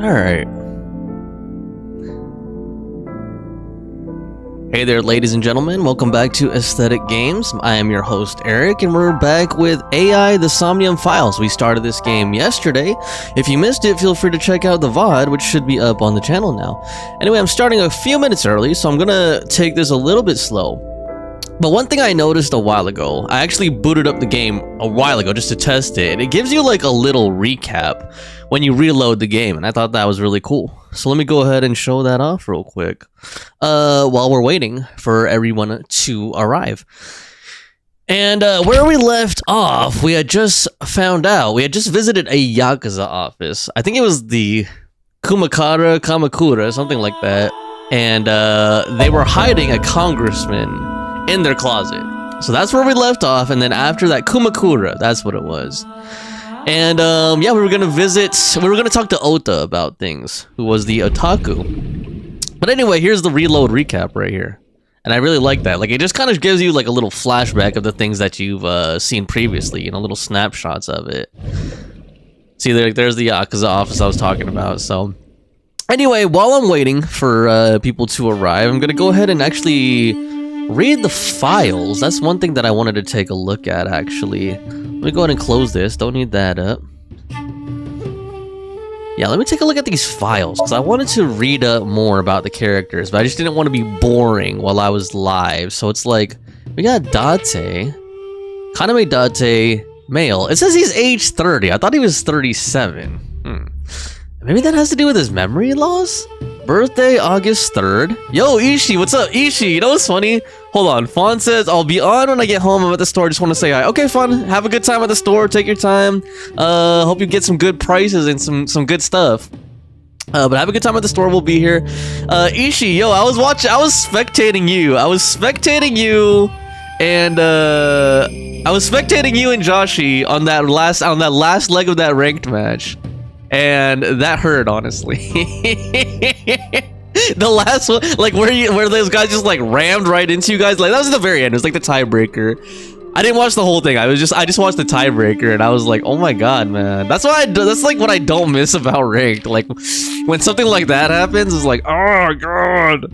Alright. Hey there, ladies and gentlemen. Welcome back to Aesthetic Games. I am your host, Eric, and we're back with AI, the Somnium Files. We started this game yesterday. If you missed it, feel free to check out the VOD, which should be up on the channel now. Anyway, I'm starting a few minutes early, so I'm gonna take this a little bit slow. But one thing I noticed a while ago, I actually booted up the game a while ago just to test it, and it gives you like a little recap when you reload the game, and I thought that was really cool. So let me go ahead and show that off real quick while we're waiting for everyone to arrive. And where we left off, we had just found out, we had just visited a Yakuza office. I think it was the Kamakura, something like that. And they were hiding a congressman in their closet. So that's where we left off, and then after that, Kumakura, that's what it was. And yeah, we were gonna talk to Ota about things, who was the otaku. But anyway, here's the reload recap right here. And I really like that. Like, it just kind of gives you like a little flashback of the things that you've seen previously, you know, little snapshots of it. See, there's the Yakuza office I was talking about. So anyway, while I'm waiting for people to arrive, I'm gonna go ahead and actually read the files. That's one thing that I wanted to take a look at, actually. Let me go ahead and close this. Don't need that up. Yeah, let me take a look at these files, because I wanted to read up more about the characters, but I just didn't want to be boring while I was live. So it's like, we got Date. Kaname Date, male. It says he's age 30. I thought he was 37. Maybe that has to do with his memory loss? Birthday, August 3rd. Yo, Ishii, what's up? Ishii, you know what's funny? Hold on, Fawn says, I'll be on when I get home. I'm at the store, just want to say hi. Okay, Fawn, have a good time at the store. Take your time. Hope you get some good prices and some good stuff. But have a good time at the store, we'll be here. Ishii, yo, I was spectating you. And I was spectating you and Joshi on that last leg of that ranked match. And that hurt, honestly. The last one, like where those guys just like rammed right into you guys, like that was the very end. It was like the tiebreaker. I didn't watch the whole thing. I just watched the tiebreaker, and I was like, oh my god, man. That's like what I don't miss about ranked. Like when something like that happens, it's like, oh god,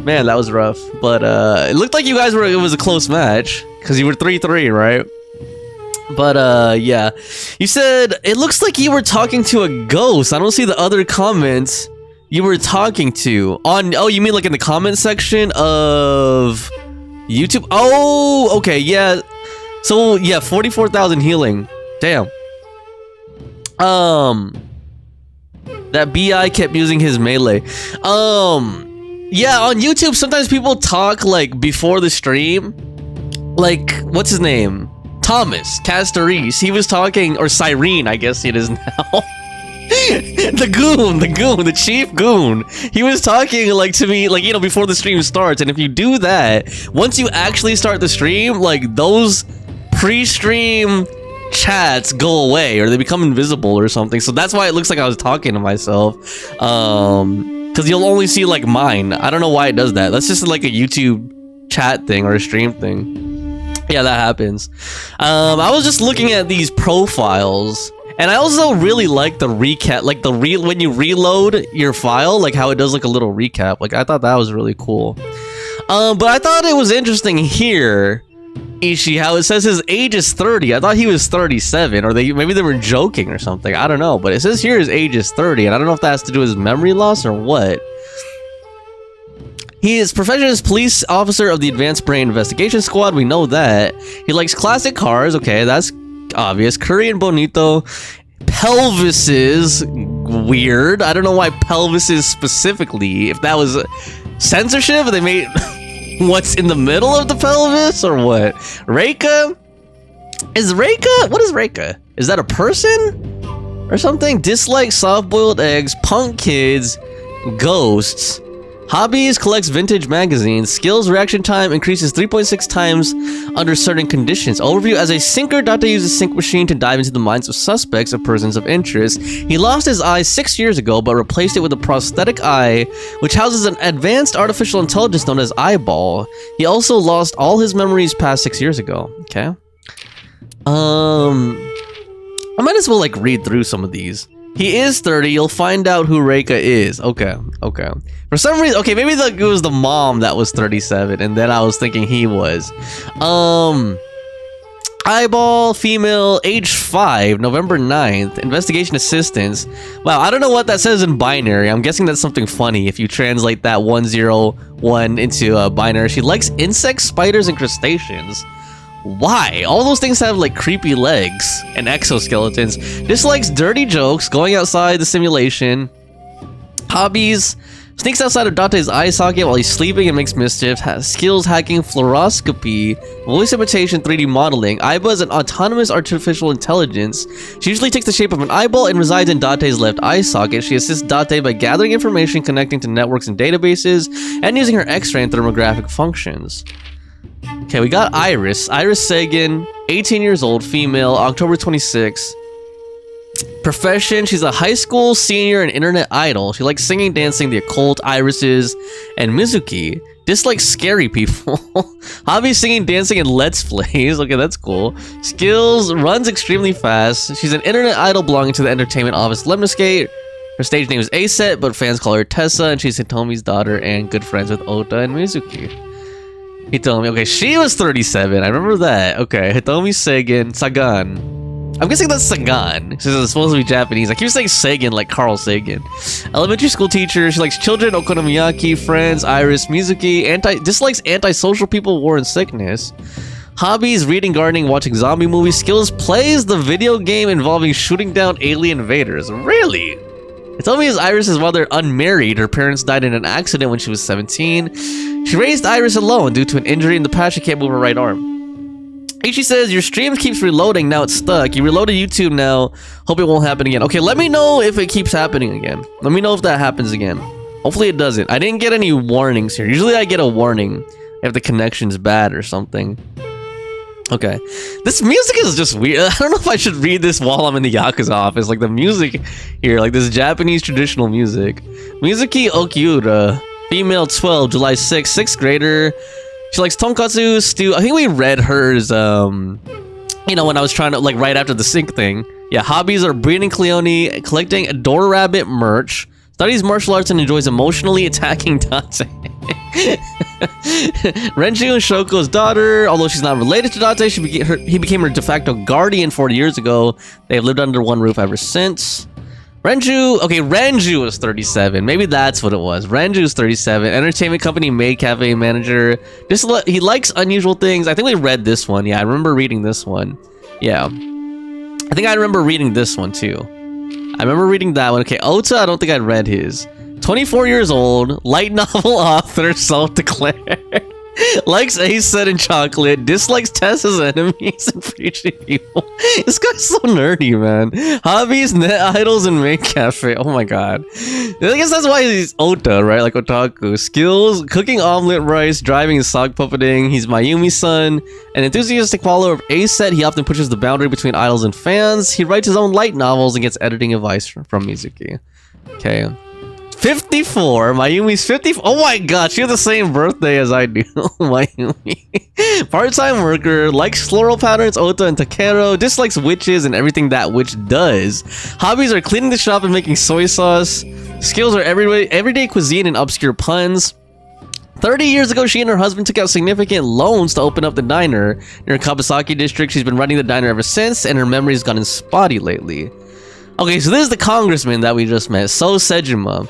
man, that was rough. But it looked like you guys it was a close match because you were 3-3, right? But yeah, you said it looks like you were talking to a ghost. I don't see the other comments you were talking to on. Oh, you mean like in the comment section of YouTube? Oh, okay, yeah. So yeah, 44,000 healing. Damn. That BI kept using his melee. Yeah, on YouTube sometimes people talk like before the stream. Like, what's his name? Thomas Castoris, he was talking, or Cyrene, I guess it is now. the chief goon. He was talking like to me, like, you know, before the stream starts. And if you do that, once you actually start the stream, like those pre-stream chats go away, or they become invisible or something. So that's why it looks like I was talking to myself. Because you'll only see like mine. I don't know why it does that. That's just like a YouTube chat thing or a stream thing. Yeah, that happens. I was just looking at these profiles, and I also really like the recap, like when you reload your file, like how it does like a little recap. Like I thought that was really cool. But I thought it was interesting here, Ishii, how it says his age is 30. I thought he was 37, or maybe they were joking or something. I don't know, but it says here his age is 30, and I don't know if that has to do with his memory loss or what. He is profession as police officer of the Advanced Brain Investigation Squad. We know that. He likes classic cars. Okay, that's obvious. Korean bonito. Pelvises. Weird. I don't know why pelvises specifically. If that was censorship, they made what's in the middle of the pelvis or what? Reika? What is Reika? Is that a person or something? Dislike soft-boiled eggs. Punk kids. Ghosts. Hobbies, collects vintage magazines. Skills, reaction time increases 3.6 times under certain conditions. Overview: as a sinker, Date uses a sync machine to dive into the minds of suspects or persons of interest. He lost his eye 6 years ago, but replaced it with a prosthetic eye, which houses an advanced artificial intelligence known as Eyeball. He also lost all his memories past 6 years ago. Okay. I might as well like read through some of these. He is 30. You'll find out who Reika is. Okay. Okay. For some reason, okay, maybe it was the mom that was 37, and then I was thinking he was. Eyeball, female, age 5, November 9th, investigation assistance. Wow, I don't know what that says in binary. I'm guessing that's something funny if you translate that 101 into binary. She likes insects, spiders, and crustaceans. Why? All those things have like creepy legs and exoskeletons. Dislikes dirty jokes, going outside the simulation. Hobbies. Sneaks outside of Date's eye socket while he's sleeping and makes mischief. Skills hacking, fluoroscopy, voice imitation, 3D modeling. Aiba is an autonomous artificial intelligence. She usually takes the shape of an eyeball and resides in Date's left eye socket. She assists Date by gathering information, connecting to networks and databases, and using her X-ray and thermographic functions. Okay, we got Iris. Iris Sagan, 18 years old, female, October 26. Profession, she's a high school senior and internet idol. She likes singing, dancing, the occult, irises, and Mizuki. Dislikes scary people. Hobby, singing, dancing, and let's plays. Okay, that's cool. Skills, runs extremely fast. She's an internet idol belonging to the entertainment office Lemniscate. Her stage name is Aset, but fans call her Tessa, and she's Hitomi's daughter and good friends with Ota and Mizuki. Hitomi, okay, she was 37. I remember that. Okay, Hitomi Sagan. I'm guessing that's Sagan, since it's supposed to be Japanese. I keep saying Sagan like Carl Sagan. Elementary school teacher. She likes children, okonomiyaki, friends, Iris, Mizuki. Dislikes antisocial people, war, and sickness. Hobbies, reading, gardening, watching zombie movies. Skills, plays the video game involving shooting down alien invaders. Really? Hitomi is Iris' mother, unmarried. Her parents died in an accident when she was 17. She raised Iris alone due to an injury in the past. She can't move her right arm. Ichi says, your stream keeps reloading, now it's stuck. You reloaded YouTube now, hope it won't happen again. Okay, let me know if it keeps happening again. Let me know if that happens again. Hopefully it doesn't. I didn't get any warnings here. Usually I get a warning if the connection's bad or something. Okay. This music is just weird. I don't know if I should read this while I'm in the Yakuza office. Like the music here, like this Japanese traditional music. Mizuki Okiura, female 12, July 6th, 6th grader. She likes tonkatsu, stew. I think we read hers, you know, when I was trying to, like, right after the sync thing. Yeah, hobbies are breeding Cleone, collecting Adore Rabbit merch, studies martial arts, and enjoys emotionally attacking Date. Renju and Shoko's daughter. Although she's not related to Date, he became her de facto guardian 40 years ago. They have lived under one roof ever since. Renju, okay, Renju was 37. Maybe that's what it was. Renju's 37. Entertainment company, maid, cafe manager. He likes unusual things. I think we read this one. Yeah, I remember reading this one. Yeah. I think I remember reading this one too. I remember reading that one. Okay, Ota, I don't think I read his. 24 years old, light novel author, self-declared. Likes Aset and chocolate, dislikes Tessa's enemies and preaching people. This guy's so nerdy, man. Hobbies, net idols, and maid cafe. Oh my god. I guess that's why he's Ota, right? Like otaku. Skills, cooking omelet rice, driving and sock puppeting. He's Mayumi's son. An enthusiastic follower of Aset, he often pushes the boundary between idols and fans. He writes his own light novels and gets editing advice from Mizuki. Okay. 54. Mayumi's 54. Oh my god, she has the same birthday as I do. Mayumi. Part-time worker, likes floral patterns, Ota and Takero, dislikes witches and everything that witch does. Hobbies are cleaning the shop and making soy sauce. Skills are everyday cuisine and obscure puns. 30 years ago, she and her husband took out significant loans to open up the diner near Kawasaki district. She's been running the diner ever since, and her memory's gotten spotty lately. Okay, so this is the congressman that we just met, So Sejima.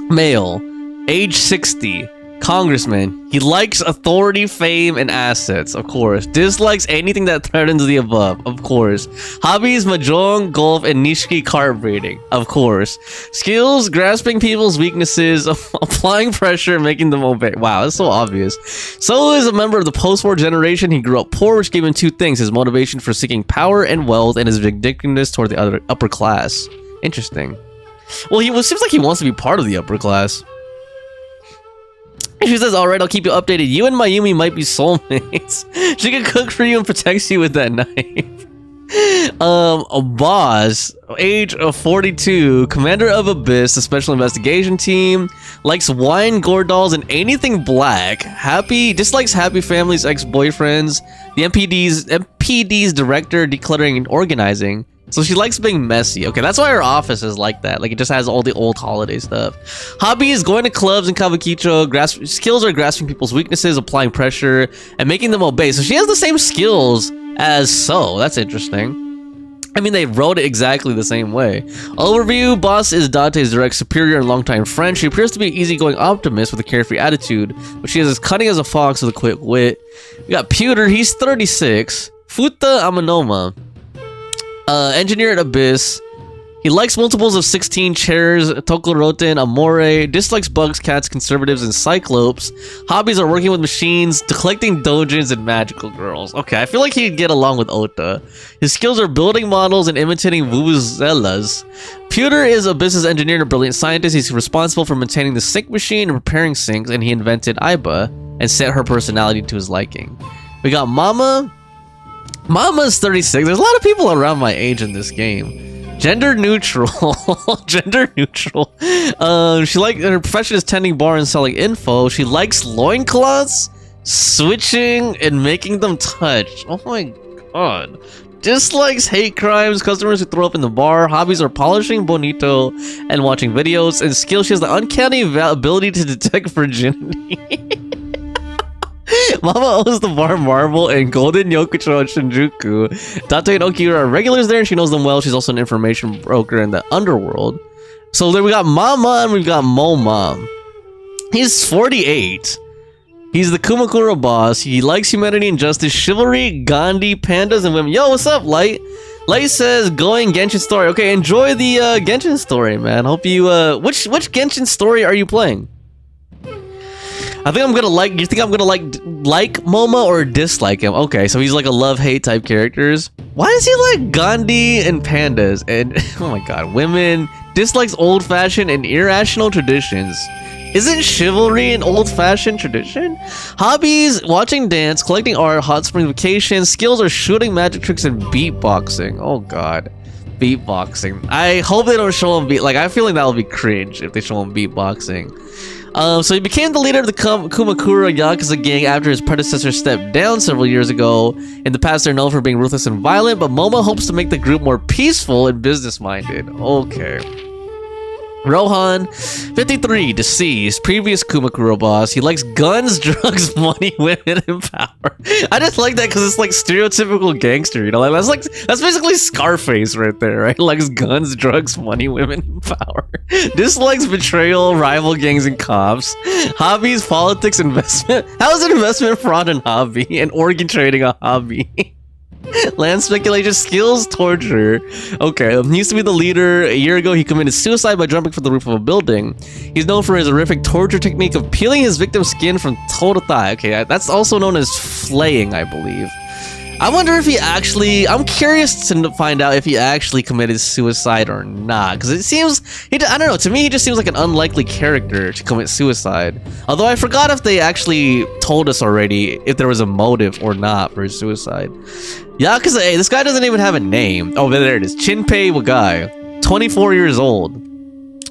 Male, age 60, congressman. He likes authority, fame, and assets, of course. Dislikes anything that threatens the above, of course. Hobbies, mahjong, golf, and nishiki cart breeding, of course. Skills, grasping people's weaknesses, applying pressure, and making them obey. Wow, that's so obvious. So is a member of the post-war generation. He grew up poor, which gave him two things: his motivation for seeking power and wealth, and his vindictiveness toward the upper class. Interesting. Well, seems like he wants to be part of the upper class. She says, alright, I'll keep you updated. You and Mayumi might be soulmates. She can cook for you and protects you with that knife. A boss, age of 42, commander of Abyss, a special investigation team, likes wine, gore dolls, and anything black. Dislikes happy families, ex-boyfriends, the MPD's director, decluttering and organizing. So she likes being messy. Okay, that's why her office is like that. Like, it just has all the old holiday stuff. Hobby is going to clubs in Kabukicho. Skills are grasping people's weaknesses, applying pressure, and making them obey. So she has the same skills as So. That's interesting. I mean, they wrote it exactly the same way. Overview: Boss is Dante's direct superior and longtime friend. She appears to be an easygoing optimist with a carefree attitude, but she is as cunning as a fox with a quick wit. We got Pewter, he's 36. Futa Amanoma, engineer at Abyss. He likes multiples of 16 chairs, Tokoroten, Amore, dislikes bugs, cats, conservatives, and cyclopes. Hobbies are working with machines, collecting dojins, and magical girls. Okay, I feel like he'd get along with Ota. His skills are building models and imitating vuvuzelas. Pewter is a business engineer and a brilliant scientist. He's responsible for maintaining the sink machine and repairing sinks, and he invented Aiba and set her personality to his liking. We got Mama. Mama's 36. There's a lot of people around my age in this game. Gender neutral. Gender neutral. Her profession is tending bar and selling info. She likes loincloths, switching, and making them touch. Oh my god. Dislikes hate crimes, customers who throw up in the bar. Hobbies are polishing bonito and watching videos. And skills: she has the uncanny ability to detect virginity. Mama owns the bar Marble and Golden Yokucho in Shinjuku. Date and Oki are regulars there and she knows them well. She's also an information broker in the underworld. So there we got Mama and we've got Moma. He's 48. He's the Kumakura boss. He likes humanity and justice, chivalry, Gandhi, pandas, and women. Yo, what's up, Light? Light says, going Genshin story. Okay, enjoy the Genshin story, man. Hope you, which Genshin story are you playing? I think I'm gonna like. You think I'm gonna like Moma or dislike him? Okay, so he's like a love-hate type characters. Why does he like Gandhi and pandas and oh my god, women? Dislikes old-fashioned and irrational traditions. Isn't chivalry an old-fashioned tradition? Hobbies: watching dance, collecting art, hot spring vacation. Skills are shooting magic tricks and beatboxing. Oh god, beatboxing. I hope they don't show him I feel like that would be cringe if they show him beatboxing. So he became the leader of the Kumakura Yakuza gang after his predecessor stepped down several years ago. In the past, they're known for being ruthless and violent, but Moma hopes to make the group more peaceful and business-minded. Okay. Rohan, 53, deceased, previous Kumakura boss. He likes guns, drugs, money, women, and power. I just like that because it's like stereotypical gangster, you know? That's basically Scarface right there, right? Likes guns, drugs, money, women, and power. Dislikes betrayal, rival gangs, and cops. Hobbies: politics, investment. How is an investment fraud and hobby? And organ trading a hobby? Land speculation, skills, torture. Okay, he used to be the leader. A year ago, he committed suicide by jumping from the roof of a building. He's known for his horrific torture technique of peeling his victim's skin from toe to thigh. Okay, that's also known as flaying, I believe. I wonder if he actually... I'm curious to find out if he actually committed suicide or not. Because it seems... I don't know. To me, he just seems like an unlikely character to commit suicide. Although I forgot if they actually told us already if there was a motive or not for his suicide. Yakuza, hey, this guy doesn't even have a name. Oh, there it is. Chinpei Wagai. 24 years old.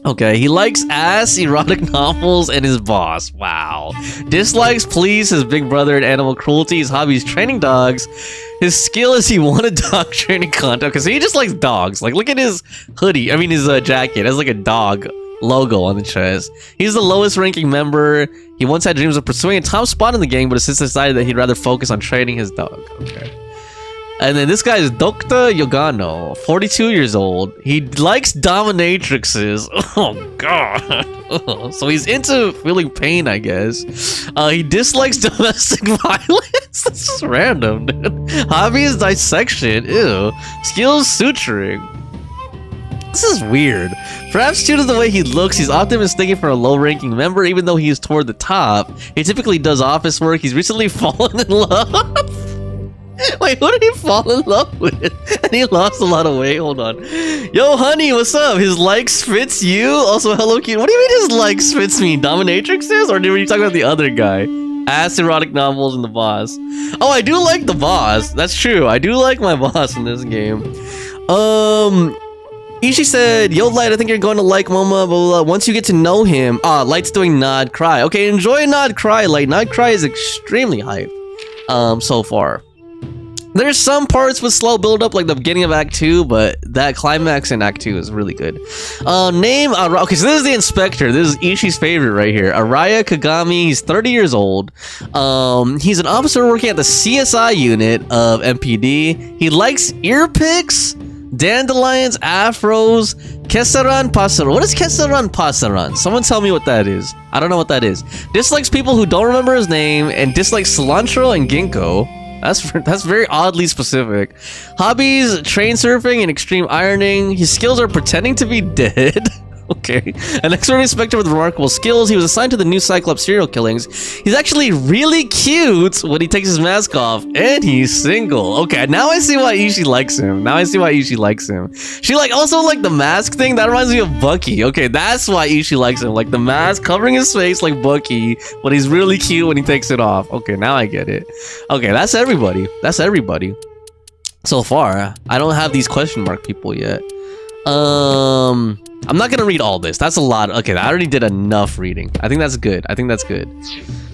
Okay, he likes ass, erotic novels, and his boss. Wow. Dislikes police, his big brother, and animal cruelty. His hobby is training dogs. His skill is he won a dog training contest. Okay, so he just likes dogs. Like, look at his hoodie. I mean, his jacket. It has like a dog logo on the chest. He's the lowest ranking member. He once had dreams of pursuing a top spot in the gang, but has since decided that he'd rather focus on training his dog. Okay. And then this guy is Dr. Yogano, 42 years old. He likes dominatrixes. Oh, God. So he's into feeling pain, I guess. He dislikes domestic violence. That's just random, dude. Hobby is dissection. Ew. Skills, suturing. This is weird. Perhaps due to the way he looks, he's often mistaken for a low-ranking member, even though he is toward the top. He typically does office work. He's recently fallen in love. Wait, who did he fall in love with? And he lost a lot of weight. Hold on. Yo, honey, what's up? His likes fits you? Also, hello, cute. What do you mean his likes fits me? Dominatrixes? Or were you talking about the other guy? Ass, erotic novels, and the boss. Oh, I do like the boss. That's true. I do like my boss in this game. Ishi said, yo, Light, I think you're going to like Moma, blah, blah, blah. Once you get to know him. Light's doing Nod Cry. Okay, enjoy Nod Cry, Light. Nod Cry is extremely hype. So far. There's some parts with slow build up, like the beginning of Act 2, but that climax in Act 2 is really good. Name, okay, so this is the inspector. This is Ishii's favorite right here. Araya Kagami, he's 30 years old. He's an officer working at the CSI unit of MPD. He likes ear picks, dandelions, afros, Kesaran Pasaran. What is Kesaran Pasaran? Someone tell me what that is. I don't know what that is. Dislikes people who don't remember his name, and dislikes cilantro and ginkgo. That's very oddly specific. Hobbies, train surfing and extreme ironing. His skills are pretending to be dead. Okay. An expert inspector with remarkable skills. He was assigned to the new Cyclops serial killings. He's actually really cute when he takes his mask off, and he's single. Okay, now I see why Ishii likes him. She also like the mask thing. That reminds me of Bucky. Okay, that's why Ishii likes him. Like the mask covering his face like Bucky, but he's really cute when he takes it off. Okay, now I get it. Okay, that's everybody. So far, I don't have these question mark people yet. I'm not gonna read all this. That's a lot. Okay, I already did enough reading. I think that's good.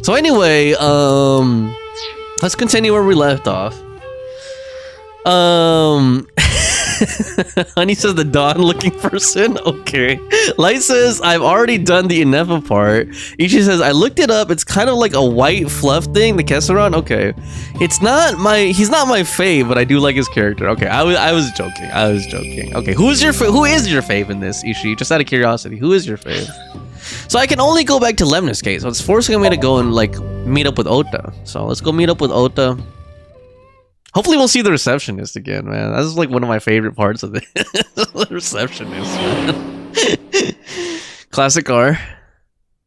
So anyway, let's continue where we left off. Honey says the dawn looking person. Okay. Light says I've already done the Inefa part. Ichi says I looked it up. It's kind of like a white fluff thing, the Kesaran. Okay. He's not my fave, but I do like his character. Okay, I was joking. Okay, who is your fave in this, Ishi? Just out of curiosity, who is your fave? So I can only go back to Lemnis Gate, so it's forcing me to go and like meet up with Ota. So let's go meet up with Ota. Hopefully we'll see the receptionist again, man. That's like one of my favorite parts of it. The receptionist, man. Classic car.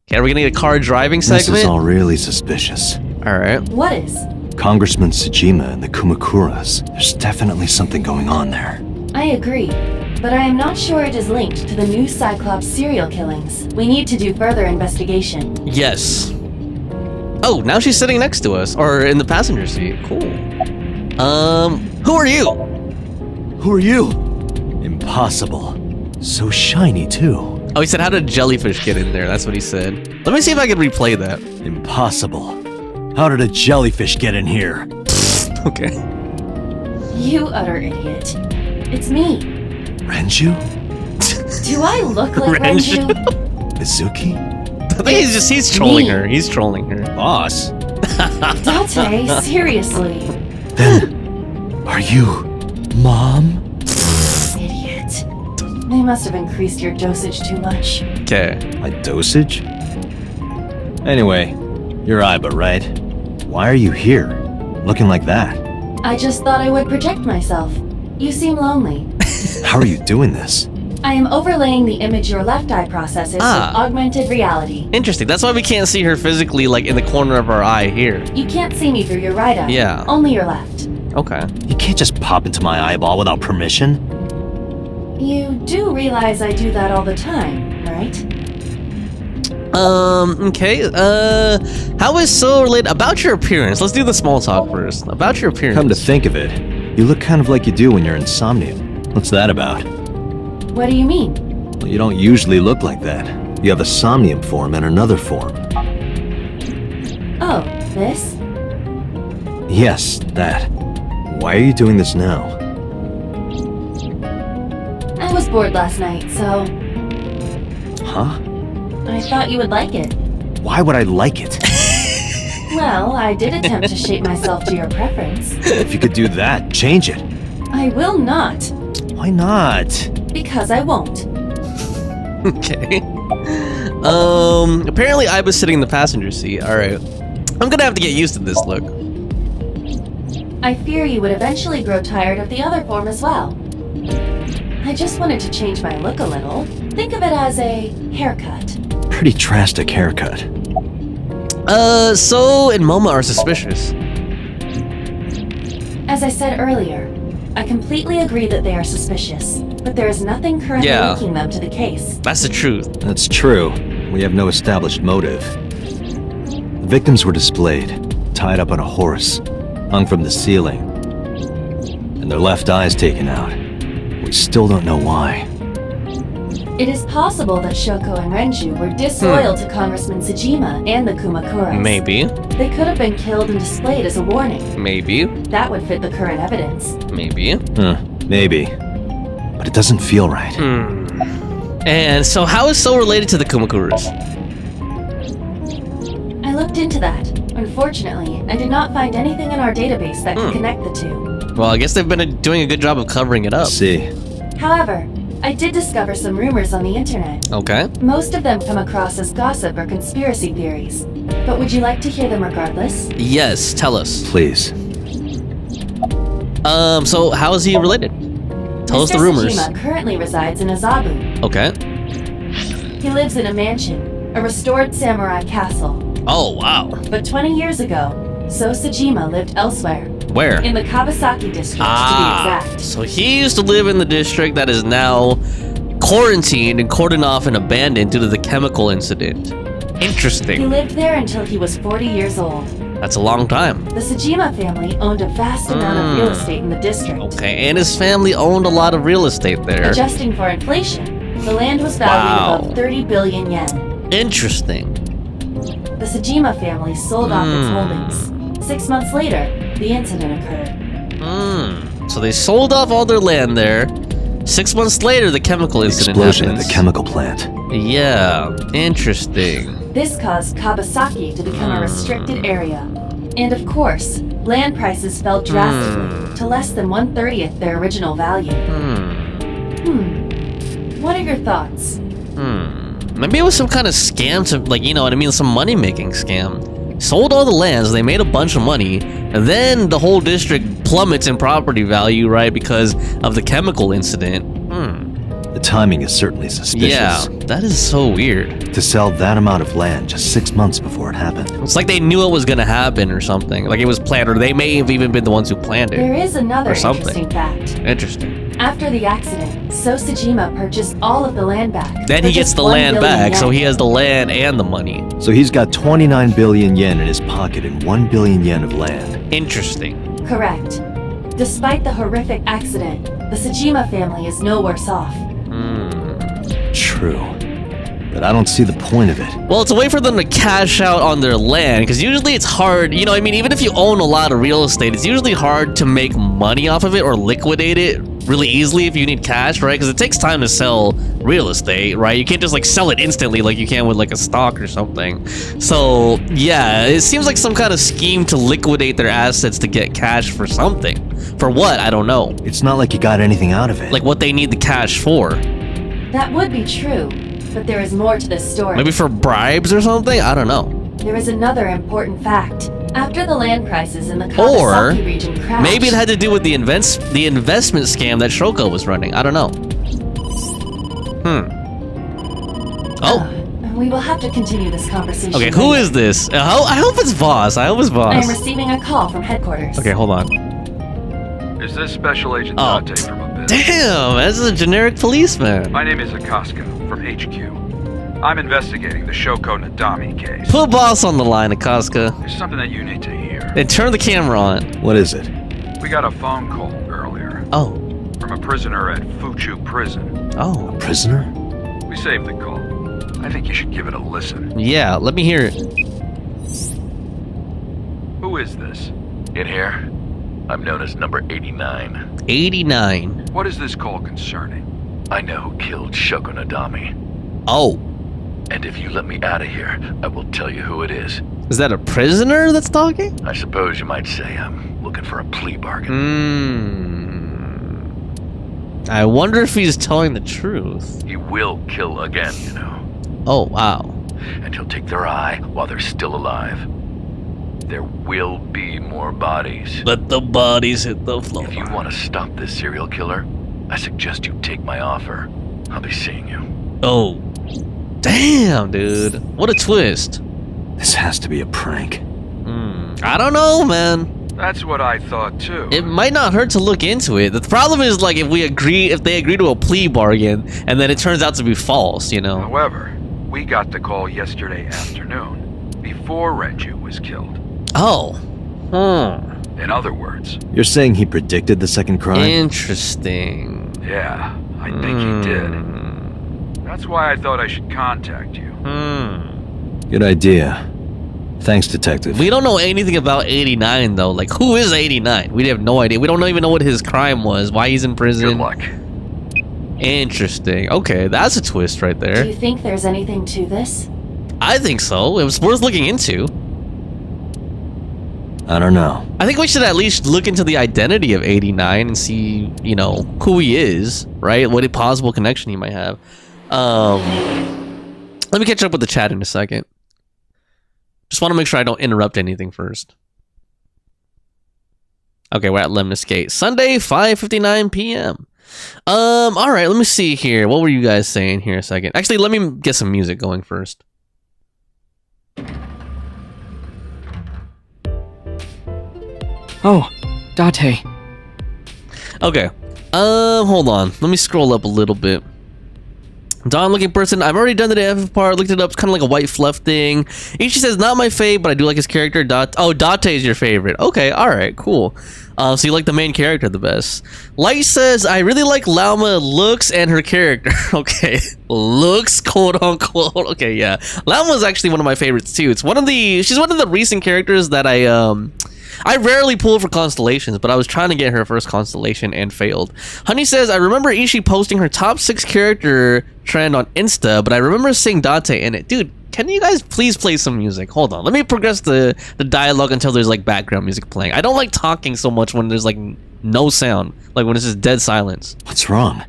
Okay, are we gonna get a car driving segment? This is all really suspicious. Alright. What is? Congressman Tsujima and the Kumakuras. There's definitely something going on there. I agree, but I am not sure it is linked to the new Cyclops serial killings. We need to do further investigation. Yes. Oh, now she's sitting next to us, or in the passenger seat. Cool. Who are you? Who are you? Impossible. So shiny, too. Oh, he said, how did jellyfish get in there? That's what he said. Let me see if I can replay that. Impossible. How did a jellyfish get in here? Okay. You utter idiot. It's me. Renju? Do I look like Renju? Mizuki? I think he's trolling her. He's trolling her. Boss? Date, seriously. Then, are you Mom? Idiot. They must have increased your dosage too much. Okay. My dosage? Anyway, you're Aiba, right? Why are you here? Looking like that? I just thought I would protect myself. You seem lonely. How are you doing this? I am overlaying the image your left eye processes with augmented reality. Interesting. That's why we can't see her physically, like in the corner of our eye here. You can't see me through your right eye. Yeah. Only your left. Okay. You can't just pop into my eyeball without permission. You do realize I do that all the time, right? Okay. How is so related? About your appearance. Let's do the small talk first. About your appearance. Come to think of it, you look kind of like you do when you're in Somnium. What's that about? What do you mean? Well, you don't usually look like that. You have a Somnium form and another form. Oh, this? Yes, that. Why are you doing this now? I was bored last night, so... Huh? I thought you would like it. Why would I like it? Well, I did attempt to shape myself to your preference. If you could do that, change it. I will not. Why not? Because I won't. Okay. Apparently Aiba's sitting in the passenger seat. Alright. I'm gonna have to get used to this look. I fear you would eventually grow tired of the other form as well. I just wanted to change my look a little. Think of it as a haircut. Pretty drastic haircut. So and Moma are suspicious. As I said earlier, I completely agree that they are suspicious, but there is nothing currently linking them to the case. That's the truth. That's true. We have no established motive. The victims were displayed, tied up on a horse, hung from the ceiling, and their left eyes taken out. We still don't know why. It is possible that Shoko and Renju were disloyal to Congressman Tsujima and the Kumakuras. Maybe. They could have been killed and displayed as a warning. Maybe. That would fit the current evidence. Maybe. Maybe. But it doesn't feel right. And so how is So related to the Kumakuras? I looked into that. Unfortunately, I did not find anything in our database that could connect the two. Well, I guess they've been doing a good job of covering it up. See. However, I did discover some rumors on the internet. Okay. Most of them come across as gossip or conspiracy theories. But would you like to hear them regardless? Yes, tell us. Please. So how is he related? Tell us the rumors. Mr. Tsujima currently resides in Azabu. Okay. He lives in a mansion, a restored samurai castle. Oh, wow. But 20 years ago, So Tsujima lived elsewhere. Where? In the Kawasaki district, to be exact. So he used to live in the district that is now quarantined and cordoned off and abandoned due to the chemical incident. He Interesting. lived there until he was 40 years old. That's a long time. The Tsujima family owned a vast amount of real estate in the district. Okay, and his family owned a lot of real estate there. Adjusting for inflation, the land was valued above 30 billion yen. Interesting. The Tsujima family sold off its holdings. 6 months later, the incident occurred. So they sold off all their land there. 6 months later, the chemical incident Explosion happens. at the chemical plant. Yeah, interesting. This caused Kawasaki to become a restricted area. And of course, land prices fell drastically to less than 1/30th their original value. What are your thoughts? Maybe it was some kind of scam to, like, you know what I mean, some money-making scam. Sold all the lands, they made a bunch of money, and then the whole district plummets in property value, right, because of the chemical incident. The timing is certainly suspicious. Yeah, that is so weird. To sell that amount of land just 6 months before it happened. It's like they knew it was gonna happen or something. Like it was planned, or they may have even been the ones who planned There it. is another Or something. interesting fact. Interesting. After the accident, So Tsujima purchased all of the land back. Then for he gets just the 1 land billion back, yen. so he has the land and the money. So he's got 29 billion yen in his pocket and 1 billion yen of land. Interesting. Correct. Despite the horrific accident, the Tsujima family is no worse off. True. But I don't see the point of it. Well, it's a way for them to cash out on their land, because usually it's hard, you know, I mean, even if you own a lot of real estate, it's usually hard to make money off of it or liquidate it really easily if you need cash, right? Because it takes time to sell real estate, right? You can't just like sell it instantly like you can with like a stock or something. So, yeah, it seems like some kind of scheme to liquidate their assets to get cash for something. For what? I don't know. It's not like you got anything out of it. Like what they need the cash for. That would be true, but there is more to this story. Maybe for bribes or something? I don't know. There is another important fact. After the land prices in the Or Kawasaki region crashed, maybe it had to do with the investment scam that Shoko was running. I don't know. Oh, we will have to continue this conversation. okay. Who later. is this? I hope it's Voss. I hope it's I Voss. am receiving a call from headquarters. Okay, hold on. Is this Special Agent Oh. Dante from Abyss? Damn, this is a generic policeman. My name is Akaska from HQ. I'm investigating the Shoko Nadami case. Put Boss on the line, Akaska, There's something that you need to hear. and turn the camera on. What is it? We got a phone call earlier Oh, from a prisoner at Fuchu Prison. oh, Prisoner? We saved the call. I think you should give it a listen. yeah. Let me hear it. Who is this? In here, I'm known as number 89. 89. What is this call concerning? I know who killed Shoko Nadami. Oh, And if you let me out of here, I will tell you who it is. is that a prisoner that's talking? I suppose you might say I'm looking for a plea bargain. I wonder if he's telling the truth. He will kill again, you know. Oh, wow. And he'll take their eye while they're still alive. There will be more bodies. Let the bodies hit the floor. If you want to stop this serial killer, I suggest you take my offer. I'll be seeing you. Oh. Damn, dude. What a twist. This has to be a prank. I don't know, man. That's what I thought too. It might not hurt to look into it. The problem is, like, if they agree to a plea bargain, and then it turns out to be false, you know? However, we got the call yesterday afternoon, before Renju was killed. Oh. In other words, You're saying he predicted the second crime? Interesting. yeah, I think he did. That's why I thought I should contact you. Good idea. Thanks, Detective. We don't know anything about 89 though. Like, who is 89? We have no idea. We don't even know what his crime was, why he's in prison. Good luck. Interesting. Okay, that's a twist right there. Do you think there's anything to this? I think so. It was worth looking into. I don't know. I think we should at least look into the identity of 89 and see, you know, who he is, right? What a possible connection he might have. Let me catch up with the chat in a second. Just want to make sure I don't interrupt anything first. Okay, we're at Lemnis Gate. Sunday, 5:59 p.m. All right, let me see here. What were you guys saying here a second? Actually, let me get some music going first. Oh, Date. Okay. Hold on. Let me scroll up a little bit. Dawn looking person. I've already done the DF part. Looked it up. It's kind of like a white fluff thing. Ichi says not my fave, but I do like his character. Date is your favorite. Okay. All right. Cool. So you like the main character the best. Light says I really like Lauma looks and her character. Okay. Looks, quote unquote. Okay. Yeah. Lauma is actually one of my favorites too. She's one of the recent characters that I rarely pull for constellations, but I was trying to get her first constellation and failed. Honey says, I remember Ishii posting her top 6 character trend on Insta, but I remember seeing Date in it. Dude, can you guys please play some music? Hold on. Let me progress the dialogue until there's like background music playing. I don't like talking so much when there's like no sound, like when it's just dead silence. What's wrong?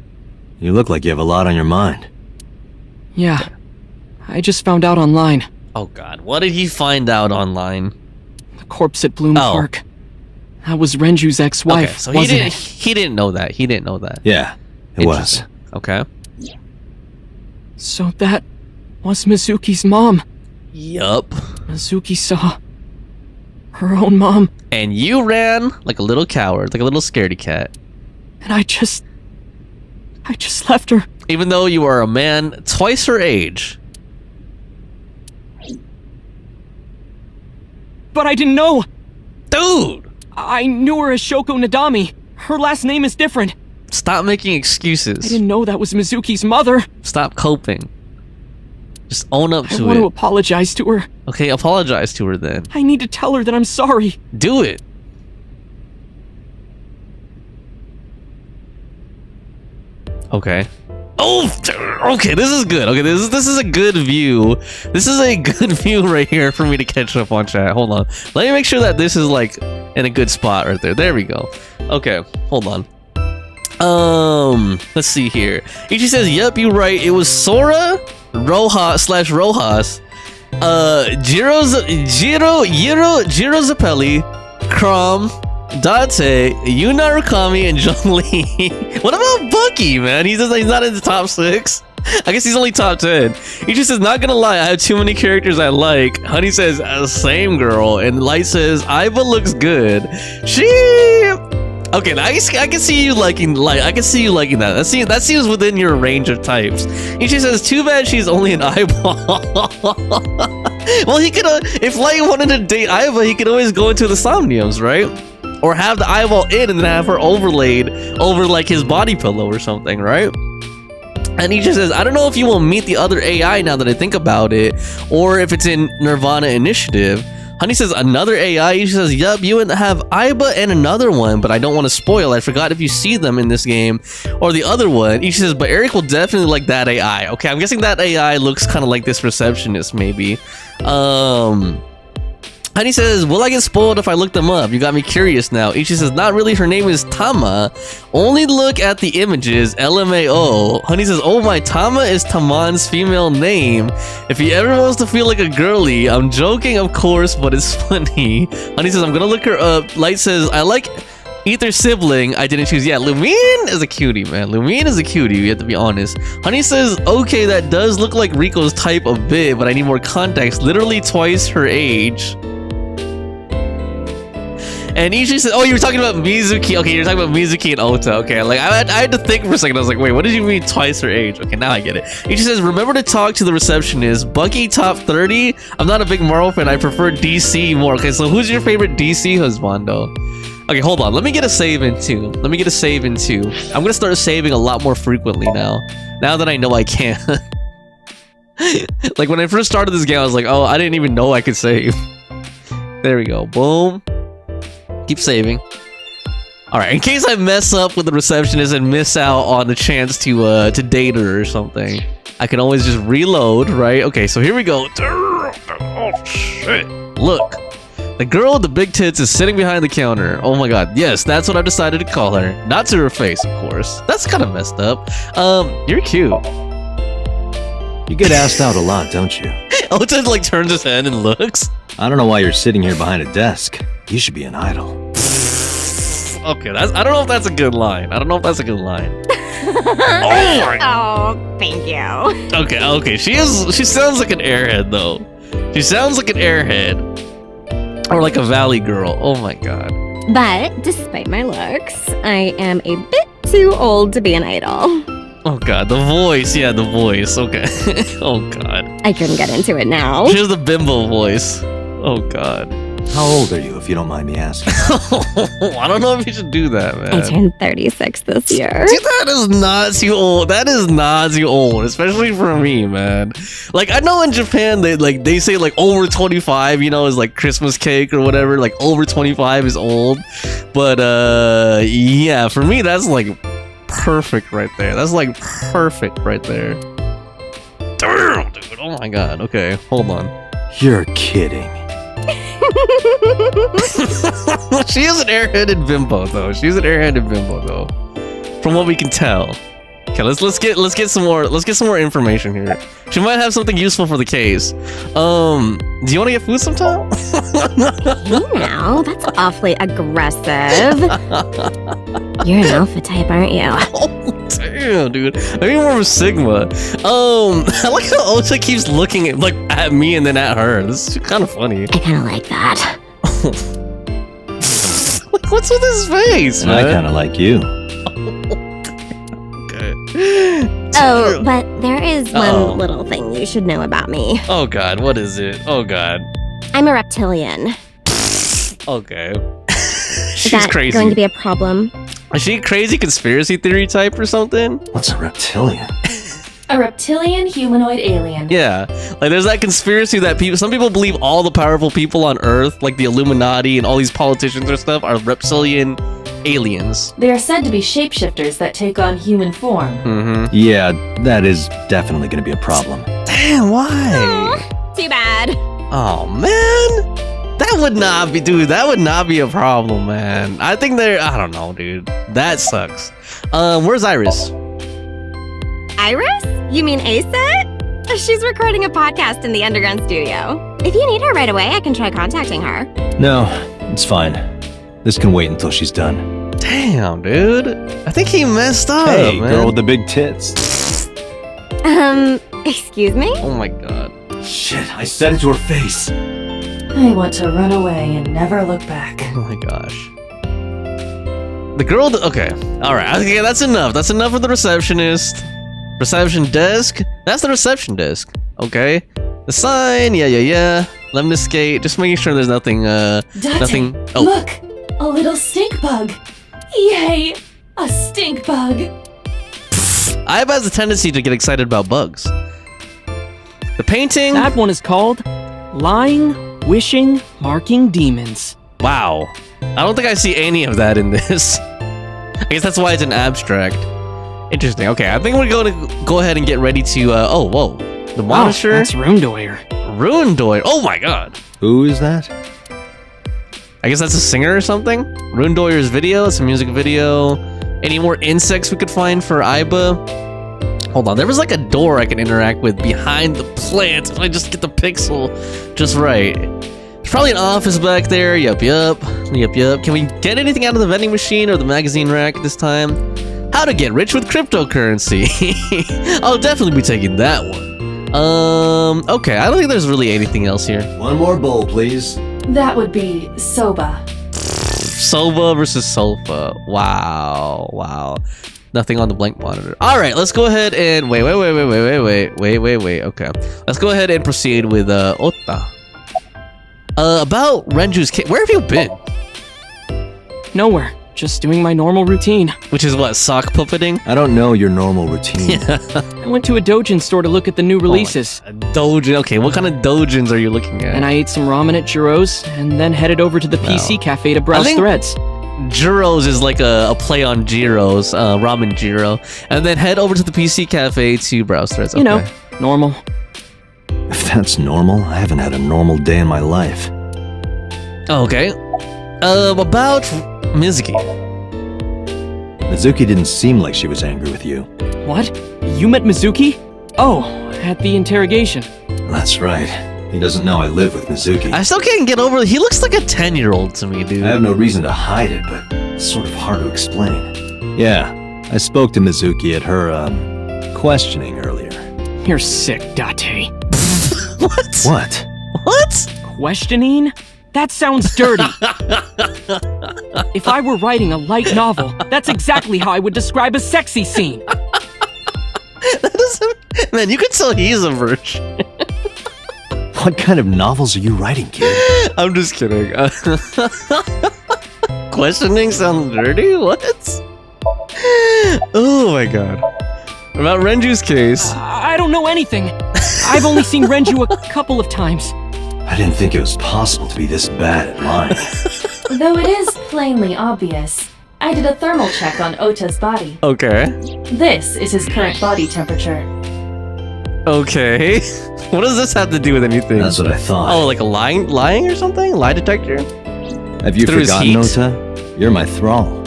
You look like you have a lot on your mind. Yeah. I just found out online. Oh God, what did he find out online? The corpse at Bloom Park. That was Renju's ex-wife, okay, so wasn't it? He didn't know that. He didn't know that. Yeah, it was. Okay. So that was Mizuki's mom. Yup. Mizuki saw her own mom. And you ran like a little coward, like a little scaredy cat. And I just left her. Even though you are a man twice her age. But I didn't know. Dude! I knew her as Shoko Nadami. Her last name is different. Stop making excuses. I didn't know that was Mizuki's mother. Stop coping. Just own up to it. I want to apologize to her. Okay, apologize to her then. I need to tell her that I'm sorry. Do it. Okay. Oh, okay, this is good. Okay, this is a good view. This is a good view right here for me to catch up on chat. Hold on. Let me make sure that this is like in a good spot right there. There we go. Okay, hold on. Let's see here. Ichi says, "Yep, you're right. It was Sora, Rojas, Jiro Zappelli, Crom, Date, Yuna Rukami, and John Lee." What about Bucky, man? He says he's not in the top 6. I guess he's only top 10. He just says, not gonna lie, I have too many characters I like. Honey says, same girl. And Light says, Aiba looks good. Okay, I can see you liking Light. I can see you liking that. That seems within your range of types. He just says, too bad she's only an eyeball. Well, he could, if Light wanted to date Aiba, he could always go into the Somniums, right? Or have the eyeball in and then have her overlaid over like his body pillow or something, right? And he just says, I don't know if you will meet the other AI now that I think about it, or if it's in Nirvana Initiative. Honey says, another AI? He says, yup, you have Aiba and another one, but I don't want to spoil. I forgot if you see them in this game, or the other one. He says, but Eric will definitely like that AI. Okay, I'm guessing that AI looks kind of like this receptionist, maybe. Honey says, will I get spoiled if I look them up? You got me curious now. Ichi says, not really, her name is Tama. Only look at the images, LMAO. Honey says, oh my, Tama is Taman's female name. If he ever wants to feel like a girly, I'm joking, of course, but it's funny. Honey says, I'm gonna look her up. Light says, I like either sibling I didn't choose. Yeah, Lumine is a cutie, man. Lumine is a cutie, you have to be honest. Honey says, okay, that does look like Rico's type a bit, but I need more context. Literally twice her age. And Ichi said, oh, you were talking about Mizuki. Okay, you're talking about Mizuki and Ota. Okay, like I had to think for a second. I was like, wait, what did you mean twice her age? Okay, now I get it. Ichi says, remember to talk to the receptionist. Bucky top 30. I'm not a big Marvel fan. I prefer DC more. Okay, so who's your favorite DC husbando? Okay, hold on. Let me get a save in too. I'm gonna start saving a lot more frequently now. Now that I know I can. Like when I first started this game, I was like, oh, I didn't even know I could save. There we go. Boom. Keep saving. Alright, in case I mess up with the receptionist and miss out on the chance to date her or something, I can always just reload, right? Okay, so here we go. Oh, shit. Look. The girl with the big tits is sitting behind the counter. Oh my god, yes, that's what I decided to call her. Not to her face, of course. That's kind of messed up. You're cute. You get asked out a lot, don't you? Ota like turns his head and looks. I don't know why you're sitting here behind a desk. You should be an idol. Okay, I don't know if that's a good line. Oh, thank you. Okay. She sounds like an airhead though. She sounds like an airhead. Or like a valley girl. Oh my god. But despite my looks, I am a bit too old to be an idol. Oh god, the voice. Yeah, the voice. Okay. Oh god. I couldn't get into it now. She has the bimbo voice. Oh god. How old are you, if you don't mind me asking? I don't know if you should do that, man. I turned 36 this year. Dude, that is not too old. That is not too old, especially for me, man. Like, I know in Japan, they say like over 25, you know, is like Christmas cake or whatever. Like over 25 is old. But yeah, for me, that's like perfect right there. That's like perfect right there. Damn, dude. Oh my god. Okay, hold on. You're kidding. She is an airheaded bimbo though. From what we can tell. Okay, let's get some more information here. She might have something useful for the case. Do you want to get food sometime? Hey now, that's awfully aggressive. You're an alpha type, aren't you? Oh damn, dude. Maybe more of a Sigma. I like how Ota keeps looking at me and then at her. This is kind of funny. I kind of like that. What's with his face, man? I kind of like you. Okay. Oh, but there is one little thing you should know about me. Oh god, what is it? Oh god. I'm a reptilian. Okay. Is She's that crazy. going to be a problem? Is she a crazy conspiracy theory type or something? What's a reptilian? A reptilian humanoid alien. Yeah, like there's that conspiracy that some people believe all the powerful people on Earth, like the Illuminati and all these politicians or stuff, are reptilian aliens. They are said to be shapeshifters that take on human form. Mm-hmm. Yeah, that is definitely going to be a problem. Damn, why? Oh, too bad. Oh man, that would not be, dude. That would not be a problem, man. I think I don't know, dude. That sucks. Where's Iris? Iris? You mean Aset? She's recording a podcast in the underground studio. If you need her right away, I can try contacting her. No, it's fine. This can wait until she's done. Damn, dude. I think he messed up, Hey, man. girl with the big tits. Excuse me? Oh my god. Shit, I said it to her face. I want to run away and never look back. Oh my gosh. The girl. Okay. All right. Okay, that's enough. That's enough for the receptionist. Reception desk. That's the reception desk. Okay. The sign. Yeah. Lemniscate. Just making sure there's nothing. Date, Nothing. Oh. Look! A little stink bug! Yay! A stink bug! I has a tendency to get excited about bugs. The painting. That one is called Lying, Wishing, Marking Demons. Wow. I don't think I see any of that in this. I guess that's why it's an abstract. Interesting. Okay, I think we're going to go ahead and get ready to. Oh, whoa. The Wow, monitor. that's Runedoyer. Runedoyer. Oh my god. Who is that? I guess that's a singer or something? Runedoyer's video. It's a music video. Any more insects we could find for Iba? Hold on. There was like a door I can interact with behind the plant. If I just get the pixel just right. There's probably an office back there. Yup. Can we get anything out of the vending machine or the magazine rack this time? How to get rich with cryptocurrency. I'll definitely be taking that one. Okay, I don't think there's really anything else here. One more bowl, please. That would be Soba. Soba versus Sofa. Wow. Nothing on the blank monitor. All right, let's go ahead and wait. Okay, let's go ahead and proceed with Ota. About Renju's case. Where have you been? Nowhere. Just doing my normal routine. Which is what, sock puppeting? I don't know your normal routine. I went to a Dojin store to look at the new releases. A Dojin. Okay, what kind of Dojins are you looking at? And I ate some ramen at Juro's, and then headed over to the PC cafe to browse think- threads. Juro's is like a play on Jiro's, ramen Jiro. And then head over to the PC cafe to browse threads. You know, normal. If that's normal, I haven't had a normal day in my life. Okay. About Mizuki. Mizuki didn't seem like she was angry with you. What? You met Mizuki? Oh, at the interrogation. That's right. He doesn't know I live with Mizuki. I still can't get over it. He looks like a 10-year-old to me, dude. I have no reason to hide it, but it's sort of hard to explain. Yeah, I spoke to Mizuki at her, questioning earlier. You're sick, Date. What? What? What? Questioning? That sounds dirty. If I were writing a light novel, that's exactly how I would describe a sexy scene. That doesn't... Man, you could tell he's a virgin. What kind of novels are you writing, kid? I'm just kidding. Questioning sounds dirty? What? Oh my god. About Renju's case. I don't know anything. I've only seen Renju a couple of times. I didn't think it was possible to be this bad at lying. Though it is plainly obvious, I did a thermal check on Ota's body. Okay. This is his current body temperature. Okay. What does this have to do with anything? That's what I thought. Oh, like a lying or something? Lie detector? Have you through his forgotten, heat. Ota? You're my thrall.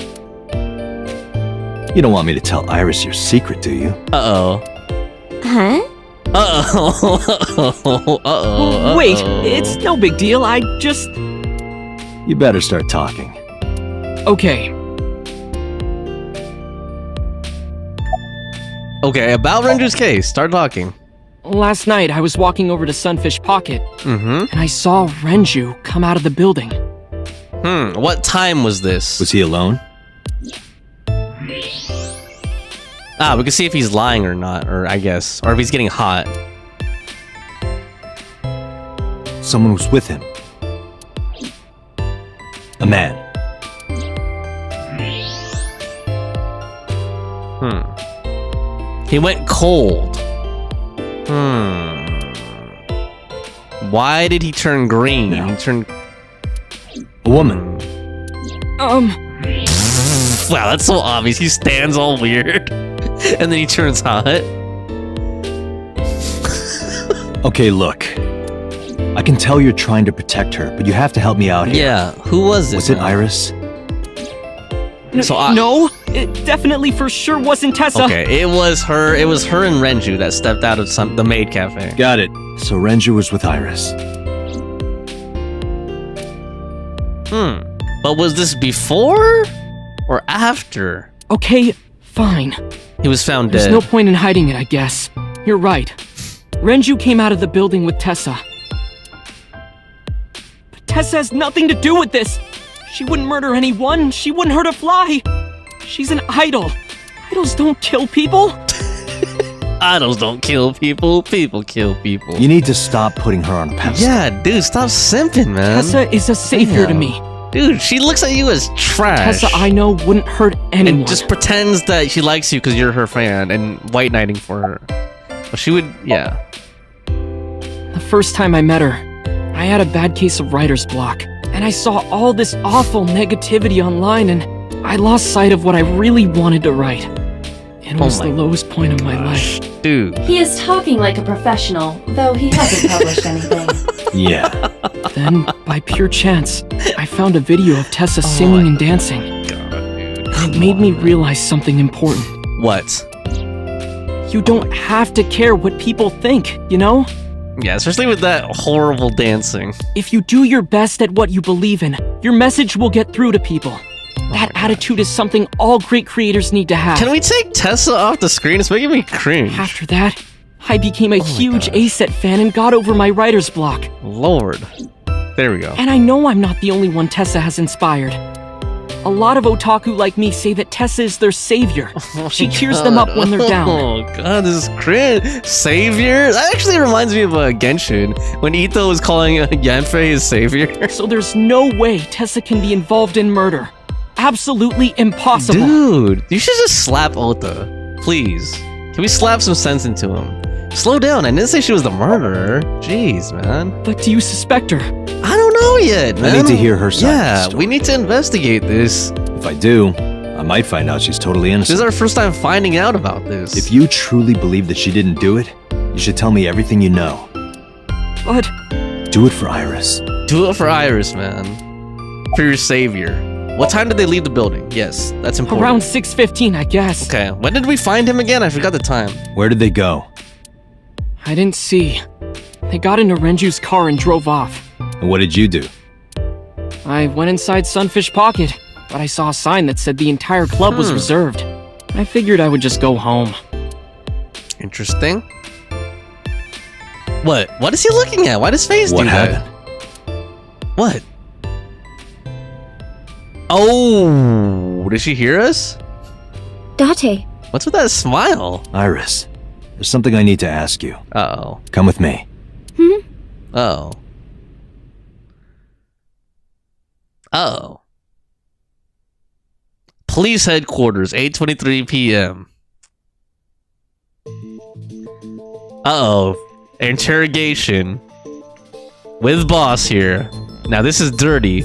You don't want me to tell Iris your secret, do you? Uh-oh. Huh? Uh-oh. Uh-oh. Wait, it's no big deal. I just... You better start talking. Okay. Okay, about Renju's case. Start talking. Last night, I was walking over to Sunfish Pocket, Mm-hmm. and I saw Renju come out of the building. What time was this? Was he alone? We can see if he's lying or not, or I guess. Or if he's getting hot. Someone was with him. A man. He went cold. Why did he turn green? No. He turned... A woman. Wow, that's so obvious. He stands all weird. And then he turns hot. Okay, look. I can tell you're trying to protect her, but you have to help me out here. Yeah, who was it? Was it Iris? So No, it definitely for sure wasn't Tessa. Okay, it was her and Renju that stepped out of the maid cafe. Got it. So Renju was with Iris. But was this before or after Okay, fine. he was found There's dead? no point in hiding it, I guess. You're right. Renju came out of the building with Tessa. But Tessa has nothing to do with this. She wouldn't murder anyone. She wouldn't hurt a fly. She's an idol. Idols don't kill people. Idols don't kill people. People kill people. You need to stop putting her on a pedestal. Yeah, dude, stop simping, man. Tessa is a savior to me. Dude, she looks at you as trash. Tessa I know wouldn't hurt anyone. and just pretends that she likes you because you're her fan and white knighting for her. But she would, yeah. The first time I met her, I had a bad case of writer's block, and I saw all this awful negativity online, and I lost sight of what I really wanted to write. It was my the lowest point of my life. Dude. He is talking like a professional, though he hasn't published anything. Yeah. Then, by pure chance, I found a video of Tessa singing and dancing. God, dude. It made me realize something important. What? You don't have to care what people think, you know? Yeah, especially with that horrible dancing. If you do your best at what you believe in, your message will get through to people. That attitude is something all great creators need to have. Can we take Tessa off the screen? It's making me cringe. After that, I became a huge A-Set fan and got over my writer's block. Lord. There we go. And I know I'm not the only one Tessa has inspired. A lot of otaku like me say that Tessa is their savior. She cheers them up when they're down. Oh god, this is cringe. Savior? That actually reminds me of Genshin, when Ito was calling Yanfei his savior. So there's no way Tessa can be involved in murder. absolutely impossible. Dude, you should just slap Ota. Please. Can we slap some sense into him? Slow down. I didn't say she was the murderer. Jeez, man. But do you suspect her? I don't know yet, man. I need to hear her side of the Yeah, story. we need to investigate this. If I do, I might find out she's totally This innocent. is our first time finding out about this. If you truly believe that she didn't do it, you should tell me everything you know. But Do it for Iris. Do it for Iris, man. For your savior. What time did they leave the building? Yes, that's important. around 6:15, I guess. Okay, when did we find him again? I forgot the time. Where did they go? I didn't see. They got into Renju's car and drove off. And what did you do? I went inside Sunfish Pocket, but I saw a sign that said the entire club was reserved. I figured I would just go home. Interesting. What? What is he looking at? Why does Face What do happened? that? What? Oh, did she hear us? Date. What's with that smile? Iris, there's something I need to ask you. Uh-oh. Come with me. Oh. Oh. Police headquarters, 8:23 p.m. Uh-oh. Interrogation. With boss here. Now this is dirty.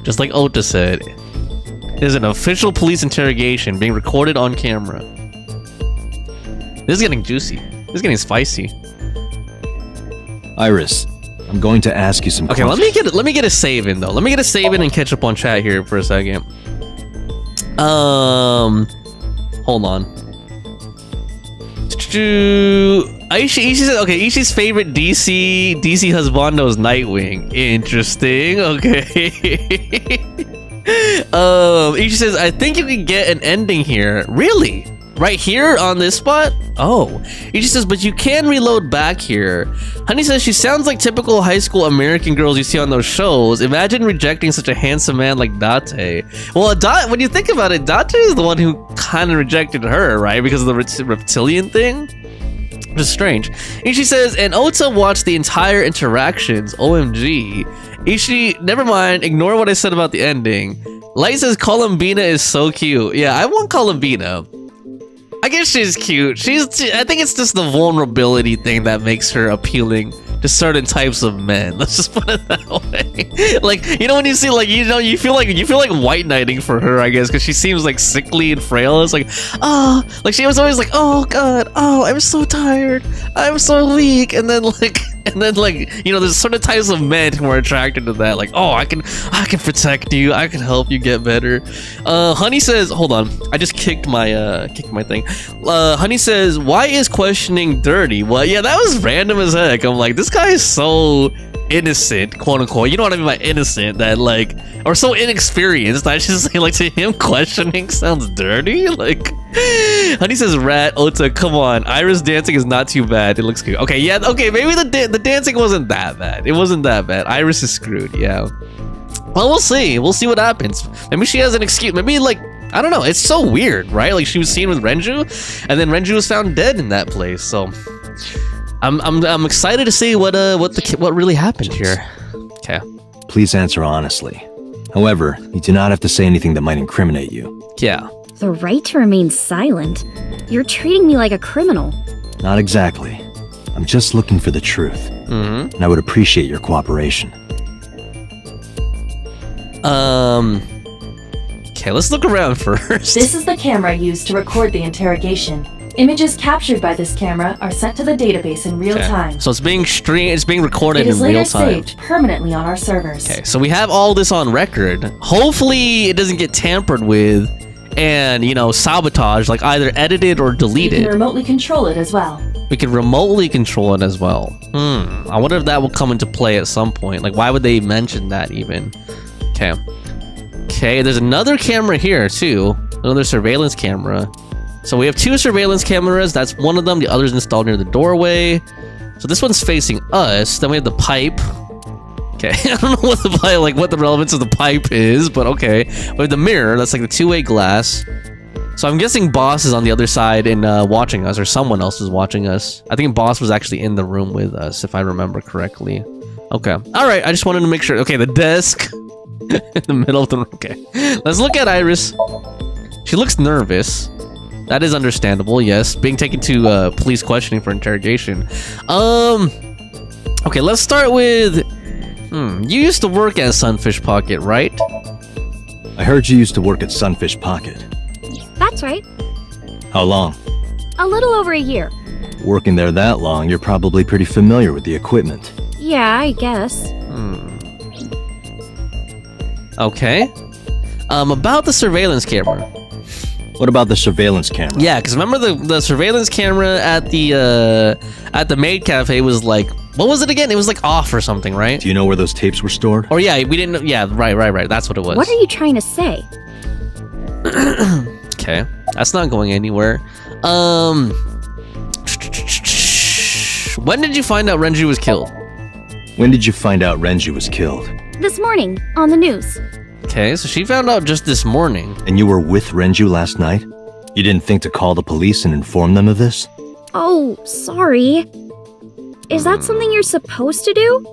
Just like Ota said. It is an official police interrogation being recorded on camera. This is getting juicy. This is getting spicy. Iris, I'm going to ask you some Okay, questions. let me get a save in though. Let me get a save in and catch up on chat here for a second. Hold on. Ishi said, okay, Ishi's favorite DC husbando is Nightwing. Interesting. Okay. Ishi says, I think you can get an ending here. Really? Right here on this spot? Oh. Ishi says, but you can reload back here. Honey says, she sounds like typical high school American girls you see on those shows. Imagine rejecting such a handsome man like Date. Well, when you think about it, Date is the one who kind of rejected her, right? Because of the reptilian thing? Which is strange. Ishi says, and Ota watched the entire interactions. OMG. Ishi, never mind. Ignore what I said about the ending. Light says, Columbina is so cute. Yeah, I want Columbina. I guess she's cute. I think it's just the vulnerability thing that makes her appealing to certain types of men. Let's just put it that way. Like, you know, when you see, like, you feel like white knighting for her, I guess, because she seems like sickly and frail. It's like, oh, like she was always like, oh god, oh, I'm so tired, I'm so weak, and then like, you know, there's certain types of men who are attracted to that. Like, oh, I can protect you, I can help you get better. Honey says, hold on, I just kicked my thing. Honey says, why is questioning dirty? Well, yeah, that was random as heck. I'm like, this guy is so innocent, quote unquote. You know what I mean by innocent? That like, or so inexperienced. I should say, like, to him, questioning sounds dirty. Like, Honey says, rat. Ota, come on. Iris dancing is not too bad. It looks good. Okay, yeah, okay, maybe the dancing wasn't that bad. It wasn't that bad. Iris is screwed, yeah. Well, we'll see. We'll see what happens. Maybe she has an excuse. Maybe, like, I don't know. It's so weird, right? Like, she was seen with Renju, and then Renju was found dead in that place. So, I'm excited to see what really happened here. Okay. Please answer honestly. However, you do not have to say anything that might incriminate you. Yeah. The right to remain silent? You're treating me like a criminal. Not exactly. I'm just looking for the truth. Mm-hmm. And I would appreciate your cooperation. Okay, let's look around first. This is the camera used to record the interrogation. Images captured by this camera are sent to the database in real time. So it's being streamed, it's being recorded It is in real later time. saved permanently on our servers. Okay, so we have all this on record. Hopefully it doesn't get tampered with and, you know, sabotaged, like either edited or You deleted. can remotely control it as well. We can remotely control it as well. I wonder if that will come into play at some point. Like, why would they mention that even? Okay. Okay, there's another camera here too. Another surveillance camera. So we have two surveillance cameras. That's one of them. The other's installed near the doorway. So this one's facing us. Then we have the pipe. Okay, I don't know what the pipe, like what the relevance of the pipe is, but okay. We have the mirror. That's like the two-way glass. So I'm guessing Boss is on the other side and watching us, or someone else is watching us. I think Boss was actually in the room with us, if I remember correctly. Okay. All right. I just wanted to make sure. Okay, the desk. In the middle of the room. Okay. Let's look at Iris. She looks nervous. That is understandable, yes. Being taken to police questioning for interrogation. Okay, let's start with... you used to work at Sunfish Pocket, right? I heard you used to work at Sunfish Pocket. That's right. How long? A little over a year. Working there that long, you're probably pretty familiar with the equipment. Yeah, I guess. Okay. About the surveillance camera. What about the surveillance camera? Yeah, because remember the surveillance camera at the maid cafe was like, what was it again? It was like off or something, right? Do you know where those tapes were stored? Or yeah, we didn't know. Yeah, right. That's what it was. What are you trying to say? Okay, that's not going anywhere. When did you find out Renju was killed? When did you find out Renju was killed? This morning, on the news. Okay, so she found out just this morning. And you were with Renju last night? You didn't think to call the police and inform them of this? Oh, sorry. Is that something you're supposed to do?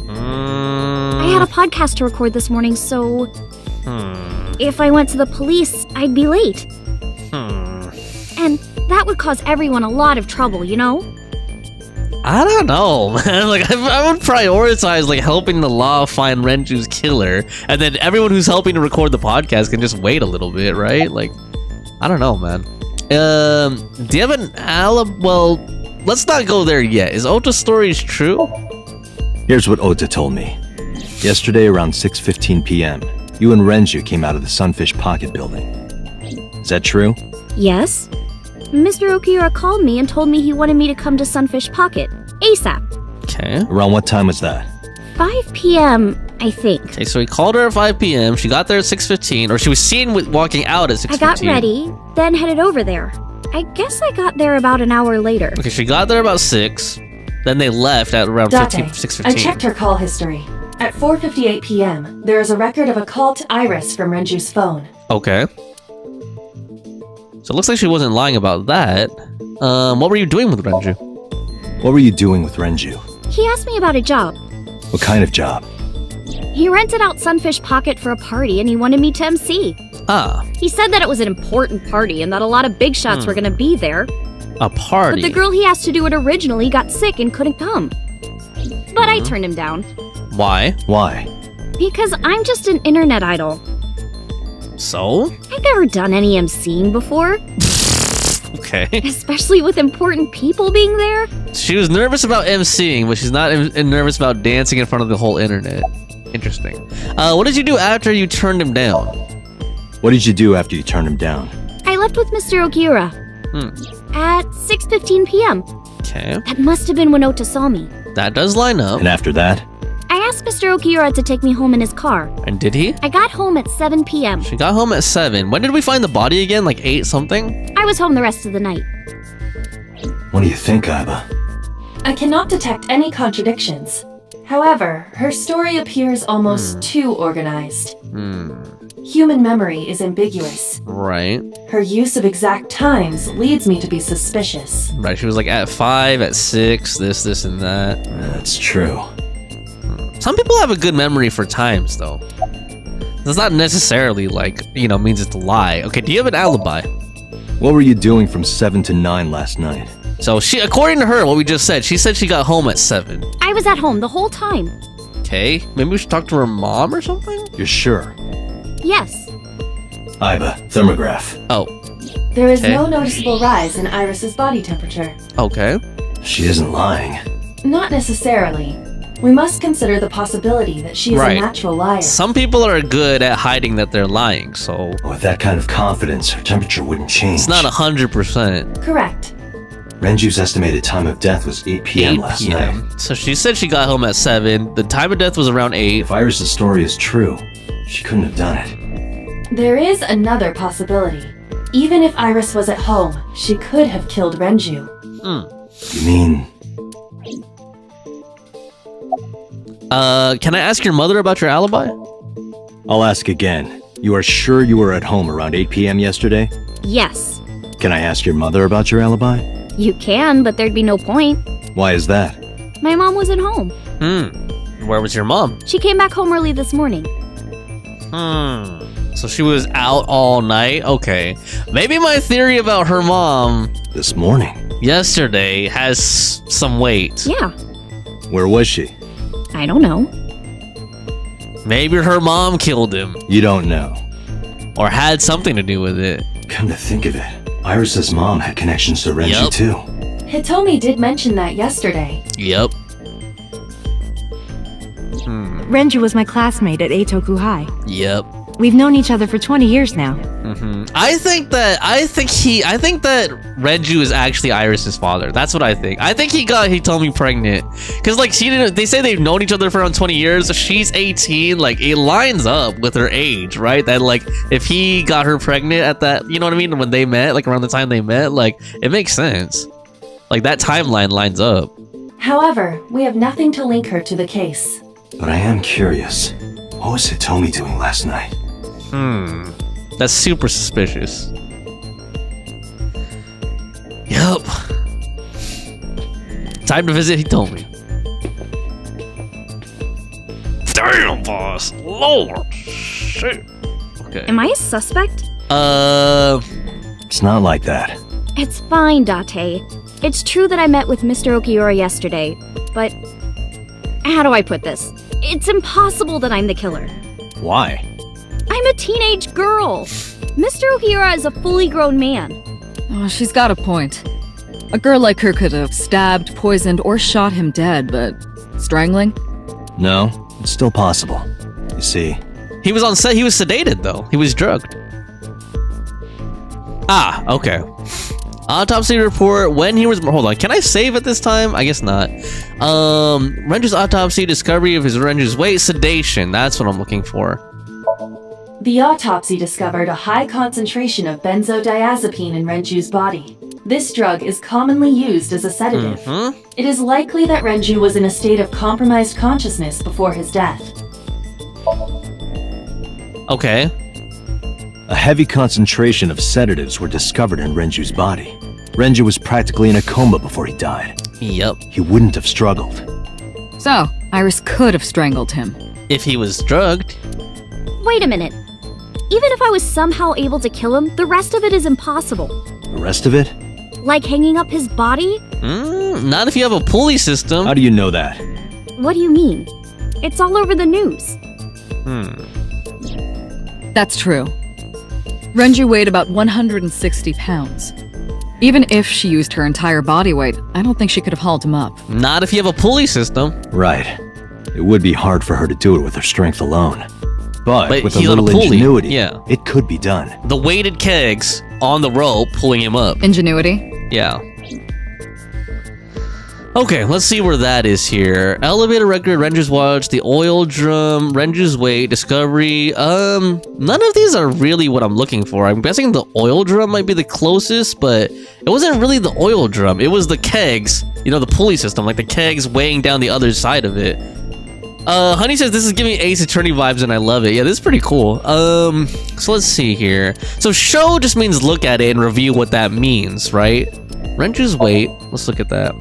I had a podcast to record this morning, so... If I went to the police, I'd be late. And that would cause everyone a lot of trouble, you know? I don't know, man. Like, I would prioritize, like, helping the law find Renju's killer, and then everyone who's helping to record the podcast can just wait a little bit, right? Like, I don't know, man. Do you have an alibi? Well, let's not go there yet. Is Ota's stories true? Here's what Ota told me. Yesterday around 6:15 p.m., you and Renju came out of the Sunfish Pocket building. Is that true? Yes. Mr. Okiura called me and told me he wanted me to come to Sunfish Pocket, ASAP. Okay. Around what time was that? 5 p.m., I think. Okay, so he called her at 5 p.m. She got there at 6:15, or she was seen walking out at 6:15. I got ready, then headed over there. I guess I got there about an hour later. Okay, she got there about 6. Then they left at around Date, 6:15. I checked her call history. At 4:58 p.m., there is a record of a call to Iris from Renju's phone. Okay. So it looks like she wasn't lying about that. What were you doing with Renju? What were you doing with Renju? He asked me about a job. What kind of job? He rented out Sunfish Pocket for a party and he wanted me to MC. Ah, He said that it was an important party and that a lot of big shots were gonna be there. a party. But the girl he asked to do it originally got sick and couldn't come. But I turned him down. Why? Why? Because I'm just an internet idol. So? I've never done any MCing before, Okay. especially with important people being there. She was nervous about MCing, but she's not nervous about dancing in front of the whole internet. Interesting. What did you do after you turned him down? What did you do after you turned him down? I left with Mr. Okiura at 6:15 p.m. Okay. That must have been when Ota saw me. That does line up. And after that? I asked Mr. Okiura to take me home in his car. And did he? I got home at 7 p.m. She got home at 7. When did we find the body again? Like 8 something? I was home the rest of the night. What do you think, Aiba? I cannot detect any contradictions. However, her story appears almost too organized. Human memory is ambiguous. Right. Her use of exact times leads me to be suspicious. Right. She was like at 5, at 6, this, and that. That's true. Some people have a good memory for times, though. That's not necessarily, like, means it's a lie. Okay, do you have an alibi? What were you doing from 7 to 9 last night? So, according to her, what we just said, she said she got home at 7. I was at home the whole time. Okay, maybe we should talk to her mom or something? You're sure? Yes. Aiba, thermograph. Oh, There is Okay. no noticeable rise in Iris's body temperature. okay. She isn't lying. Not necessarily. We must consider the possibility that she is Right. a natural liar. Some people are good at hiding that they're lying, so With that kind of confidence, her temperature wouldn't change. it's not 100%. Correct. Renju's estimated time of death was 8 p.m. 8 last night. p.m. So she said she got home at 7. The time of death was around 8. If Iris' story is true, she couldn't have done it. There is another possibility. Even if Iris was at home, she could have killed Renju. You mean... Can I ask your mother about your alibi? I'll ask again. You are sure you were at home around 8 p.m. yesterday? Yes. Can I ask your mother about your alibi? You can, but there'd be no point. Why is that? My mom wasn't home. Where was your mom? She came back home early this morning. So she was out all night? Okay. Maybe my theory about her mom This morning? yesterday has some weight. Yeah, Where was she? I don't know. Maybe her mom killed him. You don't know. Or had something to do with it. Come to think of it, Iris's mom had connections to Renji Yup. too. Hitomi did mention that yesterday. Yep. Renju was my classmate at Eitoku High. Yep. We've known each other for 20 years now. I think that Renju is actually Iris's father. That's what I think. I think he got Hitomi pregnant. Cause like they say they've known each other for around 20 years. She's 18. Like it lines up with her age, right? That like if he got her pregnant at that, you know what I mean? When they met, like around the time they met, like it makes sense. Like that timeline lines up. However, we have nothing to link her to the case. But I am curious. What was Hitomi doing last night? That's super suspicious. Yup. Time to visit Hitomi. Damn, boss. Lord. Shit. Okay. Am I a suspect? It's not like that. It's fine, Date. It's true that I met with Mr. Okiura yesterday, but how do I put this? It's impossible that I'm the killer. Why? I'm a teenage girl. Mr. Okiura is a fully grown man. Oh, she's got a point. A girl like her could have stabbed, poisoned, or shot him dead, but strangling? No, it's still possible. You see, He was on set. He was sedated, though. He was drugged. Ah, okay. Autopsy report when he was... Hold on. Can I save at this time? I guess not. Renju's autopsy, discovery of Renju's weight, sedation. That's what I'm looking for. The autopsy discovered a high concentration of benzodiazepine in Renju's body. This drug is commonly used as a sedative. It is likely that Renju was in a state of compromised consciousness before his death. Okay. a heavy concentration of sedatives were discovered in Renju's body. Renju was practically in a coma before he died. Yep. He wouldn't have struggled. So, Iris could have strangled him. If he was drugged. Wait a minute. Even if I was somehow able to kill him, the rest of it is impossible. The rest of it? Like hanging up his body? Not if you have a pulley system. How do you know that? What do you mean? It's all over the news. That's true. Renju weighed about 160 pounds. Even if she used her entire body weight, I don't think she could have hauled him up. Not if you have a pulley system. Right. It would be hard for her to do it with her strength alone. But with a he's on little pulley. ingenuity, Yeah. it could be done. The weighted kegs on the rope pulling him up. Ingenuity? Yeah. Okay, let's see where that is here. Elevator record, Renju's watch, the oil drum, Renju's weight, discovery. None of these are really what I'm looking for. I'm guessing the oil drum might be the closest, but it wasn't really the oil drum. It was the kegs, you know, the pulley system, like the kegs weighing down the other side of it. Honey says this is giving Ace Attorney vibes and I love it. Yeah, this is pretty cool. So let's see here. So show just means look at it and review what that means, right? Renju's weight, let's look at that.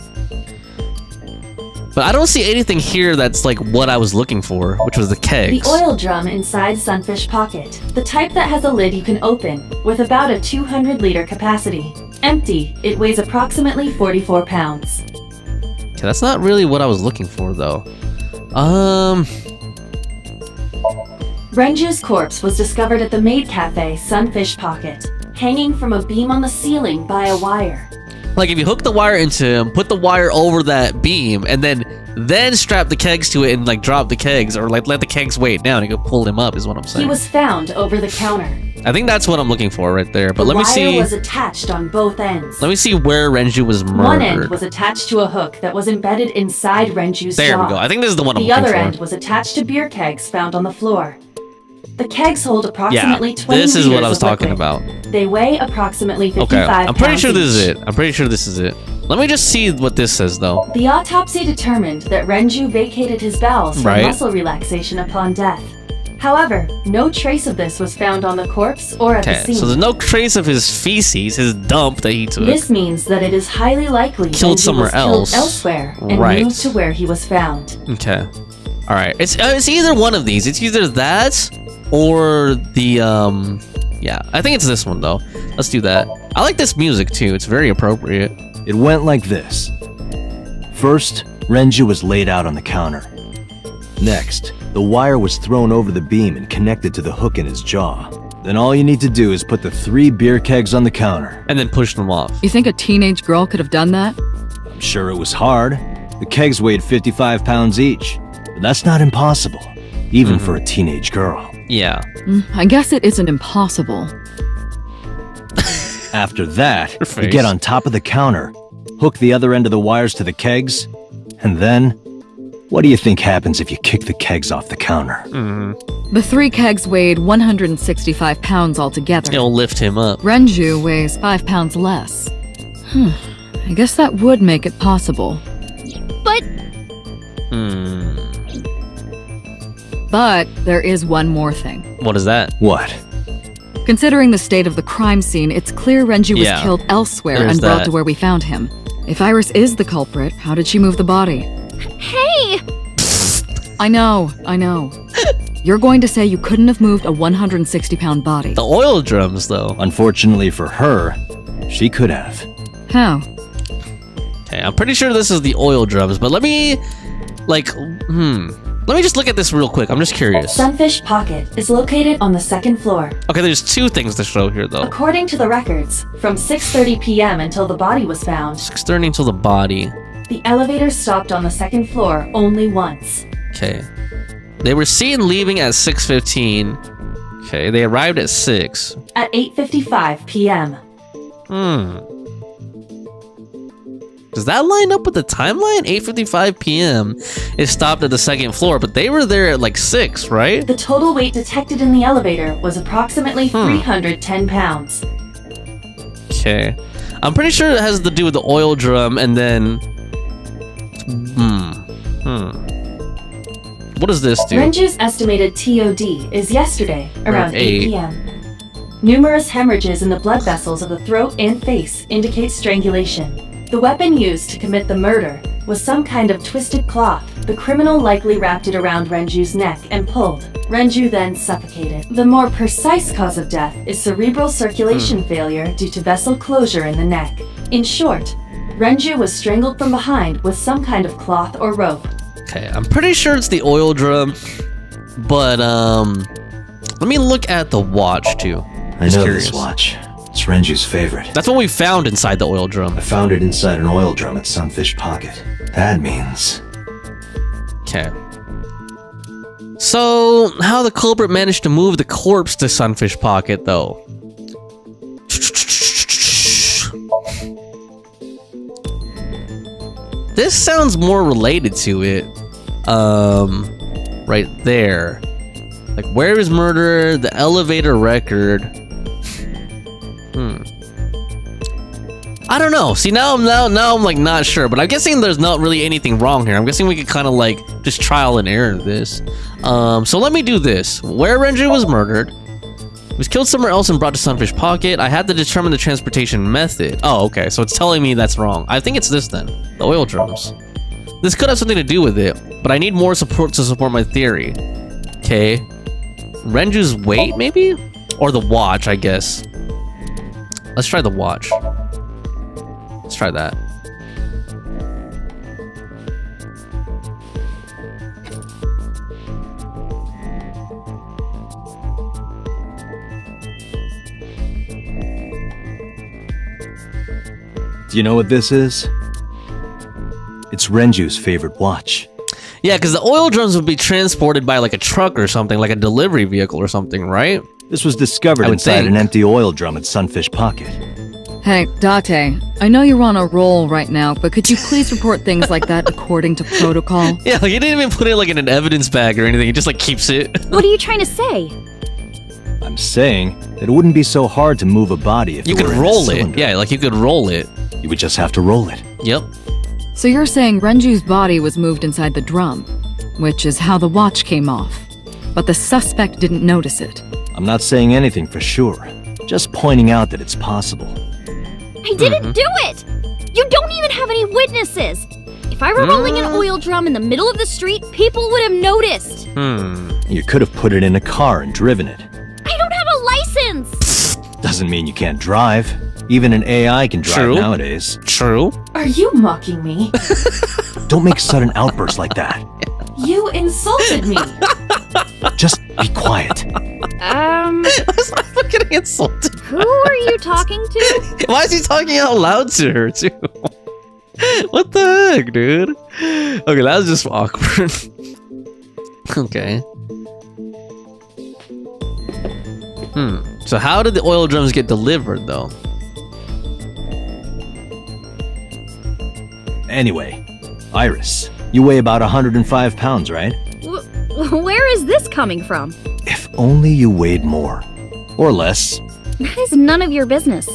But I don't see anything here that's like what I was looking for, which was the kegs. The oil drum inside Sunfish Pocket, the type that has a lid you can open, with about a 200-liter capacity. Empty, it weighs approximately 44 pounds. Okay, that's not really what I was looking for, though. Renju's corpse was discovered at the maid cafe Sunfish Pocket, hanging from a beam on the ceiling by a wire. Like if you hook the wire into him, put the wire over that beam, and then strap the kegs to it and like drop the kegs, or like let the kegs weight down and you can pull him up, is what I'm saying. He was found over the counter. I think that's what I'm looking for right there. But The let me see. wire was attached on both ends. Let me see where Renju was murdered. One end was attached to a hook that was embedded inside Renju's There jaw. we go. I think this is the one I'm The looking other for. end was attached to beer kegs found on the floor. The kegs hold approximately 20 this is what liters I was of talking liquid. about. They weigh approximately 55 Okay, I'm pretty pounds sure this is each. it. I'm pretty sure this is it. Let me just see what this says, though. The autopsy determined that Renju vacated his bowels for Right. muscle relaxation upon death. However, no trace of this was found on the corpse or at the Okay, scene. so there's no trace of his feces, his dump that he took. This means that it is highly likely Killed Renju somewhere was killed else. elsewhere and Right. moved to where he was found. Okay. All right, it's either one of these. It's either that or the yeah. I think it's this one though. Let's do that. I like this music too. It's very appropriate. It went like this. First, Renju was laid out on the counter. Next, the wire was thrown over the beam and connected to the hook in his jaw. Then all you need to do is put the 3 beer kegs on the counter. And then push them off. You think a teenage girl could have done that? I'm sure it was hard. The kegs weighed 55 pounds each. But that's not impossible, even for a teenage girl. Yeah. I guess it isn't impossible. After that, Your you face. get on top of the counter, hook the other end of the wires to the kegs, and then, what do you think happens if you kick the kegs off the counter? The 3 kegs weighed 165 pounds altogether. It'll lift him up. Renju weighs 5 pounds less. I guess that would make it possible. But But there is one more thing. What is that? What? Considering the state of the crime scene, it's clear Renju was Yeah. killed elsewhere There's and brought that. to where we found him. If Iris is the culprit, how did she move the body? hey, I know. You're going to say you couldn't have moved a 160-pound body. The oil drums, though. Unfortunately for her, she could have. How? Okay, I'm pretty sure this is the oil drums, but let me, like, let me just look at this real quick. I'm just curious. Sunfish Pocket is located on the 2nd floor. Okay, there's 2 things to show here, though. According to the records, from 6:30 p.m. until the body was found, 6:30 until the body. the elevator stopped on the 2nd floor only once. Okay. They were seen leaving at 6:15. Okay, they arrived at 6. At 8:55 p.m., Does that line up with the timeline? 8:55 p.m. It stopped at the 2nd floor, but they were there at like 6, right? the total weight detected in the elevator was approximately 310 pounds. Okay. I'm pretty sure it has to do with the oil drum and then... What does this do? Renju's estimated TOD is yesterday, around 8 p.m. Numerous hemorrhages in the blood vessels of the throat and face indicate strangulation. The weapon used to commit the murder was some kind of twisted cloth. The criminal likely wrapped it around Renju's neck and pulled. Renju then suffocated. The more precise cause of death is cerebral circulation failure due to vessel closure in the neck. In short, Renju was strangled from behind with some kind of cloth or rope. Okay, I'm pretty sure it's the oil drum, but let me look at the watch too. I know this watch. It's Renju's favorite. That's what we found inside the oil drum. I found it inside an oil drum at Sunfish Pocket. That means... Okay. So, how the culprit managed to move the corpse to Sunfish Pocket, though? This sounds more related to it. Right there. Like, where is murder? The elevator record. I don't know. See, now I'm like not sure, but I'm guessing there's not really anything wrong here. I'm guessing we could kind of like just trial and error this. So let me do this. Where Renju was murdered, he was killed somewhere else and brought to Sunfish Pocket. I had to determine the transportation method. Oh, okay. So it's telling me that's wrong. I think it's this then. The oil drums. This could have something to do with it, but I need more support to support my theory. Okay. Renju's weight, maybe? Or the watch, I guess. Let's try the watch. Let's try that. Do you know what this is? It's Renju's favorite watch. Yeah, because the oil drums would be transported by like a truck or something, like a delivery vehicle or something, right? This was discovered I would inside think. an empty oil drum at Sunfish Pocket. Hey, Date, I know you're on a roll right now, but could you please report things like that according to protocol? Yeah, like he didn't even put it like in an evidence bag or anything. He just like keeps it. what are you trying to say? I'm saying that it wouldn't be so hard to move a body if You it could were in a roll it. cylinder. Yeah, like you could roll it. You would just have to roll it. Yep. So you're saying Renju's body was moved inside the drum, which is how the watch came off. But the suspect didn't notice it. I'm not saying anything for sure. Just pointing out that it's possible. I didn't do it! You don't even have any witnesses! If I were rolling an oil drum in the middle of the street, people would have noticed. You could have put it in a car and driven it. I don't have a license! Doesn't mean you can't drive. Even an AI can drive nowadays. True. Are you mocking me? Don't make sudden outbursts like that. You insulted me. Just be quiet. I'm getting insulted. Who are you talking to? Why is he talking out loud to her, too? What the heck, dude? Okay, that was just awkward. Okay. So how did the oil drums get delivered, though? Anyway, Iris, you weigh about 105 pounds, right? Where is this coming from? If only you weighed more. Or less. That is none of your business.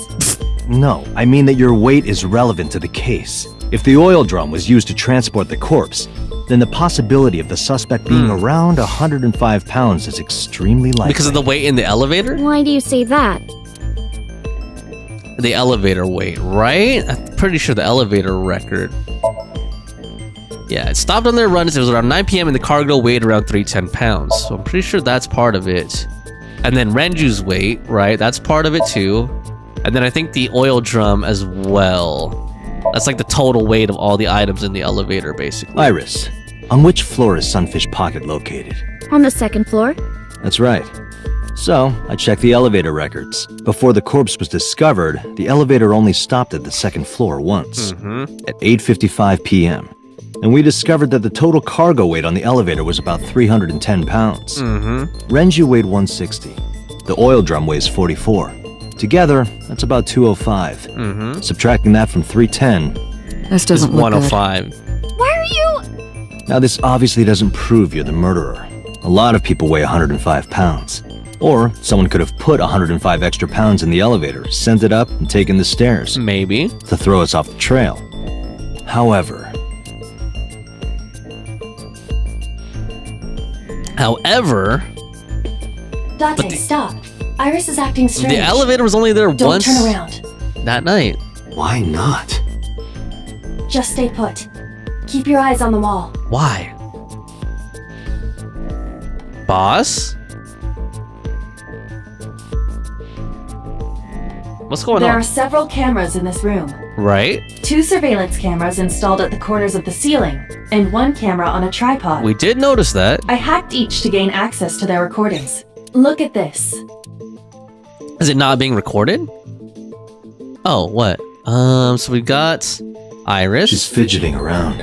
No, I mean that your weight is relevant to the case. If the oil drum was used to transport the corpse, then the possibility of the suspect being around 105 pounds is extremely likely. Because of the weight in the elevator? Why do you say that? The elevator weight, right? I'm pretty sure the elevator record. Yeah, it stopped on their runs. It was around 9 p.m. and the cargo weighed around 310 pounds. So I'm pretty sure that's part of it. And then Renju's weight, right? That's part of it too. And then I think the oil drum as well. That's like the total weight of all the items in the elevator, basically. Iris, on which floor is Sunfish Pocket located? On the second floor. That's right. So, I checked the elevator records. Before the corpse was discovered, the elevator only stopped at the second floor once, at 8:55 p.m. And we discovered that the total cargo weight on the elevator was about 310 pounds. Renju weighed 160. The oil drum weighs 44. Together, that's about 205. Subtracting that from 310 This doesn't is look 105. Why are you... Now, this obviously doesn't prove you're the murderer. A lot of people weigh 105 pounds. Or someone could have put 105 extra pounds in the elevator, sent it up, and taken the stairs. Maybe. To throw us off the trail. However... Date, stop. Iris is acting strange. The elevator was only there Don't once turn around. that night. Why not? Just stay put. Keep your eyes on the wall. Why? Boss? What's going There on? are several cameras in this room. Right? 2 surveillance cameras installed at the corners of the ceiling, and 1 camera on a tripod. We did notice that. I hacked each to gain access to their recordings. Look at this. Is it not being recorded? Oh, what? So we got Iris. She's fidgeting around.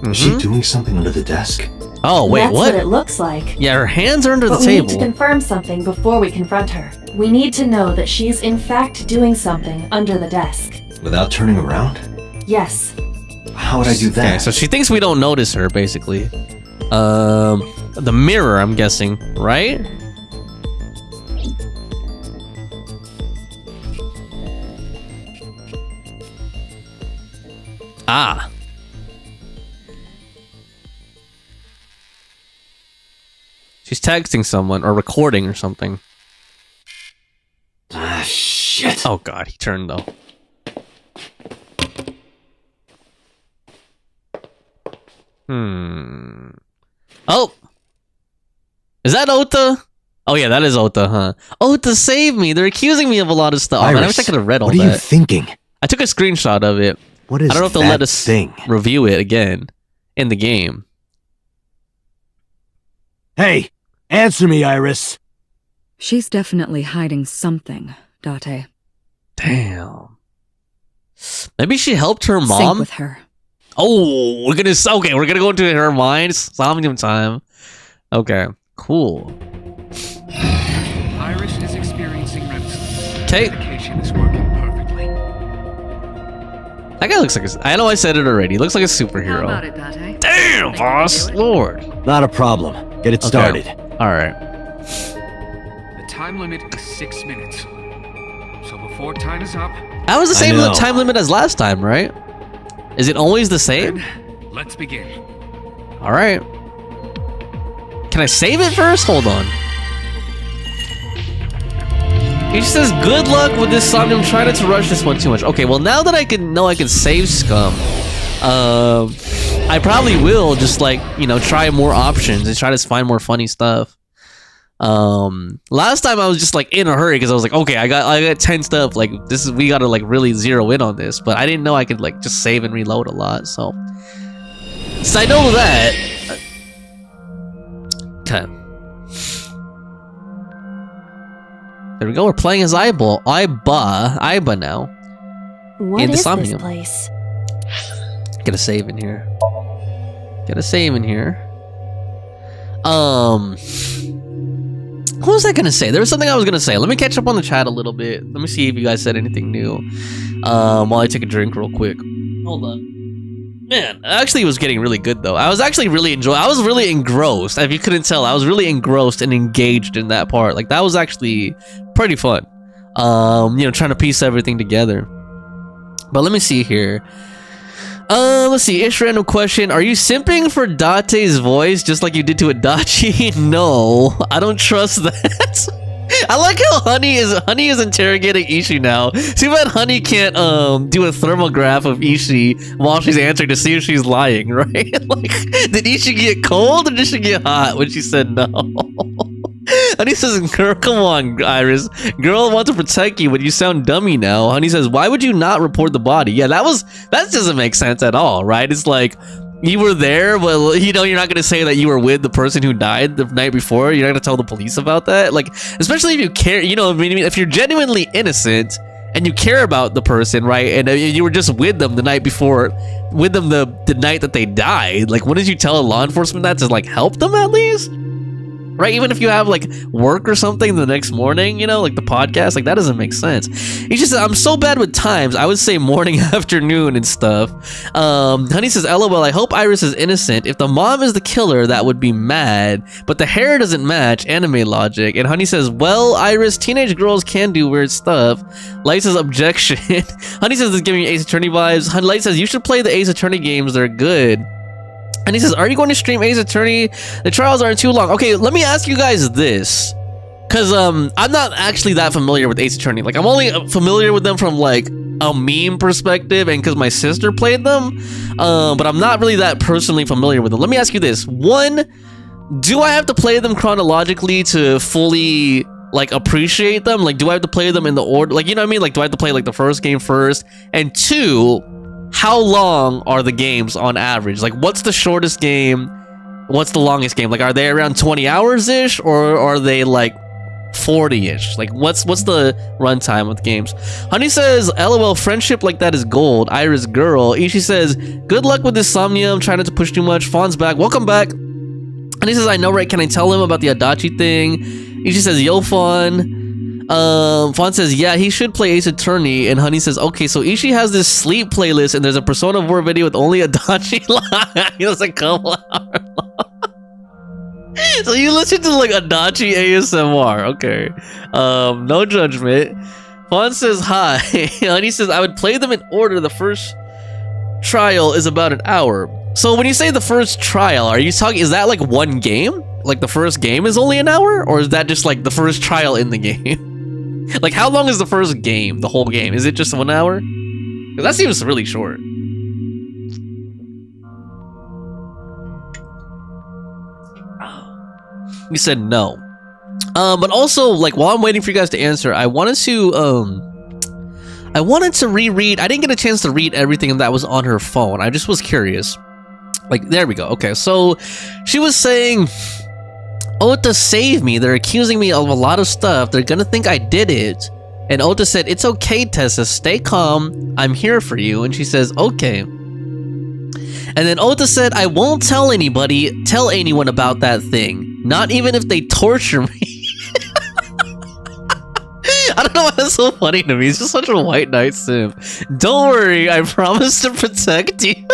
Is she doing something under the desk? Oh, wait, That's what? what it looks like. Yeah, her hands are under But the we table. need to confirm something before we confront her. We need to know that she's in fact doing something under the desk. Without turning around? Yes. How would I do that? Okay, so she thinks we don't notice her, basically. The mirror, I'm guessing, right? Ah. She's texting someone or recording or something. Ah, shit. Oh god, he turned though. Oh! Is that Ota? Oh yeah, that is Ota, huh? Ota, save me! They're accusing me of a lot of stuff. Iris, I wish I could have read all what that. are you thinking? I took a screenshot of it. What is I don't know if they'll that let us thing? review it again in the game. Hey! Answer me, Iris! She's definitely hiding something, Date. Damn. Maybe she helped her Sync mom? with her. Oh, we're gonna go into her mind. Somnium time. Okay, cool. Iris is experiencing REM sleep. Okay. Medication is working perfectly. That guy looks like I know I said it already. He looks like a superhero. How about it, Date? Damn, boss. Lord. Not a problem. Get it started. Alright. The time limit is 6 minutes. So before time is up, That was the I same know. time limit as last time, right? Is it always the same? then let's begin. Alright. Can I save it first? Hold on. He says, good luck with this Somnium. Try not to rush this one too much. Okay, well now that I can save Scum, I probably will just like, you know, try more options and try to find more funny stuff. Last time I was just like in a hurry because I was like, okay, I got 10 stuff, like we gotta like really zero in on this, but I didn't know I could like just save and reload a lot. So I know that. Okay, there we go. We're playing as Aiba now. What in the is Somnium. this place? Get a save in here. What was I gonna say? There was something I was gonna say. Let me catch up on the chat a little bit. Let me see if you guys said anything new. While I take a drink real quick. Hold on. Man, actually it was getting really good though. I was actually really I was really engrossed. If you couldn't tell, I was really engrossed and engaged in that part. Like that was actually pretty fun. You know, trying to piece everything together. But let me see here. Let's see. Ish random question. Are you simping for Date's voice just like you did to Adachi? No, I don't trust that. I like how Honey is interrogating Ishi now. Too bad Honey can't do a thermograph of Ishi while she's answering to see if she's lying, right? Like, did Ishi get cold or did she get hot when she said no? Honey says, girl, come on, Iris. Girl wants to protect you, but you sound dummy now. Honey says, why would you not report the body? Yeah, that doesn't make sense at all, right? It's like, you were there, but you know, you're not gonna say that you were with the person who died the night before. You're not gonna tell the police about that. Like, especially if you care, you know, I mean, if you're genuinely innocent and you care about the person, right? And you were just with them the night before, with them the night that they died. Like, wouldn't you tell law enforcement that to like help them at least? Right? Even if you have like work or something the next morning, you know, like the podcast, like that doesn't make sense. He just said, I'm so bad with times. I would say morning, afternoon and stuff. Honey says, LOL, I hope Iris is innocent. If the mom is the killer, that would be mad. But the hair doesn't match anime logic. And Honey says, well, Iris, teenage girls can do weird stuff. Light says, objection. Honey says, this is giving me Ace Attorney vibes. Light says, you should play the Ace Attorney games. They're good. And he says, are you going to stream Ace Attorney? The trials aren't too long. Okay, let me ask you guys this. Because I'm not actually that familiar with Ace Attorney. Like, I'm only familiar with them from, like, a meme perspective and because my sister played them. But I'm not really that personally familiar with them. Let me ask you this. One, do I have to play them chronologically to fully, like, appreciate them? Like, do I have to play them in the order? Like, you know what I mean? Like, do I have to play, like, the first game first? And two, how long are the games on average? Like, what's the shortest game? What's the longest game? Like, are they around 20 hours-ish? Or are they, like, 40-ish? Like, what's the runtime with games? Honey says, LOL, friendship like that is gold. Iris girl. Ishi says, good luck with this Somnium. Try not to push too much. Fawn's back. Welcome back. Honey says, I know, right? Can I tell him about the Adachi thing? Ishi says, yo, Fawn. Fawn says, yeah, he should play Ace Attorney. And Honey says, okay, so Ishi has this sleep playlist and there's a Persona 4 video with only Adachi line. It's a couple hours long. So you listen to like Adachi ASMR. Okay. No judgment. Fawn says, hi. Honey says, I would play them in order. The first trial is about an hour. So when you say the first trial, are you talking, is that like one game? Like the first game is only an hour? Or is that just like the first trial in the game? Like, how long is the first game, the whole game? Is it just 1 hour? 'Cause that seems really short. You said no. But also, like, while I'm waiting for you guys to answer, I wanted to reread. I didn't get a chance to read everything that was on her phone. I just was curious. Like, there we go. Okay, so she was saying, Ota, save me. They're accusing me of a lot of stuff. They're gonna think I did it. And Ota said, it's okay, Tessa. Stay calm. I'm here for you. And she says, okay. And then Ota said, I won't tell anyone about that thing. Not even if they torture me. I don't know why that's so funny to me. It's just such a white knight simp. Don't worry. I promise to protect you.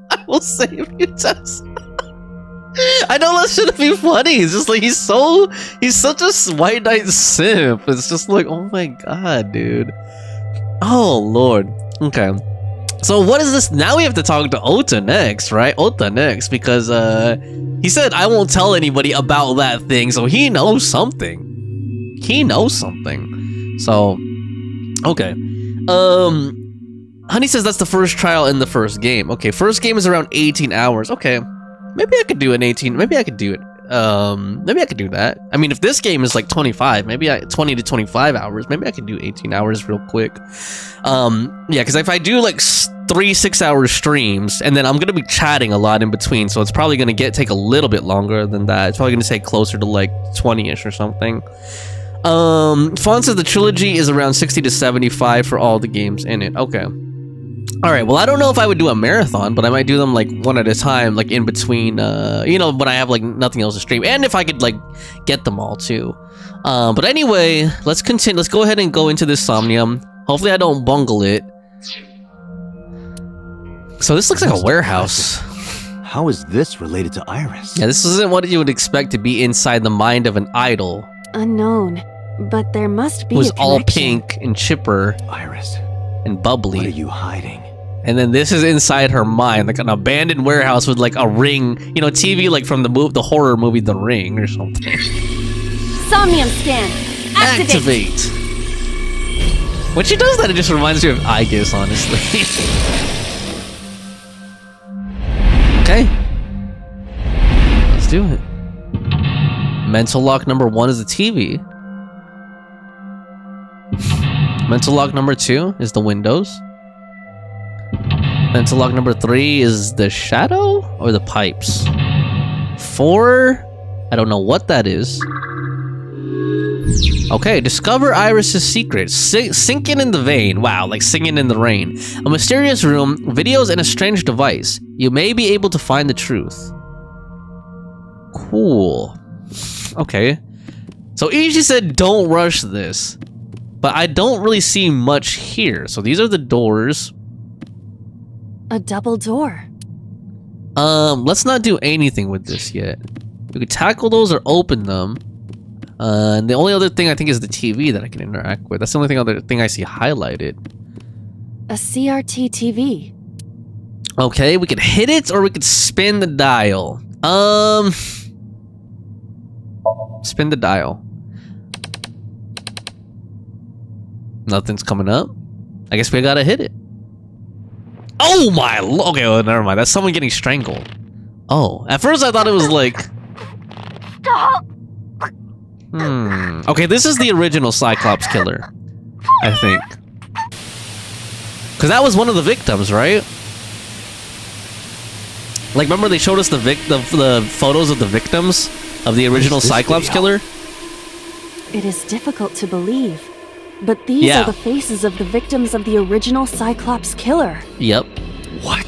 I will save you, Tessa. I know that shouldn't be funny. It's just like he's such a white knight simp. It's just like, oh my god, dude. Oh lord. Okay. So what is this? Now we have to talk to Ota next, right? Ota next, because he said I won't tell anybody about that thing, so he knows something. He knows something. So okay. Honey says that's the first trial in the first game. Okay, first game is around 18 hours. Okay, maybe I could do an 18. Maybe I could do it. Maybe I could do that. I mean, if this game is like 25, maybe 20 to 25 hours, maybe I could do 18 hours real quick. Yeah, because if I do like 3 6-hour streams, and then I'm gonna be chatting a lot in between, so it's probably gonna take a little bit longer than that. It's probably gonna take closer to like 20-ish or something. Fawn says the trilogy is around 60 to 75 for all the games in it. Okay. Alright, well, I don't know if I would do a marathon, but I might do them like one at a time, like in between, you know, when I have like nothing else to stream, and if I could like get them all too. But anyway, let's continue. Let's go ahead and go into this Somnium. Hopefully I don't bungle it. So this looks like a warehouse. How is this related to Iris? Yeah, this isn't what you would expect to be inside the mind of an idol. Unknown, but there must be Who's a all connection. pink and chipper. Iris. And bubbly. What are you hiding? And then this is inside her mind, like an abandoned warehouse with like a ring, you know, TV like from the horror movie The Ring or something. Somnium scan. Activate. When she does that, it just reminds me of Aegis, honestly. Okay. Let's do it. Mental lock number 1 is the TV. Mental lock number 2 is the windows. Mental lock number 3 is the shadow or the pipes. 4, I don't know what that is. Okay, discover Iris's secret. Sinking in the vein. Wow, like singing in the rain. A mysterious room, videos, and a strange device. You may be able to find the truth. Cool. Okay. So Ishi said don't rush this. But I don't really see much here. So these are the doors. A double door. Let's not do anything with this yet. We could tackle those or open them. And the only other thing I think is the TV that I can interact with. That's the only other thing I see highlighted. A CRT TV. Okay, we could hit it or we could spin the dial. Spin the dial. Nothing's coming up. I guess we gotta hit it. Oh my, okay, well, never mind. That's someone getting strangled. Oh, at first I thought it was like... Stop! Okay, this is the original Cyclops killer, I think. Because that was one of the victims, right? Like, remember they showed us the photos of the victims of the original Cyclops killer? It is difficult to believe, but these are the faces of the victims of the original Cyclops killer. Yep. What?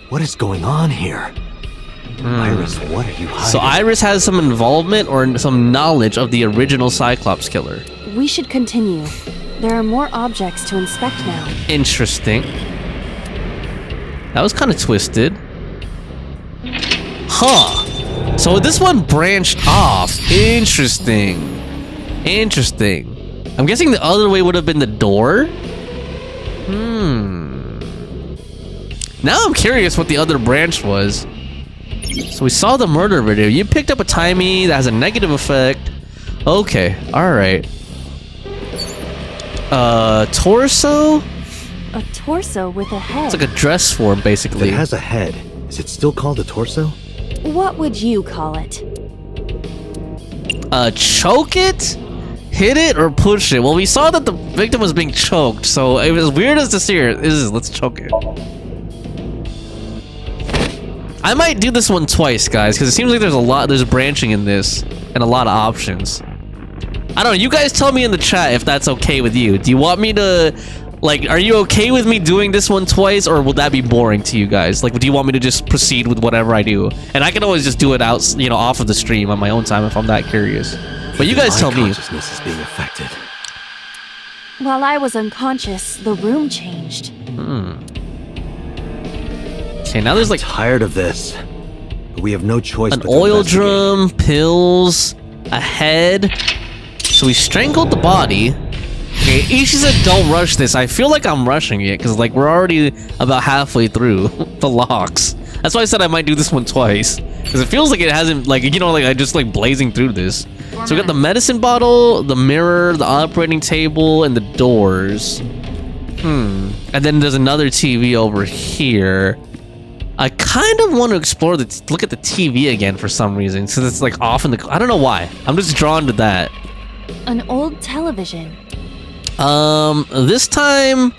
What is going on here? Iris, what are you hiding? So Iris has some involvement or some knowledge of the original Cyclops killer. We should continue. There are more objects to inspect now. Interesting. That was kind of twisted. Huh. So this one branched off. Interesting. Interesting. I'm guessing the other way would have been the door? Now I'm curious what the other branch was. So we saw the murder video. You picked up a timey that has a negative effect. Okay, alright. Torso? A torso with a head. It's like a dress form, basically. If it has a head, is it still called a torso? What would you call it? Choke it? Hit it or push it? Well, we saw that the victim was being choked, so it was weird as to see it. Let's choke it. I might do this one twice, guys, because it seems like there's branching in this and a lot of options. I don't know, you guys tell me in the chat if that's okay with you. Do you want me to, like, are you okay with me doing this one twice, or will that be boring to you guys? Like, do you want me to just proceed with whatever I do? And I can always just do it out, you know, off of the stream on my own time if I'm that curious. But you guys tell me. Consciousness is being affected. While I was unconscious, the room changed. Okay, now there's like... I'm tired of this. But we have no choice an but to oil investigate. drum, pills, a head. So we strangled the body. Okay, Ishi said don't rush this. I feel like I'm rushing it because like we're already about halfway through the locks. That's why I said I might do this one twice. Because it feels like it hasn't, like, you know, like I just like blazing through this. So we got the medicine bottle, the mirror, the operating table, and the doors. And then there's another TV over here. I kind of want to explore look at the TV again for some reason, since it's like off in the. I don't know why. I'm just drawn to that. An old television. This time,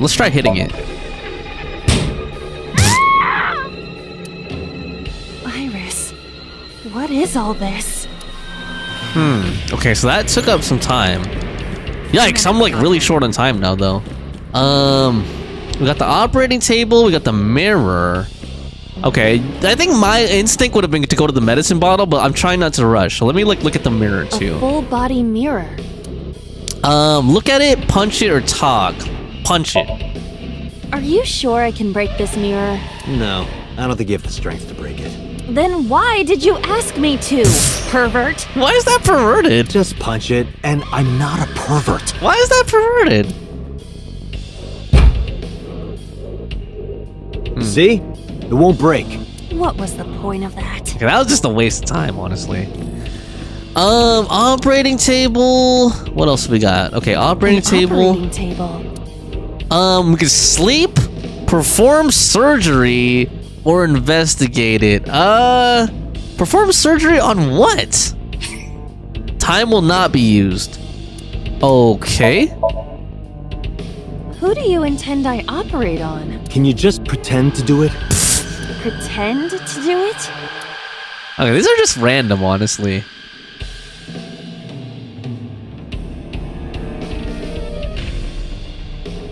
let's try hitting it. Iris, what is all this? Okay, so that took up some time. Yikes, I'm like really short on time now though. We got the operating table, we got the mirror. Okay, I think my instinct would have been to go to the medicine bottle, but I'm trying not to rush. So let me like look at the mirror too. A full body mirror. Look at it, punch it, or talk. Punch it. Are you sure I can break this mirror? No, I don't think you have the strength to break it. Then why did you ask me to, pervert? Why is that perverted? Just punch it, and I'm not a pervert. Why is that perverted? See? It won't break. What was the point of that? Okay, that was just a waste of time, honestly. Operating table. What else we got? Okay, operating table. Operating table. We could sleep, perform surgery, or investigate it. Perform surgery on what? Time will not be used. Okay. Who do you intend I operate on? Can you just pretend to do it? Pretend to do it? Okay, these are just random, honestly.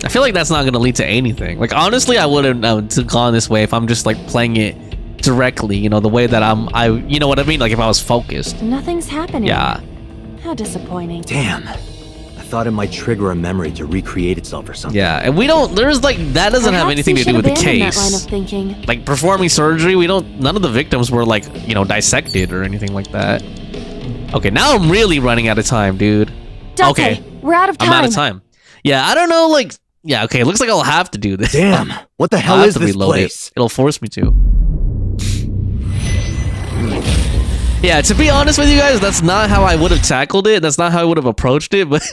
I feel like that's not gonna lead to anything. Like, honestly, I wouldn't have gone this way if I'm just like playing it directly, you know, the way that you know what I mean? Like if I was focused. Nothing's happening. Yeah. How disappointing. Damn. I thought it might trigger a memory to recreate itself or something. Yeah, and we don't, there's like, that doesn't have anything to do with the case. That line of thinking. Like performing surgery, none of the victims were like, you know, dissected or anything like that. Okay, now I'm really running out of time, dude. Date, okay. We're out of time. I'm out of time. Yeah, I don't know, like, yeah, okay, it looks like I'll have to do this. Damn, what the hell is this place? It'll force me to. Yeah, to be honest with you guys, that's not how I would have tackled it. That's not how I would have approached it. But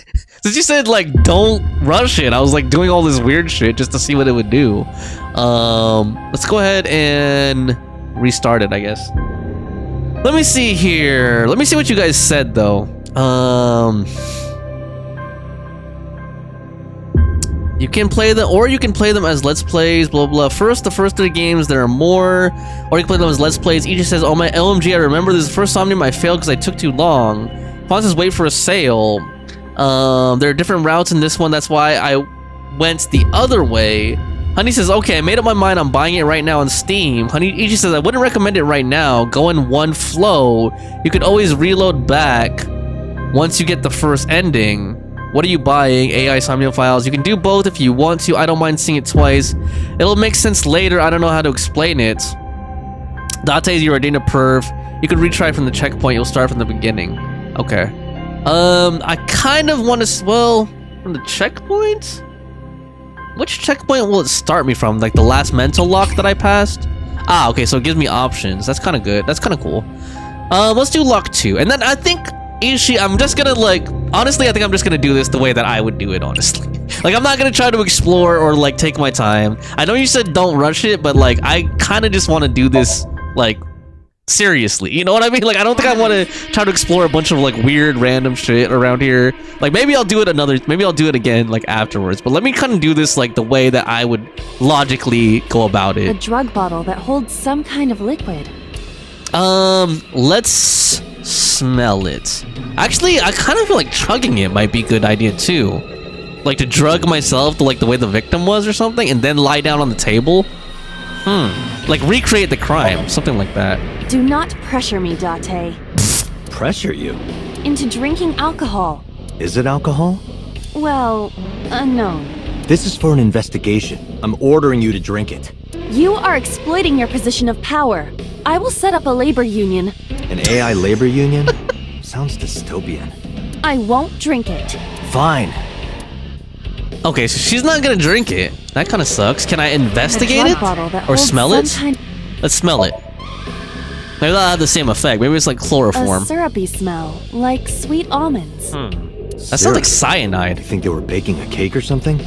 since you said, like, don't rush it, I was, like, doing all this weird shit just to see what it would do. Let's go ahead and restart it, I guess. Let me see here. Let me see what you guys said, though. You can play them, or you can play them as Let's Plays, blah, blah. First, the first 3 games, there are more. Or you can play them as Let's Plays. Each says, oh my LMG, I remember this is the first Somnium I failed because I took too long. Paul says, wait for a sale. There are different routes in this one. That's why I went the other way. Honey says, okay, I made up my mind. I'm buying it right now on Steam. Honey Ichi says, I wouldn't recommend it right now. Go in one flow. You could always reload back once you get the first ending. What are you buying? AI Somnium Files. You can do both if you want to. I don't mind seeing it twice. It'll make sense later. I don't know how to explain it. Date, you're ordained a perv. You could retry from the checkpoint. You'll start from the beginning. Okay. I kind of want to... Well, from the checkpoint? Which checkpoint will it start me from? Like the last mental lock that I passed? Ah, okay. So it gives me options. That's kind of good. That's kind of cool. Let's do lock 2. And then I think... Ishi, I'm just gonna like, honestly, I think I'm just gonna do this the way that I would do it, honestly. Like, I'm not gonna try to explore or like take my time. I know you said don't rush it, but like, I kind of just want to do this like seriously. You know what I mean? Like, I don't think I want to try to explore a bunch of like weird random shit around here. Like, maybe I'll do it again like afterwards. But let me kind of do this like the way that I would logically go about it. A drug bottle that holds some kind of liquid. Let's smell it. Actually, I kind of feel like chugging it might be a good idea too. Like to drug myself to like the way the victim was or something and then lie down on the table. Like recreate the crime, something like that. Do not pressure me, Date. Pressure you? Into drinking alcohol. Is it alcohol? Well, unknown. This is for an investigation. I'm ordering you to drink it. You are exploiting your position of power. I will set up a labor union. An AI labor union? Sounds dystopian. I won't drink it. Fine. Okay, so she's not gonna drink it. That kind of sucks. Can I investigate it? Or smell it? Let's smell it. Maybe that'll have the same effect. Maybe it's like chloroform. A syrupy smell, like sweet almonds. That sounds like cyanide. You think they were baking a cake or something?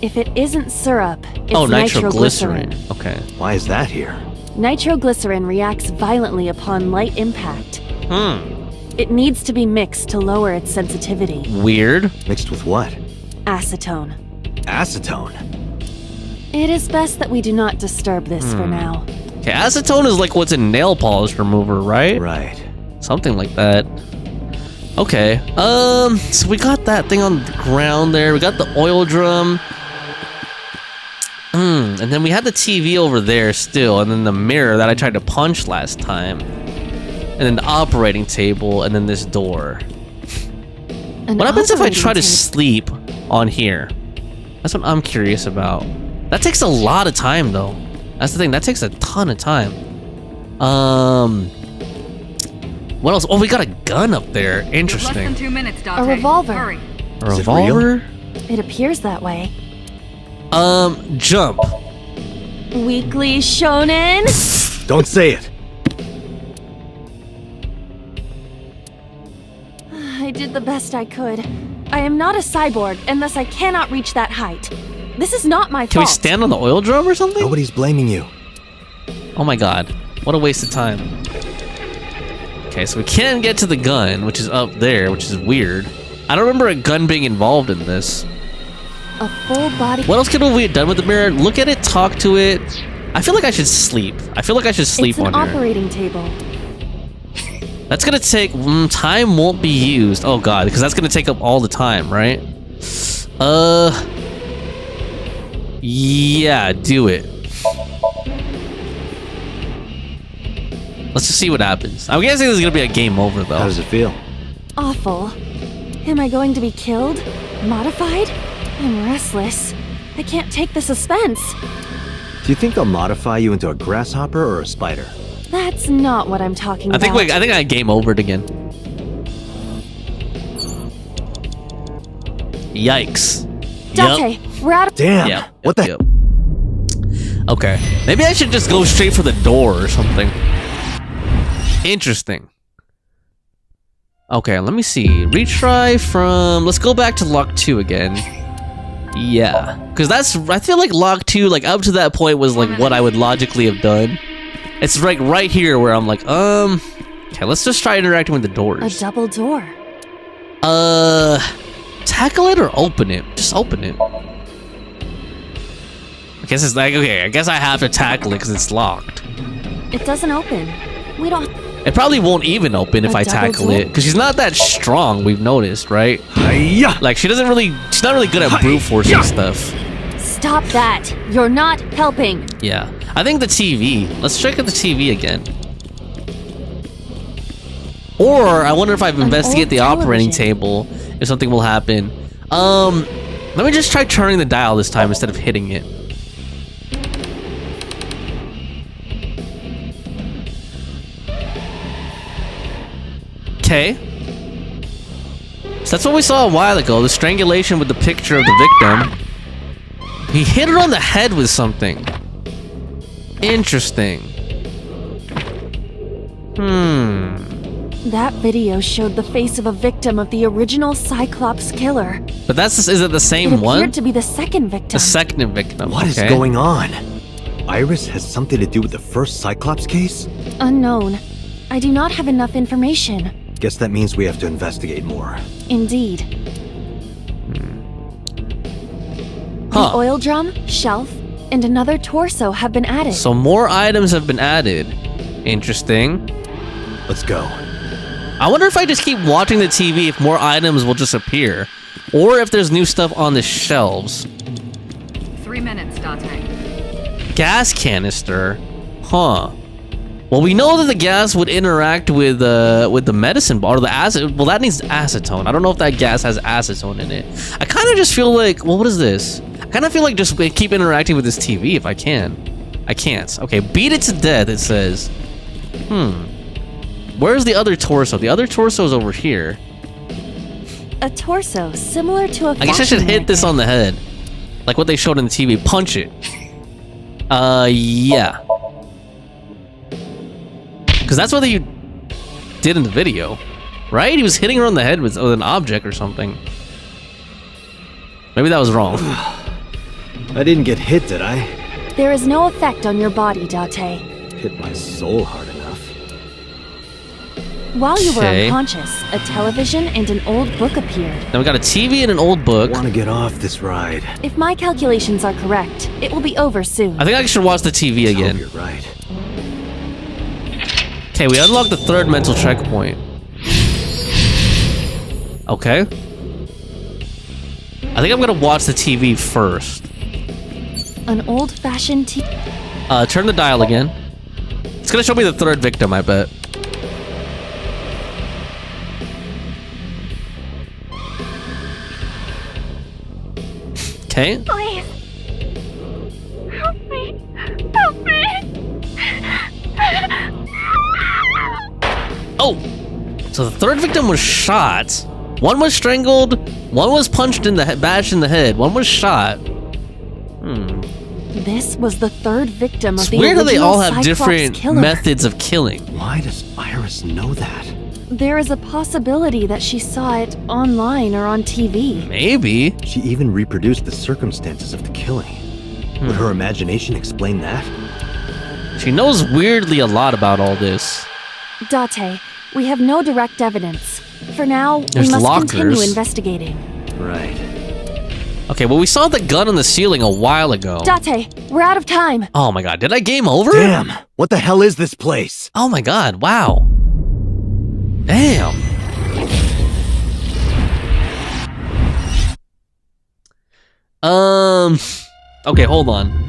If it isn't syrup, it's Oh, nitroglycerin. nitroglycerin. Okay. Why is that here? Nitroglycerin reacts violently upon light impact. Hmm. It needs to be mixed to lower its sensitivity. Weird. Mixed with what? Acetone. Acetone. It is best that we do not disturb this for now. Okay, acetone is like what's in nail polish remover, right? Right. Something like that. Okay. So we got that thing on the ground there. We got the oil drum. And then we had the TV over there still, and then the mirror that I tried to punch last time. And then the operating table, and then this door. What happens if I try to sleep on here? That's what I'm curious about. That takes a lot of time, though. That's the thing. That takes a ton of time. What else? Oh, we got a gun up there. Interesting. Less than 2 minutes, Dante. A revolver. Hurry. A revolver? It appears that way. Jump. Weekly Shonen? Don't say it. I did the best I could. I am not a cyborg, and thus I cannot reach that height. This is not my Can we fault. stand on the oil drum or something? Nobody's blaming you. Oh my god. What a waste of time. Okay, so we can get to the gun, which is up there, which is weird. I don't remember a gun being involved in this. A full body. What else could we have done with the mirror? Look at it, talk to it. I feel like I should sleep. I feel like I should sleep It's an on here. operating table. That's gonna take... time won't be used. Oh god, because that's gonna take up all the time, right? Yeah, do it. Let's just see what happens. I'm guessing this is gonna be a game over, though. How does it feel? Awful. Am I going to be killed? Modified? I'm restless. I can't take the suspense. Do you think they'll modify you into a grasshopper or a spider? That's not what I'm talking I about. think I game overed again. Yikes. Dante, we're out of... Damn. Yep, What the? yep. Okay. Maybe I should just go straight for the door or something. Interesting. Okay, let me see. Retry from... Let's go back to lock 2 again. Yeah. Because that's... I feel like lock 2, like, up to that point was, like, what I would logically have done. It's, like, right here where I'm like, Okay, let's just try interacting with the A doors. double door. Tackle it or open it? Just open it. I guess it's like, okay, I guess I have to tackle it because it's locked. It doesn't open. We don't... It probably won't even open if A I double tackle door? it, because she's not that strong, we've noticed, right? Hi-ya! Like, she's not really good at brute forcing stuff. Stop that. You're not helping. Yeah. I think the TV. Let's check out the TV again. Or, I wonder if I investigate old the operating television. table, if something will happen. Let me just try turning the dial this time instead of hitting it. Okay. So that's what we saw a while ago, the strangulation with the picture of the victim. He hit her on the head with something. Interesting. That video showed the face of a victim of the original Cyclops killer. But is it the same It one? appeared to be the second victim. The second victim. What is okay. going on? Iris has something to do with the first Cyclops case? Unknown. I do not have enough information. Guess that means we have to investigate more. Indeed. Huh. The oil drum, shelf, and another torso have been added. So more items have been added. Interesting. Let's go. I wonder if I just keep watching the TV if more items will just appear. Or if there's new stuff on the shelves. 3 minutes, Dante. Gas canister. Huh. Well, we know that the gas would interact with the medicine bar, or the acid. Well, that needs acetone. I don't know if that gas has acetone in it. I kind of just feel like, well, what is this? I kind of feel like just keep interacting with this TV if I can. I can't. Okay, beat it to death, it says. Where's the other torso? The other torso is over here. A torso similar to a I guess I should hit this on the head. Like what they showed in the TV. Punch it. Yeah. Because that's what you did in the video, Right? He was hitting her on the head with an object or something. Maybe that was wrong. I didn't get hit, did I? There is no effect on your body, Date. Hit my soul hard enough. While you were Okay. unconscious, a television and an old book appeared. Then we got a TV and an old book. I want to get off this ride. If my calculations are correct, it will be over soon. I think I should watch the TV Hope again. you're right. Okay, we unlocked the third mental checkpoint. Okay. I think I'm gonna watch the TV first. An old-fashioned Turn the dial again. It's gonna show me the third victim, I bet. Okay. Please. Help me. Help me. Oh! So the third victim was shot. One was strangled, one was punched in the bashed in the head, one was shot. This was the third victim of It's the weird how they original all have Cyclops different killer. methods of killing. Why does Iris know that? There is a possibility that she saw it online or on TV. Maybe. She even reproduced the circumstances of the killing. Would her imagination explain that? She knows weirdly a lot about all this. Date, we have no direct evidence. For now, There's we must lockers. continue investigating. Right. Okay, well we saw the gun on the ceiling a while ago. Date, we're out of time. Oh my god, did I game over? Damn! What the hell is this place? Oh my god, wow. Damn. Okay, hold on.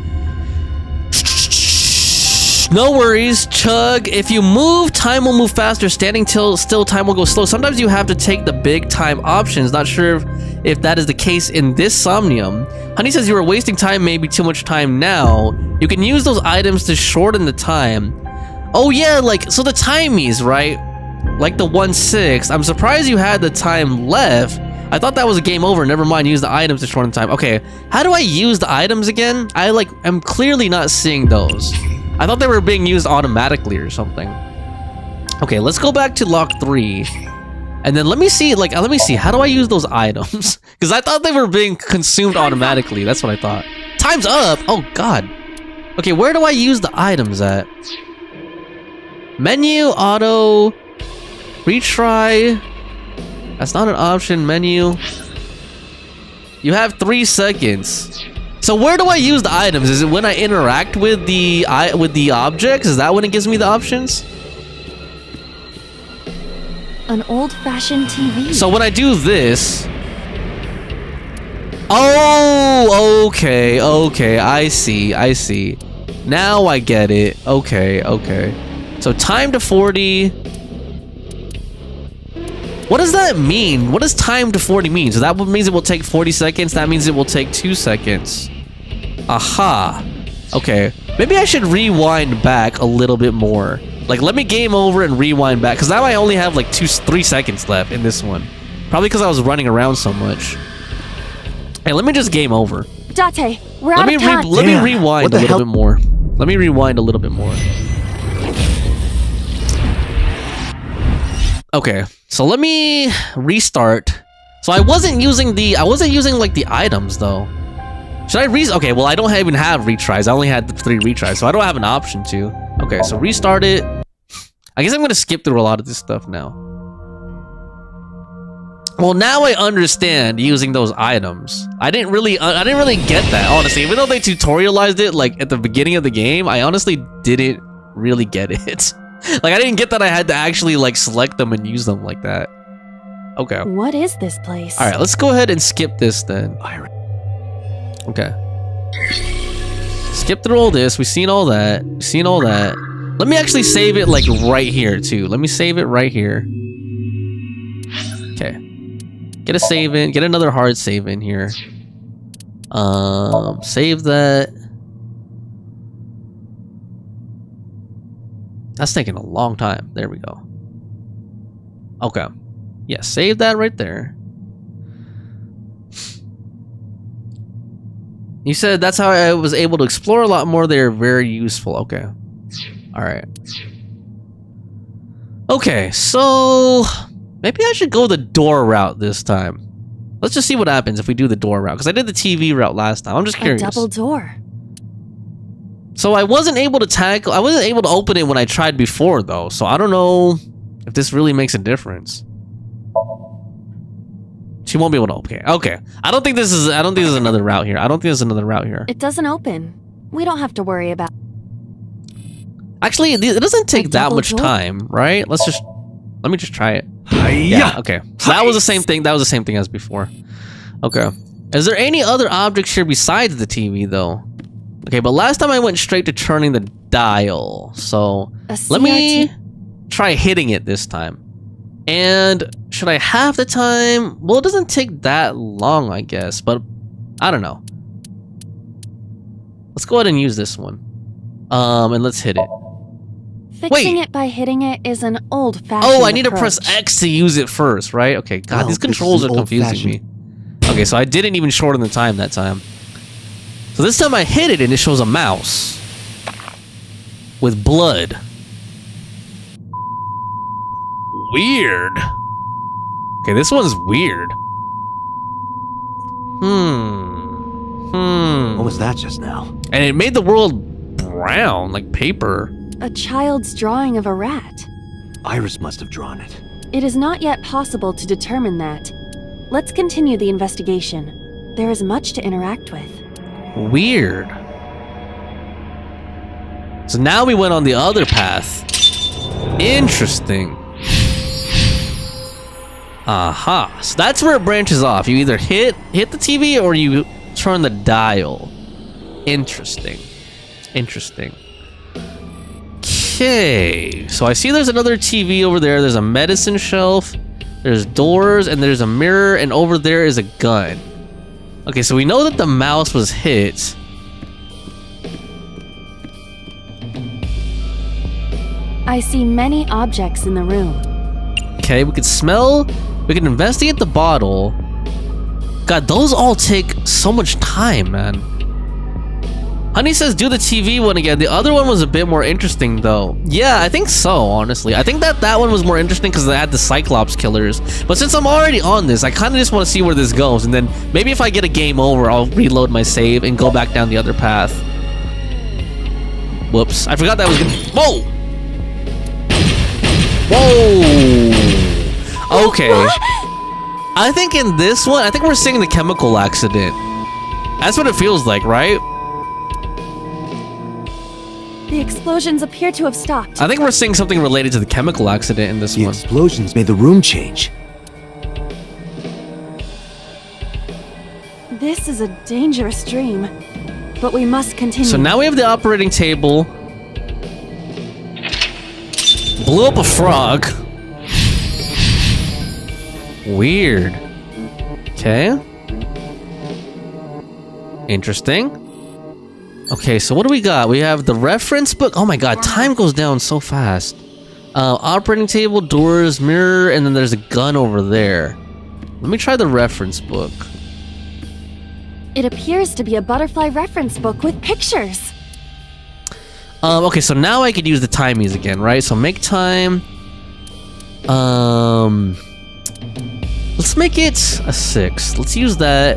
No worries, Chug. If you move, time will move faster. Standing still, time will go slow. Sometimes you have to take the big time options. Not sure if that is the case in this Somnium. Honey says you are wasting time, maybe too much time now. You can use those items to shorten the time. Oh yeah, like, so the timies, right? Like the 1/6. I'm surprised you had the time left. I thought that was a game over. Never mind, use the items to shorten time. Okay, how do I use the items again? I'm clearly not seeing those. I thought they were being used automatically or something. Okay, let's go back to lock 3. And then let me see, how do I use those items? Because I thought they were being consumed automatically. That's what I thought. Time's up! Oh, God. Okay, where do I use the items at? Menu, auto, retry. That's not an option, menu. You have 3 seconds. So where do I use the items? Is it when I interact with the objects? Is that when it gives me the options? An old-fashioned TV. So when I do this... Oh, okay, I see. Now I get it. Okay. So time to 40. What does that mean? What does time to 40 mean? So that means it will take 40 seconds. That means it will take 2 seconds. Aha. Okay. Maybe I should rewind back a little bit more. Like, let me game over and rewind back. Because now I only have like 3 seconds left in this one. Probably because I was running around so much. Hey, let me just game over. Date, we're out of time. Let me rewind a little bit more. Let me rewind a little bit more. Okay, so let me restart. So I wasn't using like the items though. Should I okay, well I don't even have retries. I only had the 3 retries, so I don't have an option to. Okay, so restart it. I guess I'm gonna skip through a lot of this stuff now. Well, now I understand using those items. I didn't really get that, honestly. Even though they tutorialized it like at the beginning of the game, I honestly didn't really get it. Like, I didn't get that I had to actually like select them and use them like that. Okay. What is this place? All right, let's go ahead and skip this then. Okay. Skip through all this. We've seen all that. Let me actually save it like right here too. Let me save it right here. Okay. Get a save in. Get another hard save in here. Save that. That's taking a long time. There we go. Okay. Yeah, save that right there. You said that's how I was able to explore a lot more. They're very useful. Okay. Alright. Okay, so... Maybe I should go the door route this time. Let's just see what happens if we do the door route. Because I did the TV route last time. I'm just curious. A double door. So I wasn't able to open it when I tried before, though. So I don't know if this really makes a difference. She won't be able to open it. Okay. I don't think there's another route here. It doesn't open. We don't have to worry about. Actually, it doesn't take that much time, right? Let me just try it. Yeah, okay. So that was the same thing. That was the same thing as before. Okay. Is there any other objects here besides the TV, though? Okay, but last time I went straight to turning the dial. So let me try hitting it this time. And should I have the time? Well, it doesn't take that long, I guess, but I don't know. Let's go ahead and use this one. And let's hit it. Fixing it by hitting it is an old-fashioned Oh, I need to press X to use it first, right? Okay, God, these controls are confusing me. Okay, so I didn't even shorten the time that time. So this time I hit it and it shows a mouse. With blood. Weird. Okay, this one's weird. What was that just now? And it made the world brown, like paper. A child's drawing of a rat. Iris must have drawn it. It is not yet possible to determine that. Let's continue the investigation. There is much to interact with. Weird. So now we went on the other path. Interesting. Aha. So that's where it branches off. You either hit the TV or you turn the dial. Interesting. Interesting. Okay. So I see there's another TV over there. There's a medicine shelf. There's doors and there's a mirror and over there is a gun. Okay, so we know that the mouse was hit. I see many objects in the room. Okay, we can investigate the bottle. God, those all take so much time, man. Honey says do the TV one again. The other one was a bit more interesting, though. Yeah, I think so, honestly. I think that one was more interesting because they had the Cyclops killers. But since I'm already on this, I kind of just want to see where this goes. And then maybe if I get a game over, I'll reload my save and go back down the other path. Whoops. I forgot that was gonna... Whoa! Whoa! Okay. I think in this one, I think we're seeing the chemical accident. That's what it feels like, right? The explosions appear to have stopped. I think we're seeing something related to the chemical accident in this one. The explosions made the room change. This is a dangerous dream, but we must continue. So now we have the operating table. Blew up a frog. Weird. Okay. Interesting. Okay, so what do we got? We have the reference book. Oh my god, time goes down so fast. Operating table, doors, mirror, and then there's a gun over there. Let me try the reference book. It appears to be a butterfly reference book with pictures. Okay, so now I could use the timies again, right? So make time. Let's make it a 6. Let's use that.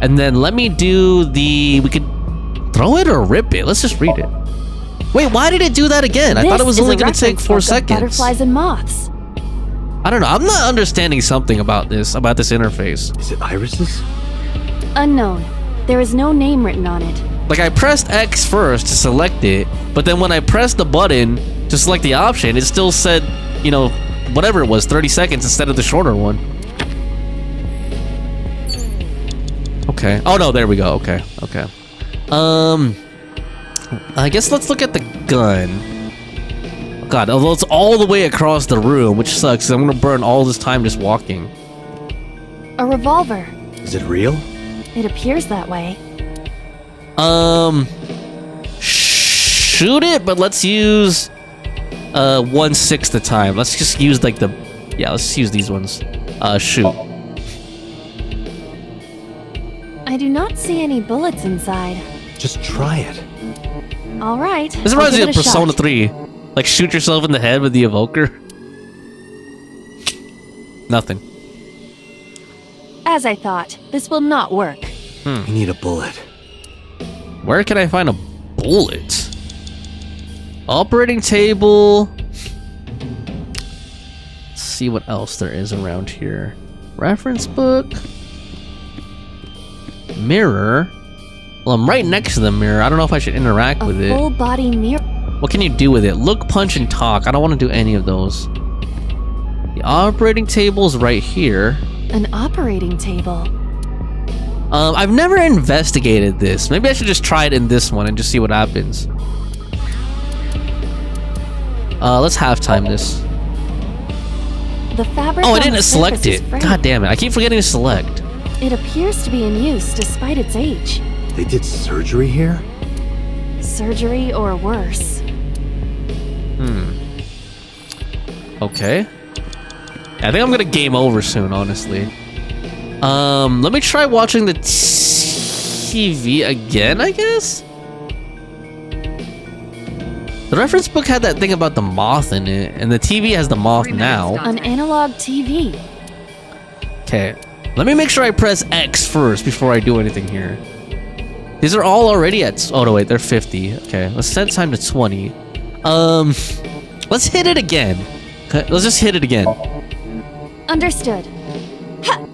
And then let me do the... We could throw it or rip it. Let's just read it. Wait, why did it do that again? I thought it was only going to take 4 seconds. Butterflies and moths. I don't know. I'm not understanding something about this interface. Is it Iris's? Unknown. There is no name written on it. Like, I pressed X first to select it, but then when I pressed the button to select the option, it still said, you know, whatever it was, 30 seconds instead of the shorter one. Okay. Oh, no, there we go. Okay. Okay. I guess let's look at the gun. God, although it's all the way across the room, which sucks, 'cause I'm gonna burn all this time just walking. A revolver. Is it real? It appears that way. Shoot it, but let's use 1/6 the time. Let's just use like the... Yeah, let's use these ones. Shoot. I do not see any bullets inside. Just try it. All right. This reminds me of Persona 3. Like, shoot yourself in the head with the evoker. Nothing. As I thought, this will not work. I need a bullet. Where can I find a bullet? Operating table. Let's see what else there is around here. Reference book. Mirror. Well, I'm right next to the mirror. I don't know if I should interact with it. A full body mirror. What can you do with it? Look, punch, and talk. I don't want to do any of those. The operating table's right here. An operating table. I've never investigated this. Maybe I should just try it in this one and just see what happens. Let's half-time this. The fabric. Oh, I on didn't the select surface it. is frayed. God damn it. I keep forgetting to select. It appears to be in use despite its age. They did surgery here? Surgery or worse. Okay. I think I'm gonna game over soon, honestly. Let me try watching the TV again, I guess? The reference book had that thing about the moth in it, and the TV has the moth now. An analog TV. Okay. Let me make sure I press X first before I do anything here. These are all already at... Oh, no, wait. They're 50. Okay. Let's set time to 20. Let's hit it again. Okay, let's just hit it again. Understood. Ha!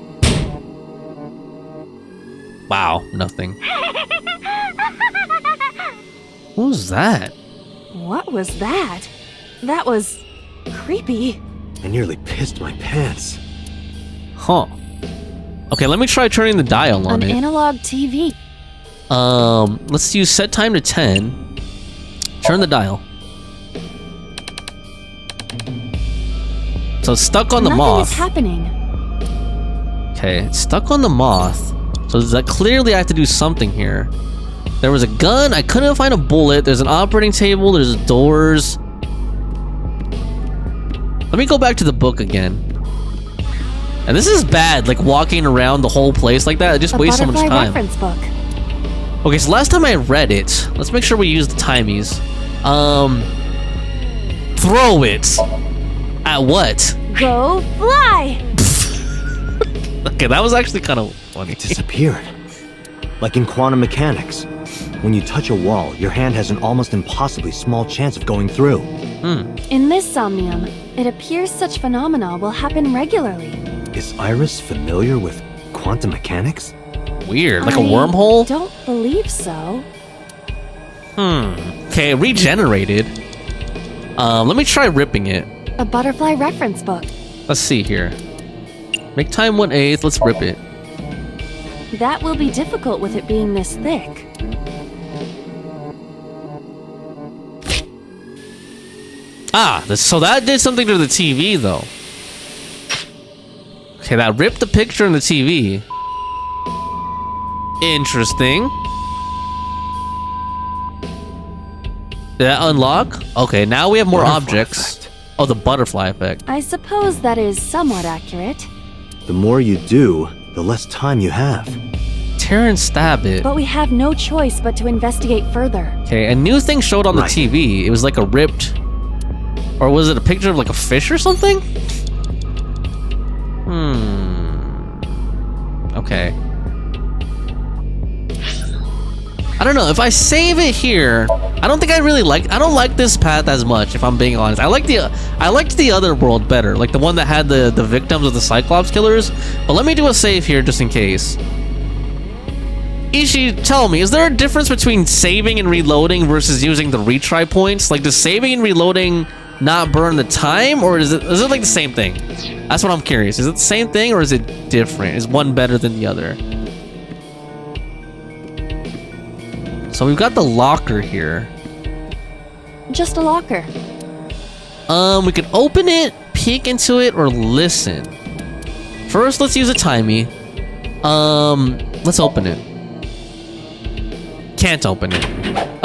Wow. Nothing. What was that? What was that? That was creepy. I nearly pissed my pants. Huh. Okay, let me try turning the dial on An it. analog TV. Let's use set time to 10. Turn the dial. So it's stuck on the Nothing moth. is happening. Okay, it's stuck on the moth. So that clearly I have to do something here. There was a gun. I couldn't find a bullet. There's an operating table. There's doors. Let me go back to the book again. And this is bad, like walking around the whole place like that. It just wastes so much butterfly time. reference book. Okay, so last time I read it, let's make sure we use the timies. Throw it. At what? Go fly. Okay, that was actually kind of funny. It disappeared. Like in quantum mechanics. When you touch a wall, your hand has an almost impossibly small chance of going through. In this Somnium, it appears such phenomena will happen regularly. Is Iris familiar with quantum mechanics? Weird, like a I wormhole? Don't believe so. Okay, regenerated. Let me try ripping it. A butterfly reference book. Let's see here. Make time 1/8. Let's rip it. That will be difficult with it being this thick. So that did something to the TV, though. Okay, that ripped the picture in the TV. Interesting. Did that unlock? Okay, now we have more Butterfly objects. effect. Oh, the butterfly effect. I suppose that is somewhat accurate. The more you do, the less time you have. Tear and stab it. But we have no choice but to investigate further. Okay, a new thing showed on the Right. TV. It was like a ripped... Or was it a picture of like a fish or something? Okay. I don't know, if I save it here, I don't think I don't like this path as much, if I'm being honest. I liked the other world better, like the one that had the victims of the Cyclops killers. But let me do a save here just in case. Ishi, tell me, is there a difference between saving and reloading versus using the retry points? Like, does saving and reloading not burn the time, or is it like the same thing? That's what I'm curious. Is it the same thing, or is it different? Is one better than the other? So we've got the locker here. Just a locker. We could open it, peek into it, or listen. First, let's use a timey. Let's open it. Can't open it.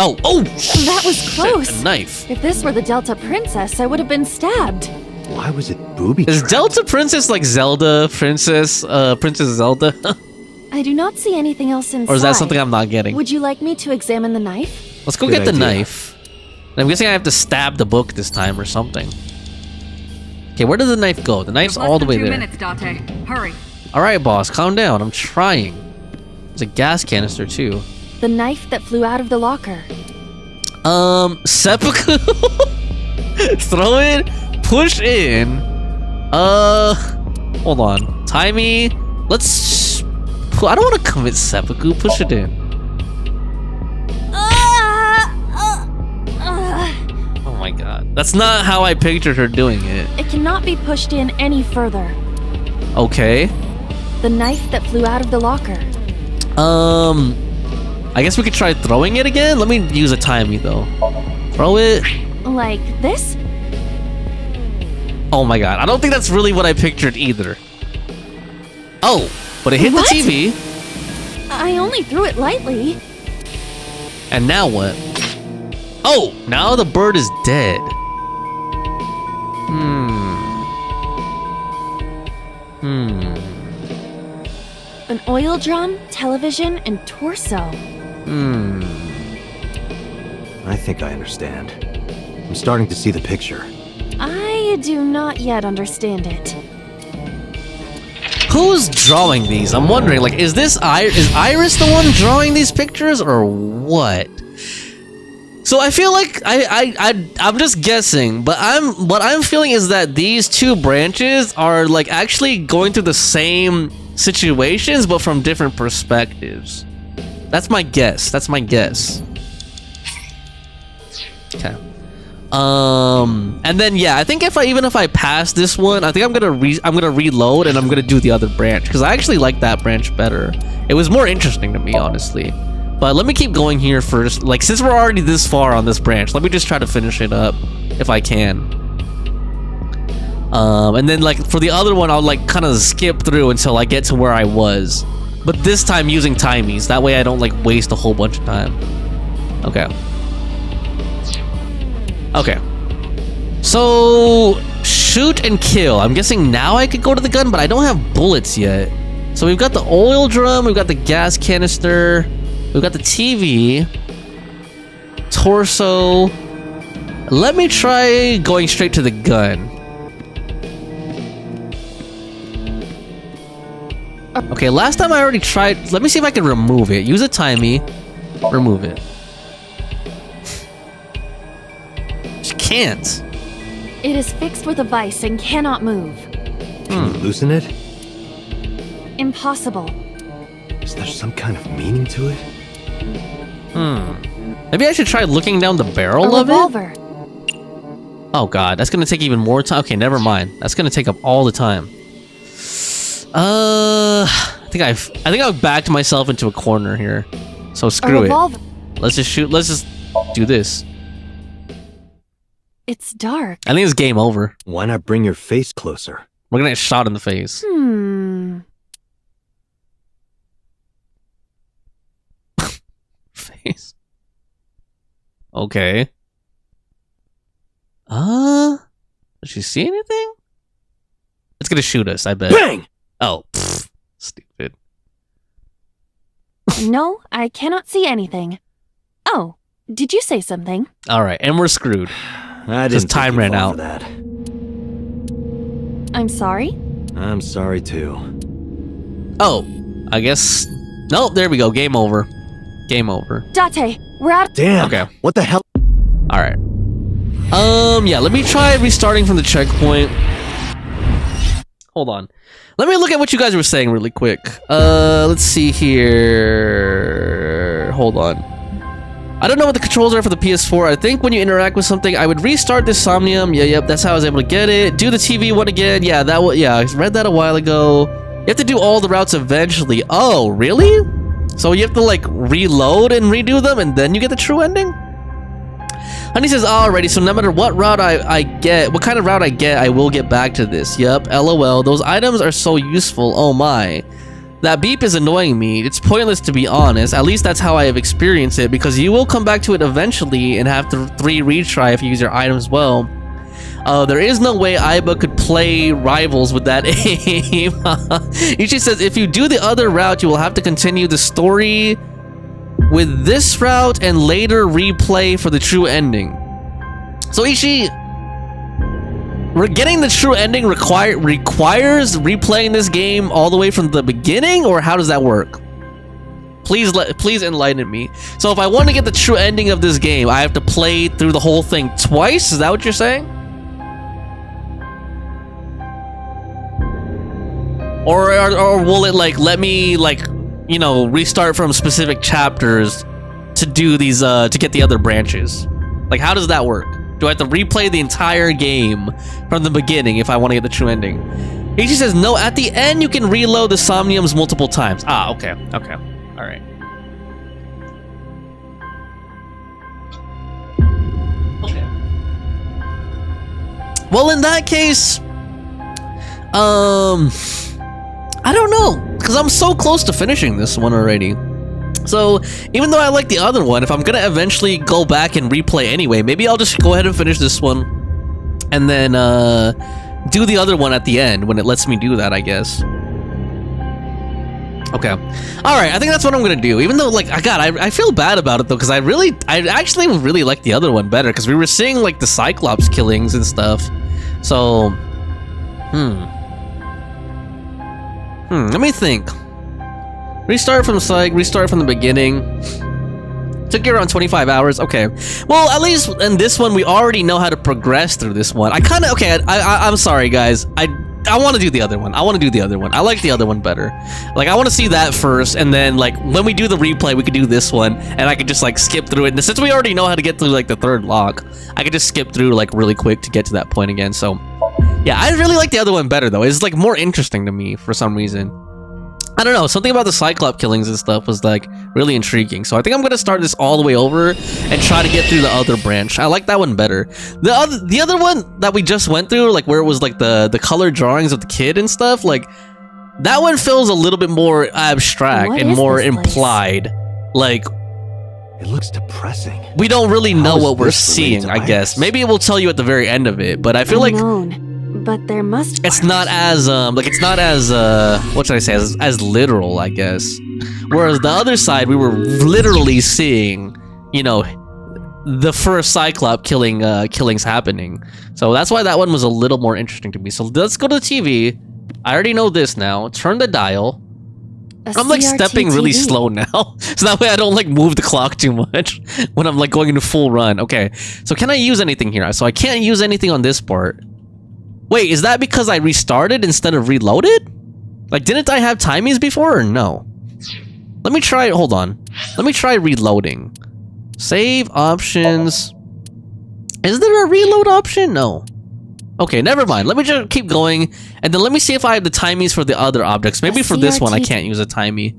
Oh, That was close. Shit, a knife. If this were the Delta Princess, I would have been stabbed. Why was it booby Is trapped? Delta Princess like Zelda Princess Zelda? I do not see anything else inside. Or is that something I'm not getting? Would you like me to examine the knife? Let's go Good get the idea. knife. I'm guessing I have to stab the book this time or something. Okay, where did the knife go? The knife's all the way there. 2 minutes, Date. Hurry. Alright, boss, calm down. I'm trying. There's a gas canister, too. The knife that flew out of the locker. Seppuku? Throw it, push in. Hold on. Timey, let's... I don't want to commit seppuku. Push it in. Oh my god. That's not how I pictured her doing it. It cannot be pushed in any further. Okay. The knife that flew out of the locker. I guess we could try throwing it again? Let me use a timey though. Throw it. Like this? Oh my god. I don't think that's really what I pictured either. Oh, but it hit What? the TV. I only threw it lightly. And now what? Oh, now the bird is dead. An oil drum, television, and torso. I think I understand. I'm starting to see the picture. I do not yet understand it. Who's drawing these? I'm wondering, like, is Iris the one drawing these pictures or what? So I feel like I'm just guessing, but what I'm feeling is that these two branches are like actually going through the same situations but from different perspectives. That's my guess. Okay. And then yeah, I think even if I pass this one, I think I'm gonna reload and I'm gonna do the other branch because I actually like that branch better. It was more interesting to me, honestly. But let me keep going here first. Like, since we're already this far on this branch, let me just try to finish it up if I can. And then like for the other one, I'll like kind of skip through until I get to where I was. But this time using timies. That way I don't like waste a whole bunch of time. Okay. Okay. So shoot and kill. I'm guessing now I could go to the gun, but I don't have bullets yet. So we've got the oil drum, we've got the gas canister, we've got the TV, torso. Let me try going straight to the gun. Okay, last time I already tried. Let me see if I can remove it. Use a timey. Remove it. She can't. It is fixed with a vice and cannot move. Can you loosen it? Impossible. Is there some kind of meaning to it? Maybe I should try looking down the barrel A of revolver. it? Oh god, that's gonna take even more time. Okay, never mind. That's gonna take up all the time. I think I've backed myself into a corner here. So screw it. Let's just shoot. Let's just do this. It's dark. I think it's game over. Why not bring your face closer? We're gonna get shot in the face. Face. Okay. Does she see anything? It's gonna shoot us, I bet. Bang! Oh, pfft, stupid. No, I cannot see anything. Oh, did you say something? All right, and we're screwed. I Because didn't time ran out. that. I'm sorry? I'm sorry too. Oh, I guess. Nope, there we go. Game over. Game over. Date, we're out. Damn. Okay. What the hell? All right. Yeah. Let me try restarting from the checkpoint. Hold on. Let me look at what you guys were saying really quick. Let's see here. Hold on. I don't know what the controls are for the PS4. I think when you interact with something, I would restart this Somnium. Yeah, yep, that's how I was able to get it. Do the TV one again. Yeah, I read that a while ago. You have to do all the routes eventually. Oh, really? So you have to like reload and redo them and then you get the true ending? Honey says, alrighty, so no matter what route I get, what kind of route I get, I will get back to this. Yep, LOL. Those items are so useful. Oh my. That beep is annoying me. It's pointless to be honest. At least that's how I have experienced it because you will come back to it eventually and have to retry if you use your items well. There is no way Aiba could play rivals with that aim. Ichi says, if you do the other route, you will have to continue the story with this route and later replay for the true ending. So Ichi, we're getting the true ending requires replaying this game all the way from the beginning, or how does that work? Please enlighten me. So if I want to get the true ending of this game, I have to play through the whole thing twice? Is that what you're saying? Or will it like let me like, you know, restart from specific chapters to do these to get the other branches? Like, how does that work? Do I have to replay the entire game from the beginning if I want to get the true ending? Ichi says no, at the end you can reload the Somniums multiple times. Ah, okay. All right. Okay. Well, in that case, I don't know, because I'm so close to finishing this one already. So, even though I like the other one, if I'm gonna eventually go back and replay anyway, maybe I'll just go ahead and finish this one, and then, do the other one at the end, when it lets me do that, I guess. Okay. Alright, I think that's what I'm gonna do, even though, like, I feel bad about it, though, because I actually really like the other one better, because we were seeing, like, the Cyclops killings and stuff. So, let me think. Restart from Psych, restart from the beginning. Took you around 25 hours. Okay. Well, at least in this one, we already know how to progress through this one. I'm sorry, guys. I want to do the other one. I like the other one better. Like, I want to see that first, and then, like, when we do the replay, we could do this one, and I could just, like, skip through it. And since we already know how to get through, like, the third lock, I could just skip through, like, really quick to get to that point again. So, yeah, I really like the other one better, though. It's, like, more interesting to me for some reason. I don't know, something about the Cyclops killings and stuff was like really intriguing. So I think I'm gonna start this all the way over and try to get through the other branch. I like that one better. The other one that we just went through, like where it was like the colored drawings of the kid and stuff, like that one feels a little bit more abstract and more implied. Like, it looks depressing. We don't really know what we're seeing, I guess. Maybe it will tell you at the very end of it, but I feel like but there must. It's not as what should I say, as literal, I guess. Whereas the other side, we were literally seeing, you know, the first Cyclops killings happening. So that's why that one was a little more interesting to me. So let's go to the TV. I already know this now. Turn the dial. I'm like stepping really slow now, so that way I don't like move the clock too much when I'm like going into full run. Okay, so can I use anything here? So I can't use anything on this part. Wait, is that because I restarted instead of reloaded? Like, didn't I have timies before or no? Let me try, hold on. Let me try reloading. Save options. Is there a reload option? No. Okay, never mind. Let me just keep going, and then let me see if I have the timies for the other objects. Maybe for this one I can't use a timie.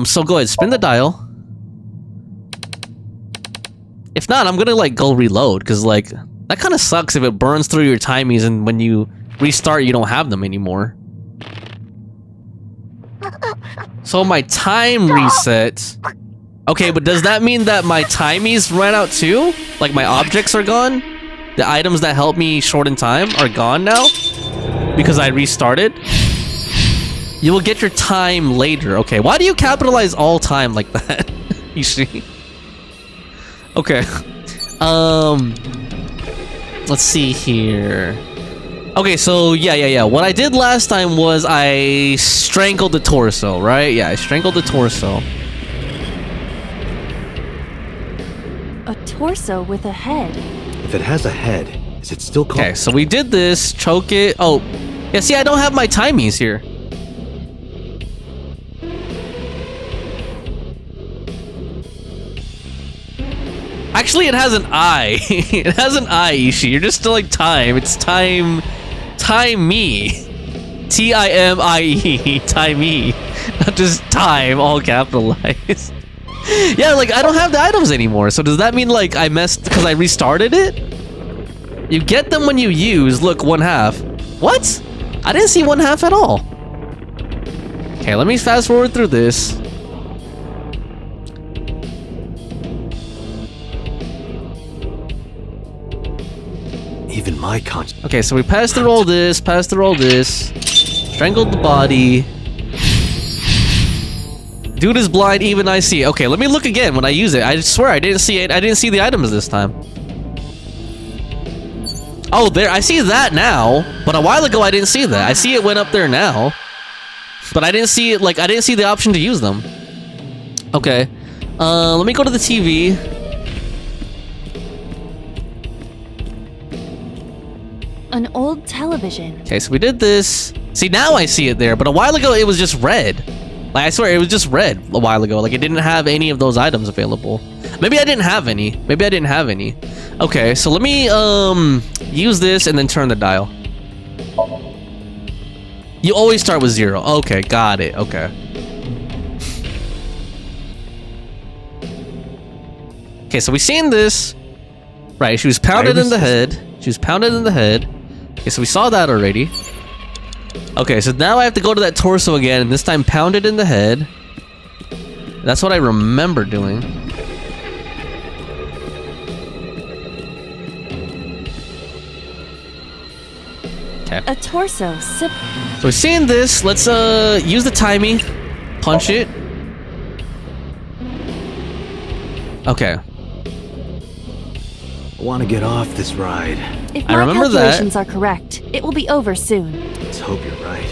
So go ahead, spin the dial. If not, I'm gonna like go reload, because like, that kind of sucks if it burns through your timies and when you restart, you don't have them anymore. So my time reset. Okay, but does that mean that my timies ran out too? Like my objects are gone? The items that help me shorten time are gone now? Because I restarted? You will get your time later. Okay, why do you capitalize all time like that? You see? Okay. Let's see here. Okay, so yeah. What I did last time was I strangled the torso, right? Yeah, I strangled the torso. A torso with a head. If it has a head, is it still called? Okay, so we did this. Choke it. Oh, yeah, see, I don't have my timies here. Actually, it has an eye. It has an eye, Ishi. You're just still like time. It's time. Time me. T-I-M-I-E. Time me. Not just time, all capitalized. Yeah, like, I don't have the items anymore. So does that mean, like, I messed because I restarted it? You get them when you use. Look, 1/2. What? I didn't see 1/2 at all. Okay, let me fast forward through this. Even my conscience. Okay, so we passed through all this, strangled the body. Dude is blind, even I see. Okay, let me look again when I use it. I swear I didn't see it. I didn't see the items this time. Oh, there. I see that now. But a while ago, I didn't see that. I see it went up there now. But I didn't see it, like, I didn't see the option to use them. Okay. Let me go to the TV. An old television. Okay, so we did this. See, now I see it there. But a while ago, it was just red. Like, I swear, it was just red a while ago. Like, it didn't have any of those items available. Maybe I didn't have any. Maybe I didn't have any. Okay, so let me, use this and then turn the dial. You always start with 0. Okay, got it. Okay. Okay, so we seen this. Right, she was pounded in the head. She was pounded in the head. Okay, so we saw that already. Okay, so now I have to go to that torso again, and this time pound it in the head. That's what I remember doing. Okay. A torso. Sip. So we're seeing this. Let's use the timey. Punch it. Okay. I want to get off this ride. If I my remember calculations are correct, it will be over soon. Let's hope you're right.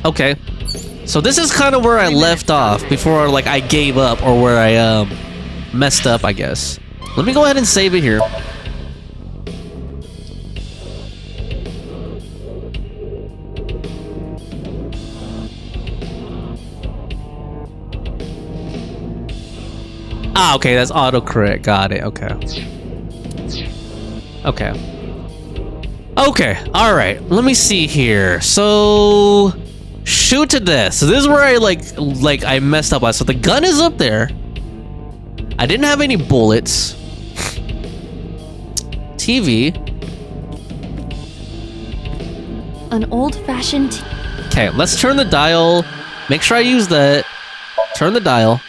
Okay. So this is kind of where I left off before, like, I gave up, or where I messed up, I guess. Let me go ahead and save it here. Ah, okay, that's autocorrect. Got it. Okay. Okay. Okay. All right. Let me see here. So, shoot to death. So this is where I like I messed up. So the gun is up there. I didn't have any bullets. TV. An old-fashioned. Okay, let's turn the dial. Make sure I use that. Turn the dial.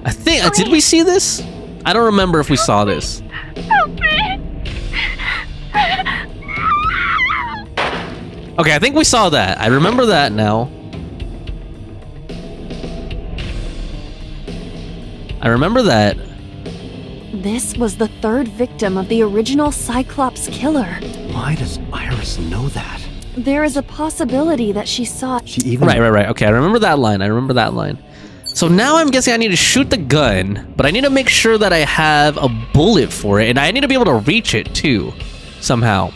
I think, did we see this? I don't remember if we saw this. Okay, I think we saw that. I remember that now. I remember that. This was the third victim of the original Cyclops killer. Why does Iris know that? There is a possibility that she saw. She even... Right. Okay, I remember that line. I remember that line. So now I'm guessing I need to shoot the gun, but I need to make sure that I have a bullet for it, and I need to be able to reach it too, somehow.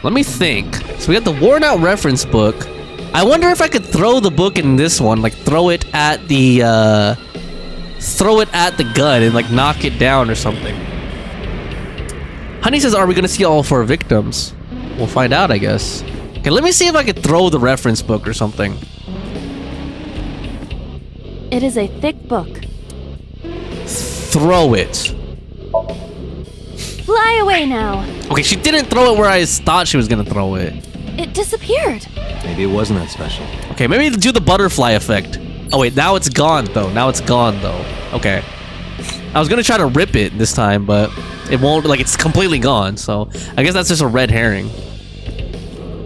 Let me think. So we got the worn out reference book. I wonder if I could throw the book in this one, like throw it at the gun and like knock it down or something. Honey says, are we gonna see all 4 victims? We'll find out, I guess. Okay, let me see if I could throw the reference book or something. It is a thick book. Throw it. Fly away now. Okay, she didn't throw it where I thought she was gonna throw it. It disappeared. Maybe it wasn't that special. Okay, maybe do the butterfly effect. Oh wait, now it's gone though. Now it's gone though. Okay. I was gonna try to rip it this time, but it won't, like, it's completely gone, so I guess that's just a red herring.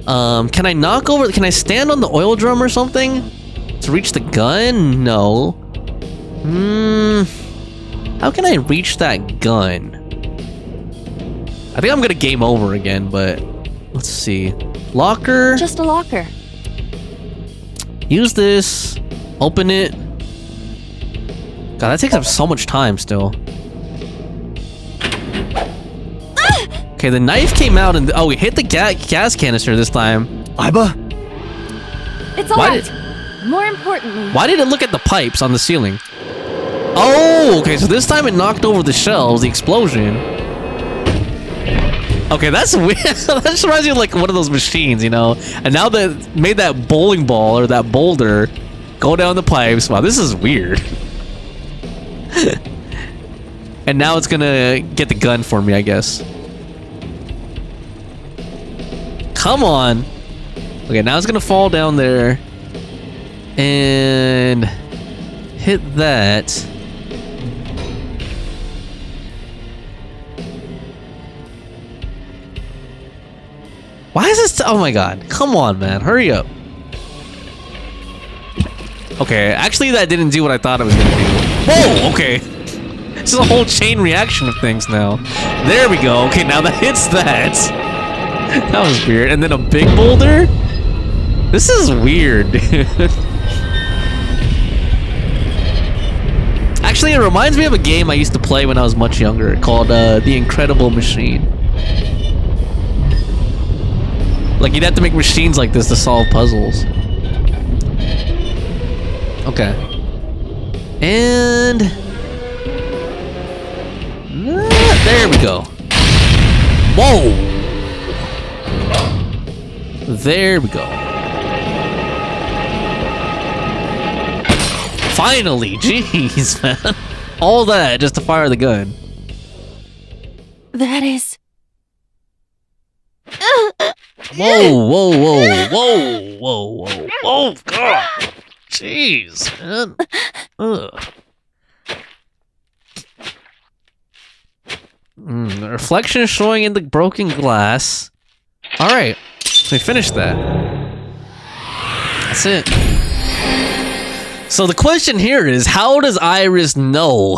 Can I knock over, can I stand on the oil drum or something to reach the gun? No. How can I reach that gun? I think I'm gonna game over again, but let's see. Locker. Just a locker. Use this. Open it. God, that takes up so much time still. Okay, the knife came out and we hit the gas canister this time. Iba? It's alright. More importantly, why did it look at the pipes on the ceiling? Oh, okay, so this time it knocked over the shelves, the explosion. Okay, that's weird. That just reminds me of like one of those machines, you know? And now that made that bowling ball or that boulder go down the pipes. Wow, this is weird. And now it's gonna get the gun for me, I guess. Come on. Okay, now it's gonna fall down there and hit that. Why is this? Oh my god! Come on, man! Hurry up. Okay, actually, that didn't do what I thought it was gonna do. Whoa! Okay. This is a whole chain reaction of things now. There we go. Okay, now that hits that. That was weird. And then a big boulder? This is weird, dude. Actually, it reminds me of a game I used to play when I was much younger called The Incredible Machine. Like, you'd have to make machines like this to solve puzzles. Okay. And... there we go. Whoa! There we go. Finally! Jeez, man. All that just to fire the gun. That is... Whoa, whoa, whoa, whoa, whoa, whoa. Oh, God! Jeez, man. Ugh. The reflection showing in the broken glass. Alright, we finished that. That's it. So the question here is, how does Iris know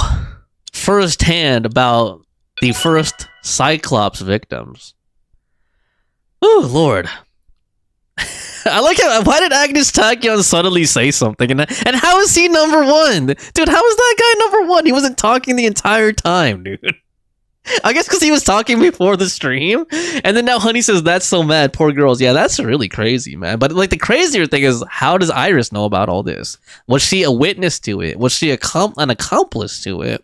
firsthand about the first Cyclops victims? Oh, Lord. I like how, why did Agnes Tachyon suddenly say something? And how is he number one? Dude, how is that guy number one? He wasn't talking the entire time, dude. I guess because he was talking before the stream, and then now Honey says that's so mad, poor girls. Yeah, that's really crazy, man. But like the crazier thing is, how does Iris know about all this? Was she a witness to it? Was she an accomplice to it?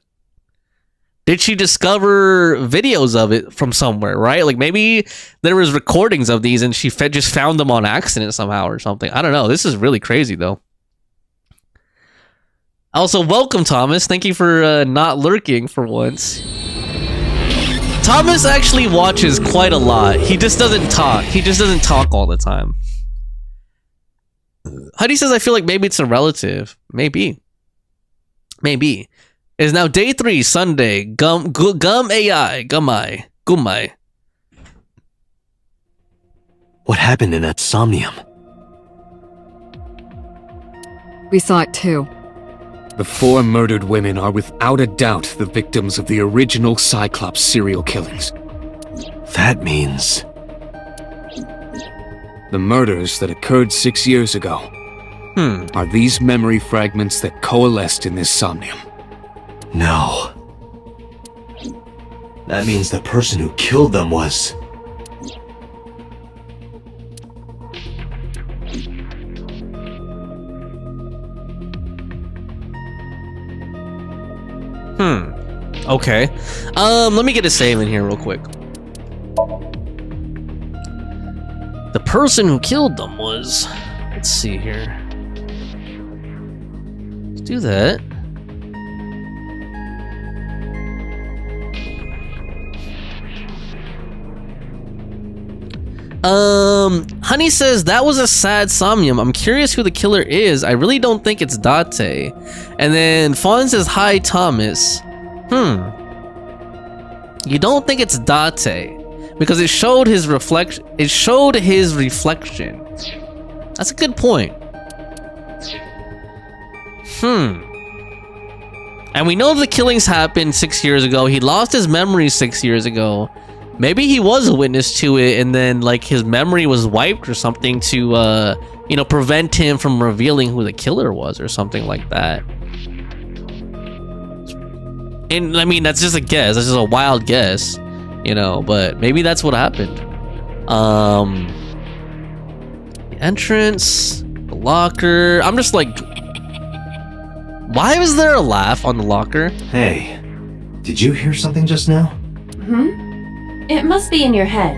Did she discover videos of it from somewhere, right? Like maybe there was recordings of these and she just found them on accident somehow or something. I don't know. This is really crazy though. Also, welcome Thomas. Thank you for not lurking for once. Thomas actually watches quite a lot. He just doesn't talk. He just doesn't talk all the time. Huddy says, I feel like maybe it's a relative. Maybe. Maybe. It's now day 3, Sunday. Gum AI. Gumai. What happened in that Somnium? We saw it too. The 4 murdered women are without a doubt the victims of the original Cyclops serial killings. That means... the murders that occurred 6 years ago are these memory fragments that coalesced in this Somnium. No. That means the person who killed them was... Okay. Let me get a save in here real quick. The person who killed them was... let's see here. Let's do that. Honey says, that was a sad Somnium. I'm curious who the killer is. I really don't think it's Date. And then Fawn says, hi, Thomas. You don't think it's Date because it showed his reflection. That's a good point. And we know the killings happened 6 years ago. He lost his memory 6 years ago. Maybe he was a witness to it, and then like his memory was wiped or something to, prevent him from revealing who the killer was or something like that. And I mean, that's just a guess. That's just a wild guess, but maybe that's what happened. The entrance, the locker. I'm just like, why was there a laugh on the locker? Hey, did you hear something just now? It must be in your head.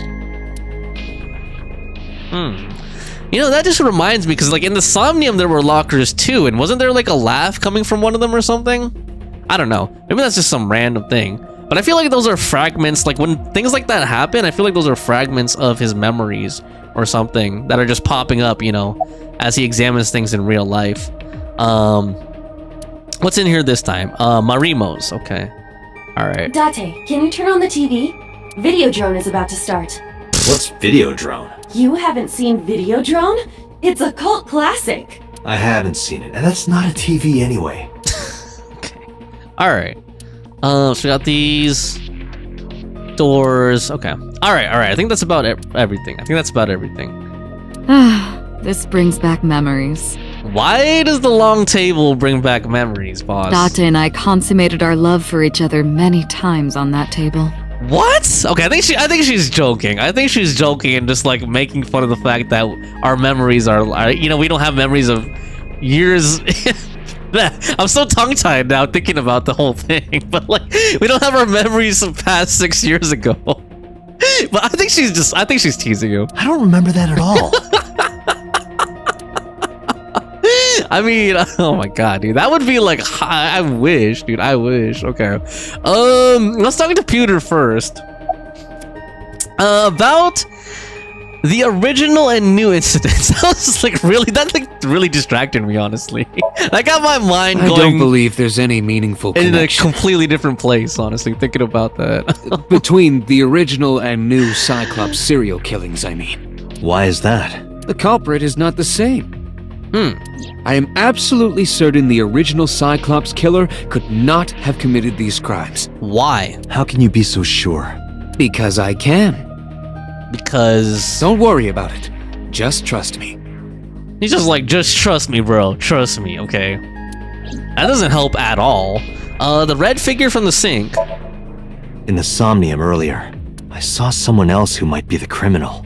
That just reminds me, because like in the Somnium there were lockers too, and wasn't there like a laugh coming from one of them or something? I don't know. Maybe that's just some random thing. But I feel like those are fragments. Like when things like that happen, I feel like those are fragments of his memories or something that are just popping up, as he examines things in real life. What's in here this time? Marimos. Okay. All right. Date, can you turn on the TV? Videodrone is about to start. What's Videodrone? You haven't seen Videodrone? It's a cult classic. I haven't seen it, and that's not a TV anyway. Okay. Alright. So we got these doors. Okay. Alright. I think that's about everything. This brings back memories. Why does the long table bring back memories, boss? Date and I consummated our love for each other many times on that table. What? Okay, I think she's joking. I think she's joking and just like making fun of the fact that our memories are we don't have memories of years. I'm so tongue-tied now thinking about the whole thing, but like we don't have our memories of past 6 years ago. But I think she's teasing you. I don't remember that at all. I mean, oh my god, dude, that would be like, I wish, dude, I wish. Okay, let's talk to Pewter first. About the original and new incidents. That really distracted me, honestly. That got my mind going. I don't believe there's any meaningful connection. In a completely different place, honestly, thinking about that. Between the original and new Cyclops serial killings, I mean. Why is that? The culprit is not the same. I am absolutely certain the original Cyclops killer could not have committed these crimes. Why? How can you be so sure? Because I can. Because... Don't worry about it. Just trust me. He's just like, just trust me, bro. Trust me, okay? That doesn't help at all. The red figure from the sink. In the Somnium earlier, I saw someone else who might be the criminal.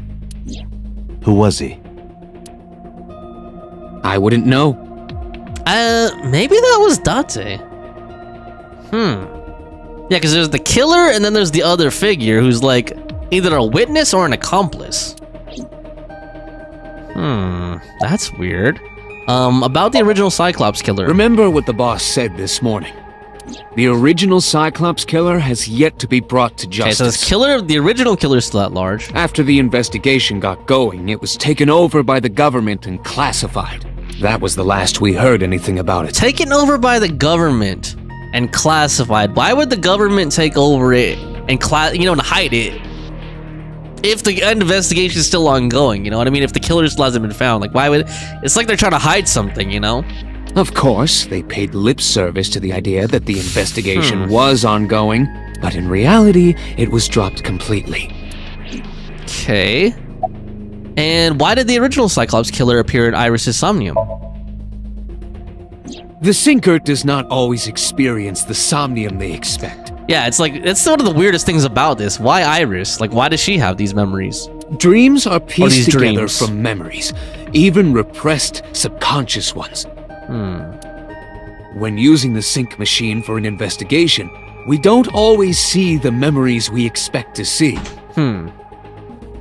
Who was he? I wouldn't know. Maybe that was Date. Yeah, because there's the killer and then there's the other figure who's like either a witness or an accomplice. That's weird. About the original Cyclops killer. Remember what the boss said this morning. The original Cyclops killer has yet to be brought to justice. Okay, so the original killer's still at large. After the investigation got going, it was taken over by the government and classified. That was the last we heard anything about it. Taken over by the government and classified. Why would the government take over it and hide it if the investigation is still ongoing? You know what I mean? If the killer still hasn't been found, like why would? It's like they're trying to hide something, you know? Of course, they paid lip service to the idea that the investigation was ongoing, but in reality, it was dropped completely. Okay. And why did the original Cyclops killer appear in Iris's Somnium? The sinker does not always experience the Somnium they expect. Yeah, it's one of the weirdest things about this. Why Iris? Like, why does she have these memories? Dreams are pieced together from memories, even repressed subconscious ones. When using the sync machine for an investigation, we don't always see the memories we expect to see.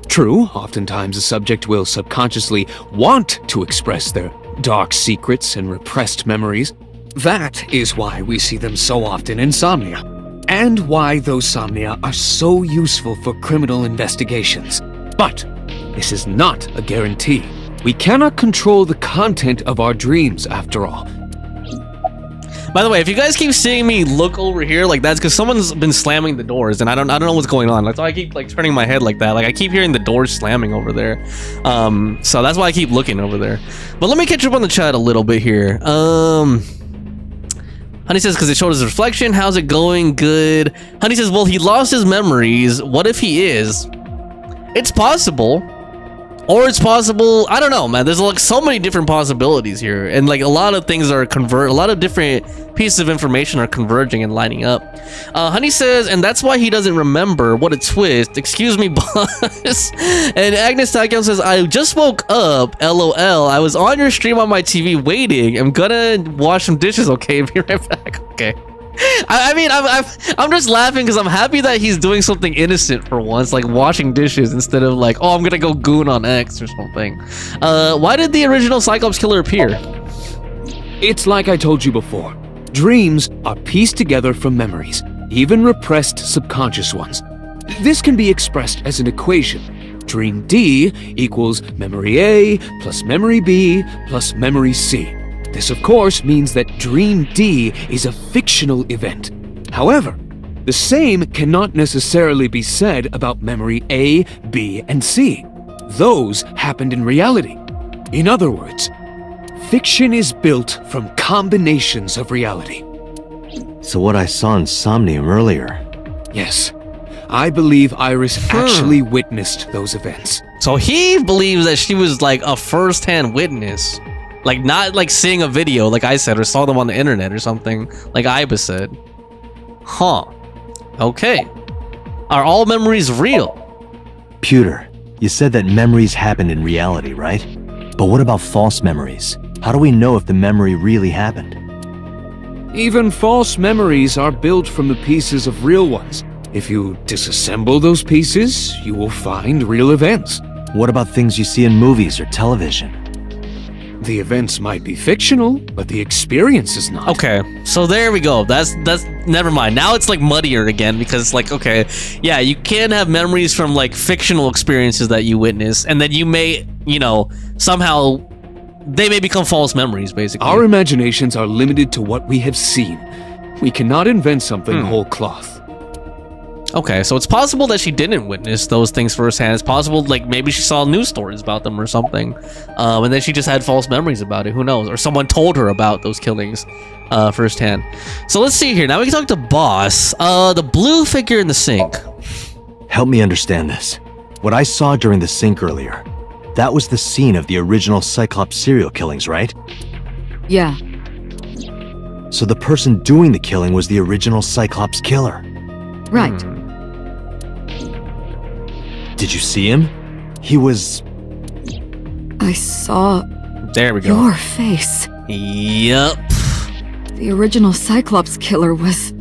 True, oftentimes a subject will subconsciously want to express their dark secrets and repressed memories. That is why we see them so often in Somnia, and why those Somnia are so useful for criminal investigations. But this is not a guarantee. We cannot control the content of our dreams, after all. By the way, if you guys keep seeing me look over here, like that's because someone's been slamming the doors, and I don't know what's going on. That's why I keep like turning my head like that. Like I keep hearing the doors slamming over there. So that's why I keep looking over there. But let me catch up on the chat a little bit here. Honey says, because it showed his reflection. How's it going? Good. Honey says, well, he lost his memories. What if he is? It's possible. Or it's possible, I don't know, man. There's like so many different possibilities here, and like a lot of things are a lot of different pieces of information are converging and lining up. Honey says, and that's why he doesn't remember. What a twist. Excuse me, boss. And Agnes Tachyon says, I just woke up. LOL. I was on your stream on my TV waiting. I'm gonna wash some dishes. Okay, be right back. Okay. I mean, I'm just laughing because I'm happy that he's doing something innocent for once, like washing dishes instead of like, oh, I'm gonna go goon on X or something. Why did the original Cyclops killer appear? It's like I told you before. Dreams are pieced together from memories, even repressed subconscious ones. This can be expressed as an equation. Dream D equals memory A plus memory B plus memory C. This, of course, means that Dream D is a fictional event. However, the same cannot necessarily be said about memory A, B, and C. those happened in reality. In other words, fiction is built from combinations of reality. So what I saw in Somnium earlier... Yes, I believe Iris actually witnessed those events. So he believes that she was like a first-hand witness. Like, not like seeing a video, like I said, or saw them on the internet or something, like Iba said. Huh. Okay. Are all memories real? Pewter, you said that memories happen in reality, right? But what about false memories? How do we know if the memory really happened? Even false memories are built from the pieces of real ones. If you disassemble those pieces, you will find real events. What about things you see in movies or television? The events might be fictional, but the experience is not. Okay, so there we go. That's never mind. Now it's like muddier again because it's like, okay, yeah, you can have memories from like fictional experiences that you witness, and then you may, you know, somehow they may become false memories, basically. Our imaginations are limited to what we have seen. We cannot invent something whole cloth. Okay, so it's possible that she didn't witness those things firsthand. It's possible, like, maybe she saw news stories about them or something. And then she just had false memories about it. Who knows? Or someone told her about those killings firsthand. So let's see here. Now we can talk to Boss. The blue figure in the sink. Help me understand this. What I saw during the sink earlier, that was the scene of the original Cyclops serial killings, right? Yeah. So the person doing the killing was the original Cyclops killer. Right. Did you see him? He was... I saw There we go. your face. Yup. The original Cyclops killer was...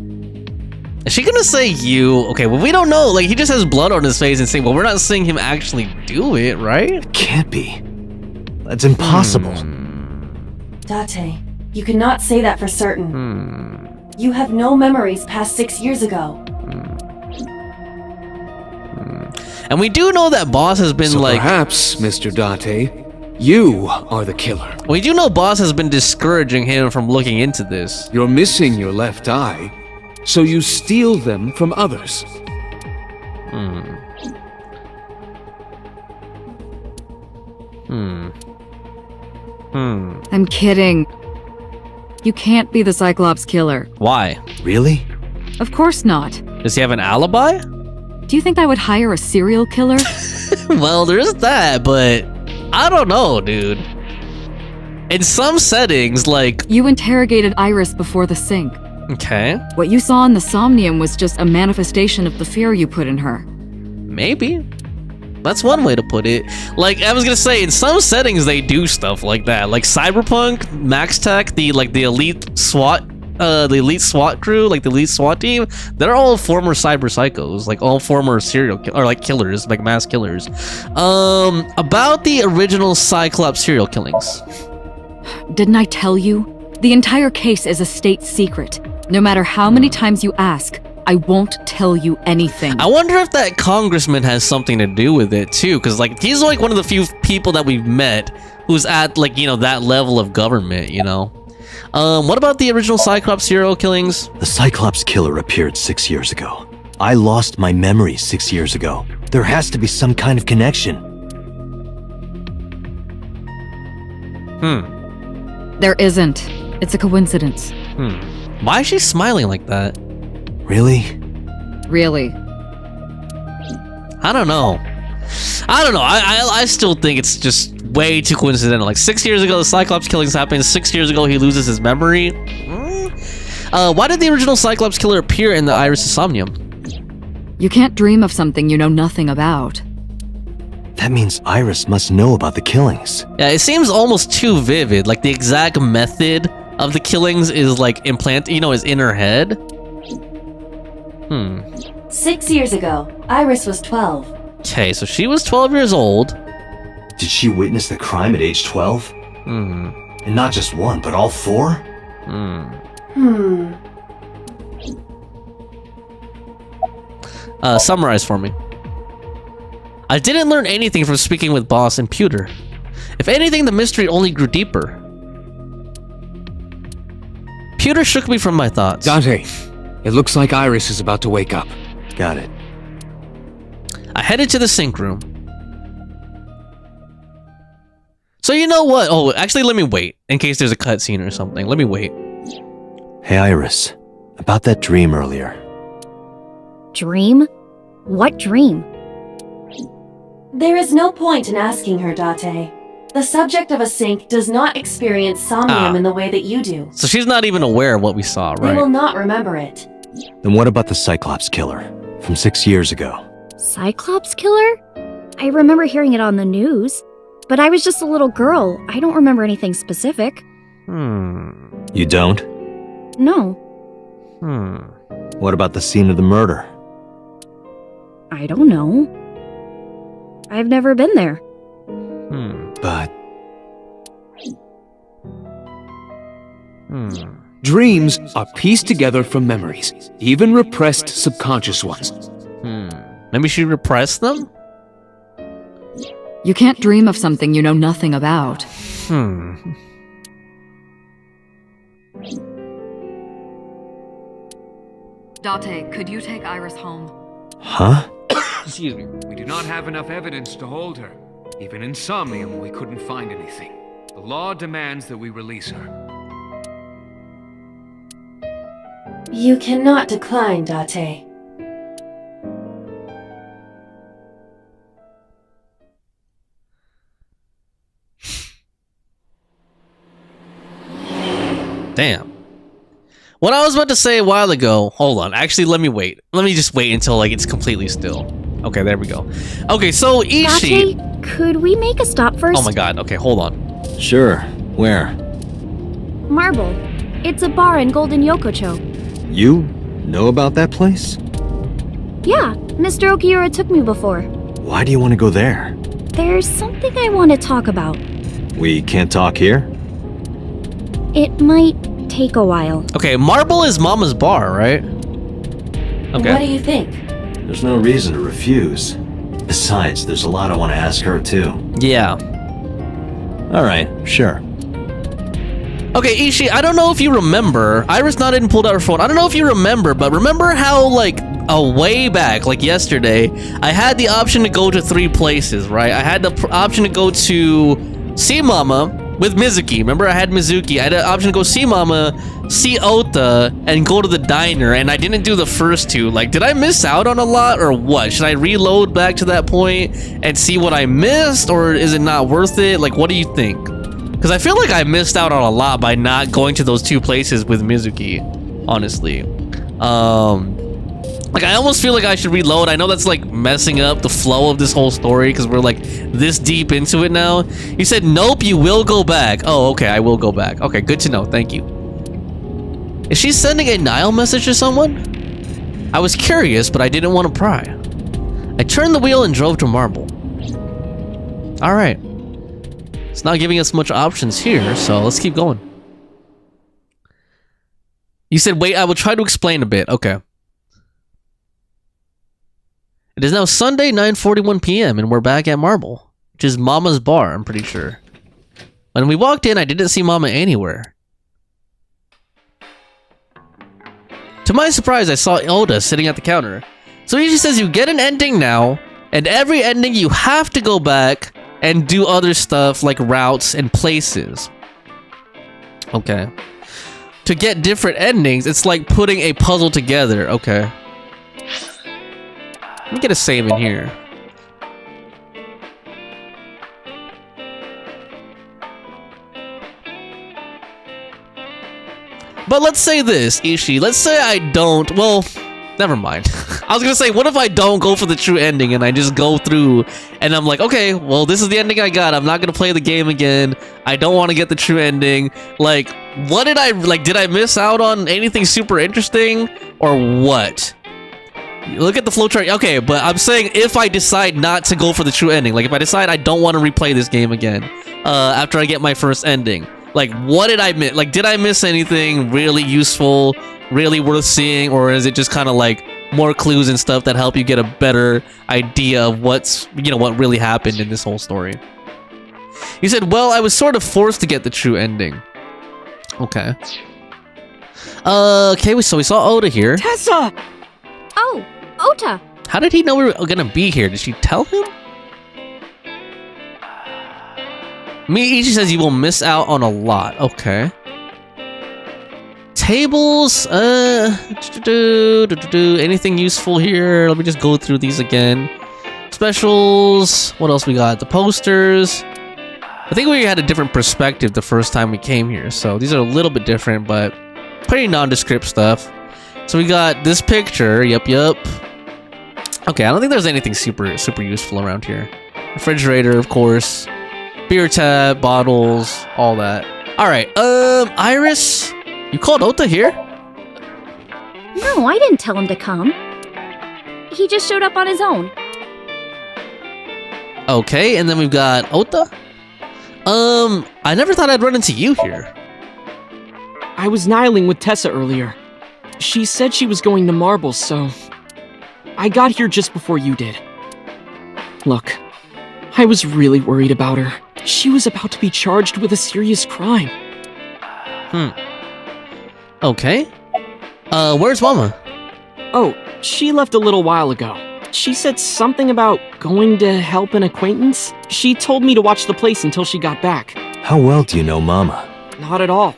Is she gonna say you? Okay, well, we don't know. Like, he just has blood on his face and saying, well, we're not seeing him actually do it, right? It can't be. That's impossible. Date, you cannot say that for certain. You have no memories past 6 years ago. And we do know that Boss has been So like... perhaps, Mr. Date, you are the killer. We do know Boss has been discouraging him from looking into this. You're missing your left eye, so you steal them from others. I'm kidding. You can't be the Cyclops killer. Why? Really? Of course not. Does he have an alibi? Do you think I would hire a serial killer? Well, there is that, but I don't know, dude. In some settings, like... You interrogated Iris before the sink. Okay, What you saw in the Somnium was just a manifestation of the fear you put in her. maybe. That's one way to put it. Like, I was gonna say, in some settings they do stuff like that. Like Cyberpunk, Max Tech, the elite SWAT crew, like the elite SWAT team, they're all former cyber psychos, like all former killers, like mass killers. About the original Cyclops serial killings. Didn't I tell you? The entire case is a state secret. No matter how many times you ask, I won't tell you anything. I wonder if that congressman has something to do with it too, because like he's like one of the few people that we've met who's at like, you know, that level of government, you know. What about the original Cyclops serial killings? The Cyclops killer appeared 6 years ago. I lost my memory 6 years ago. There has to be some kind of connection. There isn't. It's a coincidence. Why is she smiling like that? Really? Really. I don't know. I still think it's just way too coincidental. Like 6 years ago, the Cyclops killings happened. 6 years ago, he loses his memory. Why did the original Cyclops killer appear in the Iris of Somnium? You can't dream of something you know nothing about. That means Iris must know about the killings. Yeah, it seems almost too vivid. Like the exact method of the killings is like implanted, you know, is in her head. 6 years ago, Iris was 12. Okay, so she was 12 years old. Did she witness the crime at age 12? And not just one, but all four? Summarize for me. I didn't learn anything from speaking with Boss and Pewter. If anything, the mystery only grew deeper. Pewter shook me from my thoughts. Dante, it looks like Iris is about to wake up. Got it. I headed to the sink room. So you know what? Oh, actually, let me wait in case there's a cutscene or something. Let me wait. Hey, Iris. About that dream earlier. Dream? What dream? There is no point in asking her, Date. The subject of a sync does not experience somnium in the way that you do. So she's not even aware of what we saw, right? They will not remember it. Then what about the Cyclops killer from 6 years ago? Cyclops killer? I remember hearing it on the news. But I was just a little girl. I don't remember anything specific. You don't? No. What about the scene of the murder? I don't know. I've never been there. But... Dreams are pieced together from memories, even repressed subconscious ones. Maybe she repressed them? You can't dream of something you know nothing about. Date, could you take Iris home? Huh? Excuse me. We do not have enough evidence to hold her. Even in Somnium, we couldn't find anything. The law demands that we release her. You cannot decline, Date. Damn. What I was about to say a while ago, hold on, actually let me wait. Let me just wait until like it's completely still. Okay, there we go. Okay, so Ishi... Date, could we make a stop first? Oh my god, okay, hold on. Sure. Where? Marble. It's a bar in Golden Yokocho. You know about that place? Yeah, Mr. Okiura took me before. Why do you want to go there? There's something I want to talk about. We can't talk here? It might take a while. Okay, Marble is Mama's bar, right? Okay. What do you think? There's no reason to refuse. Besides, there's a lot I want to ask her, too. Yeah. Alright, sure. Okay, Ishi, I don't know if you remember. Iris not even pulled out her phone. I don't know if you remember, but remember how, like, way back, like yesterday, I had the option to go to 3 places, right? I had the option to go to see Mama with Mizuki. Remember, I had Mizuki. I had the option to go see Mama, see Ota, and go to the diner, and I didn't do the first 2. Like, did I miss out on a lot, or what? Should I reload back to that point and see what I missed, or is it not worth it? Like, what do you think? Because I feel like I missed out on a lot by not going to those 2 places with Mizuki, honestly. Like, I almost feel like I should reload. I know that's, like, messing up the flow of this whole story because we're, like, this deep into it now. You said, nope, you will go back. Oh, okay, I will go back. Okay, good to know. Thank you. Is she sending a Nile message to someone? I was curious, but I didn't want to pry. I turned the wheel and drove to Marble. Alright. It's not giving us much options here, so let's keep going. You said, wait, I will try to explain a bit. Okay. It is now Sunday, 9:41 p.m., and we're back at Marble, which is Mama's bar, I'm pretty sure. When we walked in, I didn't see Mama anywhere. To my surprise, I saw Oda sitting at the counter. So Ishi says you get an ending now, and every ending you have to go back and do other stuff like routes and places. Okay. To get different endings, it's like putting a puzzle together. Okay. Let me get a save in here. But let's say this, Ishi. Let's say I don't... Well, never mind. I was gonna say, what if I don't go for the true ending and I just go through and I'm like, okay, well, this is the ending I got. I'm not gonna play the game again. I don't want to get the true ending. Like, what did I... Like, did I miss out on anything super interesting? Or what? Look at the flowchart. Okay, but I'm saying if I decide not to go for the true ending, like if I decide I don't want to replay this game again after I get my first ending, like what did I miss? Like, did I miss anything really useful, really worth seeing, or is it just kind of like more clues and stuff that help you get a better idea of what's, you know, what really happened in this whole story? You said, well, I was sort of forced to get the true ending. Okay. Okay, so we saw Oda here. Tessa! Oh, Ota! How did he know we were gonna be here? Did she tell him? Miichi says you will miss out on a lot. Okay. Tables, anything useful here? Let me just go through these again. Specials, what else we got? The posters. I think we had a different perspective the first time we came here, so these are a little bit different, but pretty nondescript stuff. So we got this picture, yup. Okay, I don't think there's anything super useful around here. Refrigerator, of course. Beer tab, bottles, all that. Alright, Iris? You called Ota here? No, I didn't tell him to come. He just showed up on his own. Okay, and then we've got Ota? I never thought I'd run into you here. I was nihiling with Tessa earlier. She said she was going to Marbles, so I got here just before you did. Look, I was really worried about her. She was about to be charged with a serious crime. Okay. Where's Mama? Oh, she left a little while ago. She said something about going to help an acquaintance. She told me to watch the place until she got back. How well do you know Mama? Not at all.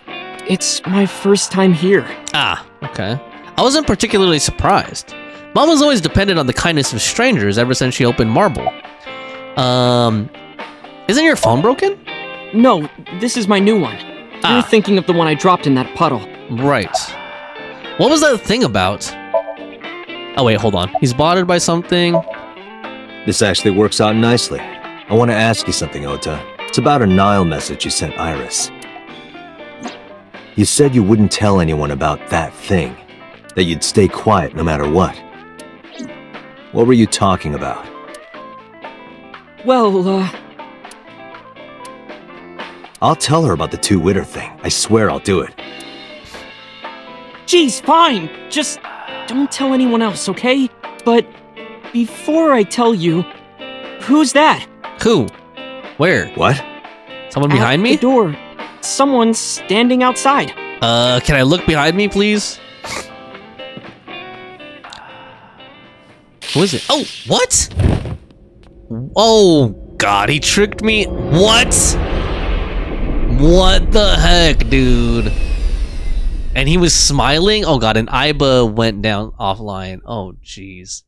It's my first time here. Ah, okay. I wasn't particularly surprised. Mama's always depended on the kindness of strangers ever since she opened Marble. Isn't your phone broken? No, this is my new one. You're thinking of the one I dropped in that puddle. Right. What was that thing about? Oh wait, hold on. He's bothered by something. This actually works out nicely. I want to ask you something, Ota. It's about a Nile message you sent Iris. You said you wouldn't tell anyone about that thing. That you'd stay quiet no matter what. What were you talking about? Well, I'll tell her about the two-witter thing. I swear I'll do it. Geez, fine. Just don't tell anyone else, okay? But before I tell you, who's that? Who? Where? What? Someone behind me? At the door. Someone's standing outside. Can I look behind me, please? Who is it? Oh, what? Oh, God, he tricked me. What? What the heck, dude? And he was smiling? Oh, God, and Aiba went down offline. Oh, jeez.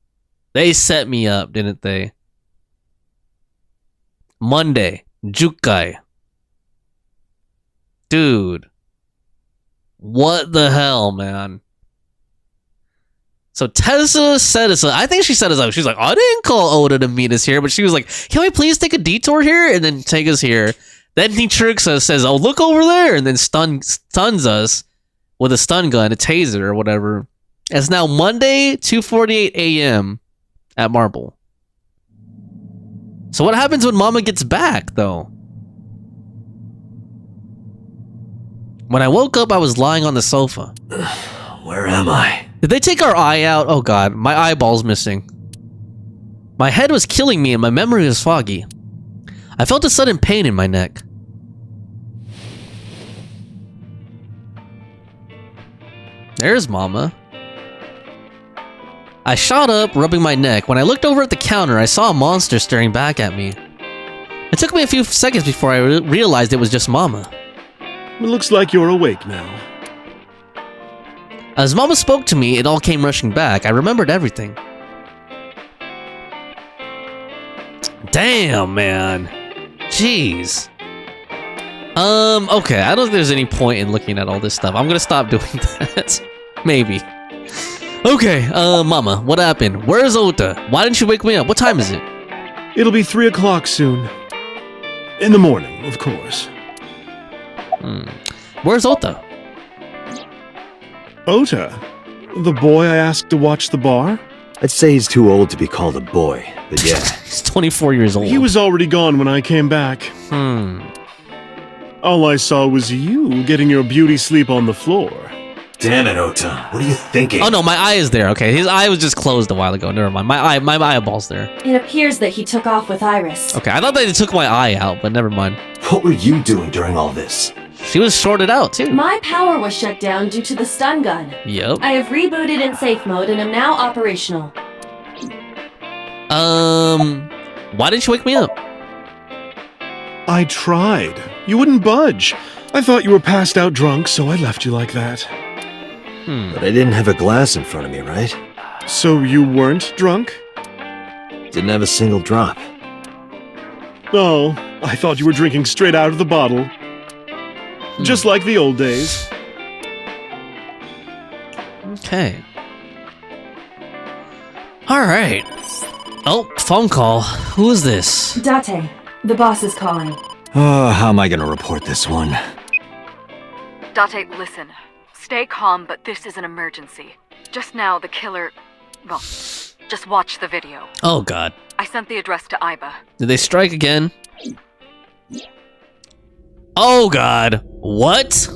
They set me up, didn't they? Monday, Jukai. Dude. What the hell, man? So Tessa set us up. I think she set us up. She's like, I didn't call Oda to meet us here, but she was like, can we please take a detour here and then take us here? Then he tricks us, says, oh, look over there, and then stuns us with a stun gun, a taser or whatever. It's now Monday, 2:48 a.m. at Marble. So what happens when Mama gets back, though? When I woke up, I was lying on the sofa. Where am I? Did they take our eye out? Oh God, my eyeball's missing. My head was killing me and my memory was foggy. I felt a sudden pain in my neck. There's Mama. I shot up, rubbing my neck. When I looked over at the counter, I saw a monster staring back at me. It took me a few seconds before I realized it was just Mama. It looks like you're awake now. As Mama spoke to me, it all came rushing back. I remembered everything. Damn, man. Jeez. Okay, I don't think there's any point in looking at all this stuff. I'm gonna stop doing that. Maybe. Okay, Mama, what happened? Where's Ota? Why didn't you wake me up? What time is it? It'll be 3 o'clock soon. In the morning, of course. Where's Ota? Ota? The boy I asked to watch the bar? I'd say he's too old to be called a boy, but yeah. He's 24 years old. He was already gone when I came back. All I saw was you getting your beauty sleep on the floor. Damn it, Ota. What are you thinking? Oh no, my eye is there. Okay, his eye was just closed a while ago. Never mind. My eyeball's there. It appears that he took off with Iris. Okay, I thought they took my eye out, but never mind. What were you doing during all this? She was shorted out too. My power was shut down due to the stun gun. Yep. I have rebooted in safe mode and am now operational. Why didn't you wake me up? I tried. You wouldn't budge. I thought you were passed out drunk, so I left you like that. But I didn't have a glass in front of me, right? So you weren't drunk? Didn't have a single drop. Oh, I thought you were drinking straight out of the bottle. Just like the old days. Okay. Alright. Oh, phone call. Who is this? Date, the boss is calling. Oh, how am I gonna report this one? Date, listen. Stay calm, but this is an emergency. Just now, the killer... Well, just watch the video. Oh god. I sent the address to Iba. Did they strike again? Oh god. What?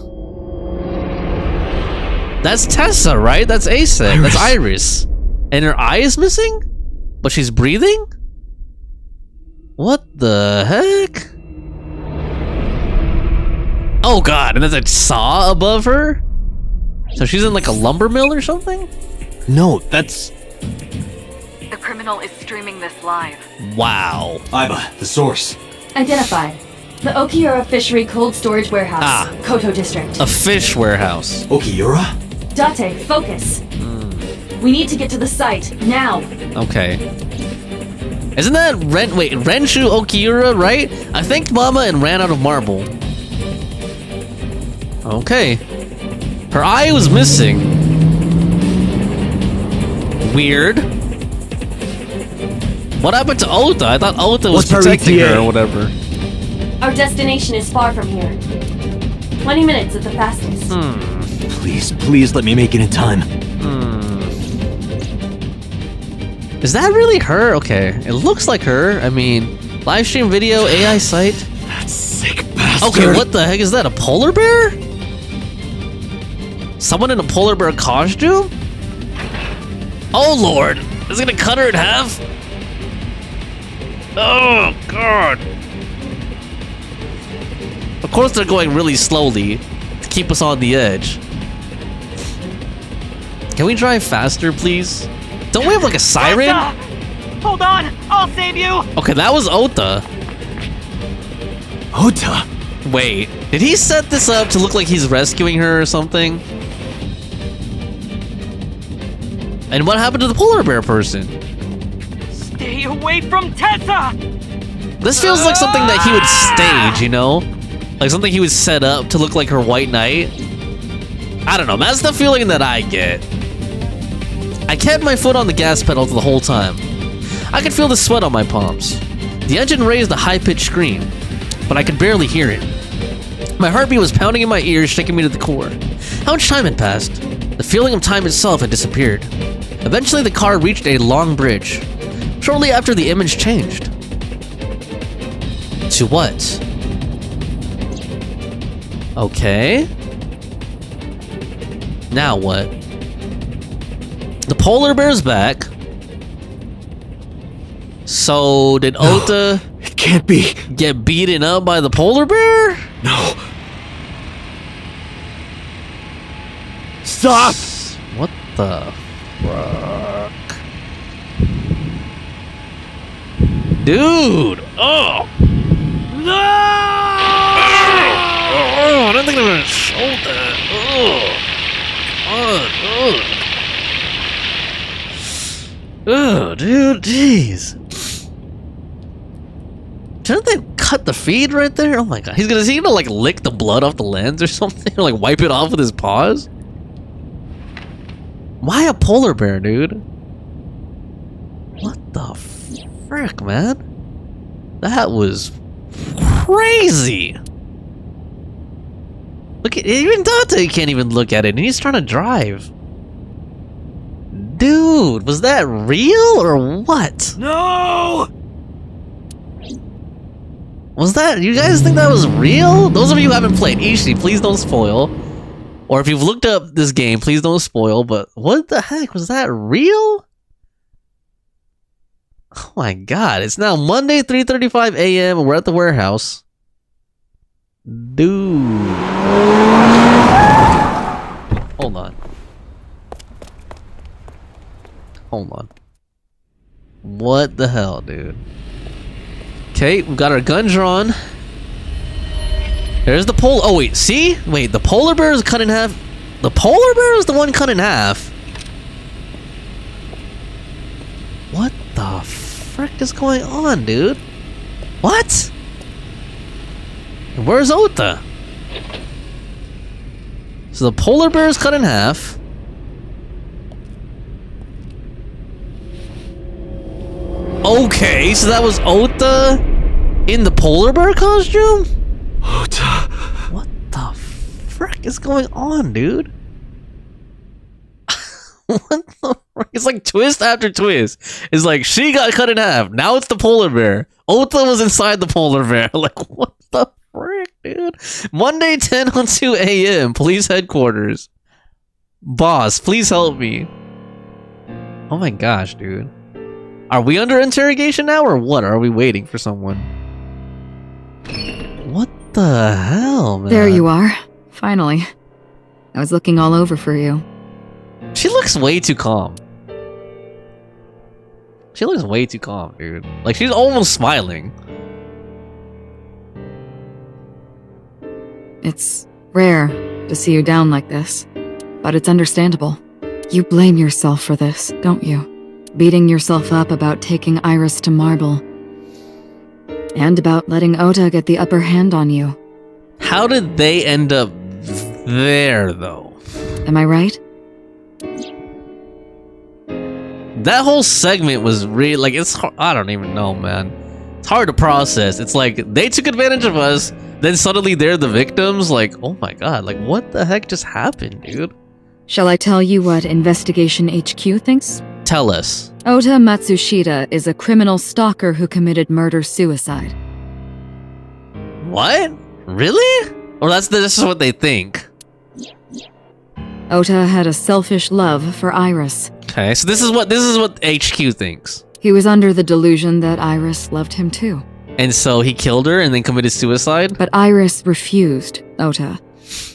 That's Tessa, right? That's Asa. That's Iris. And her eye is missing? But she's breathing? What the heck? Oh god, and there's a saw above her? So she's in like a lumber mill or something? No, that's... The criminal is streaming this live. Wow. Iba, the source. Identified. The Okiura Fishery Cold Storage Warehouse, Koto District. A fish warehouse. Okiura? Date, focus. We need to get to the site, now. Okay. Isn't that Renshu Okiura, right? I think Mama and ran out of marble. Okay. Her eye was missing. Weird. What happened to Ota? I thought Ota was protecting her or whatever. Our destination is far from here. 20 minutes at the fastest. Please let me make it in time. Is that really her? Okay, it looks like her. I mean, live stream video, AI site. That sick bastard. Okay, what the heck is that? A polar bear? Someone in a polar bear costume? Oh lord, is it gonna cut her in half? Oh god. Of course they're going really slowly to keep us on the edge. Can we drive faster, please? Don't we have like a siren? Hold on, I'll save you. Okay, that was Ota. Ota? Wait, did he set this up to look like he's rescuing her or something? And what happened to the polar bear person? Stay away from Tessa! This feels like something that he would stage, you know? Like something he would set up to look like her white knight. I don't know, that's the feeling that I get. I kept my foot on the gas pedal the whole time. I could feel the sweat on my palms. The engine raised a high-pitched scream, but I could barely hear it. My heartbeat was pounding in my ears, shaking me to the core. How much time had passed? The feeling of time itself had disappeared. Eventually, the car reached a long bridge. Shortly after, the image changed. To what? Okay. Now what? The polar bear's back. So, did Ota... It can't be. Get beaten up by the polar bear? No. Stop! What the fuck? Dude! Oh! No! Oh, I don't think I'm gonna show that. Oh, dude, jeez. Shouldn't they cut the feed right there? Oh my god. Is he gonna like lick the blood off the lens or something? Or like wipe it off with his paws? Why a polar bear, dude? What the frick, man? That was crazy. Look at even Dante can't even look at it, and he's trying to drive. Dude, was that real or what? No! Was that, you guys think that was real? Those of you who haven't played Ishi, please don't spoil. Or if you've looked up this game, please don't spoil, but what the heck, was that real? Oh my god, it's now Monday, 3:35 a.m. and we're at the warehouse. Dude. Hold on. Hold on. What the hell, dude? Okay, we've got our gun drawn. There's the pole. Oh wait, see? Wait, the polar bear is cut in half. The polar bear is the one cut in half. What the frick is going on, dude? What? Where's Ota? So the polar bear is cut in half. Okay, so that was Ota in the polar bear costume? Ota. What the frick is going on, dude? What the frick? It's like twist after twist. It's like she got cut in half. Now it's the polar bear. Ota was inside the polar bear. Like, what the frick, dude? Monday, 10:02 a.m. Police headquarters. Boss, please help me. Oh my gosh, dude. Are we under interrogation now or what? Are we waiting for someone? What the hell, man? There you are. Finally. I was looking all over for you. She looks way too calm. She looks way too calm, dude. Like, she's almost smiling. It's rare to see you down like this, but it's understandable. You blame yourself for this, don't you? Beating yourself up about taking Iris to Marble. And about letting Ota get the upper hand on you. How did they end up there, though? Am I right? That whole segment was really, like, it's hard, I don't even know, man. It's hard to process. It's like, they took advantage of us, then suddenly they're the victims. Like, oh my god, like, what the heck just happened, dude? Shall I tell you what Investigation HQ thinks? Tell us. Ota Matsushita is a criminal stalker who committed murder-suicide. What? Really? Or this is what they think? Ota had a selfish love for Iris. Okay, so this is what HQ thinks. He was under the delusion that Iris loved him too. And so he killed her and then committed suicide? But Iris refused Ota.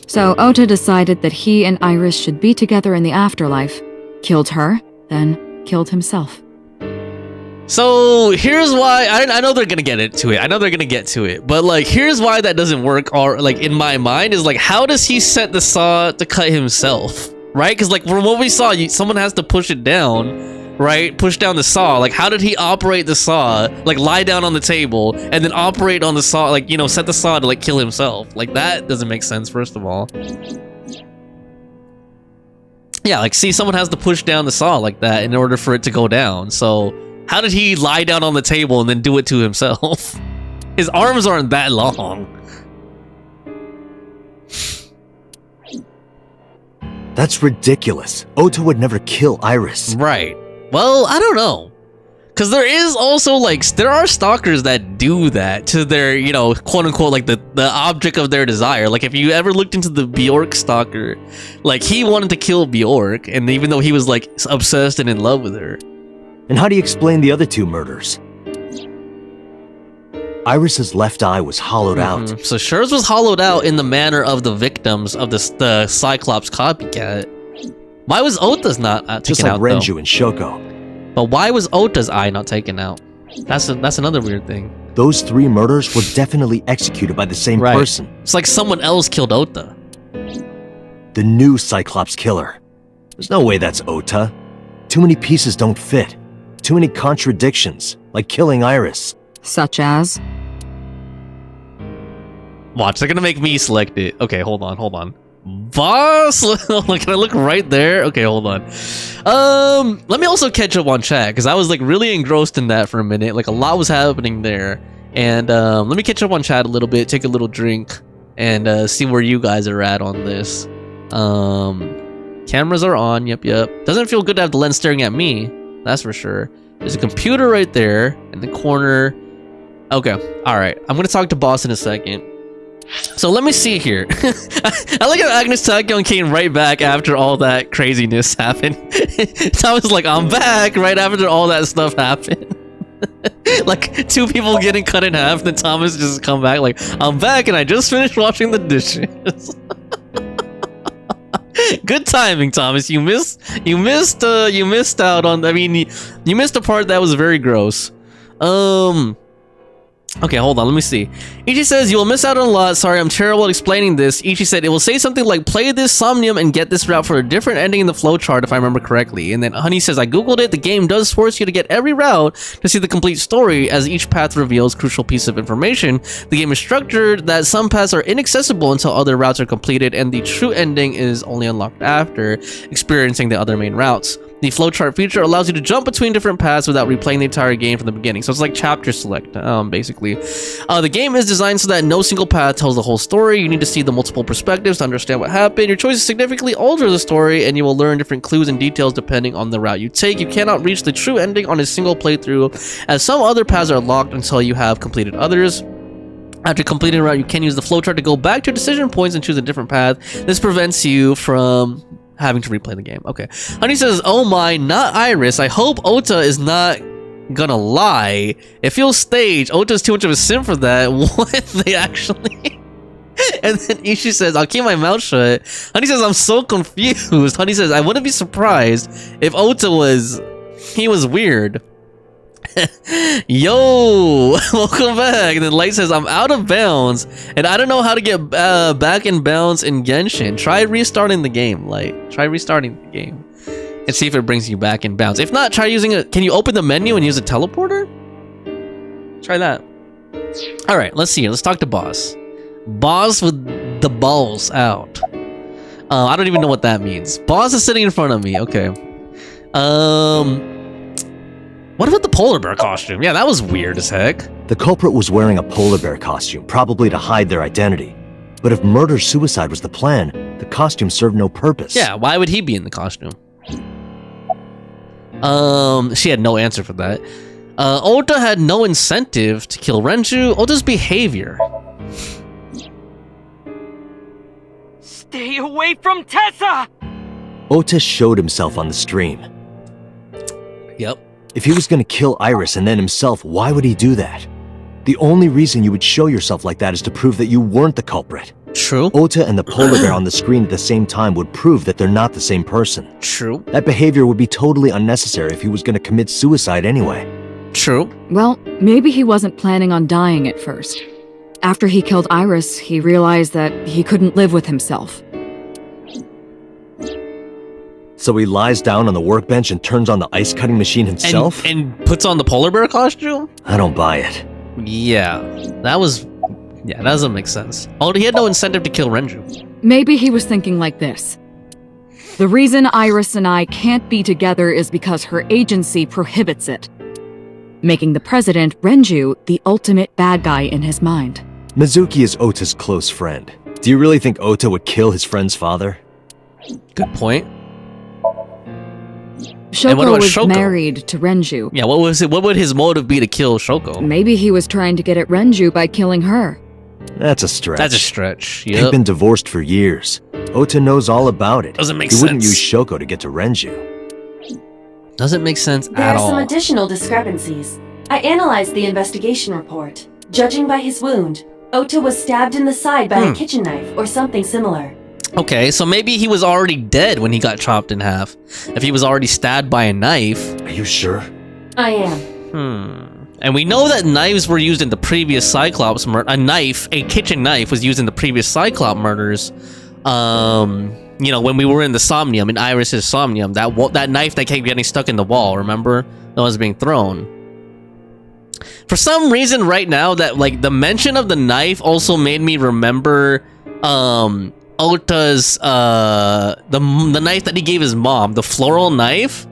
So Ota decided that he and Iris should be together in the afterlife, killed her, then killed himself. So here's why I know they're gonna get to it. But like, here's why that doesn't work. Or like, in my mind is like, how does he set the saw to cut himself? Right? Because like, from what we saw, someone has to push it down, right? Push down the saw. Like, how did he operate the saw? Like, lie down on the table and then operate on the saw, like, you know, set the saw to like kill himself. Like, that doesn't make sense, first of all. Yeah, like, see, someone has to push down the saw like that in order for it to go down. So how did he lie down on the table and then do it to himself? His arms aren't that long. That's ridiculous. Ota would never kill Iris. Right. Well, I don't know. Because there is also, like, there are stalkers that do that to their, you know, quote-unquote, like, the object of their desire. Like, if you ever looked into the Bjork stalker, like, he wanted to kill Bjork, and even though he was, like, obsessed and in love with her. And how do you explain the other two murders? Iris's left eye was hollowed out. So hers was hollowed out in the manner of the victims of the Cyclops copycat. Why was Ota's not taken out, just like Renju though? and Shoko. But why was Ota's eye not taken out? That's another weird thing. Those three murders were definitely executed by the same person. It's like someone else killed Ota. The new Cyclops killer. There's no way that's Ota. Too many pieces don't fit. Too many contradictions, like killing Iris. Such as? Watch, they're gonna make me select it. Okay, hold on. Boss? Can I look right there? Okay, hold on. Let me also catch up on chat, because I was like really engrossed in that for a minute. Like, a lot was happening there. And let me catch up on chat a little bit, take a little drink, and see where you guys are at on this. Cameras are on, yep. Doesn't feel good to have the lens staring at me, that's for sure. There's a computer right there in the corner. Okay, alright. I'm gonna talk to Boss in a second. So let me see here. I like how Agnes Tachyon came right back after all that craziness happened. Thomas like, I'm back right after all that stuff happened. Like, two people getting cut in half, then Thomas just come back like, I'm back and I just finished washing the dishes. Good timing, Thomas. You missed out on, I mean, you missed a part that was very gross. Okay, hold on, let me see. Ichi says, you will miss out on a lot. Sorry, I'm terrible at explaining this. Ichi said, it will say something like, play this Somnium and get this route for a different ending in the flowchart, if I remember correctly. And then Honey says, I googled it. The game does force you to get every route to see the complete story, as each path reveals crucial piece of information. The game is structured that some paths are inaccessible until other routes are completed, and the true ending is only unlocked after experiencing the other main routes. The flowchart feature allows you to jump between different paths without replaying the entire game from the beginning. So it's like chapter select, basically. The game is designed so that no single path tells the whole story. You need to see the multiple perspectives to understand what happened. Your choices significantly alter the story, and you will learn different clues and details depending on the route you take. You cannot reach the true ending on a single playthrough, as some other paths are locked until you have completed others. After completing a route, you can use the flowchart to go back to your decision points and choose a different path. This prevents you from having to replay the game. Okay. Honey says, oh my, not Iris. I hope Ota is not gonna lie. It feels staged. Ota's too much of a simp for that. What? They actually... And then Ishi says, I'll keep my mouth shut. Honey says, I'm so confused. Honey says, I wouldn't be surprised if Ota was... He was weird. Yo, welcome back. And then Light says, I'm out of bounds and I don't know how to get back in bounds in Genshin. Try restarting the game, Light. Try restarting the game and see if it brings you back in bounds. If not, try using a... Can you open the menu and use a teleporter? Try that. All right, let's see. Let's talk to Boss. Boss with the balls out. I don't even know what that means. Boss is sitting in front of me. Okay. What about the polar bear costume? Yeah, that was weird as heck. The culprit was wearing a polar bear costume, probably to hide their identity. But if murder-suicide was the plan, the costume served no purpose. Yeah, why would he be in the costume? She had no answer for that. Ota had no incentive to kill Renju. Ota's behavior. Stay away from Tessa! Ota showed himself on the stream. Yep. If he was gonna kill Iris and then himself, why would he do that? The only reason you would show yourself like that is to prove that you weren't the culprit. True. Ota and the polar bear on the screen at the same time would prove that they're not the same person. True. That behavior would be totally unnecessary if he was gonna commit suicide anyway. True. Well, maybe he wasn't planning on dying at first. After he killed Iris, he realized that he couldn't live with himself. So he lies down on the workbench and turns on the ice-cutting machine himself? And puts on the polar bear costume? I don't buy it. Yeah, that was... Yeah, that doesn't make sense. Oh, he had no incentive to kill Renju. Maybe he was thinking like this. The reason Iris and I can't be together is because her agency prohibits it, making the president, Renju, the ultimate bad guy in his mind. Mizuki is Ota's close friend. Do you really think Ota would kill his friend's father? Good point. Shoko was married to Renju. Yeah, what would his motive be to kill Shoko? Maybe he was trying to get at Renju by killing her. That's a stretch. That's a stretch, yep. They've been divorced for years. Ota knows all about it. Doesn't make sense. He wouldn't use sense. Shoko to get to Renju. Doesn't make sense There at are all. some additional discrepancies. I analyzed the investigation report. Judging by his wound, Ota was stabbed in the side by a kitchen knife or something similar. Okay, so maybe he was already dead when he got chopped in half. If he was already stabbed by a knife. Are you sure? I am. And we know that knives were used in the previous Cyclops murder. A kitchen knife was used in the previous Cyclops murders. You know, when we were in the Somnium, in Iris's Somnium, that knife that kept getting stuck in the wall, remember? That was being thrown. For some reason right now, that like the mention of the knife also made me remember Ota's the knife that he gave his mom, the floral knife.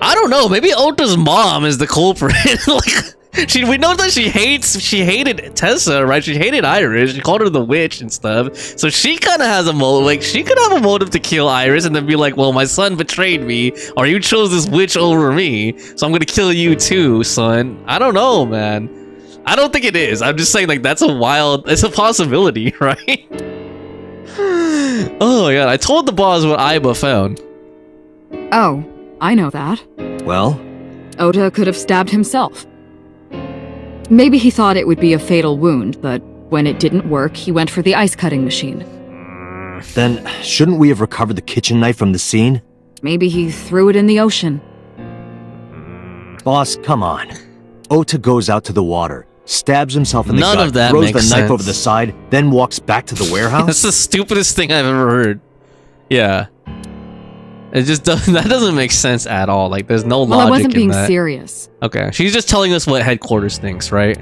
I don't know, maybe Ota's mom is the culprit. Like we know that she hated Tessa, right? She hated Iris. She called her the witch and stuff. So she kind of has a motive. Like she could have a motive to kill Iris and then be like, "Well, my son betrayed me, or you chose this witch over me, so I'm gonna kill you too, son." I don't know, man. I don't think it is. I'm just saying, like it's a possibility, right? Oh my god! I told the boss what Aiba found. Oh, I know that. Well? Ota could have stabbed himself. Maybe he thought it would be a fatal wound, but when it didn't work, he went for the ice-cutting machine. Then, shouldn't we have recovered the kitchen knife from the scene? Maybe he threw it in the ocean. Boss, come on. Ota goes out to the water. stabs himself in the None gut, of that throws the makes knife sense. over the side, then walks back to the warehouse? That's the stupidest thing I've ever heard. Yeah. It just doesn't, that doesn't make sense at all. Like, there's no logic Well, I wasn't in being that. serious. Okay, she's just telling us what headquarters thinks, right?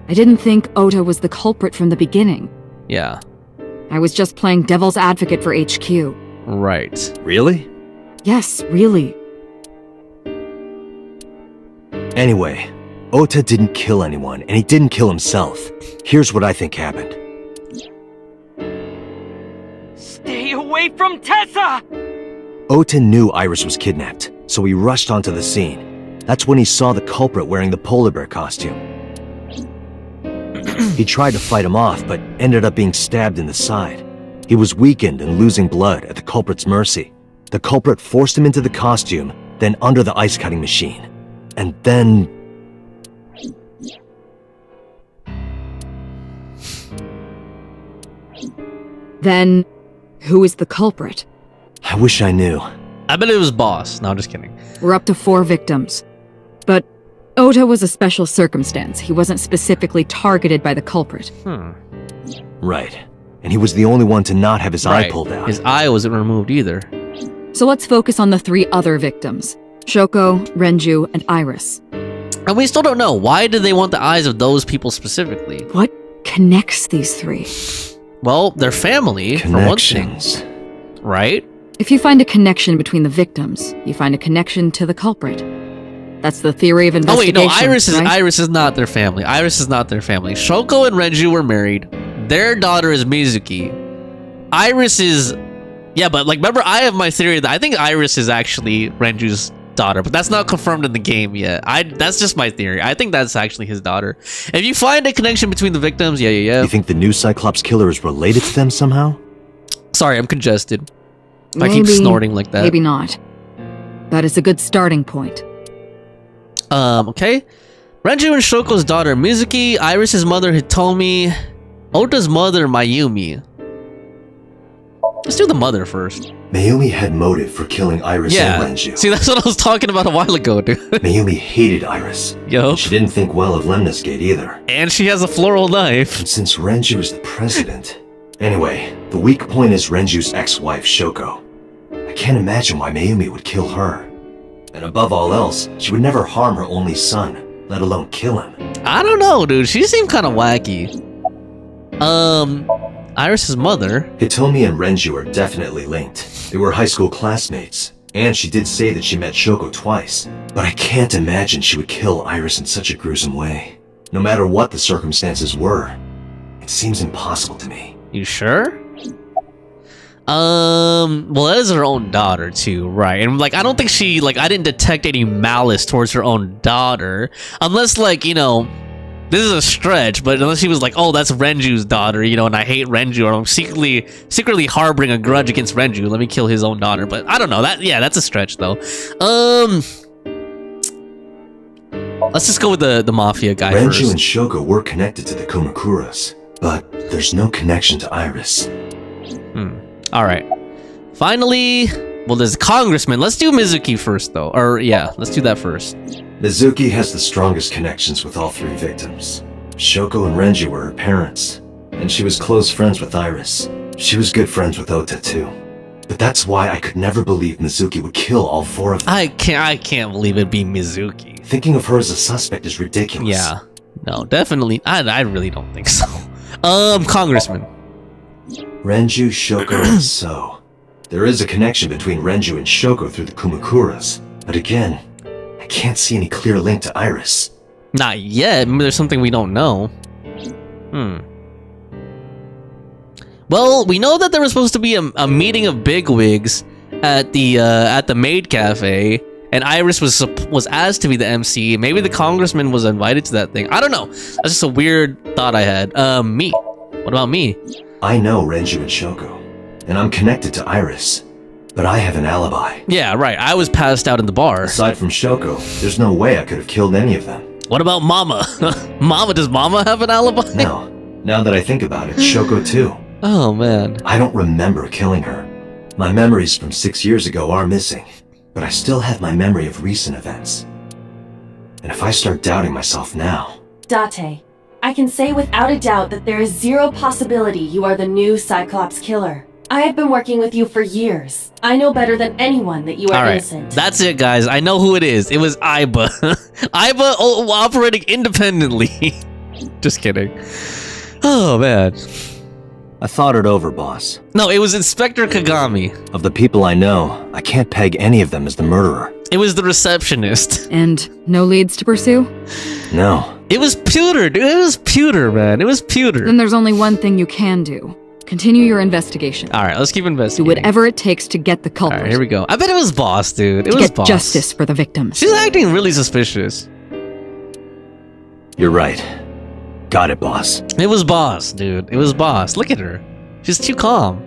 I didn't think Ota was the culprit from the beginning. Yeah. I was just playing devil's advocate for HQ. Right. Really? Yes, really. Anyway, Ota didn't kill anyone, and he didn't kill himself. Here's what I think happened. Stay away from Tessa! Ota knew Iris was kidnapped, so he rushed onto the scene. That's when he saw the culprit wearing the polar bear costume. He tried to fight him off, but ended up being stabbed in the side. He was weakened and losing blood at the culprit's mercy. The culprit forced him into the costume, then under the ice cutting machine. And then... Then, who is the culprit? I wish I knew. I bet it was Boss. No, I'm just kidding. We're up to 4 victims. But Ota was a special circumstance. He wasn't specifically targeted by the culprit. Right. And he was the only one to not have his eye Right. pulled out. His eye wasn't removed either. So let's focus on the 3 other victims. Shoko, Renju, and Iris. And we still don't know. Why did they want the eyes of those people specifically? What connects these 3? Well, their family, for one thing. Connections. Right? If you find a connection between the victims, you find a connection to the culprit. That's the theory of Oh wait, investigation. no, right? Iris is not their family. Iris is not their family. Shoko and Renju were married. Their daughter is Mizuki. Iris is... Yeah, but like, remember, I have my theory that I think Iris is actually Renju's daughter, but that's not confirmed in the game yet. That's just my theory. I think that's actually his daughter. If you find a connection between the victims, yeah. You think the new Cyclops killer is related to them somehow? Sorry, I'm congested. If I Maybe, keep snorting like that. Maybe not. But it's a good starting point. Okay. Renju and Shoko's daughter, Mizuki, Iris' mother, Hitomi, Ota's mother, Mayumi. Let's do the mother first. Mayumi had motive for killing Iris Yeah. and Renju. See, that's what I was talking about a while ago, dude. Mayumi hated Iris. Yo. She didn't think well of Lemnis Gate either. And she has a floral knife. And since Renju is the president... Anyway, the weak point is Renju's ex-wife, Shoko. I can't imagine why Mayumi would kill her. And above all else, she would never harm her only son, let alone kill him. I don't know, dude. She seemed kind of wacky. Iris' mother. Hitomi and Renju are definitely linked. They were high school classmates. And she did say that she met Shoko twice. But I can't imagine she would kill Iris in such a gruesome way. No matter what the circumstances were. It seems impossible to me. You sure? Well, that is her own daughter too, right? And like, I don't think she, like, I didn't detect any malice towards her own daughter. Unless, like, you know, this is a stretch, but unless she was like, oh, that's Renju's daughter, you know, and I hate Renju, or I'm secretly harboring a grudge against Renju, let me kill his own daughter. But I don't know, that's a stretch though. Let's just go with the mafia guy first. Renju and Shoko were connected to the Kumakuras, but there's no connection to Iris. Alright. Finally, well, there's Congressman. Let's do Mizuki first, though. Or, yeah, let's do that first. Mizuki has the strongest connections with all 3 victims. Shoko and Renju were her parents, and she was close friends with Iris. She was good friends with Ota, too. But that's why I could never believe Mizuki would kill all 4 of them. I can't believe it'd be Mizuki. Thinking of her as a suspect is ridiculous. Yeah. No, definitely. I really don't think so. Congressman. Renju, Shoko, and So. There is a connection between Renju and Shoko through the Kumakuras, but again, I can't see any clear link to Iris. Not yet. Maybe there's something we don't know. Well, we know that there was supposed to be a meeting of bigwigs at the Maid Cafe, and Iris was asked to be the MC. Maybe the congressman was invited to that thing. I don't know. That's just a weird thought I had. Me. What about me? I know Renju and Shoko, and I'm connected to Iris, but I have an alibi. Yeah, right. I was passed out in the bar. Aside from Shoko, there's no way I could have killed any of them. What about Mama? Does Mama have an alibi? No. Now that I think about it, Shoko too. Oh, man. I don't remember killing her. My memories from 6 years ago are missing, but I still have my memory of recent events. And if I start doubting myself now... Date, I can say without a doubt that there is zero possibility you are the new Cyclops killer. I have been working with you for years. I know better than anyone that you are innocent. That's it, guys. I know who it is. It was Aiba. Aiba operating independently. Just kidding. Oh, man. I thought it over, boss. No, it was Inspector Kagami. Of the people I know, I can't peg any of them as the murderer. It was the receptionist. And no leads to pursue? No. It was Pewter, dude. It was Pewter, man. It was Pewter. Then there's only one thing you can do. Continue your investigation. All right, let's keep investigating. Do whatever it takes to get the culprit. All right, here we go. I bet it was Boss, dude. It was get Boss. Justice for the victims. She's acting really suspicious. You're right. Got it, boss. It was Boss, dude. It was Boss. Look at her. She's too calm.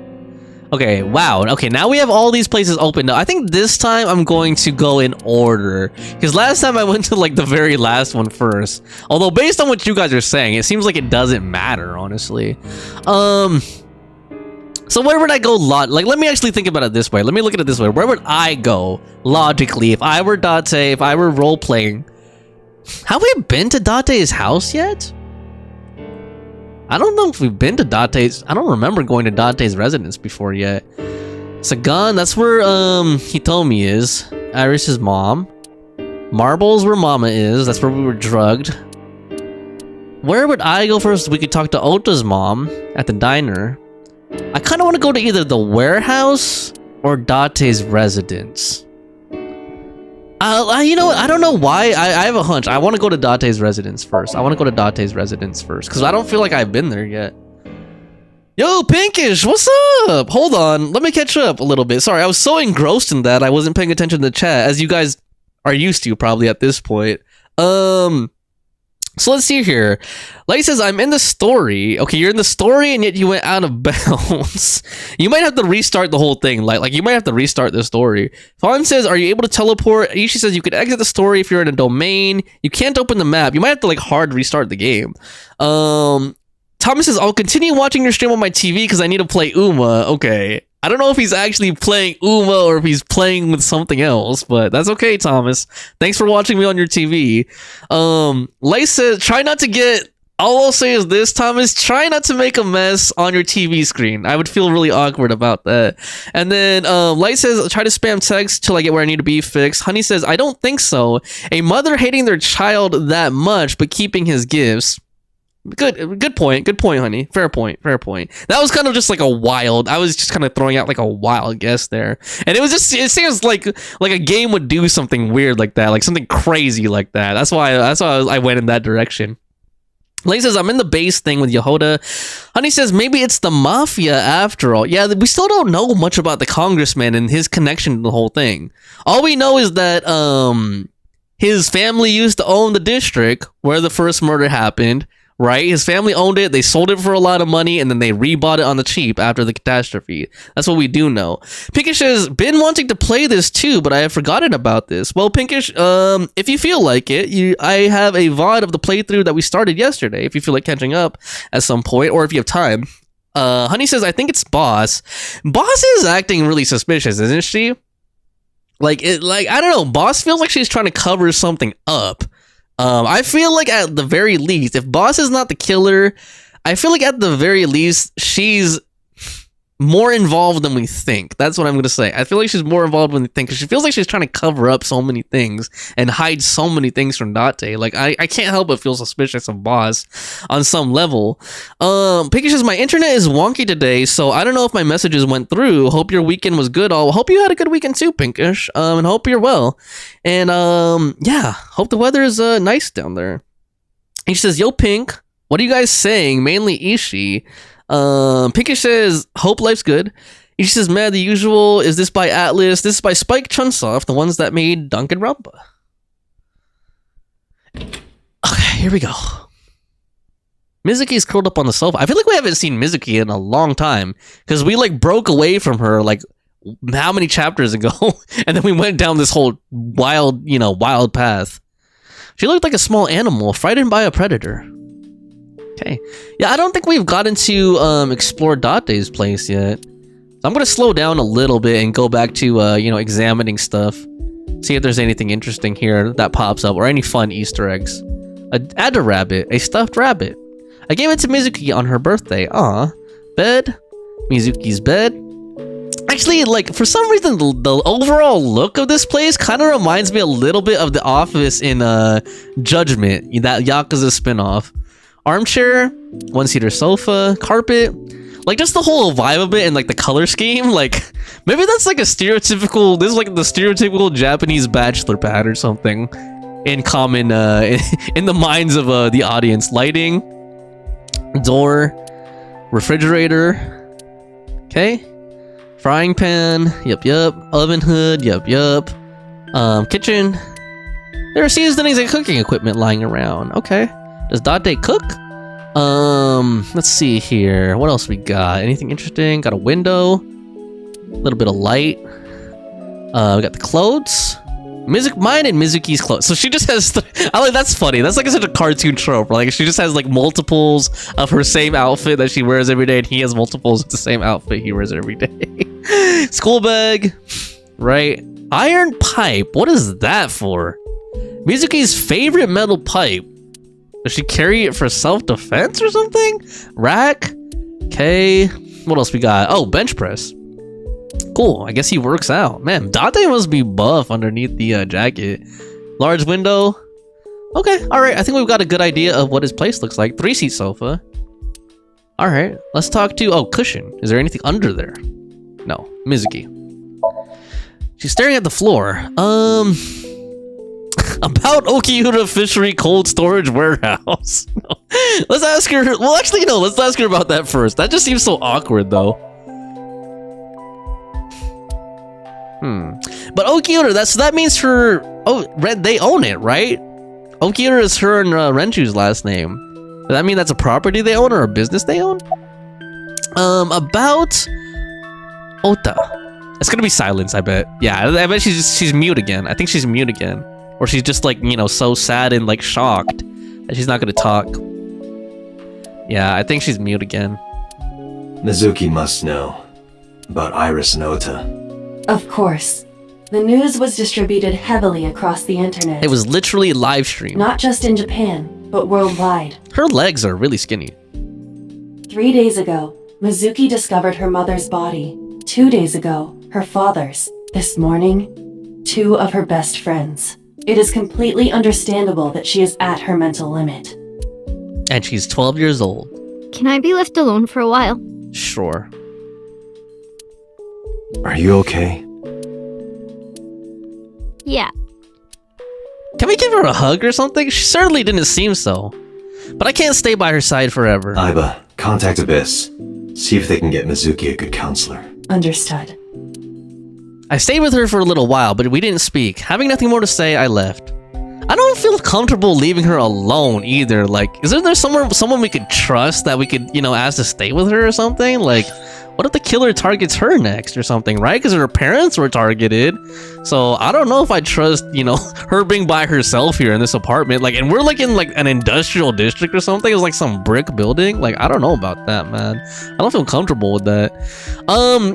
Okay, wow. Okay, now we have all these places open. I think this time I'm going to go in order. Because last time I went to like the very last one first. Although based on what you guys are saying, it seems like it doesn't matter, honestly. So where would I go like, let me actually think about it this way. Let me look at it this way. Where would I go logically if I were Date, if I were role-playing? Have we been to Date's house yet? I don't know if we've been to Date's. I don't remember going to Date's residence before yet. Sagan, that's where Hitomi is. Iris's mom. Marble's where Mama is. That's where we were drugged. Where would I go first? We could talk to Ota's mom at the diner. I kind of want to go to either the warehouse or Date's residence. You know what? I don't know why. I have a hunch. I want to go to Date's residence first. Because I don't feel like I've been there yet. Yo, Pinkish, what's up? Hold on. Let me catch up a little bit. Sorry, I was so engrossed in that I wasn't paying attention to the chat, as you guys are used to probably at this point. So let's see here. Light says, I'm in the story. Okay, you're in the story and yet you went out of bounds. You might have to restart the whole thing. Like you might have to restart the story. Fawn says, are you able to teleport? Ishi says, you could exit the story if you're in a domain. You can't open the map. You might have to like hard restart the game. Thomas says, I'll continue watching your stream on my TV because I need to play Uma. Okay. I don't know if he's actually playing Uma or if he's playing with something else, but that's okay, Thomas. Thanks for watching me on your TV. Light says, try not to get... All I'll say is this, Thomas, try not to make a mess on your TV screen. I would feel really awkward about that. And then Light says, try to spam text till I get where I need to be fixed. Honey says, I don't think so. A mother hating their child that much, but keeping his gifts. Good point, honey. Fair point. That was kind of just like a wild, I was just kind of throwing out like a wild guess there. And it seems like a game would do something weird like that, like something crazy like that. That's why I went in that direction. Lane says, I'm in the base thing with Yehoda. Honey says, maybe it's the mafia after all. Yeah, we still don't know much about the congressman and his connection to the whole thing. All we know is that his family used to own the district where the first murder happened. Right? His family owned it, they sold it for a lot of money, and then they rebought it on the cheap after the catastrophe. That's what we do know. Pinkish has been wanting to play this too, but I have forgotten about this. Well, Pinkish, if you feel like it, I have a VOD of the playthrough that we started yesterday, if you feel like catching up at some point, or if you have time. Honey says, I think it's Boss. Boss is acting really suspicious, isn't she? I don't know, Boss feels like she's trying to cover something up. I feel like at the very least, if Boss is not the killer, I feel like at the very least, she's more involved than we think. That's what I'm going to say. I feel like she's more involved than we think because she feels like she's trying to cover up so many things and hide so many things from Date. Like, I can't help but feel suspicious of Boss on some level. Pinky says, my internet is wonky today, so I don't know if my messages went through. Hope your weekend was good. I hope you had a good weekend too, Pinkish. And hope you're well. And yeah, hope the weather is nice down there. He says, yo, Pink, what are you guys saying? Mainly Ishi. Pinkish says, hope life's good. Ishi says, man, the usual. Is this by Atlas? This is by Spike Chunsoft, the ones that made Danganronpa. Okay, here we go. Mizuki's curled up on the sofa. I feel like we haven't seen Mizuki in a long time because we like broke away from her like how many chapters ago, and then we went down this whole wild path. She looked like a small animal frightened by a predator. Okay. Yeah, I don't think we've gotten to explore Date's place yet. So I'm going to slow down a little bit and go back to, examining stuff. See if there's anything interesting here that pops up or any fun Easter eggs. A rabbit, a stuffed rabbit. I gave it to Mizuki on her birthday. Aw. Bed. Mizuki's bed. Actually, like, for some reason, the overall look of this place kind of reminds me a little bit of The Office in Judgment, that Yakuza spinoff. Armchair, one-seater sofa, carpet, like just the whole vibe of it and like the color scheme. Like maybe that's like a stereotypical. This is like the stereotypical Japanese bachelor pad or something in common in the minds of the audience. Lighting, door, refrigerator. Okay. Frying pan, yep. Oven hood, yep. Kitchen. There are seasonings and cooking equipment lying around. Okay. Does Date cook? Let's see here. What else we got? Anything interesting? Got a window. A little bit of light. We got the clothes. Mine and Mizuki's clothes. So she just has. I like that's funny. That's like such a cartoon trope. Like she just has like multiples of her same outfit that she wears every day, and he has multiples of the same outfit he wears every day. School bag, right? Iron pipe. What is that for? Mizuki's favorite metal pipe. Does she carry it for self-defense or something? Rack. Okay. What else we got? Oh, bench press. Cool. I guess he works out. Man, Date must be buff underneath the jacket. Large window. Okay. All right. I think we've got a good idea of what his place looks like. 3-seat sofa. All right. Let's talk to... Oh, cushion. Is there anything under there? No. Mizuki. She's staring at the floor. About Okiura Fishery Cold Storage Warehouse. No. Let's ask her. Well, actually, no. Let's ask her about that first. That just seems so awkward, though. But Okiura, that means her. Oh, they own it, right? Okiura is her and Renju's last name. Does that mean that's a property they own or a business they own? About Ota. It's gonna be silence, I bet. Yeah, I bet she's mute again. I think she's mute again. Or she's just like, you know, so sad and like shocked that she's not gonna talk. Yeah, I think she's mute again. Mizuki must know about Iris and Ota. Of course. The news was distributed heavily across the internet. It was literally live streamed. Not just in Japan, but worldwide. Her legs are really skinny. 3 days ago, Mizuki discovered her mother's body. 2 days ago, her father's. This morning, 2 of her best friends. It is completely understandable that she is at her mental limit. And she's 12 years old. Can I be left alone for a while? Sure. Are you okay? Yeah. Can we give her a hug or something? She certainly didn't seem so. But I can't stay by her side forever. Aiba, contact Abyss. See if they can get Mizuki a good counselor. Understood. I stayed with her for a little while, but we didn't speak. Having nothing more to say, I left. I don't feel comfortable leaving her alone either. Like, isn't there someone we could trust that we could, you know, ask to stay with her or something? Like, what if the killer targets her next or something, right? Because her parents were targeted. So I don't know if I trust, you know, her being by herself here in this apartment. Like, and we're like in like an industrial district or something. It's like some brick building. Like, I don't know about that, man. I don't feel comfortable with that.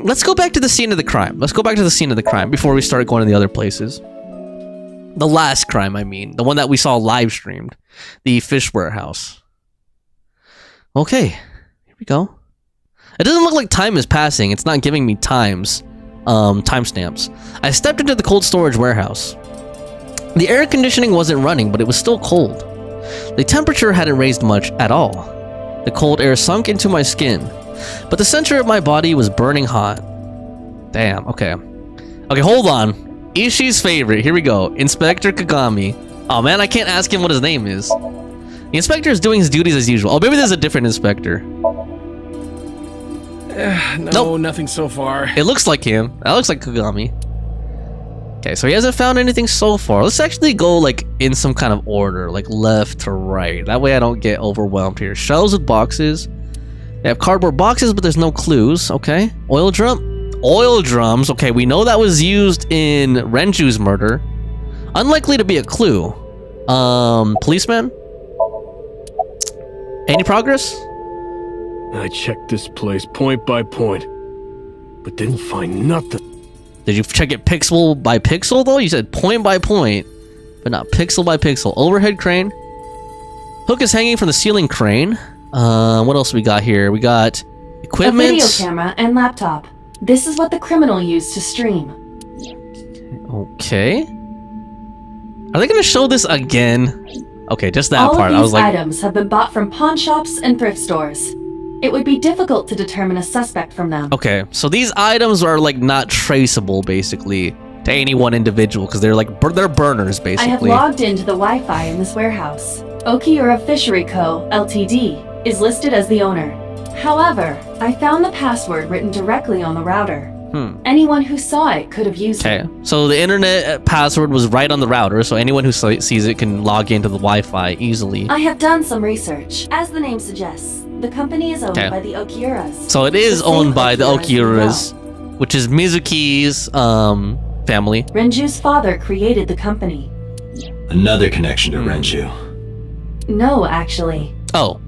Let's go back to the scene of the crime. Let's go back to the scene of the crime before we start going to the other places. The last crime, I mean. The one that we saw live streamed. The fish warehouse. Okay. Here we go. It doesn't look like time is passing. It's not giving me timestamps. I stepped into the cold storage warehouse. The air conditioning wasn't running, but it was still cold. The temperature hadn't raised much at all. The cold air sunk into my skin, but the center of my body was burning hot. Damn, okay. Okay, hold on. Ishii's favorite. Here we go. Inspector Kagami. Oh man, I can't ask him what his name is. The inspector is doing his duties as usual. Oh, maybe there's a different inspector. No, nope. Nothing so far. It looks like him. That looks like Kagami. Okay, so he hasn't found anything so far. Let's actually go like in some kind of order, like left to right. That way I don't get overwhelmed here. Shelves with boxes. They have cardboard boxes, but there's no clues. Okay. Oil drum. Oil drums. Okay, we know that was used in Renju's murder. Unlikely to be a clue. Policeman? Any progress? I checked this place point by point, but didn't find nothing. Did you check it pixel by pixel though? You said point by point, but not pixel by pixel. Overhead crane. Hook is hanging from the ceiling crane. What else we got here? We got equipment. A video camera and laptop. This is what the criminal used to stream. Okay. Are they gonna show this again? Okay, just that All part. of I these was like, items have been bought from pawn shops and thrift stores. It would be difficult to determine a suspect from them. okay, so these items are like not traceable, basically, to any one individual because they're like they're burners, basically. I have logged into the Wi-Fi in this warehouse. Okiura Fishery Co., Ltd. is listed as the owner. However, I found the password written directly on the router. Anyone who saw it could have used it. Okay, so the internet password was right on the router, so anyone who sees it can log into the Wi-Fi easily. I have done some research. As the name suggests, the company is owned by the Okiuras. So it is The same owned by the Okiuras we Okiuras, which is Mizuki's family. Renju's father created the company. Another connection to Renju. No, actually. Oh,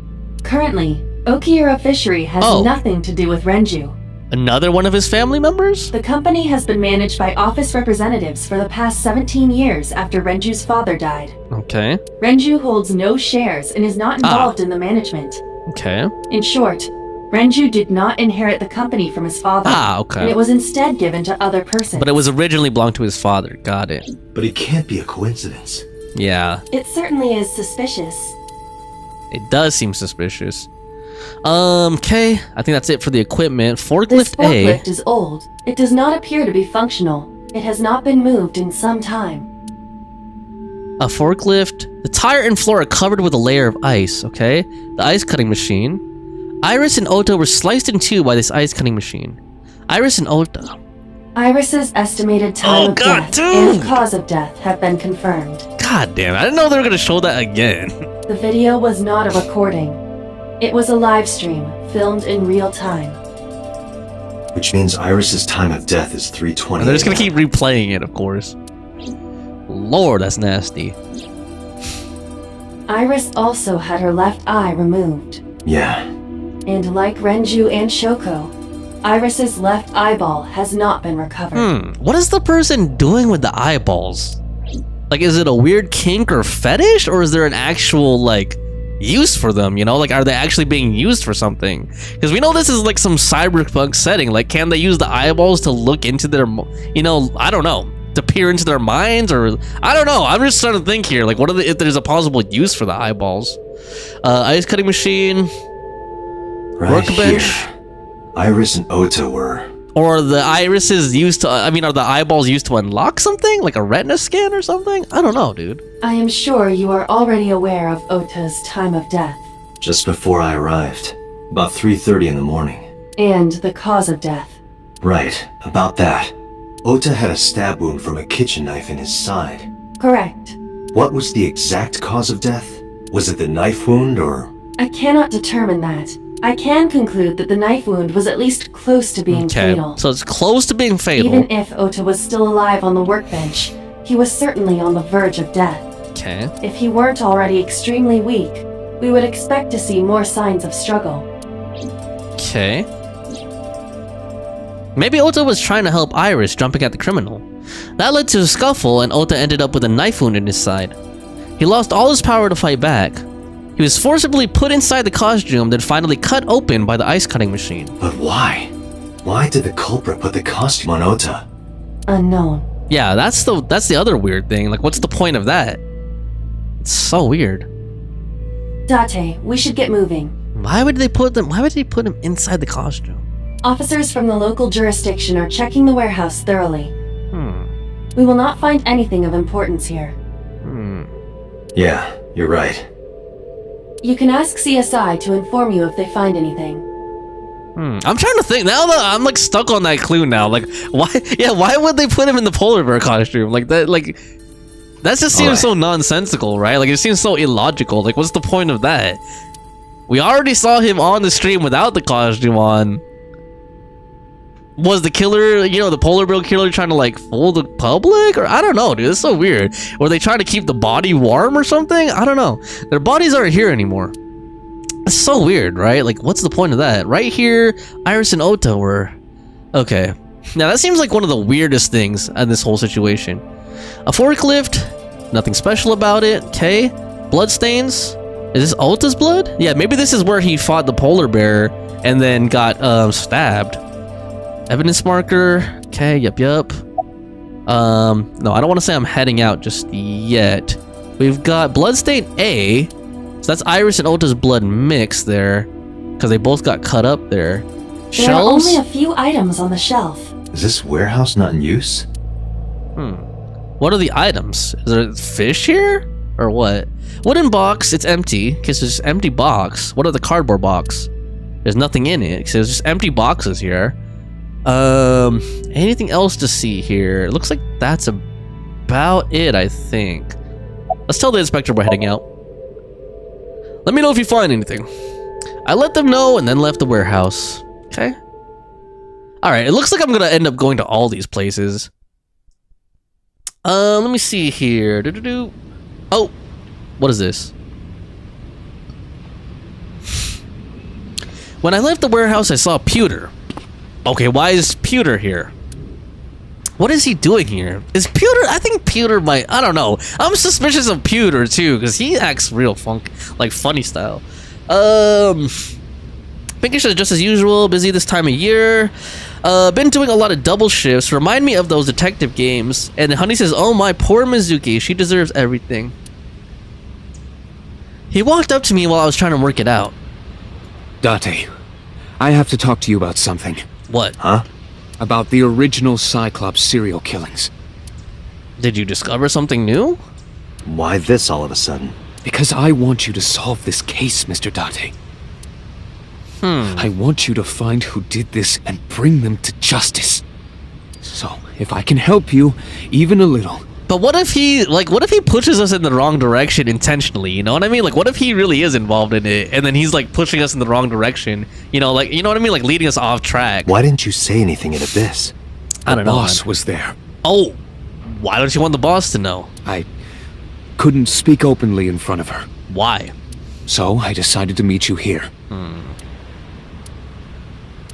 Currently, Okiura Fishery has Oh. nothing to do with Renju. another one of his family members? The company has been managed by office representatives for the past 17 years after Renju's father died. Okay, Renju holds no shares and is not involved in the management. okay. In short, Renju did not inherit the company from his father. Okay. And it was instead given to other persons. But it was originally belonged to his father. Got it. But it can't be a coincidence. Yeah, It certainly is suspicious. it does seem suspicious. Okay, I think that's it for the equipment. This Forklift A. forklift is old. It does not appear to be functional. It has not been moved in some time. A forklift. The tire and floor are covered with a layer of ice, okay? The ice cutting machine. Iris and Ota were sliced in two by this ice cutting machine. Iris and Ota. Iris's estimated time of death and cause of death have been confirmed. God damn, I didn't know they were gonna show that again. The video was not a recording. It was a live stream, filmed in real time. Which means Iris's time of death is 3:20. And they're just gonna keep replaying it, of course. Lord, that's nasty. Iris also had her left eye removed. Yeah. And like Renju and Shoko, Iris's left eyeball has not been recovered. What is the person doing with the eyeballs? Like, is it a weird kink or fetish, or is there an actual, like, use for them, you know? Like, are they actually being used for something? Because we know this is, like, some cyberpunk setting. Like, can they use the eyeballs to look into their, you know, I don't know, to peer into their minds, or, I don't know. I'm just trying to think here. Like, what are the, if there's a possible use for the eyeballs? Ice cutting machine. Right Workbench. here. Iris and Ota were... Or the irises used to, I mean, are the eyeballs used to unlock something? Like a retina scan or something? I don't know, dude. I am sure you are already aware of Ota's time of death. Just before I arrived. About 3:30 in the morning. And the cause of death. Right, about that. Ota had a stab wound from a kitchen knife in his side. Correct. What was the exact cause of death? Was it the knife wound, or...? I cannot determine that. I can conclude that the knife wound was at least close to being fatal. So it's close to being fatal. Even if Ota was still alive on the workbench, he was certainly on the verge of death. Okay. If he weren't already extremely weak, we would expect to see more signs of struggle. Okay. Maybe Ota was trying to help Iris jumping at the criminal. That led to a scuffle, and Ota ended up with a knife wound in his side. He lost all his power to fight back. He was forcibly put inside the costume, then finally cut open by the ice cutting machine. But why? Why did the culprit put the costume on Ota? Unknown. Yeah, that's the other weird thing. Like, what's the point of that? It's so weird. Date, we should get moving. Why would they put him inside the costume? Officers from the local jurisdiction are checking the warehouse thoroughly. We will not find anything of importance here. Yeah, you're right. You can ask CSI to inform you if they find anything. I'm trying to think now that I'm like stuck on that clue now. Like, why would they put him in the polar bear costume? Like that just seems so nonsensical, right? Like, it seems so illogical. Like, what's the point of that? We already saw him on the stream without the costume on. Was the killer, you know, the polar bear killer trying to like fool the public? Or I don't know, dude. It's so weird. Were they trying to keep the body warm or something? I don't know. Their bodies aren't here anymore. It's so weird, right? Like, what's the point of that? Right here, Iris and Ota were... Okay. Now, that seems like one of the weirdest things in this whole situation. A forklift, nothing special about it. Okay. Bloodstains. Is this Ota's blood? Yeah, maybe this is where he fought the polar bear and then got stabbed. Evidence marker. Okay, yep. No, I don't want to say I'm heading out just yet. We've got bloodstain A. So that's Iris and Ota's blood mixed there. Because they both got cut up there. There are only a few items on the shelf. Is this warehouse not in use? What are the items? Is there fish here? Or what? Wooden box, it's empty. Okay, so it's just empty box. What are the cardboard box? There's nothing in it. So there's just empty boxes here. Anything else to see here? It looks like that's about it, I think. Let's tell the inspector we're heading out. Let me know if you find anything. I let them know and then left the warehouse. Okay. Alright, it looks like I'm gonna end up going to all these places. Let me see here. Oh, what is this? When I left the warehouse, I saw Pewter. Okay, why is Pewter here? What is he doing here? Is Pewter? I think Pewter might. I don't know. I'm suspicious of Pewter too, because he acts real funny style. Pinkish is just as usual, busy this time of year. Been doing a lot of double shifts. Remind me of those detective games. And Honey says, oh my poor Mizuki, she deserves everything. He walked up to me while I was trying to work it out. Date, I have to talk to you about something. What? Huh? About the original Cyclops serial killings. Did you discover something new? Why this all of a sudden? Because I want you to solve this case, Mr. Date. I want you to find who did this and bring them to justice. So, if I can help you, even a little. But what if he pushes us in the wrong direction intentionally, you know what I mean? Like, what if he really is involved in it, and then he's, like, pushing us in the wrong direction? You know, like, you know what I mean? Like, leading us off track. Why didn't you say anything in Abyss? I don't know. The boss was there. Oh, why don't you want the boss to know? I couldn't speak openly in front of her. Why? So, I decided to meet you here.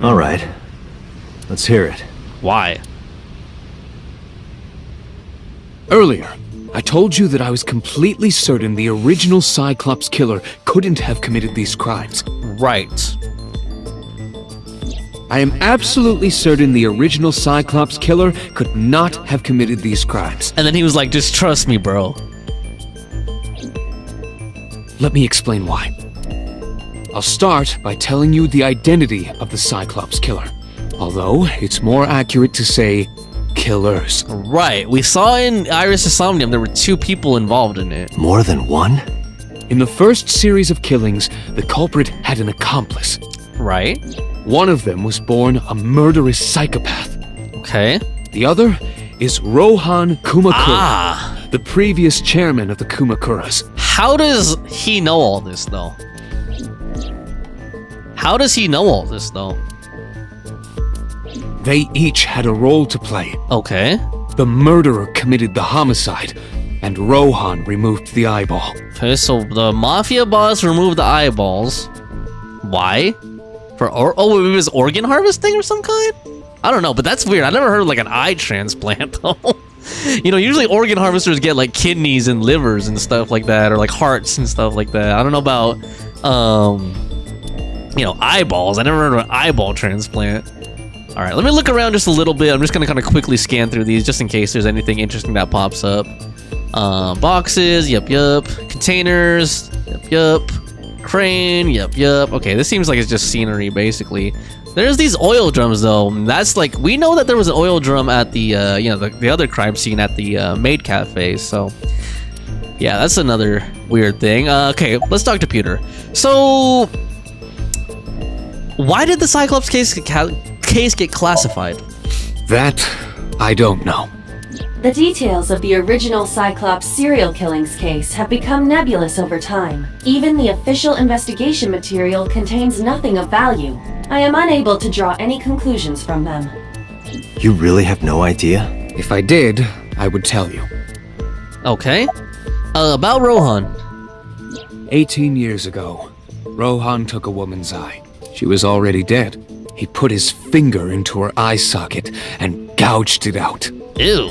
All right. Let's hear it. Why? Earlier, I told you that I was completely certain the original Cyclops killer couldn't have committed these crimes. Right. I am absolutely certain the original Cyclops killer could not have committed these crimes. And then he was like, just trust me, bro. Let me explain why. I'll start by telling you the identity of the Cyclops killer. Although, it's more accurate to say killers. Right. We saw in Iris' Somnium there were 2 people involved in it. More than one? In the first series of killings, the culprit had an accomplice. Right. One of them was born a murderous psychopath. Okay. The other is Rohan Kumakura, the previous chairman of the Kumakuras. How does he know all this, though? How does he know all this, though? They each had a role to play. Okay. The murderer committed the homicide, and Rohan removed the eyeball. Okay, so the mafia boss removed the eyeballs. Why? For it was organ harvesting or some kind? I don't know, but that's weird. I never heard of like an eye transplant though. You know, usually organ harvesters get like kidneys and livers and stuff like that, or like hearts and stuff like that. I don't know about you know, eyeballs. I never heard of an eyeball transplant. All right, let me look around just a little bit. I'm just gonna kind of quickly scan through these just in case there's anything interesting that pops up. Boxes, yep. Containers, yep. Crane, yep. Okay, this seems like it's just scenery, basically. There's these oil drums, though. That's like, we know that there was an oil drum at the, you know, the other crime scene at the maid cafe, so... Yeah, that's another weird thing. Okay, let's talk to Pewter. So... Why did the Cyclops case get classified? That, I don't know. The details of the original Cyclops serial killings case have become nebulous over time. Even the official investigation material contains nothing of value. I am unable to draw any conclusions from them. You really have no idea? If I did, I would tell you. Okay. About Rohan. 18 years ago, Rohan took a woman's eye. She was already dead. He put his finger into her eye socket and gouged it out. Ew.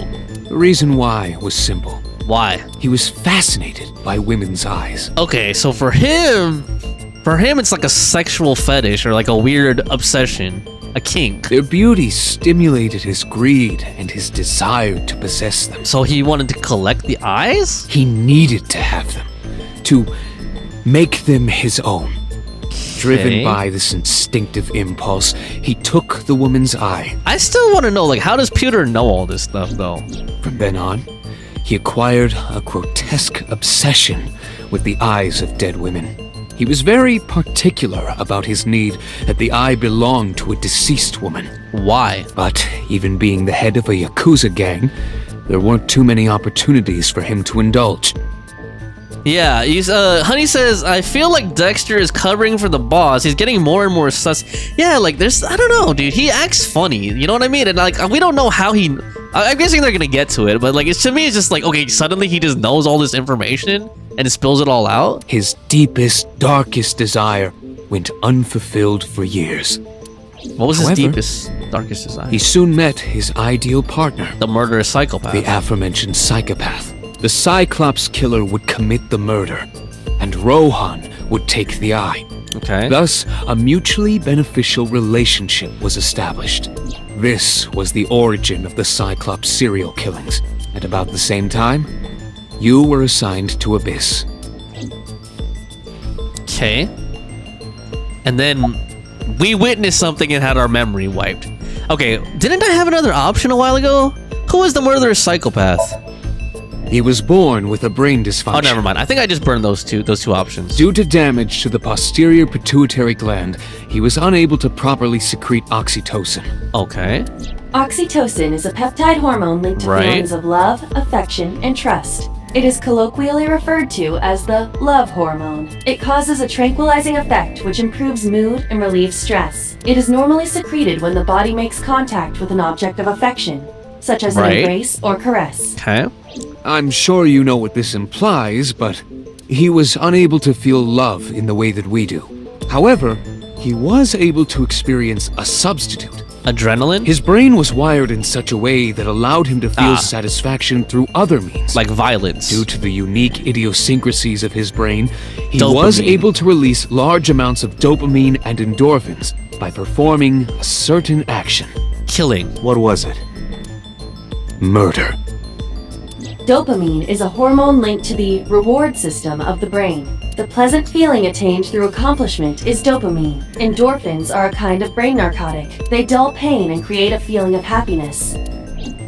The reason why was simple. Why? He was fascinated by women's eyes. Okay, so for him, it's like a sexual fetish or like a weird obsession, a kink. Their beauty stimulated his greed and his desire to possess them. So he wanted to collect the eyes? He needed to have them, to make them his own. Driven by this instinctive impulse, he took the woman's eye. I still want to know, like, how does Pewter know all this stuff, though? From then on, he acquired a grotesque obsession with the eyes of dead women. He was very particular about his need that the eye belonged to a deceased woman. Why? But even being the head of a Yakuza gang, there weren't too many opportunities for him to indulge. Yeah, Honey says, I feel like Dexter is covering for the boss. He's getting more and more sus. Yeah, like, I don't know, dude. He acts funny, you know what I mean? And, like, we don't know how he... I'm guessing they're gonna get to it, but, like, to me, it's just like, okay, suddenly he just knows all this information and spills it all out? His deepest, darkest desire went unfulfilled for years. What was his deepest, darkest desire? He soon met his ideal partner. The murderous psychopath. The aforementioned psychopath. The Cyclops killer would commit the murder, and Rohan would take the eye. Okay. Thus, a mutually beneficial relationship was established. This was the origin of the Cyclops serial killings. At about the same time, you were assigned to Abyss. Okay. And then we witnessed something and had our memory wiped. Okay, didn't I have another option a while ago? Who was the murderous psychopath? He was born with a brain dysfunction. Oh, never mind. I think I just burned those two options. Due to damage to the posterior pituitary gland, he was unable to properly secrete oxytocin. Okay. Oxytocin is a peptide hormone linked to feelings of love, affection, and trust. It is colloquially referred to as the love hormone. It causes a tranquilizing effect which improves mood and relieves stress. It is normally secreted when the body makes contact with an object of affection, such as an embrace or caress. Okay. I'm sure you know what this implies, but he was unable to feel love in the way that we do. However, he was able to experience a substitute. Adrenaline? His brain was wired in such a way that allowed him to feel satisfaction through other means. Like violence. Due to the unique idiosyncrasies of his brain, he was able to release large amounts of dopamine and endorphins by performing a certain action. Killing. What was it? Murder. Dopamine is a hormone linked to the reward system of the brain. The pleasant feeling attained through accomplishment is dopamine. Endorphins are a kind of brain narcotic. They dull pain and create a feeling of happiness.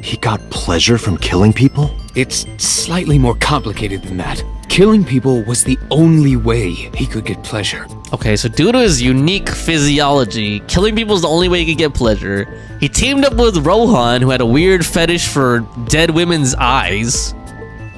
He got pleasure from killing people? It's slightly more complicated than that. Killing people was the only way he could get pleasure. Okay, so due to his unique physiology, killing people is the only way he could get pleasure. He teamed up with Rohan, who had a weird fetish for dead women's eyes.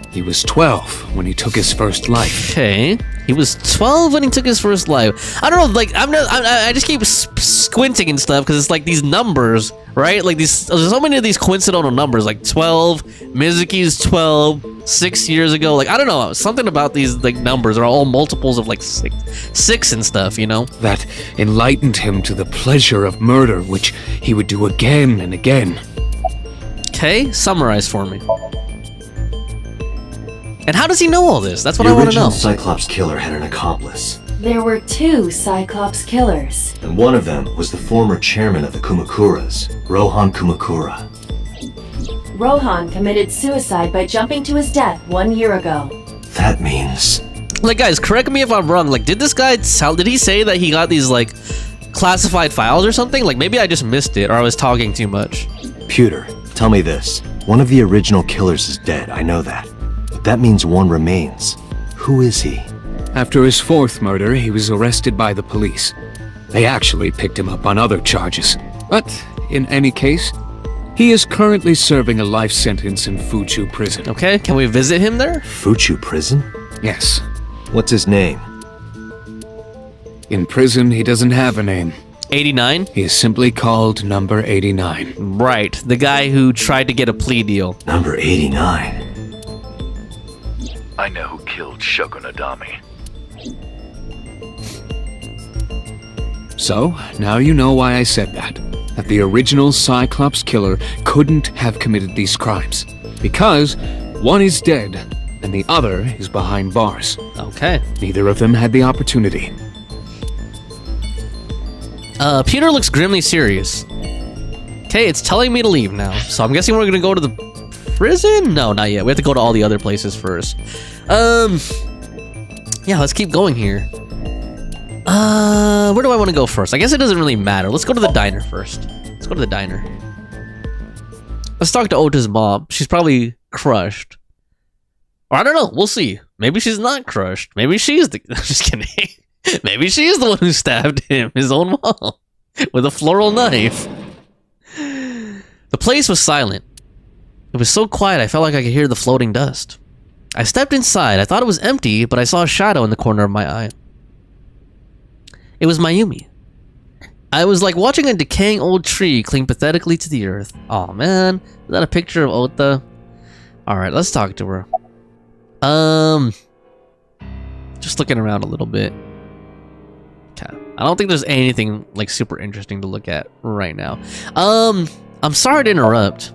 He was 12 when he took his first life. Okay. He was 12 when he took his first life. I don't know, like, I just keep squinting and stuff, because it's like these numbers, right? Like, there's so many of these coincidental numbers, like 12, Mizuki's 12, 6 years ago. Like, I don't know, something about these, like, numbers are all multiples of, like, six and stuff, you know? That enlightened him to the pleasure of murder, which he would do again and again. Okay, summarize for me. And how does he know all this? That's what I want to know. The original Cyclops killer had an accomplice. There were 2 Cyclops killers. And one of them was the former chairman of the Kumakuras, Rohan Kumakura. Rohan committed suicide by jumping to his death 1 year ago. That means... Like, guys, correct me if I'm wrong. Like, did he say that he got these, like, classified files or something? Like, maybe I just missed it, or I was talking too much. Pewter, tell me this. One of the original killers is dead, I know that. But that means one remains. Who is he? After his 4th murder, he was arrested by the police. They actually picked him up on other charges. But, in any case, he is currently serving a life sentence in Fuchu prison. Okay, can we visit him there? Fuchu prison? Yes. What's his name? In prison, he doesn't have a name. 89? He is simply called Number 89. Right, the guy who tried to get a plea deal. Number 89. I know who killed Shogun Adami. So, now you know why I said that. That the original Cyclops killer couldn't have committed these crimes. Because One is dead, and the other is behind bars. Okay. Neither of them had the opportunity. Peter looks grimly serious. Okay, it's telling me to leave now. So I'm guessing we're gonna go to the prison? No, not yet. We have to go to all the other places first. Yeah, let's keep going here. Where do I want to go first? I guess it doesn't really matter. Let's go to the diner first. Let's go to the diner. Let's talk to Ota's mom. She's probably crushed. Or I don't know. We'll see. Maybe she's not crushed. Maybe she's the... Just kidding. Maybe she's the one who stabbed him, his own mom, with a floral knife. The place was silent. It was so quiet I felt like I could hear the floating dust. I stepped inside. I thought it was empty, but I saw a shadow in the corner of my eye. It was Mayumi. I was like watching a decaying old tree cling pathetically to the earth. Oh man, is that a picture of Ota? Alright, let's talk to her. Just looking around a little bit. Okay. I don't think there's anything like super interesting to look at right now. I'm sorry to interrupt.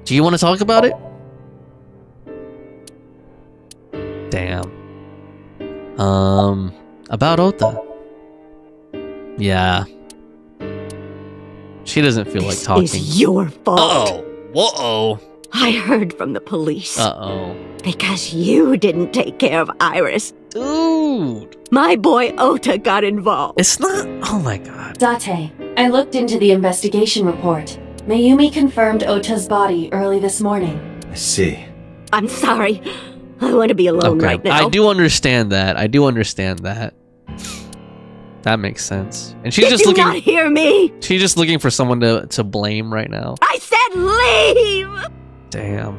Do you want to talk about it? Damn. About Ota. Yeah. She doesn't feel like talking. It's your fault. Uh-oh. Whoa-oh. I heard from the police. Uh-oh. Because you didn't take care of Iris. Dude. My boy Ota got involved. It's not... Oh my god. Date, I looked into the investigation report. Mayumi confirmed Ota's body early this morning. I see. I'm sorry. I want to be alone right now. I do understand that. I do understand that. That makes sense. And she's just looking... Did you not hear me? She's just looking for someone to blame right now. I said leave! Damn.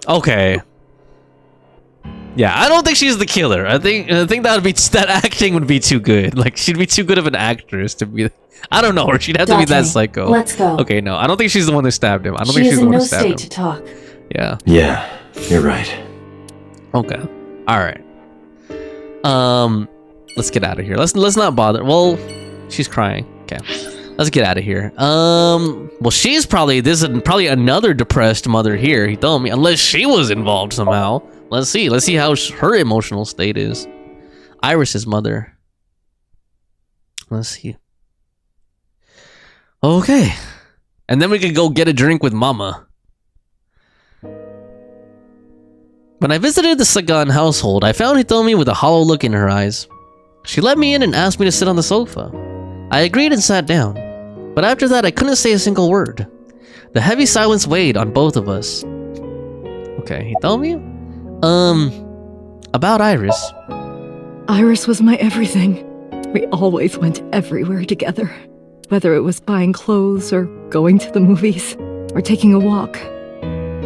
Okay. Yeah, I don't think she's the killer. I think that would be that acting would be too good. Like she'd be too good of an actress to be. I don't know, or she'd have to be that psycho. Let's go. Okay, no, I don't think she's the one who stabbed him. I don't think she's the one who stabbed him. She is in no state to talk. Yeah. Yeah, you're right. Okay. All right. Let's get out of here. Let's not bother. Well, she's crying. Okay. Let's get out of here. Well, this is probably another depressed mother here, Hitomi, unless she was involved somehow. Let's see how her emotional state is. Iris's mother. Let's see. Okay. And then we could go get a drink with Mama. When I visited the Sagan household, I found Hitomi with a hollow look in her eyes. She let me in and asked me to sit on the sofa. I agreed and sat down. But after that, I couldn't say a single word. The heavy silence weighed on both of us. Okay, Hitomi? About Iris. Iris was my everything. We always went everywhere together. Whether it was buying clothes, or going to the movies, or taking a walk,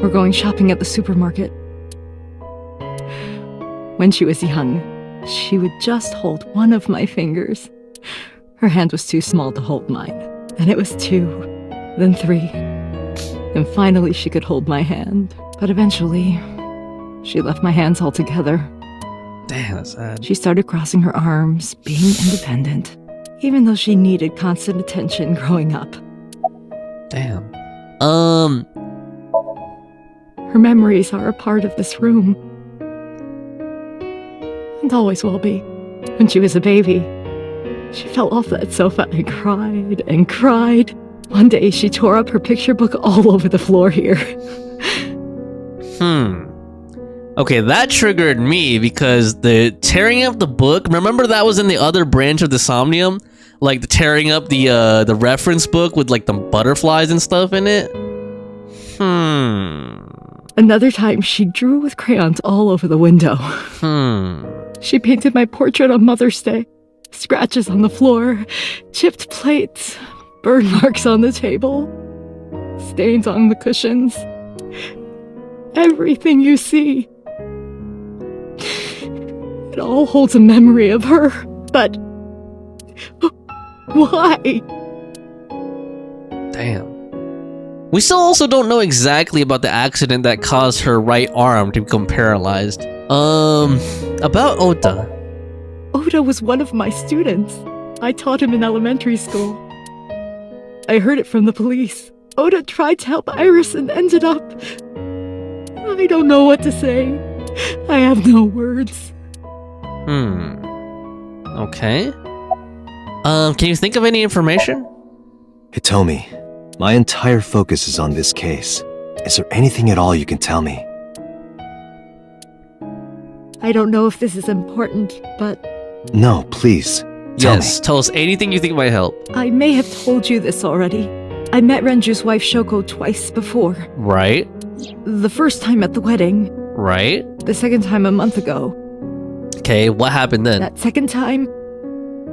or going shopping at the supermarket. When she was young, she would just hold one of my fingers. Her hand was too small to hold mine. Then it was 2, then 3. And finally she could hold my hand. But eventually, she left my hands altogether. Damn, that's sad. She started crossing her arms, being independent, even though she needed constant attention growing up. Damn. Her memories are a part of this room. And always will be. When she was a baby, she fell off that sofa and cried and cried. One day she tore up her picture book all over the floor here. Okay, that triggered me because the tearing up the book, remember that was in the other branch of the Somnium? Like the tearing up the reference book with like the butterflies and stuff in it? Another time she drew with crayons all over the window. She painted my portrait on Mother's Day. Scratches on the floor, chipped plates, burn marks on the table, stains on the cushions. Everything you see. It all holds a memory of her, but why? Damn. We still also don't know exactly about the accident that caused her right arm to become paralyzed. About Ota. Ota was one of my students. I taught him in elementary school. I heard it from the police. Ota tried to help Iris and ended up... I don't know what to say. I have no words. Okay. Can you think of any information? Hitomi, my entire focus is on this case. Is there anything at all you can tell me? I don't know if this is important, but... No, please. Tell us anything you think might help. I may have told you this already. I met Renju's wife Shoko twice before. Right. The first time at the wedding. Right. The second time a month ago. Okay, what happened then? That second time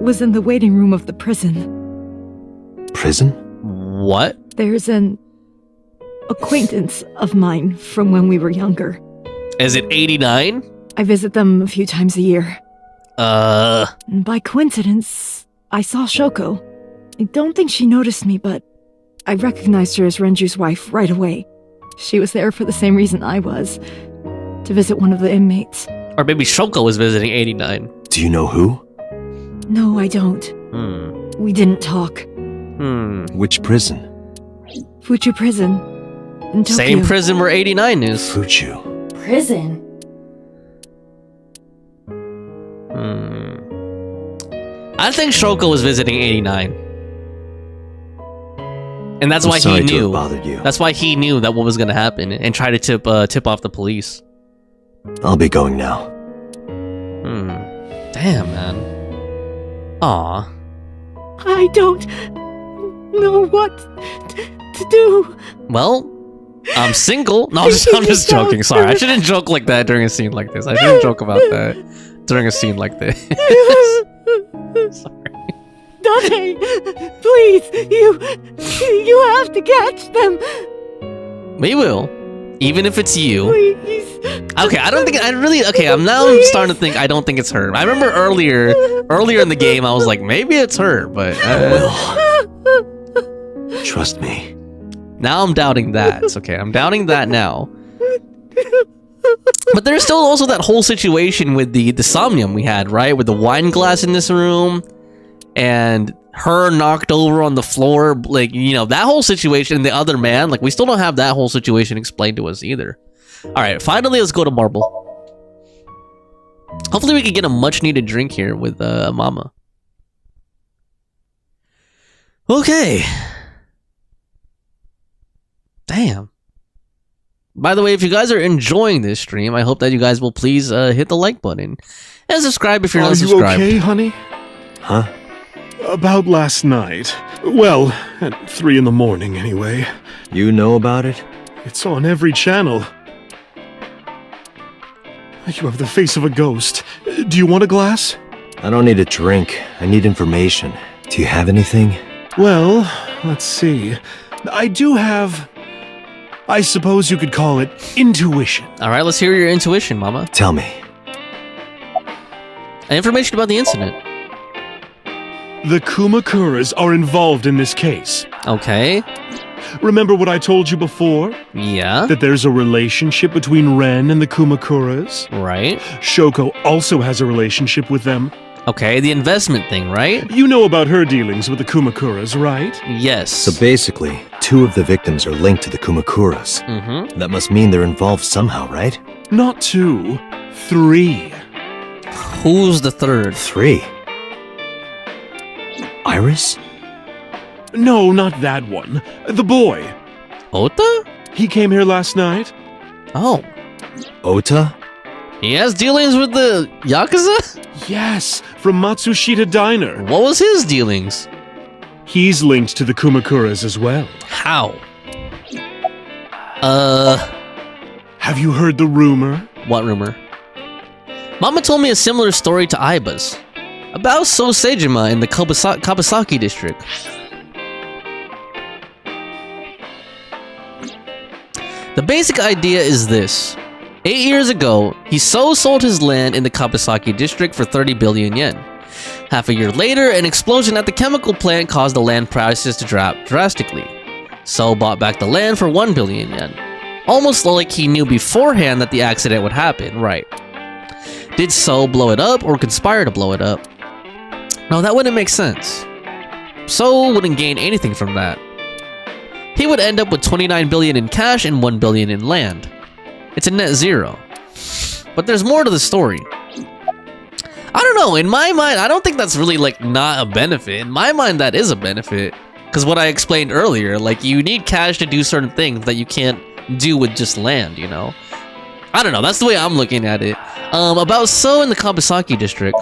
was in the waiting room of the prison. Prison? What? There's an acquaintance of mine from when we were younger. Is it 89? I visit them a few times a year. By coincidence, I saw Shoko. I don't think she noticed me, but I recognized her as Renju's wife right away. She was there for the same reason I was, to visit one of the inmates. Or maybe Shoko was visiting 89. Do you know who? No, I don't. We didn't talk. Which prison? Fuchu Prison. In Tokyo. Same prison where 89 is. Fuchu. Prison? I think Shoko was visiting 89. And that's I'm why sorry he to have knew. bothered you. That's why he knew that what was going to happen and tried to tip off the police. I'll be going now. Damn, man. Aw. I don't know what to do. Well, I'm single. No, I'm just joking. Sorry, I shouldn't joke like that during a scene like this. I shouldn't joke about that during a scene like this. Sorry. Dante, please, you have to catch them. We will, even if it's you. Please. Okay, I don't think I really. Okay, I'm starting to think I don't think it's her. I remember earlier in the game, I was like, maybe it's her, but Trust me. Now I'm doubting that. It's okay. I'm doubting that now. But there's still also that whole situation with the Somnium we had, right? With the wine glass in this room and her knocked over on the floor, like, you know, that whole situation and the other man, like, we still don't have that whole situation explained to us either. All right, finally, let's go to Marble. Hopefully we can get a much needed drink here with Mama. Okay. Damn. By the way, if you guys are enjoying this stream, I hope that you guys will please hit the like button and subscribe if you're not subscribed. Are you okay, honey? Huh? About last night. Well, at 3 in the morning anyway. You know about it? It's on every channel. You have the face of a ghost. Do you want a glass? I don't need a drink. I need information. Do you have anything? Well, let's see. I do have... I suppose you could call it intuition. All right, let's hear your intuition, Mama. Tell me. Information about the incident. The Kumakuras are involved in this case. Okay. Remember what I told you before? Yeah. That there's a relationship between Ren and the Kumakuras? Right. Shoko also has a relationship with them. Okay, the investment thing, right? You know about her dealings with the Kumakuras, right? Yes. So basically, 2 of the victims are linked to the Kumakuras. Mm-hmm. That must mean they're involved somehow, right? Not 2, 3. Who's the third? 3. Iris? No, not that one. The boy. Ota? He came here last night. Oh. Ota? He has dealings with the Yakuza? Yes, from Matsushita Diner. What was his dealings? He's linked to the Kumakuras as well. How? Have you heard the rumor? What rumor? Mama told me a similar story to Aiba's. About Sosejima in the Kawasaki district. The basic idea is this. 8 years ago, he sold his land in the Kawasaki district for 30 billion yen. Half a year later, an explosion at the chemical plant caused the land prices to drop drastically. So bought back the land for 1 billion yen. Almost like he knew beforehand that the accident would happen, right? Did So blow it up or conspire to blow it up? No, that wouldn't make sense. So wouldn't gain anything from that. He would end up with 29 billion in cash and 1 billion in land. It's a net zero. But there's more to the story. I don't know, in my mind, I don't think that's really like not a benefit. In my mind, that is a benefit. Because what I explained earlier, like you need cash to do certain things that you can't do with just land, you know? I don't know, that's the way I'm looking at it. About So in the Kabasaki district.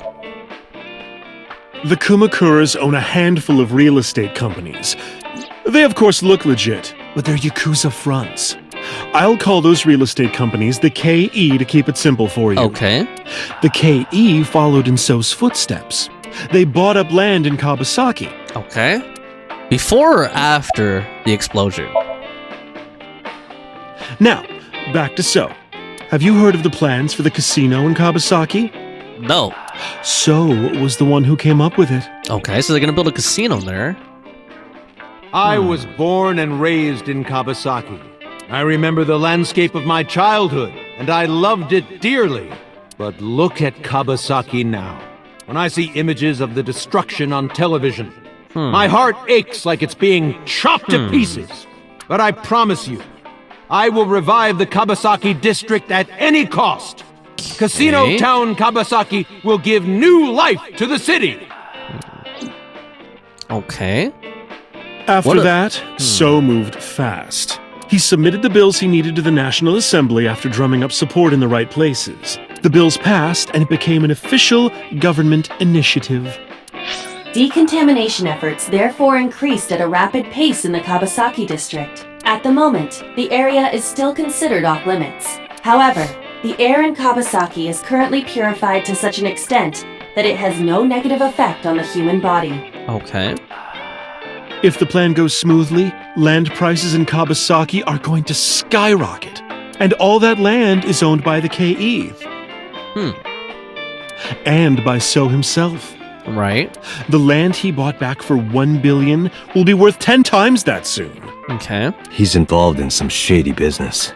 The Kumakuras own a handful of real estate companies. They of course look legit, but they're Yakuza fronts. I'll call those real estate companies the KE to keep it simple for you. Okay. The KE followed in So's footsteps. They bought up land in Kabasaki. Okay. Before or after the explosion? Now, back to So. Have you heard of the plans for the casino in Kabasaki? No. So was the one who came up with it. Okay, so they're gonna build a casino there. I was born and raised in Kabasaki. I remember the landscape of my childhood, and I loved it dearly. But look at Kabasaki now. When I see images of the destruction on television, my heart aches like it's being chopped to pieces. But I promise you, I will revive the Kabasaki district at any cost. Casino Town Kabasaki will give new life to the city. Okay. After that, So moved fast. He submitted the bills he needed to the National Assembly after drumming up support in the right places. The bills passed, and it became an official government initiative. Decontamination efforts therefore increased at a rapid pace in the Kabasaki district. At the moment, the area is still considered off limits. However, the air in Kabasaki is currently purified to such an extent that it has no negative effect on the human body. Okay. If the plan goes smoothly, land prices in Kabasaki are going to skyrocket. And all that land is owned by the KE. And by So himself. Right. The land he bought back for 1 billion will be worth 10 times that soon. Okay. He's involved in some shady business.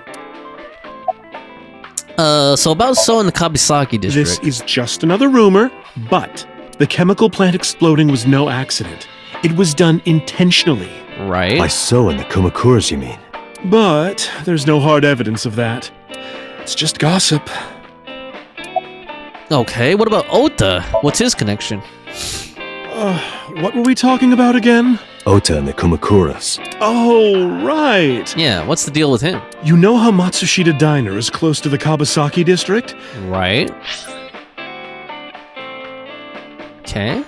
So about So in the Kabasaki district. This is just another rumor, but the chemical plant exploding was no accident. It was done intentionally. Right. By So and the Kumakuras, you mean? But there's no hard evidence of that. It's just gossip. Okay, what about Ota? What's his connection? What were we talking about again? Ota and the Kumakuras. Oh, right. Yeah, what's the deal with him? You know how Matsushita Diner is close to the Kabasaki district? Right. Okay.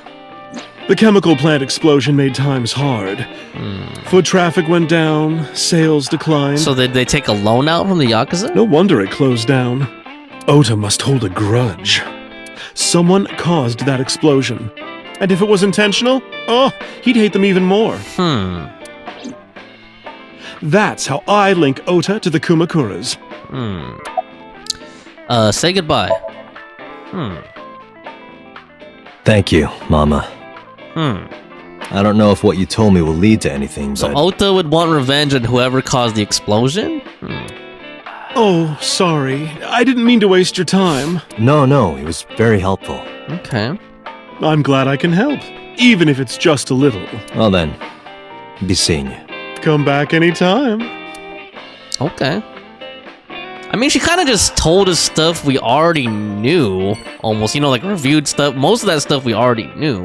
The chemical plant explosion made times hard. Foot traffic went down, sales declined. So did they take a loan out from the Yakuza? No wonder it closed down. Ota must hold a grudge. Someone caused that explosion. And if it was intentional, he'd hate them even more. That's how I link Ota to the Kumakuras. Say goodbye. Thank you, Mama. I don't know if what you told me will lead to anything, So but... Ota would want revenge on whoever caused the explosion? Oh, sorry. I didn't mean to waste your time. No, he was very helpful. Okay. I'm glad I can help, even if it's just a little. Well then, be seeing you. Come back anytime. Okay. I mean, she kind of just told us stuff we already knew, almost, you know, like reviewed stuff. Most of that stuff we already knew.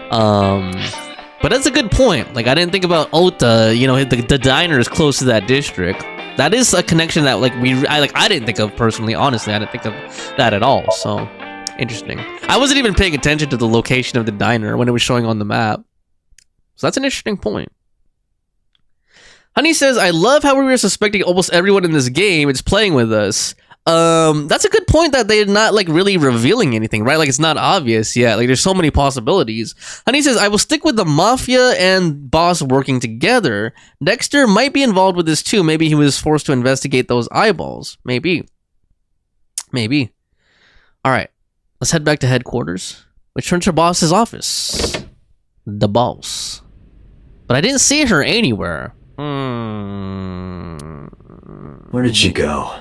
But that's a good point. Like, I didn't think about Ota, you know, the diner is close to that district. That is a connection that, like, I didn't think of personally, honestly. I didn't think of that at all, so interesting. I wasn't even paying attention to the location of the diner when it was showing on the map. So that's an interesting point. Honey says, I love how we were suspecting almost everyone in this game is playing with us. That's a good point that they're not like really revealing anything, right? Like it's not obvious yet. Like there's so many possibilities. Honey says, I will stick with the mafia and boss working together. Dexter might be involved with this too. Maybe he was forced to investigate those eyeballs. Maybe. All right, let's head back to headquarters. Which turns her boss's office. The boss. But I didn't see her anywhere. Where did she go?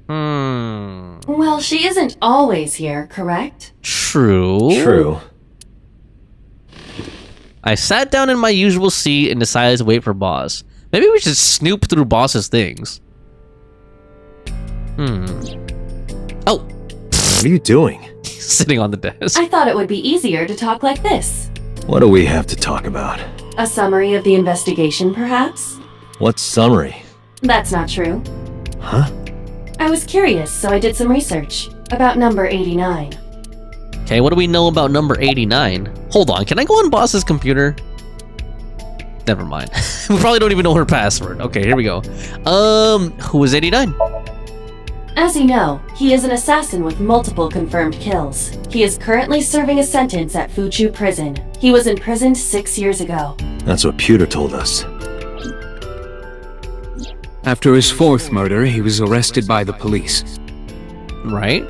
Well, she isn't always here, correct? True. I sat down in my usual seat and decided to wait for Boss. Maybe we should snoop through Boss's things. Oh. What are you doing? Sitting on the desk. I thought it would be easier to talk like this. What do we have to talk about? A summary of the investigation, perhaps? What summary? That's not true. Huh? I was curious, so I did some research about number 89. Okay, what do we know about number 89? Hold on, can I go on Boss's computer? Never mind. We probably don't even know her password. Okay, here we go. Who is 89? As you know, he is an assassin with multiple confirmed kills. He is currently serving a sentence at Fuchu Prison. He was imprisoned 6 years ago. That's what Pewter told us. After his 4th murder, he was arrested by the police. Right?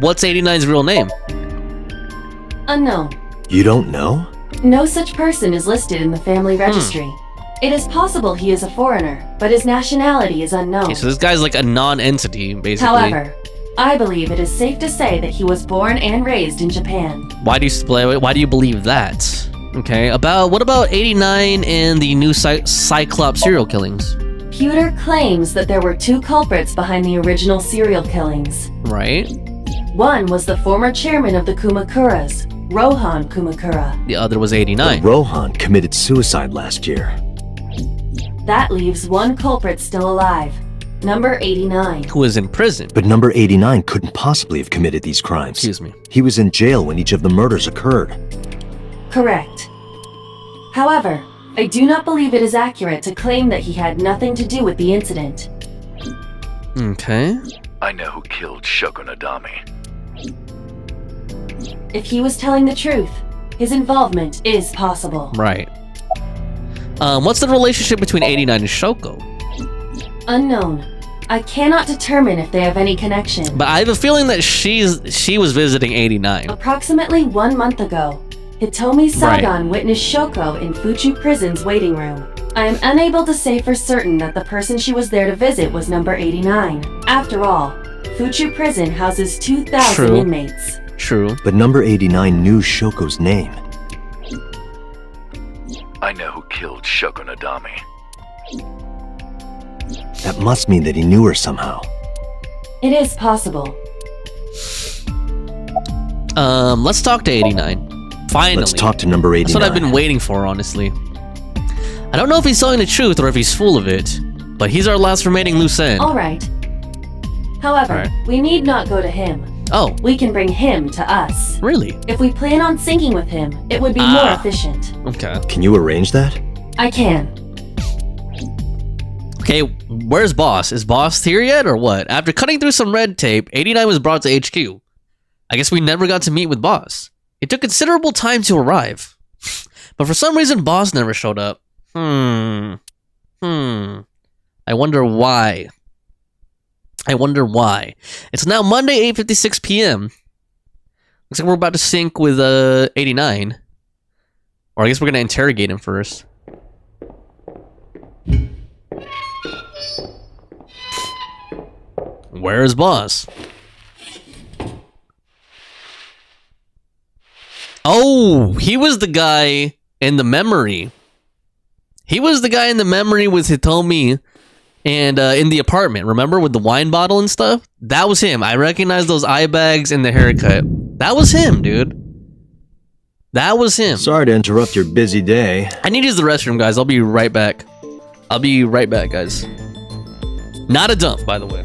What's 89's real name? Unknown. You don't know? No such person is listed in the family registry. It is possible he is a foreigner, but his nationality is unknown. Okay, so this guy's like a non-entity, basically. However, I believe it is safe to say that he was born and raised in Japan. Why do you believe that? Okay, what about 89 and the new Cyclops serial killings? Pewter claims that there were 2 culprits behind the original serial killings. Right. One was the former chairman of the Kumakuras, Rohan Kumakura. The other was 89. But Rohan committed suicide last year. That leaves one culprit still alive, number 89. Who is in prison. But number 89 couldn't possibly have committed these crimes. Excuse me. He was in jail when each of the murders occurred. Correct. However, I do not believe it is accurate to claim that he had nothing to do with the incident. Okay. I know who killed Shogunadami. If he was telling the truth, his involvement is possible. Right. What's the relationship between 89 and Shoko? Unknown. I cannot determine if they have any connection. But I have a feeling that she was visiting 89. Approximately 1 month ago, Hitomi Sagan witnessed Shoko in Fuchu Prison's waiting room. I am unable to say for certain that the person she was there to visit was number 89. After all, Fuchu Prison houses 2,000 inmates. True. But number 89 knew Shoko's name. I know who killed Shogunadami. That must mean that he knew her somehow. It is possible. Let's talk to 89. Finally. Let's talk to number 89. That's what I've been waiting for, honestly. I don't know if he's telling the truth or if he's full of it, but he's our last remaining loose end. Alright. However, we need not go to him. Oh. We can bring him to us. Really? If we plan on syncing with him, it would be more efficient. Okay. Can you arrange that? I can. Okay, where's Boss? Is Boss here yet or what? After cutting through some red tape, 89 was brought to HQ. I guess we never got to meet with Boss. It took considerable time to arrive. But for some reason, Boss never showed up. I wonder why. It's now Monday, 8:56 p.m. Looks like we're about to sync with 89. Or I guess we're gonna interrogate him first. Where's Boss? Oh, he was the guy in the memory. He was the guy in the memory with Hitomi and in the apartment, remember, with the wine bottle and stuff? That was him. I recognize those eye bags and the haircut. That was him, dude. That was him. Sorry to interrupt your busy day. I need to use the restroom, guys. I'll be right back. Guys. Not a dump, by the way.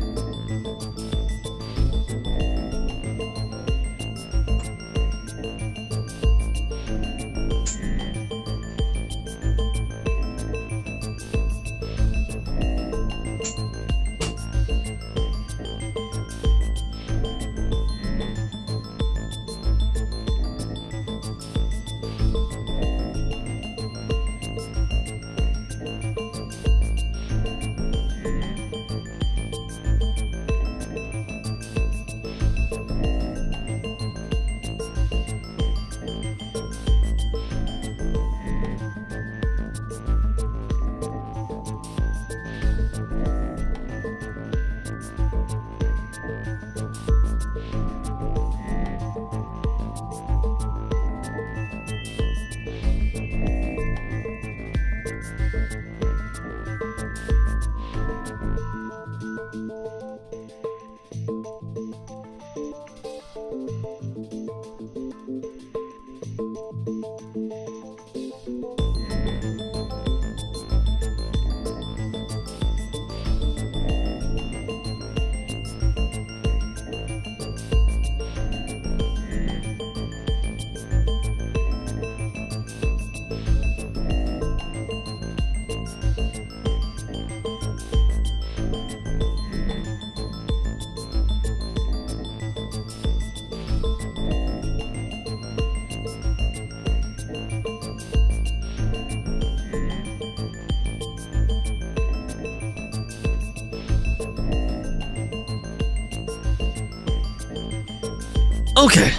Okay.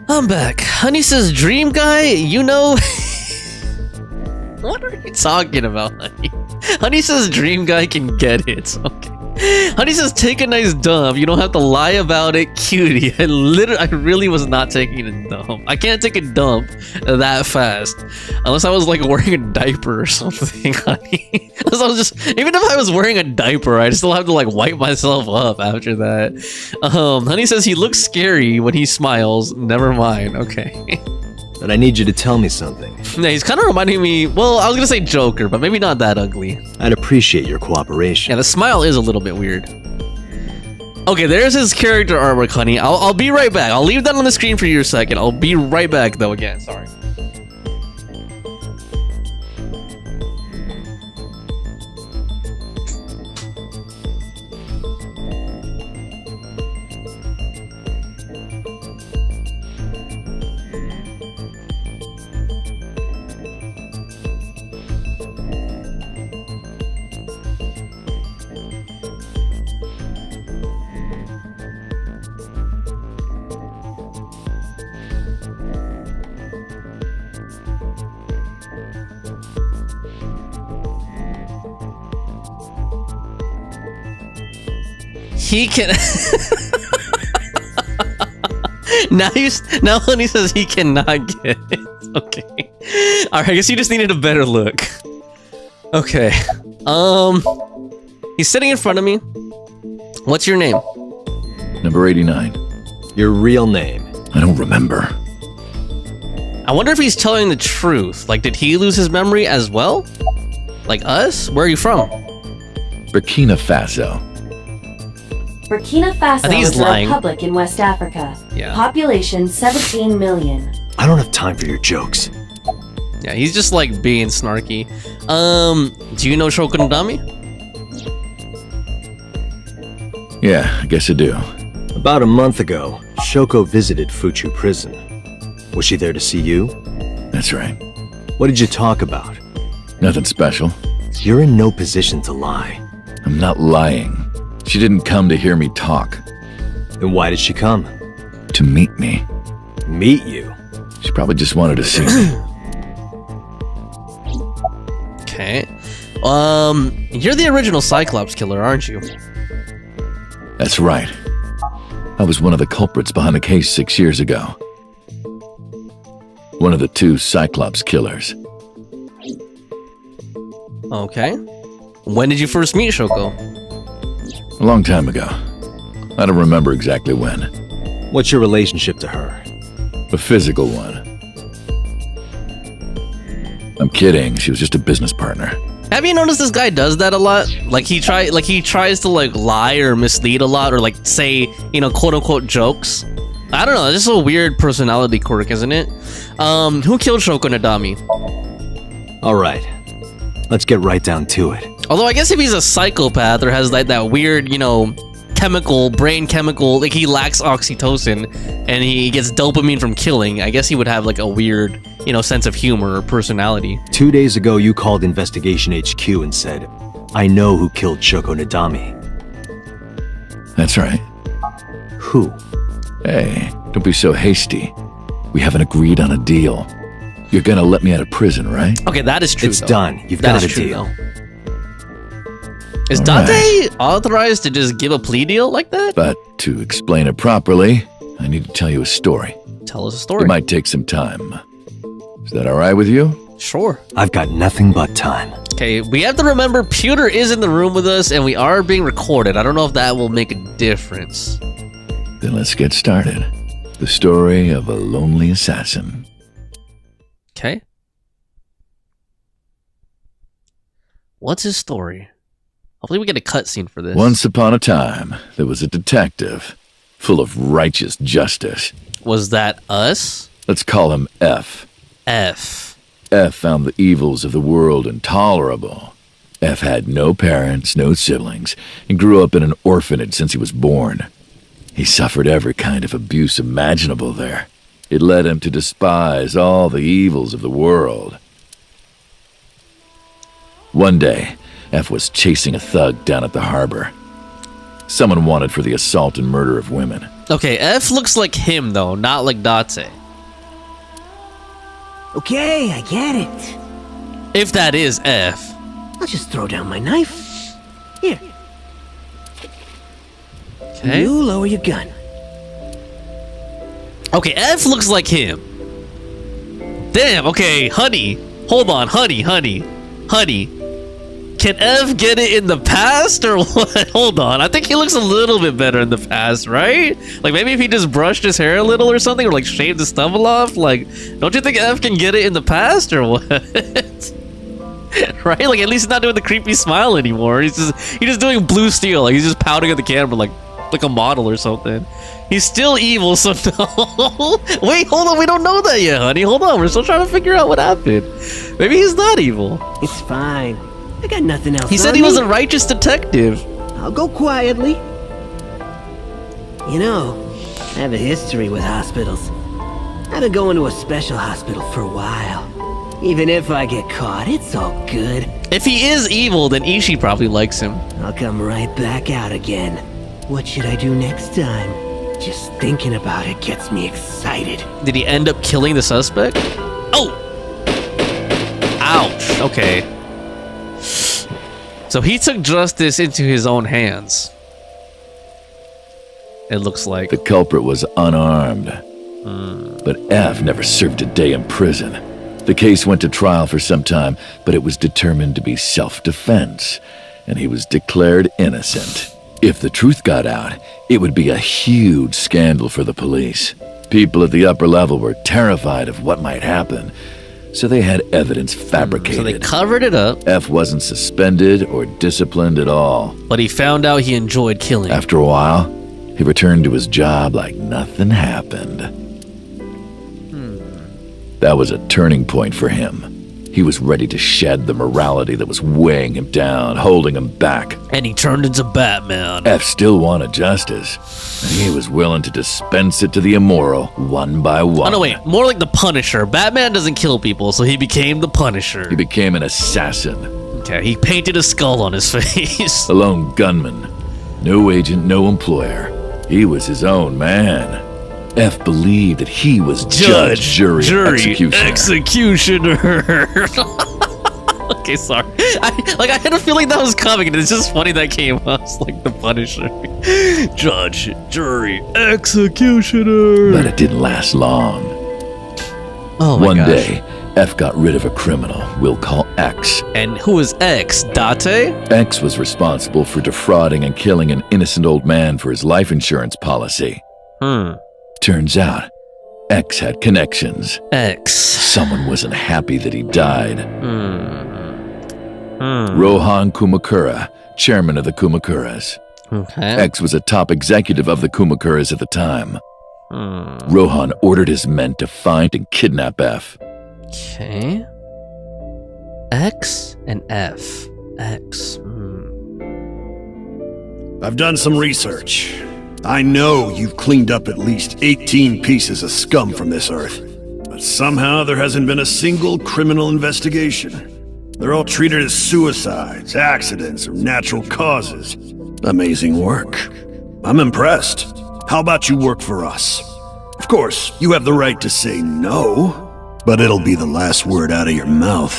I'm back. Honey says, dream guy, you know... What are you talking about, Honey? Honey says dream guy can get it. Okay. Honey says take a nice dump. You don't have to lie about it, cutie. I really was not taking a dump. I can't take a dump that fast. Unless I was like wearing a diaper or something, Honey. Unless I was just, even if I was wearing a diaper, I'd still have to like wipe myself up after that. Honey says he looks scary when he smiles. Never mind. Okay. But I need you to tell me something. Yeah, he's kind of reminding me, well, I was gonna say Joker, but maybe not that ugly. I'd appreciate your cooperation. Yeah, the smile is a little bit weird. Okay, there's his character artwork, Honey. I'll be right back. I'll leave that on the screen for you a second. I'll be right back, though, again. Sorry. He can. now Honey says he cannot get it. Okay. Alright, I guess you just needed a better look. Okay. He's sitting in front of me. What's your name? Number 89. Your real name? I don't remember. I wonder if he's telling the truth. Like, did he lose his memory as well? Like us? Where are you from? Burkina Faso. Burkina Faso I think he's is a lying. republic in West Africa. Yeah. Population 17 million. I don't have time for your jokes. Yeah, he's just like being snarky. Do you know Shoko Nadami? Yeah, I guess I do. About a month ago, Shoko visited Fuchu prison. Was she there to see you? That's right. What did you talk about? Nothing special. You're in no position to lie. I'm not lying. She didn't come to hear me talk. Then why did she come? To meet me. Meet you? She probably just wanted to see me. Okay. You're the original Cyclops killer, aren't you? That's right. I was one of the culprits behind the case 6 years ago. One of the 2 Cyclops killers. Okay. When did you first meet Shoko? A long time ago. I don't remember exactly when. What's your relationship to her? A physical one. I'm kidding. She was just a business partner. Have you noticed this guy does that a lot? Like he tries to like lie or mislead a lot, or like say, you know, quote unquote jokes. I don't know, it's just a weird personality quirk, isn't it? Who killed Shoko Nadami? Alright. Let's get right down to it. Although I guess if he's a psychopath or has like that weird, you know, brain chemical, like he lacks oxytocin and he gets dopamine from killing, I guess he would have like a weird, you know, sense of humor or personality. 2 days ago, you called Investigation HQ and said, I know who killed Shoko Nadami. That's right. Who? Hey, don't be so hasty. We haven't agreed on a deal. You're gonna let me out of prison, right? Okay, that is true. It's done. You've got a deal. Is Dante authorized to just give a plea deal like that? But to explain it properly, I need to tell you a story. Tell us a story. It might take some time. Is that alright with you? Sure. I've got nothing but time. Okay, we have to remember Pewter is in the room with us and we are being recorded. I don't know if that will make a difference. Then let's get started. The story of a lonely assassin. Okay. What's his story? Hopefully we get a cutscene for this. Once upon a time, there was a detective, full of righteous justice. Was that us? Let's call him F. F. F found the evils of the world intolerable. F had no parents, no siblings, and grew up in an orphanage since he was born. He suffered every kind of abuse imaginable there. It led him to despise all the evils of the world. One day, F was chasing a thug down at the harbor. Someone wanted for the assault and murder of women. Okay, F looks like him though, not like Date. Okay, I get it. If that is F. I'll just throw down my knife. Here. Okay. You lower your gun. Okay, F looks like him. Damn, okay, honey. Hold on, honey. Can F get it in the past or what? Hold on. I think he looks a little bit better in the past, right? Like maybe if he just brushed his hair a little or something, or like shaved the stubble off. Like, don't you think F can get it in the past or what? Right? Like at least he's not doing the creepy smile anymore. He's just doing blue steel. Like he's just pouting at the camera like a model or something. He's still evil, so no. Wait, hold on. We don't know that yet, honey. Hold on. We're still trying to figure out what happened. Maybe he's not evil. It's fine. I got nothing else. He said he was a righteous detective. I'll go quietly. You know, I have a history with hospitals. I've been going to a special hospital for a while. Even if I get caught, it's all good. If he is evil, then Ishii probably likes him. I'll come right back out again. What should I do next time? Just thinking about it gets me excited. Did he end up killing the suspect? Oh! Ouch. Okay. So he took justice into his own hands. It looks like. The culprit was unarmed. But F never served a day in prison. The case went to trial for some time, but it was determined to be self-defense, and he was declared innocent. If the truth got out, it would be a huge scandal for the police. People at the upper level were terrified of what might happen, so they had evidence fabricated. So they covered it up. F wasn't suspended or disciplined at all. But he found out he enjoyed killing. After a while, he returned to his job like nothing happened. That was a turning point for him. He was ready to shed the morality that was weighing him down, holding him back. And he turned into Batman. F still wanted justice, and he was willing to dispense it to the immoral one by one. Oh no, wait, more like the Punisher. Batman doesn't kill people, so he became the Punisher. He became an assassin. Okay, he painted a skull on his face. A lone gunman. No agent, no employer. He was his own man. F believed that he was judge, jury, executioner. Okay, sorry. I had a feeling that was coming, and it's just funny that came up. It's like the Punisher. Judge, jury, executioner. But it didn't last long. Oh my gosh. One gosh. day, F got rid of a criminal we'll call X. And who is X? Date? X was responsible for defrauding and killing an innocent old man for his life insurance policy. Turns out, X had connections. X. Someone wasn't happy that he died. Rohan Kumakura, chairman of the Kumakuras. Okay. X was a top executive of the Kumakuras at the time. Rohan ordered his men to find and kidnap F. Okay. X and F. X. I've done some research. I know you've cleaned up at least 18 pieces of scum from this earth. But somehow there hasn't been a single criminal investigation. They're all treated as suicides, accidents, or natural causes. Amazing work. I'm impressed. How about you work for us? Of course, you have the right to say no, but it'll be the last word out of your mouth.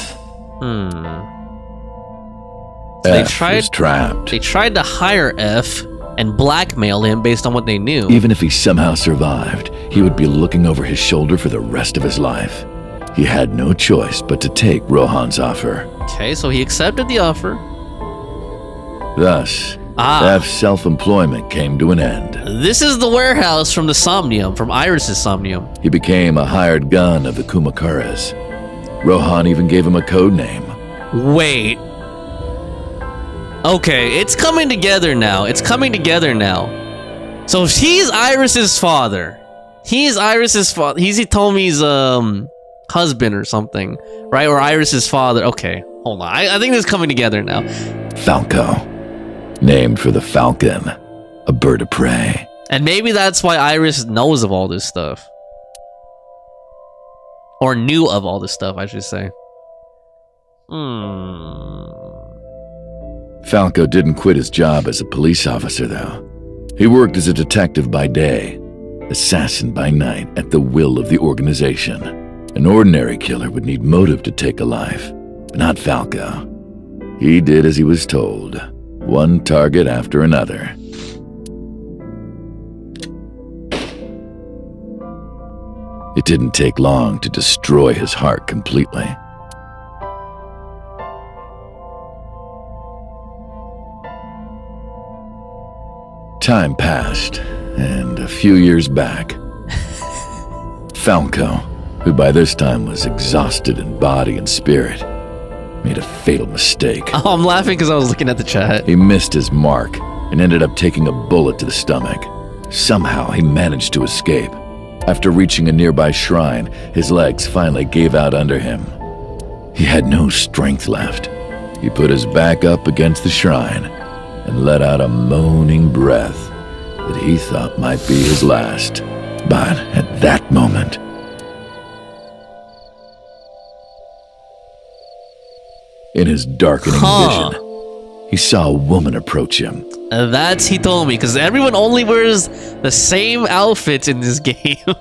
So F was trapped. They tried to hire F and blackmail him based on what they knew. Even if he somehow survived, he would be looking over his shoulder for the rest of his life. He had no choice but to take Rohan's offer. Okay, so he accepted the offer. Thus, F's self-employment came to an end. This is the warehouse from the Somnium, from Iris's Somnium. He became a hired gun of the Kumakuras. Rohan even gave him a code name. Wait. Okay, it's coming together now. It's coming together now. So he's Iris's father. He's Iris's father. He's Hitomi's husband or something, right? Or Iris's father. Okay, hold on. I think this is coming together now. Falco. Named for the falcon, a bird of prey. And maybe that's why Iris knows of all this stuff. Or knew of all this stuff, I should say. Falco didn't quit his job as a police officer, though. He worked as a detective by day, assassin by night at the will of the organization. An ordinary killer would need motive to take a life, but not Falco. He did as he was told, one target after another. It didn't take long to destroy his heart completely. Time passed, and a few years back, Falco, who by this time was exhausted in body and spirit, made a fatal mistake. Oh, I'm laughing because I was looking at the chat. He missed his mark and ended up taking a bullet to the stomach. Somehow he managed to escape. After reaching a nearby shrine, his legs finally gave out under him. He had no strength left. He put his back up against the shrine and let out a moaning breath that he thought might be his last. But at that moment, in his darkening vision, he saw a woman approach him. That's Hitomi, because everyone only wears the same outfits in this game.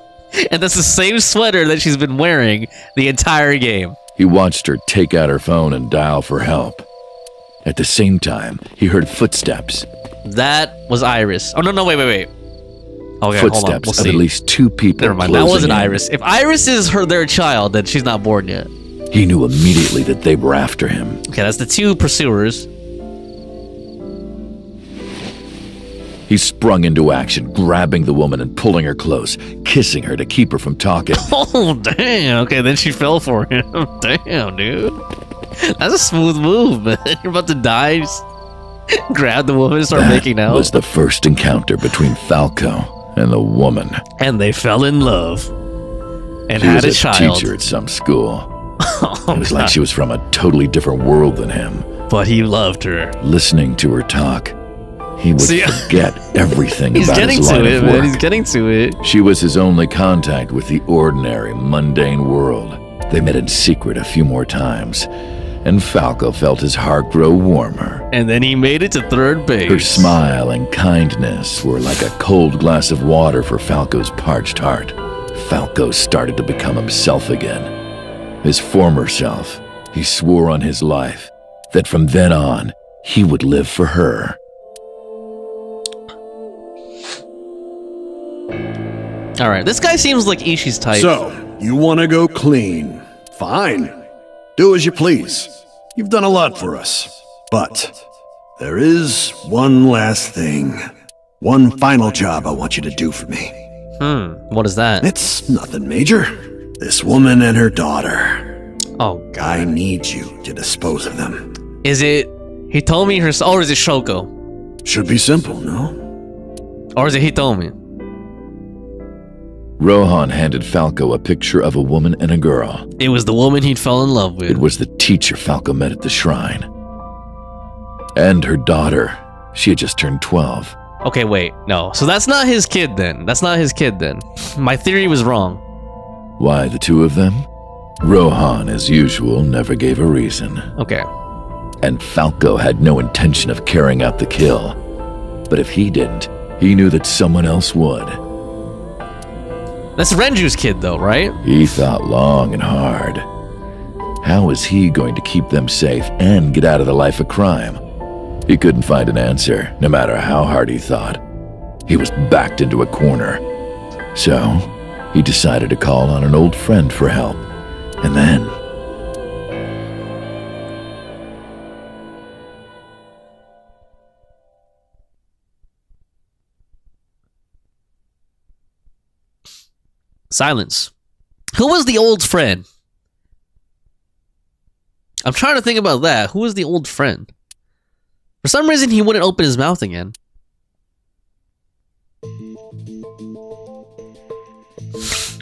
And that's the same sweater that she's been wearing the entire game. He watched her take out her phone and dial for help. At the same time, he heard footsteps. That was Iris. Oh, no, wait. Okay, Footsteps hold on. We'll of see. at least two people. Never mind, that wasn't in. Iris. If Iris is their child, then she's not born yet. He knew immediately that they were after him. Okay, that's the two pursuers. He sprung into action, grabbing the woman and pulling her close, kissing her to keep her from talking. Oh, damn. Okay, then she fell for him. Damn, dude. That's a smooth move, man. You're about to die. Just grab the woman and start making out. That was the first encounter between Falco and the woman. And they fell in love. And She had was a child. teacher at some school. Oh, it was like she was from a totally different world than him. But he loved her. Listening to her talk, he would forget everything He's about getting his to line it, of man. work. He's getting to it. She was his only contact with the ordinary, mundane world. They met in secret a few more times, and Falco felt his heart grow warmer. And then he made it to third base. Her smile and kindness were like a cold glass of water for Falco's parched heart. Falco started to become himself again. His former self. He swore on his life that from then on, he would live for her. Alright, this guy seems like Ishii's type. So, you want to go clean? Fine. Do as you please. You've done a lot for us. But there is one last thing. One final job I want you to do for me. What is that? It's nothing major. This woman and her daughter. Oh, God. I need you to dispose of them. Is it Hitomi herself, or is it Shoko? Should be simple, no? Or is it Hitomi? Rohan handed Falco a picture of a woman and a girl. It was the woman he'd fell in love with. It was the teacher Falco met at the shrine. And her daughter. She had just turned 12. Okay, wait, no. So that's not his kid then. My theory was wrong. Why the two of them? Rohan, as usual, never gave a reason. Okay. And Falco had no intention of carrying out the kill. But if he didn't, he knew that someone else would. That's Renju's kid though, right? He thought long and hard. How was he going to keep them safe and get out of the life of crime? He couldn't find an answer, no matter how hard he thought. He was backed into a corner. So, he decided to call on an old friend for help. And then... Silence. Who was the old friend? I'm trying to think about that. Who was the old friend? For some reason, he wouldn't open his mouth again.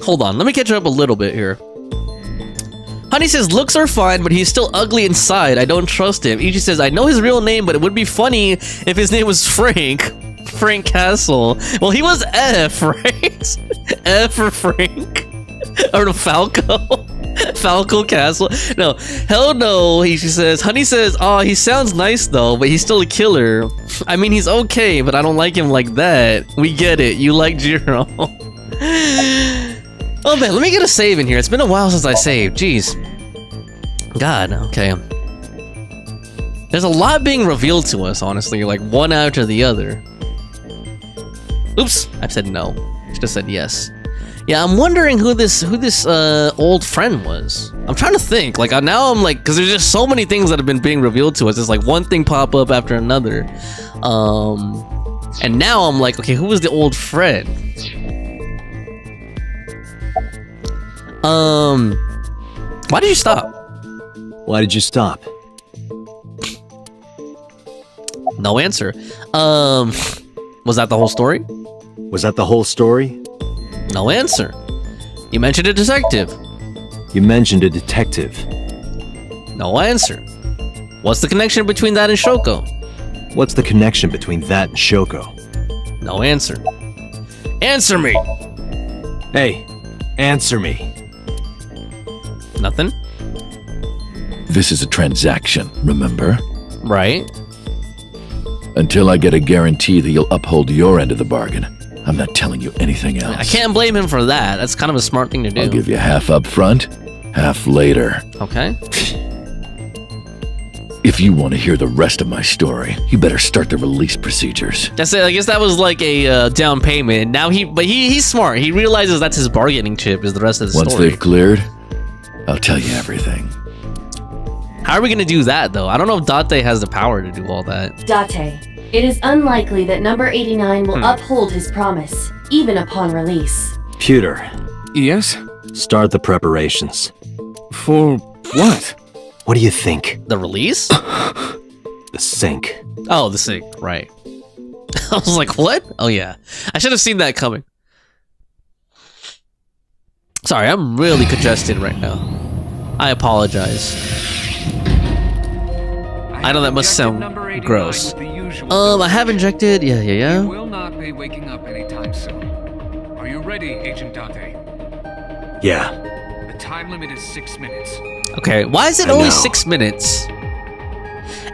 Hold on, let me catch up a little bit here. Honey says, looks are fine, but he's still ugly inside. I don't trust him. Ichi says, I know his real name, but it would be funny if his name was Frank. Frank Castle. Well, he was F, right? F for Frank. Or no, Falco. Falco Castle. No, hell no. She says, Honey says, oh, he sounds nice though, but he's still a killer. I mean, he's okay, but I don't like him like that. We get it. You like Jiro. Oh man, let me get a save in here. It's been a while since I saved. Jeez. God, okay. There's a lot being revealed to us, honestly, like one after the other. Oops, I said no. Should have said yes. Yeah, I'm wondering who this old friend was. I'm trying to think. Like now I'm like, because there's just so many things that have been being revealed to us. It's like one thing pop up after another. And now I'm like, okay, who was the old friend? Why did you stop? Why did you stop? No answer. Was that the whole story? Was that the whole story? No answer. You mentioned a detective. You mentioned a detective. No answer. What's the connection between that and Shoko? What's the connection between that and Shoko? No answer. Answer me! Hey, answer me. Nothing? This is a transaction, remember? Right. Until I get a guarantee that you'll uphold your end of the bargain, I'm not telling you anything else. I can't blame him for that. That's kind of a smart thing to do. I'll give you half up front, half later. Okay. If you want to hear the rest of my story, you better start the release procedures. That's it. I guess that was like a down payment. Now he's smart. He realizes that's his bargaining chip is the rest of the Once story. they've cleared, I'll tell you everything. How are we going to do that, though? I don't know if Date has the power to do all that. Date, it is unlikely that number 89 will uphold his promise, even upon release. Pewter. Yes? Start the preparations. For what? What do you think? The release? The sink. Oh, the sink. Right. I was like, what? Oh, yeah. I should have seen that coming. Sorry, I'm really congested right now. I apologize. I know that must sound gross. I have injected. Yeah. You will not be waking up anytime soon. Are you ready, Agent Date? Yeah. The time limit is 6 minutes. Okay, why is it only 6 minutes?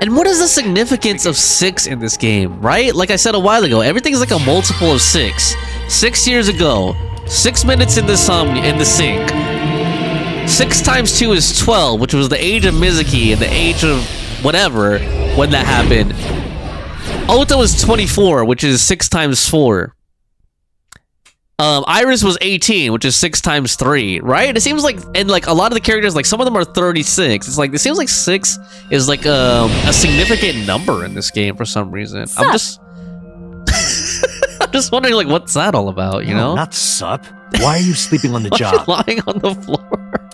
And what is the significance of 6 in this game, right? Like I said a while ago, everything's like a multiple of 6. 6 years ago, 6 minutes in the sink. 6 times 2 is 12, which was the age of Mizuki and the age of whatever when that happened. Ota was 24, which is 6 times 4. Iris was 18, which is 6 times 3, right? It seems like, and like a lot of the characters, like some of them are 36. It's like, it seems like 6 is like a significant number in this game for some reason. Sup? I'm just wondering, like, what's that all about, you know? Not sup. Why are you sleeping on the Why are you job? lying on the floor?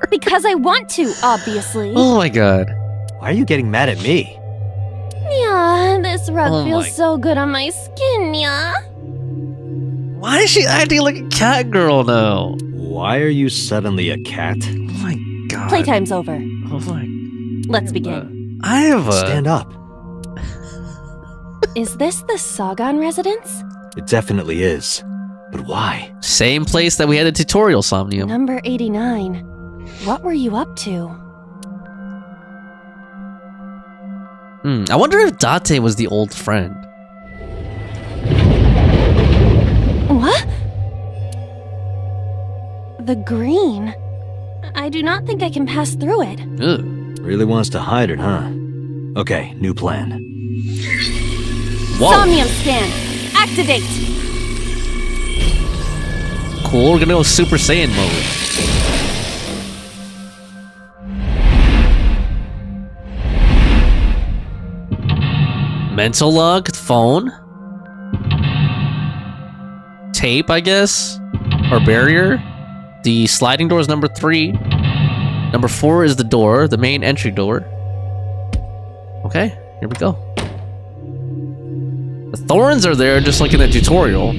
Because I want to, obviously. Oh my god. Why are you getting mad at me? Yeah, this rug Oh feels my- so good on my skin, yeah. Why is she acting like a cat girl now? Why are you suddenly a cat? Oh my god. Playtime's over. Oh my. Let's begin. I have a. Stand up. Is this the Sagan residence? It definitely is. But why? Same place that we had a tutorial, Somnium. Number 89. What were you up to? I wonder if Date was the old friend. What? The green. I do not think I can pass through it. Ugh. Really wants to hide it, huh? Okay, new plan. Whoa. Somnium scan. Activate. Cool, we're gonna go Super Saiyan mode. Mental log, phone. Tape, I guess? Or barrier. The sliding door is number 3. Number 4 is the door, the main entry door. Okay, here we go. The thorns are there just like in the tutorial.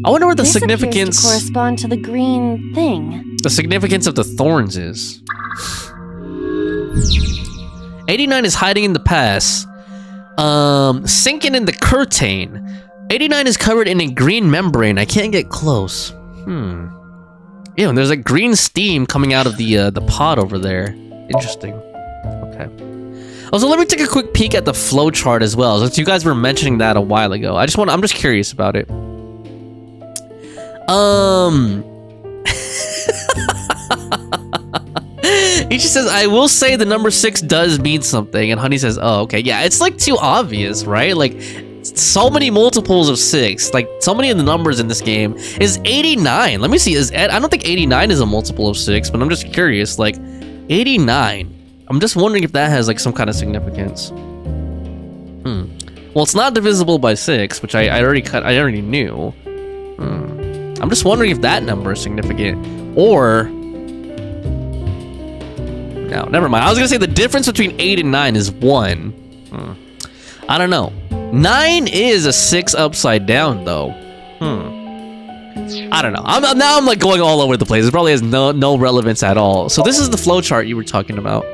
I wonder what the This appears significance... to correspond to the green thing. The significance of the thorns is. 89 is hiding in the past. Sinking in the curtain. 89 is covered in a green membrane. I can't get close. Ew, and there's like green steam coming out of the pod over there. Interesting. Okay. Also, let me take a quick peek at the flow chart as well, since you guys were mentioning that a while ago. I'm just curious about it. Ichi says, I will say the number 6 does mean something, and Honey says, oh, okay. Yeah, it's like too obvious, right? Like, so many multiples of 6, like so many of the numbers in this game. Is 89? Let me see. I don't think 89 is a multiple of 6, but I'm just curious. Like 89. I'm just wondering if that has like some kind of significance. Well, it's not divisible by 6, which I already knew. I'm just wondering if that number is significant, or no, never mind. I was gonna say the difference between 8 and 9 is 1. I don't know. 9 is a 6 upside down, though. I don't know. I'm like going all over the place. It probably has no relevance at all. So this is the flowchart you were talking about.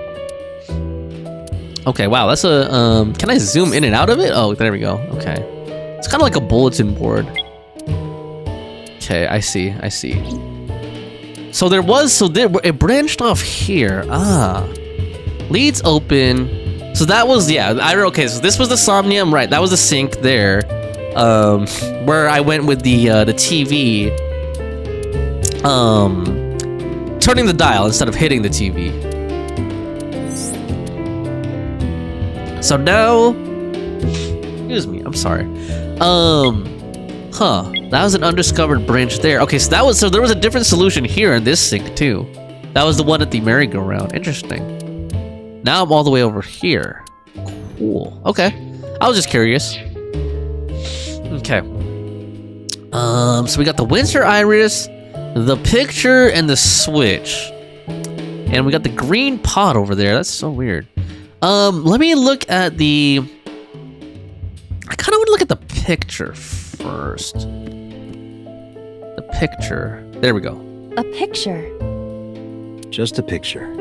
Okay, wow, that's a can I zoom in and out of it? Oh, there we go. Okay. It's kind of like a bulletin board. Okay, I see. So it branched off here. Leads open. So that was, yeah, okay, so this was the Somnium, right, that was the sink there, where I went with the TV, turning the dial instead of hitting the TV. So now, excuse me, I'm sorry, that was an undiscovered branch there. Okay, so there was a different solution here in this sink too. That was the one at the merry-go-round. Interesting. Now I'm all the way over here. Cool. Okay. I was just curious. Okay. So we got the Winter Iris, the picture, and the switch. And we got the green pot over there. That's so weird. Let me look at the... I kind of want to look at the picture first. The picture. There we go. A picture. Just a picture.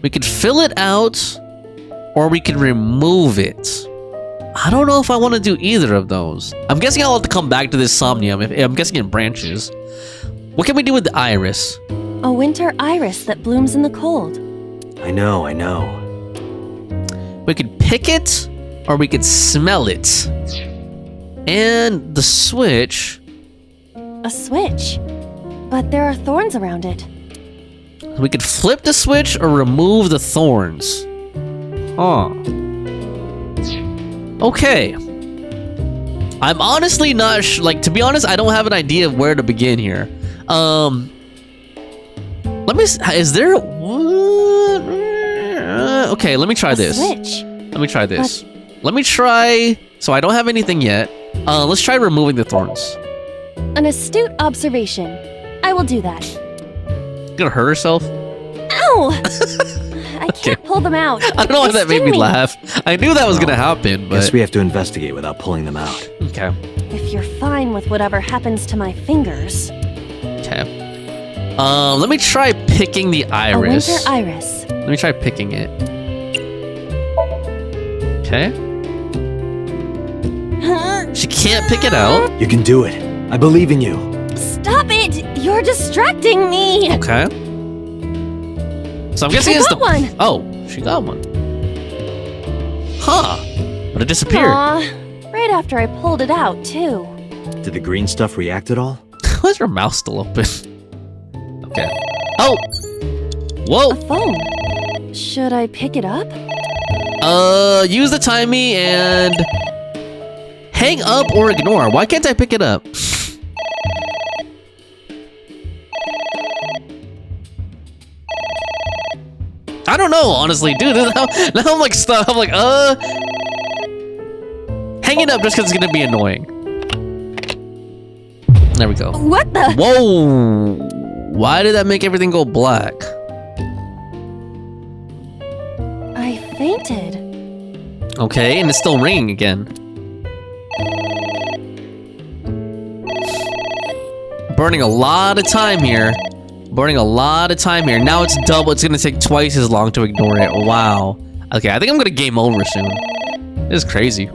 We could fill it out, or we could remove it. I don't know if I want to do either of those. I'm guessing I'll have to come back to this Somnium. I'm guessing in branches. What can we do with the iris? A winter iris that blooms in the cold. I know. We could pick it, or we could smell it. And the switch. A switch. But there are thorns around it. We could flip the switch or remove the thorns. Okay. I'm honestly not to be honest, I don't have an idea of where to begin here. Let me, is there, okay, let me try this. Switch. Let me try this. Let me try, so I don't have anything yet. Let's try removing the thorns. An astute observation. I will do that. Gonna hurt herself? Ow! I can't pull them out. I don't know why that made me laugh. I knew that was gonna happen, but... Guess we have to investigate without pulling them out. Okay. If you're fine with whatever happens to my fingers. Okay. Let me try picking the iris. A winter iris. Let me try picking it. Okay. She can't pick it out. You can do it. I believe in you. Stop it! You're distracting me! Okay. So I'm guessing it's the one. Oh, she got one. Huh. But it disappeared. Aw, right after I pulled it out, too. Did the green stuff react at all? Why is her mouth still open? Okay. Oh! Whoa! A phone. Should I pick it up? Use the timey and... hang up or ignore. Why can't I pick it up? I don't know, honestly, dude. Now I'm like stuck. I'm like, hang it up just because it's gonna be annoying. There we go. What the? Whoa! Why did that make everything go black? I fainted. Okay, and it's still ringing again. Burning a lot of time here. Now it's double. It's gonna take twice as long to ignore it. Wow. Okay, I think I'm gonna game over soon. This is crazy.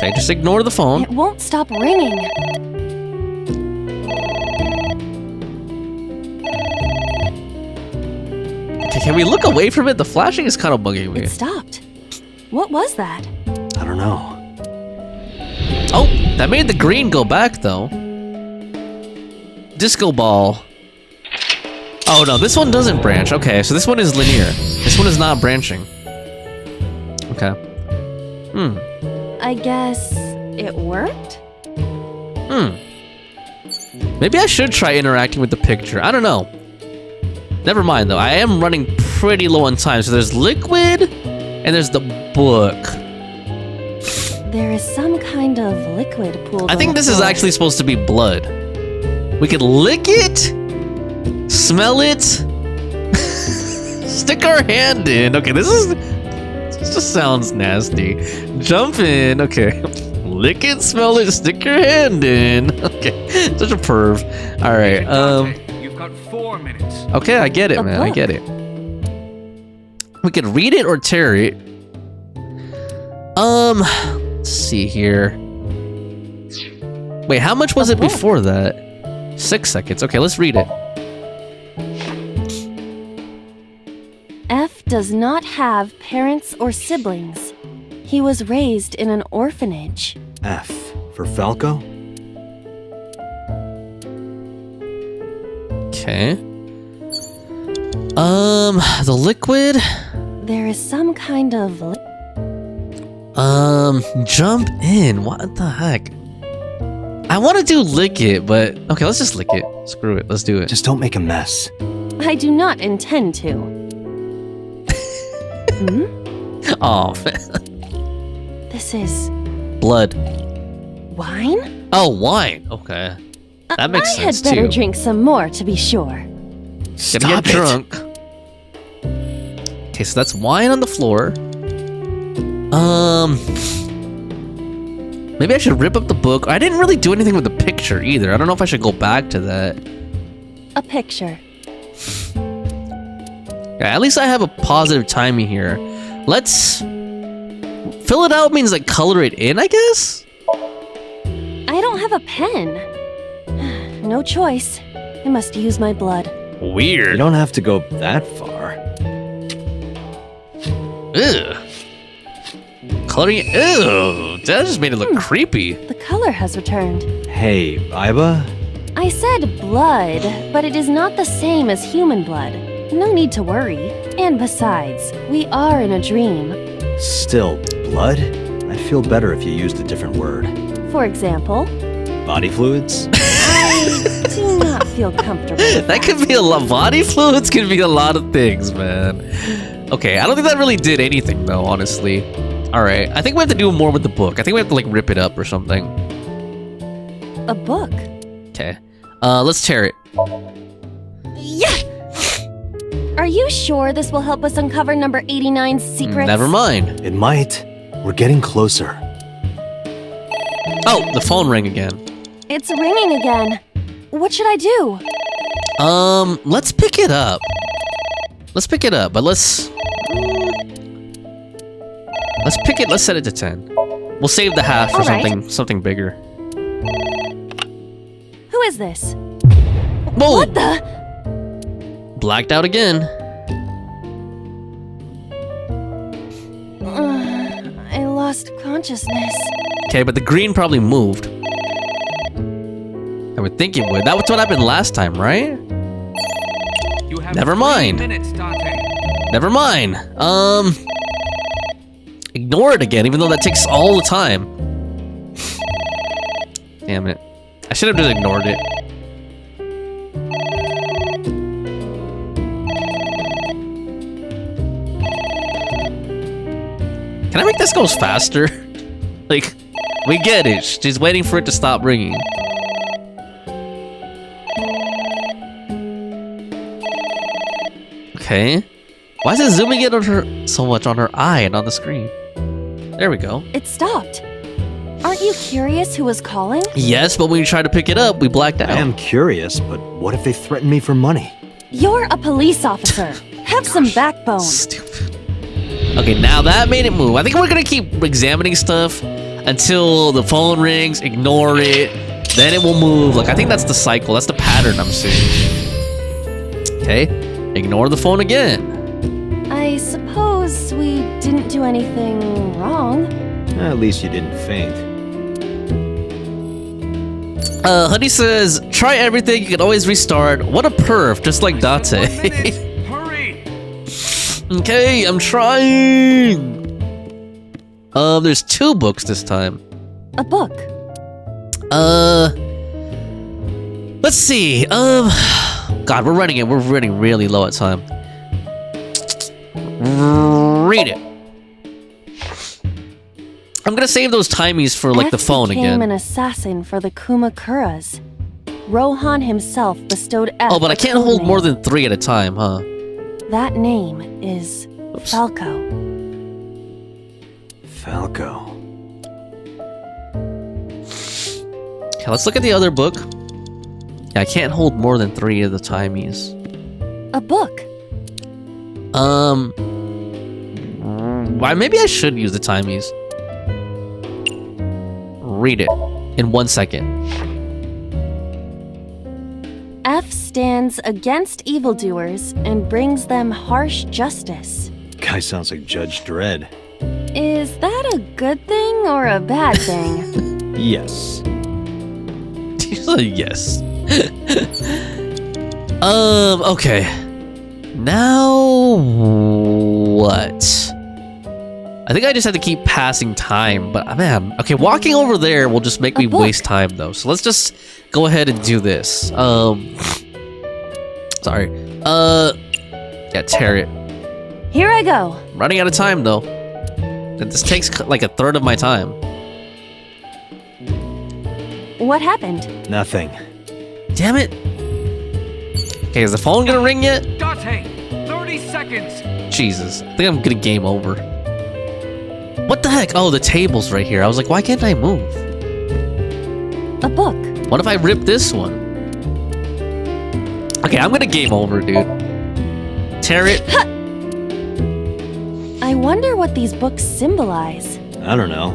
Okay, just ignore the phone. It won't stop ringing. Okay, can we look away from it? The flashing is kind of bugging me. It stopped. What was that? I don't know. Oh, that made the green go back, though. Disco ball. Oh, no, this one doesn't branch. Okay, so this one is linear. This one is not branching. Okay. I guess it worked? Maybe I should try interacting with the picture. I don't know. Never mind, though. I am running pretty low on time. So there's liquid, and there's the book. There is some kind of liquid pooled. I think this is actually supposed to be blood. We could lick it, smell it, stick our hand in. Okay, this just sounds nasty. Jump in. Okay. Lick it, smell it, stick your hand in. Okay. Such a perv. All right. You've got 4 minutes. Okay, I get it, man. I get it. We could read it or tear it. Let's see here. Wait, how much was it before that? 6 seconds. Okay, let's read it. F does not have parents or siblings. He was raised in an orphanage. F for Falco? Okay. The liquid. There is some kind of jump in. What the heck? I want to do lick it, but okay, let's just lick it. Screw it. Let's do it. Just don't make a mess. I do not intend to. Oh, This is blood. wine? Oh, wine. Okay. That makes I had sense better too. drink some more to be sure. Gonna get drunk. Okay, so that's wine on the floor. Maybe I should rip up the book. I didn't really do anything with the picture either. I don't know if I should go back to that. A picture. Yeah, at least I have a positive timing here. Let's fill it out means like color it in, I guess? I don't have a pen. No choice. I must use my blood. Weird. You don't have to go that far. Ugh. Coloring it. Ew. That just made it look creepy. The color has returned. Hey, Iba? I said blood, but it is not the same as human blood. No need to worry. And besides, we are in a dream. Still, blood? I'd feel better if you used a different word. For example, Body fluids? I do not feel comfortable with That could be a lot. Body fluids can be a lot of things, man. Okay, I don't think that really did anything, though, honestly. All right, I think we have to do more with the book. I think we have to, like, rip it up or something. a book. Okay. Let's tear it. Yeah! Are you sure this will help us uncover number 89's secrets? Never mind. It might. We're getting closer. Oh, the phone rang again. It's ringing again. What should I do? Let's pick it up. Let's pick it up, but let's pick it. Let's set it to 10. We'll save the half for All right. something bigger. Who is this? Whoa! What the? Blacked out again. I lost consciousness. Okay, but the green probably moved. I would think it would. That was what happened last time, right? You have Never 3 mind. minutes, Dante. Never mind. Ignore it again, even though that takes all the time. Damn it. I should have just ignored it. Can I make this go faster? Like, we get it. She's waiting for it to stop ringing. Okay. Why is it zooming in on her so much on her eye and on the screen? There we go. It stopped. Aren't you curious who was calling? Yes, but when we tried to pick it up, we blacked out. I am curious, but what if they threaten me for money? You're a police officer. Have some backbone. Stupid. Okay, now that made it move. I think we're gonna keep examining stuff. until the phone rings, ignore it, then it will move. Like, I think that's the cycle. That's the pattern I'm seeing. Okay, ignore the phone again. I suppose we didn't do anything wrong. At least you didn't faint. Honey says, try everything, you can always restart. What a perf, just like Date. Hurry! Okay, I'm trying. There's 2 books this time. A book. Let's see. God, we're running really low at time. Read it. I'm gonna save those timies for like the phone became again. An assassin for the Kumakuras. Rohan himself bestowed F. Oh, but I can't hold more than 3 at a time, huh? That name is Falco. Falco. Okay, let's look at the other book. Yeah, I can't hold more than 3 of the timies. A book. Why? Maybe I should use the timies. Read it in 1 second. F stands against evildoers and brings them harsh justice. Guy sounds like Judge Dredd. Is that a good thing or a bad thing? Yes. Yes. Okay. Now what? I think I just have to keep passing time, but man, okay, walking over there will just make me waste time though. So let's just go ahead and do this. Sorry. Yeah, tear it. Here I go. I'm running out of time though. This takes like a third of my time. What happened? Nothing. Damn it. Okay, is the phone gonna ring yet? Date, 30 seconds. Jesus, I think I'm gonna game over. What the heck? Oh, the table's right here. I was like, why can't I move? A book. What if I rip this one? Okay, I'm gonna game over, dude. Tear it. I wonder what these books symbolize. I don't know.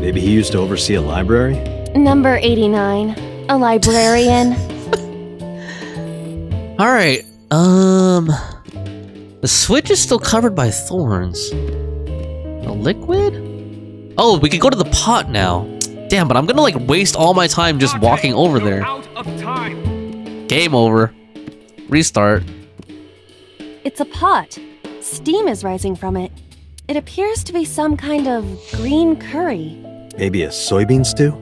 Maybe he used to oversee a library? Number 89. A librarian. Alright, the switch is still covered by thorns. A liquid? Oh, we could go to the pot now. Damn, but I'm gonna like waste all my time just walking over there. Out of time. Game over. Restart. It's a pot. Steam is rising from it. It appears to be some kind of green curry. Maybe a soybean stew?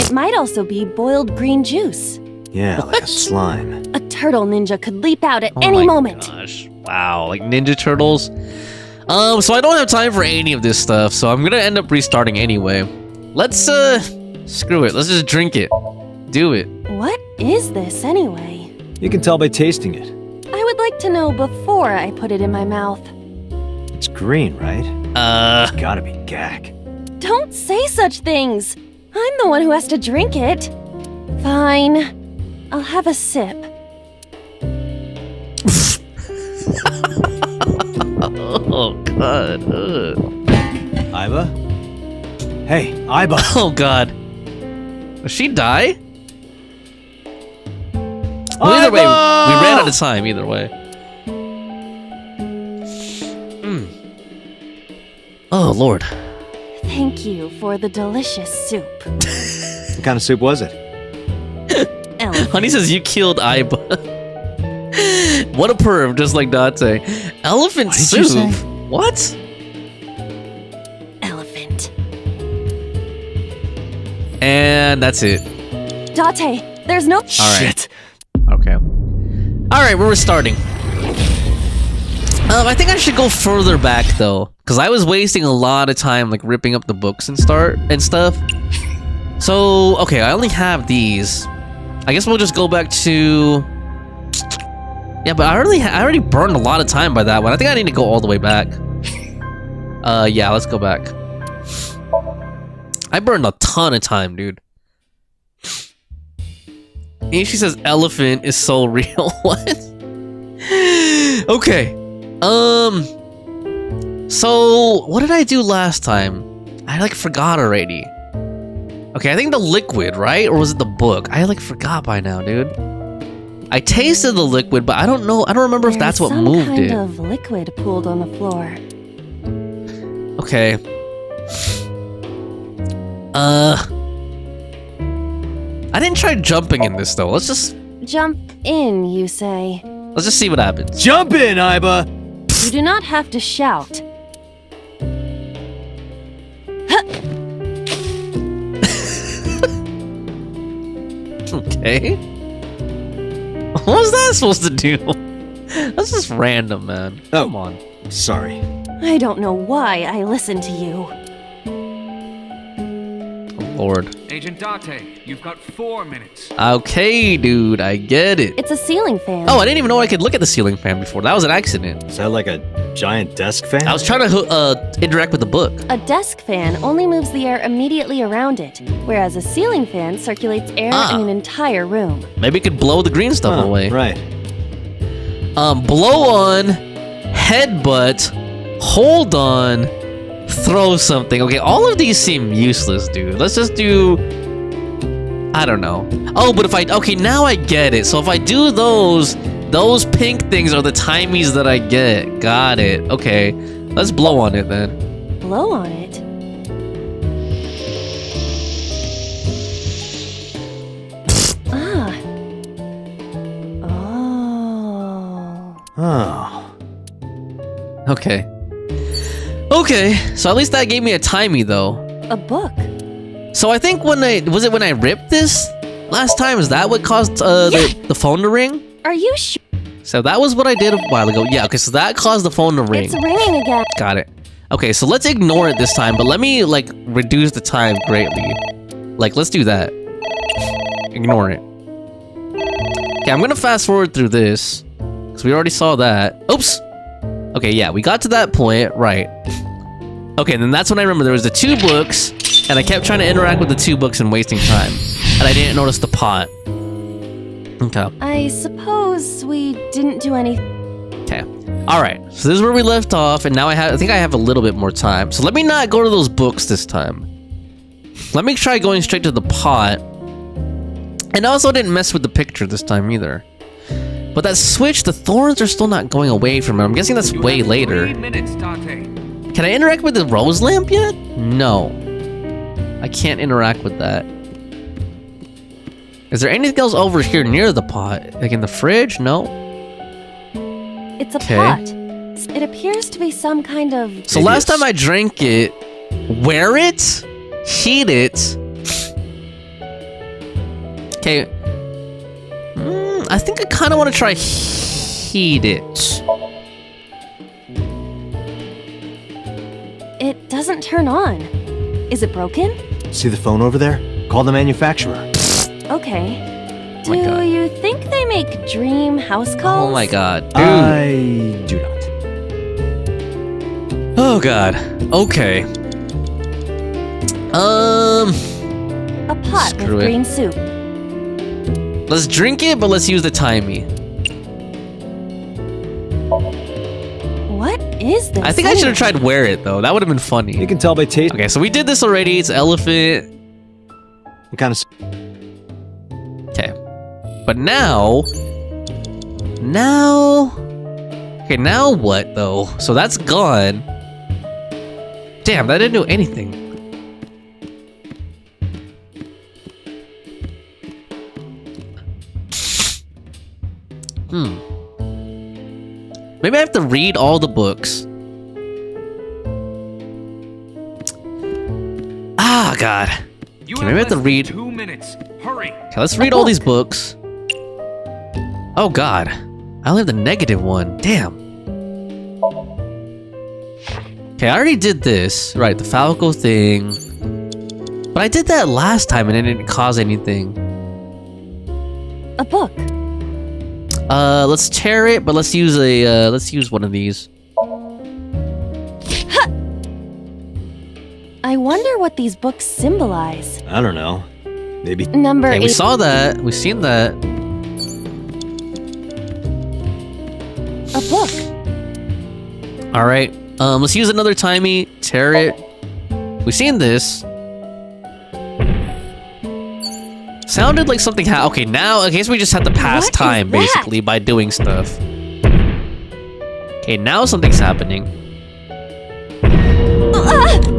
It might also be boiled green juice. Yeah, like a slime. A turtle ninja could leap out at any moment. Gosh. Wow, like Ninja Turtles. So I don't have time for any of this stuff, so I'm gonna end up restarting anyway. Let's, screw it. Let's just drink it. Do it. What is this anyway? You can tell by tasting it. I would like to know before I put it in my mouth. It's green, right? It's gotta be gag. Don't say such things. I'm the one who has to drink it. Fine. I'll have a sip. Oh, God. Iba? Hey, Iba! Oh, God. Does she die? Well, either way, we ran out of time, either way. Oh, Lord. Thank you for the delicious soup. What kind of soup was it? Honey says you killed Iba. What a perv, just like Date. Elephant soup? What? Elephant. And that's it. Date, there's no Shit. Okay. Alright, we're restarting. I think I should go further back though, because I was wasting a lot of time like ripping up the books and stuff. So, okay, I only have these. I guess we'll just go back to... Yeah, but I already burned a lot of time by that one. I think I need to go all the way back. Yeah, let's go back. I burned a ton of time, dude. And she says elephant is so real. What? Okay. So what did I do last time? I like forgot already. Okay, I think the liquid, right? Or was it the book? I like forgot by now, dude. I tasted the liquid, but I don't know. I don't remember if that's what moved it. There's some kind of liquid pooled on the floor. Okay. I didn't try jumping in this though. Let's just Jump in, you say. let's just see what happens. Jump in, Iba! You do not have to shout. Okay. What was that supposed to do? That's just random, man. Come on. Sorry. I don't know why I listen to you. Oh, Lord. Agent Date, you've got 4 minutes. Okay, dude, I get it. It's a ceiling fan. Oh, I didn't even know I could look at the ceiling fan before. That was an accident. Is that like a giant desk fan? I was trying to interact with the book. A desk fan only moves the air immediately around it, whereas a ceiling fan circulates air in an entire room. Maybe it could blow the green stuff away. Right. Blow on, headbutt, hold on, throw something. Okay, all of these seem useless, dude. Let's just do... I don't know. Oh, but if I... Okay, now I get it. So if I do those pink things are the timies that I get. Got it. Okay, let's blow on it then. Blow on it? Oh. Okay. Okay, so at least that gave me a timey though. A book. So I think when I ripped this last time, is that what caused the phone to ring? Are you sure? So that was what I did a while ago. Yeah, okay, so that caused the phone to ring. It's ringing again. Got it. Okay, so let's ignore it this time, but let me like reduce the time greatly. Like, let's do that. Ignore it. Okay, I'm gonna fast forward through this, because we already saw that. Oops! Okay, yeah, we got to that point, right. Okay, then that's when I remember there was the 2 books, and I kept trying to interact with the 2 books and wasting time. And I didn't notice the pot. Okay. I suppose we didn't do anything. Okay. Alright, so this is where we left off, and now I think I have a little bit more time. So let me not go to those books this time. Let me try going straight to the pot. And I also didn't mess with the picture this time either. But that switch, the thorns are still not going away from it. I'm guessing that's way later. 3 minutes, Date. Can I interact with the rose lamp yet? No. I can't interact with that. Is there anything else over here near the pot? Like in the fridge? No. It's a pot. It appears to be some kind of... So last time I drank it, wear it, heat it. Okay. I think I kind of want to try heat it. It doesn't turn on. Is it broken? See the phone over there? Call the manufacturer. Okay. Do you think they make dream house calls? Oh my god, dude. I do not. Oh god. Okay. A pot with green soup. Let's drink it, but let's use the timey. What is this? I think I should have tried wear it though. That would have been funny. You can tell by taste. Okay, so we did this already. It's elephant. What kind of... Okay. But now... Okay, now what though? So that's gone. Damn, that didn't do anything. Maybe I have to read all the books. Ah, God. Okay, maybe I have to read... 2 minutes. Hurry. Okay, let's read all these books. Oh, God. I only have the negative one. Damn. Okay, I already did this. Right, the Falco thing. But I did that last time and it didn't cause anything. A book. Let's tear it, but let's use a, let's use one of these. I wonder what these books symbolize. I don't know. Maybe... Number 8. We saw that. We've seen that. A book. Alright. Let's use another timey. Tear it. We've seen this. Sounded like something okay, now I guess we just have to pass time basically by doing stuff. Okay, now something's happening.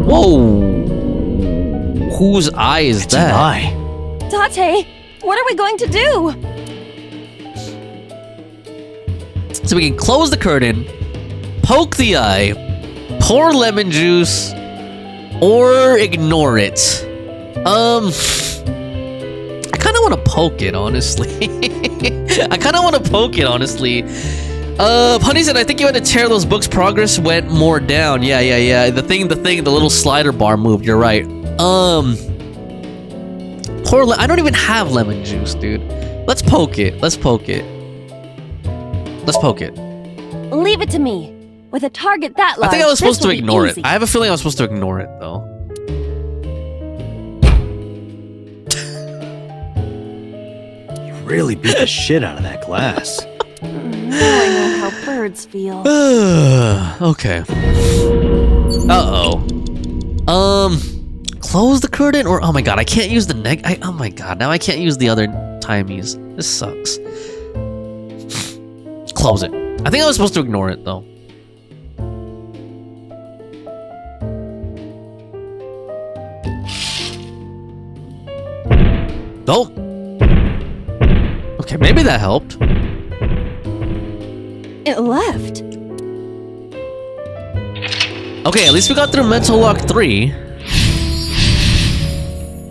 Whoa! Whose eye is that? An eye. Date, what are we going to do? So we can close the curtain, poke the eye, pour lemon juice, or ignore it. I kind of want to poke it, honestly. Honey said, I think you had to tear those books. Progress went more down. Yeah. The little slider bar moved. You're right. I don't even have lemon juice, dude. Let's poke it. Leave it to me. With a target that large, I think I was supposed to this will be ignore it. easy. I have a feeling I was supposed to ignore it, though. You really beat the shit out of that glass. Now I know how birds feel. Okay. Uh-oh. Close the curtain or... Oh my god, I can't use the oh my god, now I can't use the other timies. This sucks. Close it. I think I was supposed to ignore it, though. Oh! Okay, maybe that helped. It left. Okay, at least we got through Mental Lock 3.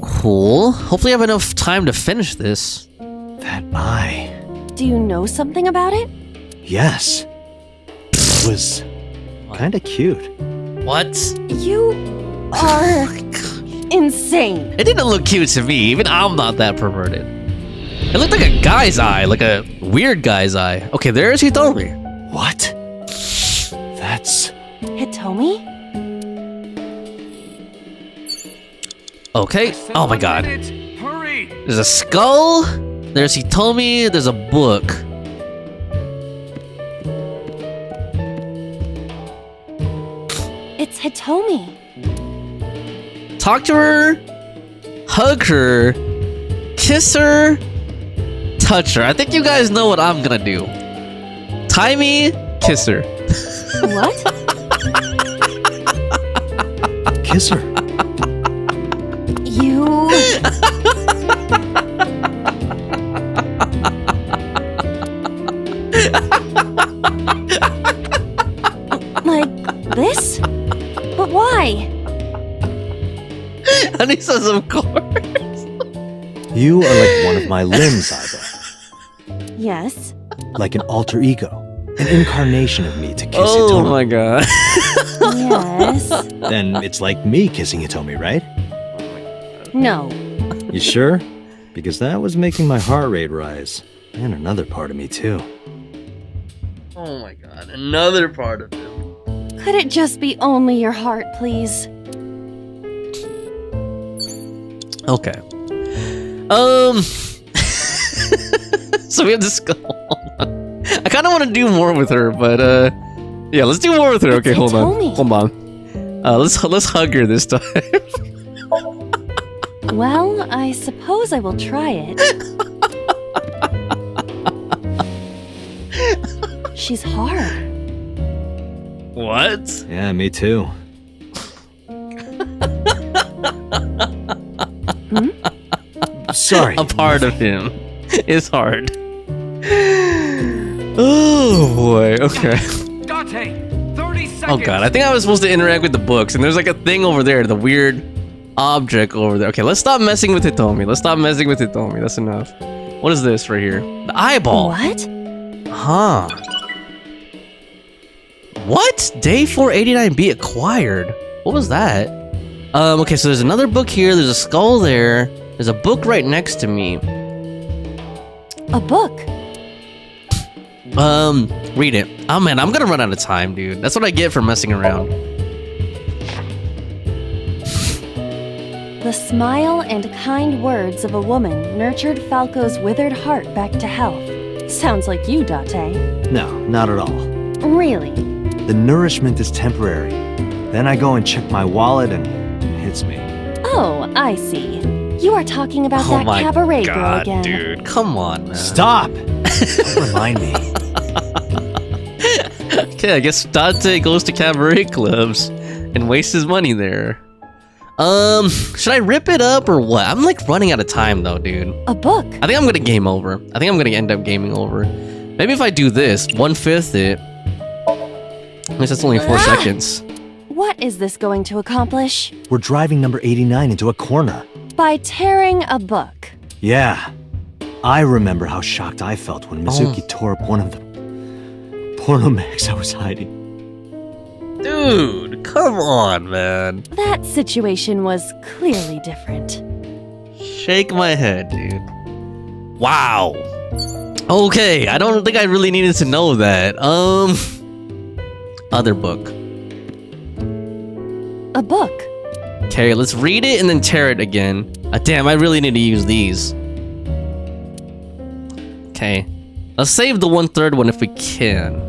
Cool. Hopefully I have enough time to finish this. That eye. Do you know something about it? Yes. It was kind of cute. What? You are insane. It didn't look cute to me. Even I'm not that perverted. It looked like a guy's eye, like a weird guy's eye. Okay, there's Hitomi. What? That's... Hitomi? Okay. Oh my god. Hurry! There's a skull. There's Hitomi. There's a book. It's Hitomi. Talk to her. Hug her. Kiss her. Touch her. I think you guys know what I'm gonna do. Tie me. Kiss her. What? Kiss her. You... Like this? But why? Honey says, of course. You are like one of my limbs, Iva. Yes. Like an alter ego. An incarnation of me to kiss Oh Hitomi. my god. Yes. Then it's like me kissing Hitomi, right? No. You sure? Because that was making my heart rate rise. And another part of me, too. Oh my god. Another part of it. Could it just be only your heart, please? Okay. So we have this skull. I kind of want to do more with her, but yeah, let's do more with her. Okay, hold on. Let's hug her this time. Well, I suppose I will try it. She's hard. What? Yeah, me too. Sorry. A part of him is hard. Oh boy. Okay. Date, 30 seconds. Oh god, I think I was supposed to interact with the books, and there's like a thing over there, the weird object over there. Okay, let's stop messing with Hitomi. That's enough. What is this right here? The eyeball. What? Huh. What? Day 489B acquired. What was that? Okay, so there's another book here. There's a skull there. There's a book right next to me. A book? Read it. Oh man, I'm gonna run out of time, dude. That's what I get for messing around. The smile and kind words of a woman nurtured Falco's withered heart back to health. Sounds like you, Date. No, not at all. Really? The nourishment is temporary. Then I go and check my wallet and it hits me. Oh, I see. You are talking about Oh that my cabaret girl god, again. dude. Come on, man. Stop! Don't remind me. Okay, I guess Dante goes to cabaret clubs and wastes his money there. Should I rip it up or what? I'm like running out of time though, dude. A book? I think I'm gonna game over. I think I'm gonna end up gaming over. Maybe if I do this, 1/5 it. At least that's only 4 seconds. What is this going to accomplish? We're driving number 89 into a corner. By tearing a book. Yeah. I remember how shocked I felt when Mizuki tore up one of the porno mags I was hiding. Dude, come on, man. That situation was clearly different. Shake my head, dude. Wow. Okay, I don't think I really needed to know that. Other book. A book. Okay, let's read it and then tear it again. Damn, I really need to use these. Okay. Let's save the 1/3 one if we can.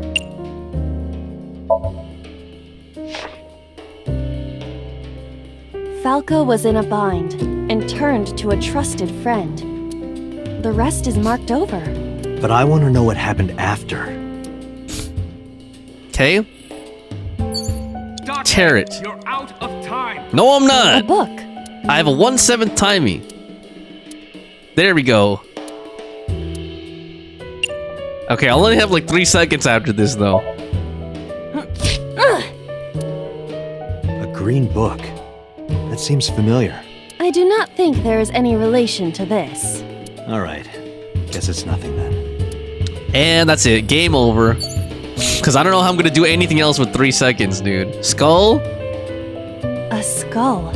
Falco was in a bind and turned to a trusted friend. The rest is marked over. But I want to know what happened after. Okay. Tear it. You're out of time. No, I'm not. A book. I have a 1/7 timey. There we go. Okay, I'll only have like 3 seconds after this though. A green book. That seems familiar. I do not think there is any relation to this. Alright. Guess it's nothing then. And that's it. Game over. Because I don't know how I'm going to do anything else with 3 seconds, dude. Skull? A skull.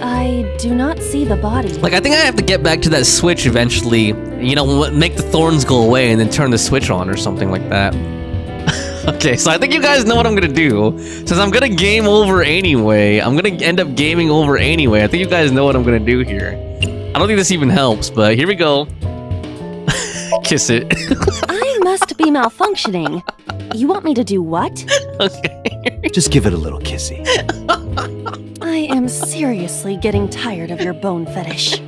I do not see the body. Like, I think I have to get back to that switch eventually. You know, make the thorns go away and then turn the switch on or something like that. Okay, so I think you guys know what I'm going to do. Since I'm going to game over anyway, I'm going to end up gaming over anyway. I think you guys know what I'm going to do here. I don't think this even helps, but here we go. Kiss it. I must be malfunctioning. You want me to do what? Okay. Just give it a little kissy. I am seriously getting tired of your bone fetish.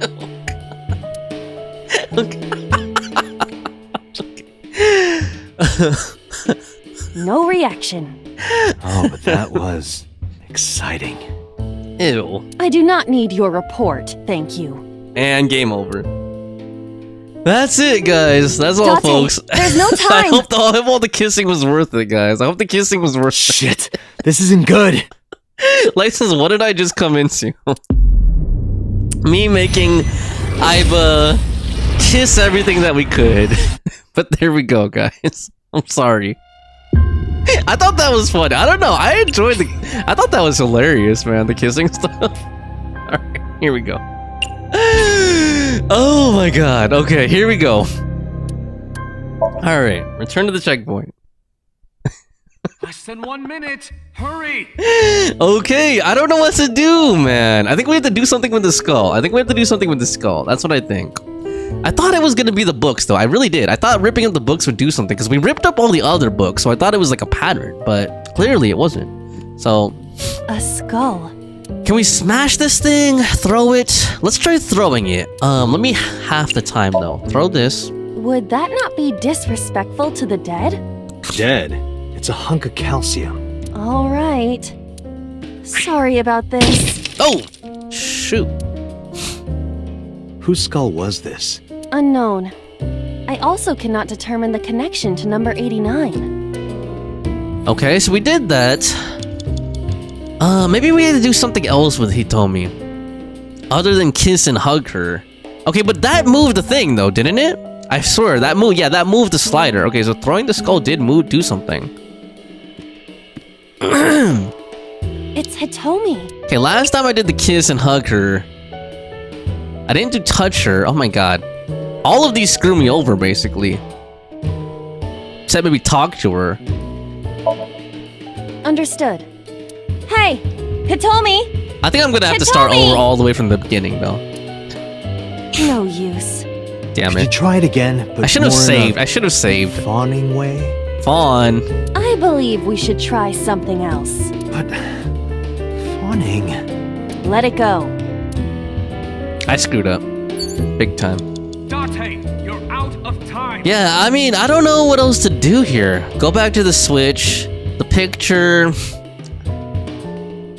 No reaction. Oh, but that was exciting. Ew. I do not need your report, thank you. And game over. That's it, guys. That's all, Date, folks. there's no time. I hope all the kissing was worth it, guys. I hope the kissing was worth it. Shit. This isn't good. License, what did I just come into? Me making Iba kiss everything that we could. But there we go, guys. I'm sorry. I thought that was fun. I don't know. I enjoyed I thought that was hilarious, man. The kissing stuff. Alright, here we go. Oh my god. Okay, here we go. Alright, return to the checkpoint. Less than 1 minute. Hurry. Okay, I don't know what to do, man. I think we have to do something with the skull. That's what I think. I thought it was gonna be the books, though. I really did. I thought ripping up the books would do something, because we ripped up all the other books, so I thought it was like a pattern, but clearly it wasn't. So... A skull. Can we smash this thing? Throw it? Let's try throwing it. Let me half the time, though. Throw this. Would that not be disrespectful to the dead? Dead? It's a hunk of calcium. All right. Sorry about this. Oh! Shoot. Whose skull was this? Unknown. I also cannot determine the connection to number 89. Okay, so we did that. Maybe we had to do something else with Hitomi. Other than kiss and hug her. Okay, but that moved the thing, though, didn't it? I swear, that moved, yeah, that moved the slider. Okay, so throwing the skull did do something. It's Hitomi. Okay, last time I did the kiss and hug her, I didn't do touch her. Oh my god. All of these screw me over, basically. Except maybe talk to her. Understood. Hey, Hitomi! I think I'm gonna have to start over all the way from the beginning, though. No use. Damn Could it. you try it again? But I should have more in saved. a I should have saved. Fawning way? Fawn. I believe we should try something else. But... fawning... Let it go. I screwed up. Big time. Date, you're out of time. Yeah, I mean, I don't know what else to do here. Go back to the Switch, the picture.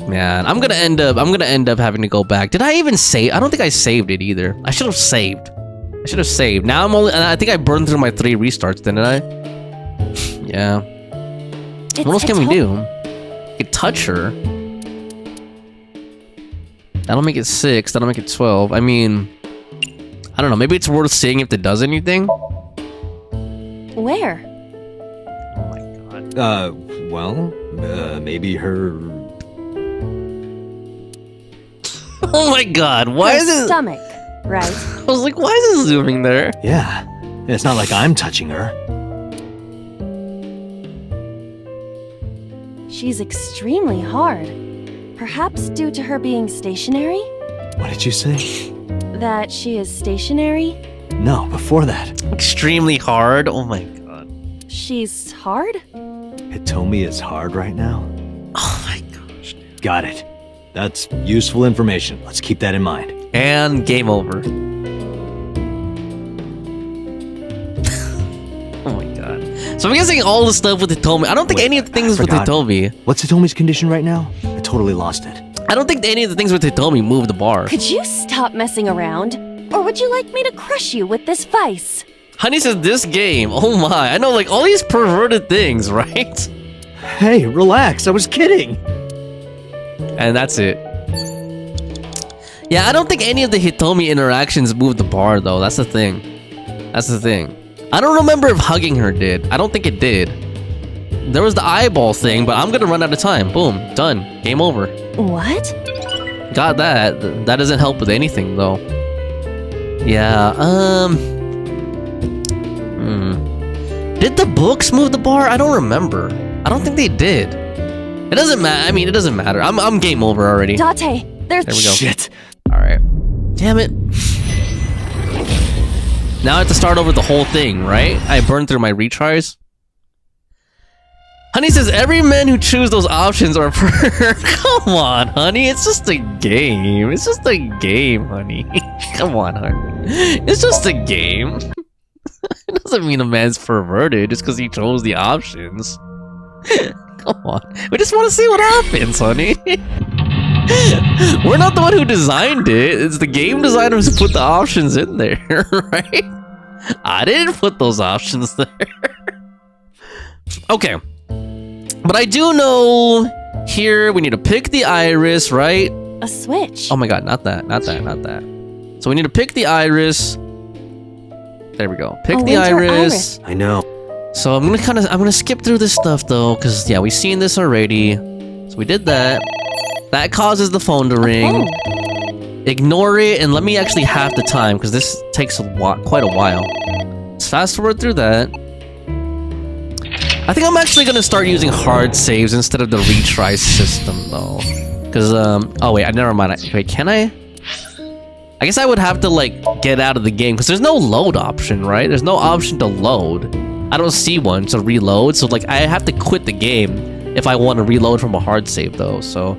Man, I'm gonna end up having to go back. Did I even save? I don't think I saved it either. I should have saved. Now I think I burned through my 3 restarts, didn't I? Yeah. What else can we do? We could touch her. That'll make it 6. That'll make it 12. I mean, I don't know. Maybe it's worth seeing if it does anything. Where? Well, maybe her... Oh my god, why Her is it... stomach, right? I was like, why is it zooming there? Yeah, it's not like I'm touching her. She's extremely hard. Perhaps due to her being stationary? What did you say? That she is stationary? No, before that. Extremely hard? Oh my god. She's hard? Hitomi is hard right now? Oh my gosh. Got it. That's useful information. Let's keep that in mind. And game over. Oh my god. So I'm guessing all the stuff with Hitomi. I don't think any of the things with Hitomi. What's Hitomi's condition right now? I totally lost it. I don't think any of the things with Hitomi move the bar. Could you stop messing around? Or would you like me to crush you with this vice? Honey says this game. Oh my. I know, like, all these perverted things, right? Hey, relax. I was kidding. And that's it. Yeah, I don't think any of the Hitomi interactions move the bar, though. That's the thing. I don't remember if hugging her did. I don't think it did. There was the eyeball thing, but I'm gonna run out of time. Boom. Done. Game over. What? Got that. That doesn't help with anything, though. Yeah, Did the books move the bar? I don't remember. I don't think they did. It doesn't matter. I mean, it doesn't matter. I'm game over already. Date, there's... There we go. Shit. Alright. Damn it. Now I have to start over the whole thing, right? I burned through my retries. Honey says every man who chooses those options are for her. Come on, honey. It's just a game. It's just a game, honey. Come on, honey. It's just a game. It doesn't mean a man's perverted just because he chose the options. Come on. We just want to see what happens, honey. We're not the one who designed it. It's the game designers who put the options in there, right? I didn't put those options there. Okay. But I do know here we need to pick the iris, right? A switch. Oh my god, not that. So we need to pick the iris. There we go. Pick the iris. I know. So I'm gonna skip through this stuff though, because yeah, we've seen this already. So we did that. That causes the phone to ring. Ignore it and let me actually half the time, because this takes quite a while. Let's fast forward through that. I think I'm actually gonna start using hard saves instead of the retry system though. Because oh wait, never mind. Wait, can I? I guess I would have to like get out of the game because there's no load option, right? There's no option to load. I don't see one to reload, so like I have to quit the game if I want to reload from a hard save though. So,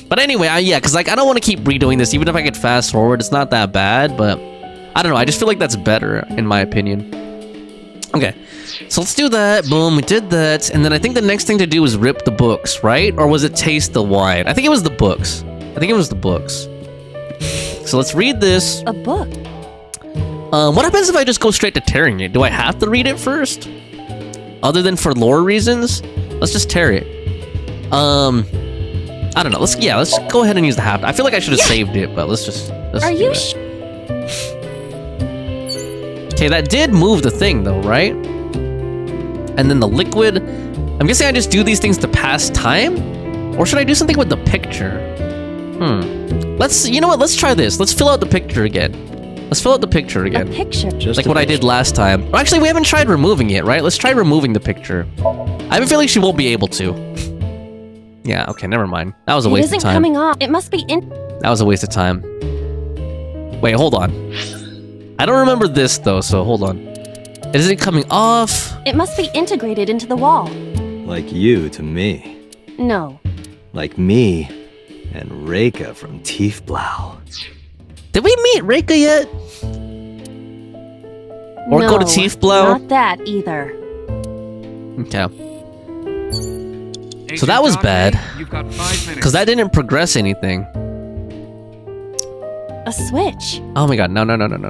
but anyway, yeah, because like I don't want to keep redoing this. Even if I could fast forward, it's not that bad. But I don't know. I just feel like that's better in my opinion. Okay, so let's do that. Boom, we did that, and then I think the next thing to do is rip the books, right? Or was it taste the wine? I think it was the books. So let's read this. A book. What happens if I just go straight to tearing it? Do I have to read it first? Other than for lore reasons? Let's just tear it. I don't know. Let's go ahead and use the half. I feel like I should have saved it, but let's Are you okay, that did move the thing though, right? And then the liquid. I'm guessing I just do these things to pass time? Or should I do something with the picture? You know what? Let's try this. Let's fill out the picture again. A picture. Like what I did last time. Well, actually, we haven't tried removing it, right? Let's try removing the picture. I have a feeling she won't be able to. Yeah, okay, never mind. That was a waste of time. It isn't coming off. It must be in... That was a waste of time. Wait, hold on. I don't remember this, though, so hold on. Is it coming off? It must be integrated into the wall. Like you to me. No. Like me and Reika from Tiefblau. Did we meet Reika yet? Or no, go to Tiefblau? Not that either. Okay. So that was bad. You've got 5 minutes. Because that didn't progress anything. A switch. Oh my god, no. A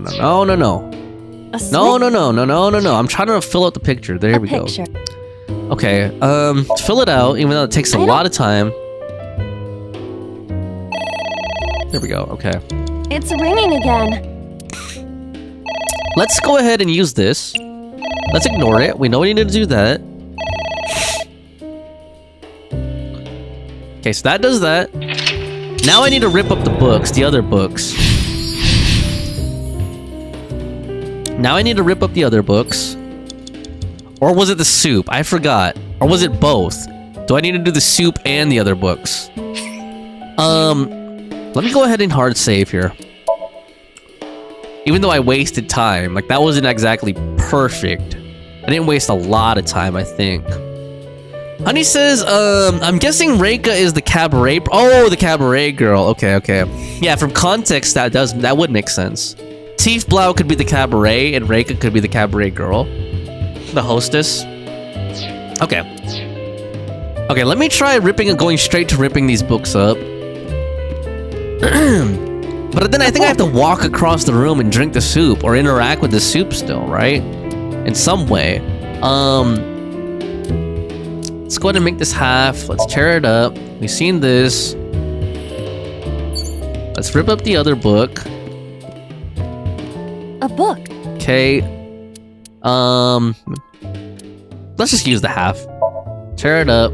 switch. No. I'm trying to fill out the picture. There we go. Okay, fill it out, even though it takes a lot of time. There we go, okay. It's ringing again. Let's go ahead and use this. Let's ignore it. We know we need to do that. Okay, so that does that. Now I need to rip up the books, the other books. Now I need to rip up the other books. Or was it the soup? I forgot. Or was it both? Do I need to do the soup and the other books? Let me go ahead and hard save here. Even though I wasted time, like that wasn't exactly perfect. I didn't waste a lot of time, I think. Honey says, I'm guessing Reika is the cabaret. Oh, the cabaret girl. Okay. Yeah, from context, that would make sense. Tiefblau could be the cabaret, and Reika could be the cabaret girl, the hostess. Okay, let me try going straight to ripping these books up. But then I think I have to walk across the room and drink the soup, or interact with the soup still, right? In some way. Let's go ahead and make this half. Let's tear it up. We've seen this. Let's rip up the other book. A book. Okay. Let's just use the half. Tear it up.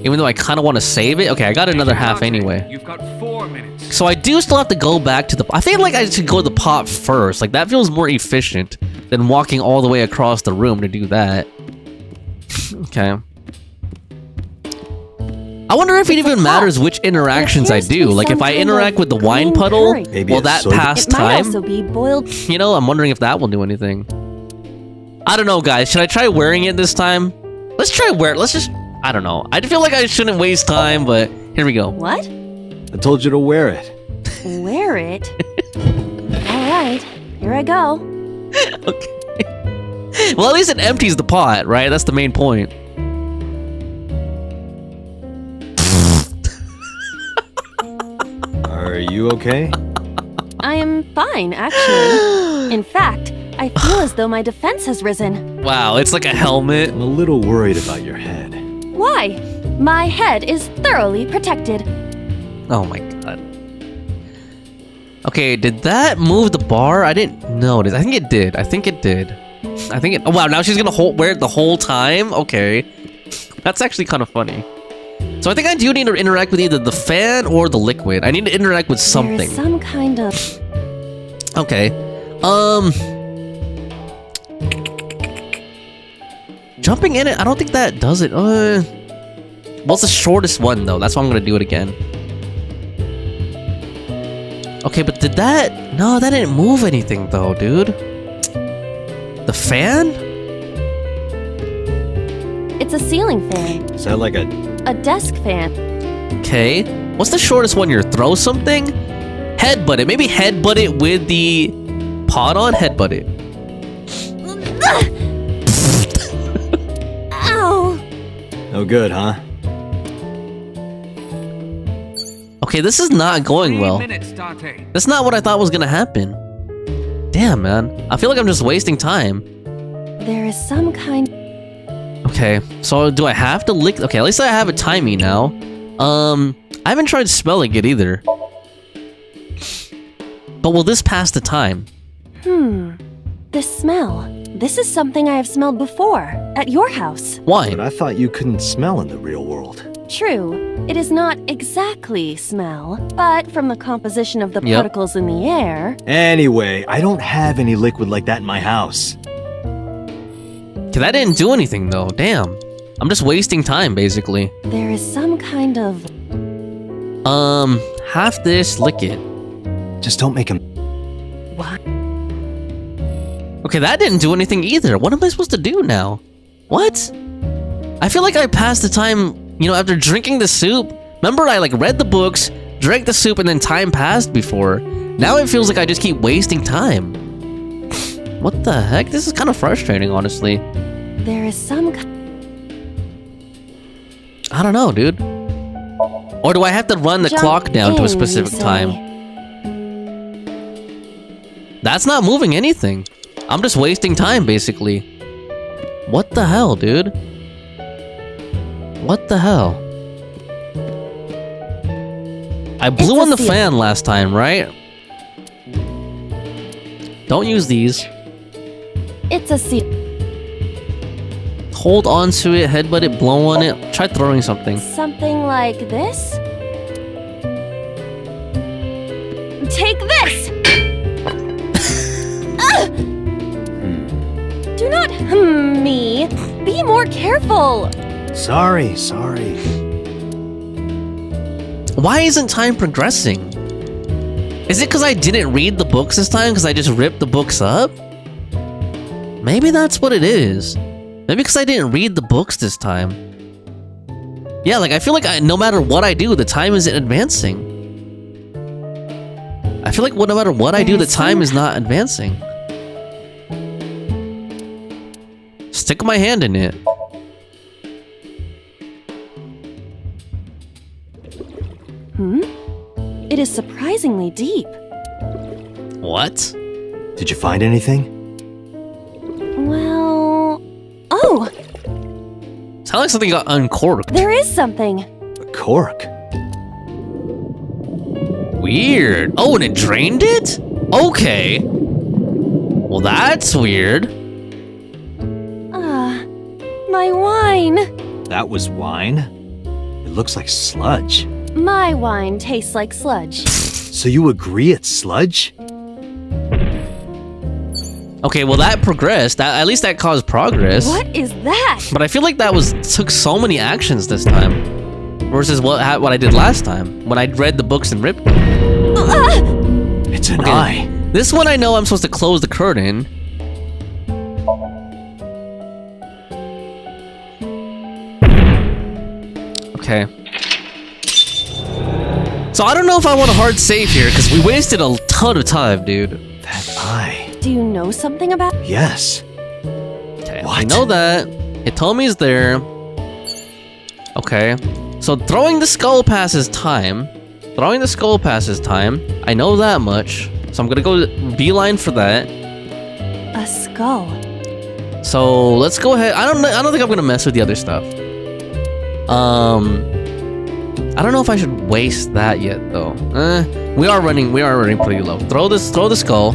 Even though I kind of want to save it. Okay, I got another half anyway. You've got 4 minutes. So I do still have to go back to the... I feel like I should go to the pot first. Like, that feels more efficient than walking all the way across the room to do that. Okay. I wonder if it even matters which interactions I do. Like, if I interact with the wine puddle, will that pass time? It might also be boiled. You know, I'm wondering if that will do anything. I don't know, guys. Should I try wearing it this time? Let's try wear it. Let's just... I don't know. I feel like I shouldn't waste time, but here we go. What? I told you to wear it. Wear it? Alright, here I go. Okay. Well, at least it empties the pot, right? That's the main point. Are you okay? I am fine, actually. In fact, I feel as though my defense has risen. Wow, it's like a helmet. I'm a little worried about your head. Why? My head is thoroughly protected. Oh my god. Okay, did that move the bar? I didn't notice. I think it did. Oh wow, now she's gonna wear it the whole time? Okay. That's actually kind of funny. So I think I do need to interact with either the fan or the liquid. I need to interact with something. There is some kind of... Okay. Jumping in it, I don't think that does it. Well, it's the shortest one, though. That's why I'm gonna do it again. Okay, but did that... No, that didn't move anything, though, dude. The fan? It's a ceiling fan. Is that like a desk fan. Okay. What's the shortest one here? Throw something? Headbutt it. Maybe headbutt it with the pot on? Headbutt it. Ow! No good, huh? Okay, this is not going well. That's not what I thought was gonna happen. Damn, man. I feel like I'm just wasting time. There is some kind... Okay, so do I have to lick... Okay, at least I have a timing now. I haven't tried smelling it either. But will this pass the time? The smell. This is something I have smelled before, at your house. Why? But I thought you couldn't smell in the real world. True. It is not exactly smell, but from the composition of the particles in the air... Anyway, I don't have any liquid like that in my house. Okay, that didn't do anything, though. Damn. I'm just wasting time, basically. There is some kind of... half this, lick it. Just don't make him... What? Okay, that didn't do anything either. What am I supposed to do now? What? I feel like I passed the time, you know, after drinking the soup. Remember, I, like, read the books, drank the soup and then time passed before. Now it feels like I just keep wasting time. What the heck? This is kind of frustrating, honestly. There is some... I don't know, dude. Or do I have to run the clock down to a specific time? That's not moving anything. I'm just wasting time, basically. What the hell, dude? What the hell? I blew on the fan last time, right? Don't use these. It's a seal. Hold on to it, headbutt it, blow on it. Try throwing something. Something like this? Take this! Do not me. Be more careful. Sorry. Why isn't time progressing? Is it because I didn't read the books this time? Because I just ripped the books up? Maybe that's what it is. Maybe because I didn't read the books this time. Yeah, like I feel like no matter what I do, the time isn't advancing. I feel like no matter what I do, the time is not advancing. Stick my hand in it. It is surprisingly deep. What? Did you find anything? Well... Oh! Sounds like something got uncorked. There is something. A cork? Weird. Oh, and it drained it? Okay. Well, that's weird. My wine. That was wine? It looks like sludge. My wine tastes like sludge. So you agree it's sludge? Okay, well that progressed. At least that caused progress. What is that? But I feel like that took so many actions this time, versus what I did last time when I read the books and ripped them. It's an eye. This one I know I'm supposed to close the curtain. Okay. So I don't know if I want a hard save here because we wasted a ton of time, dude. That eye. Do you know something about? Yes. Okay, I know that. Hitomi's there. Okay. So throwing the skull passes time. Throwing the skull passes time. I know that much. So I'm gonna go beeline for that. A skull. So let's go ahead. I don't think I'm gonna mess with the other stuff. I don't know if I should waste that yet though. We are running pretty low. Throw the skull.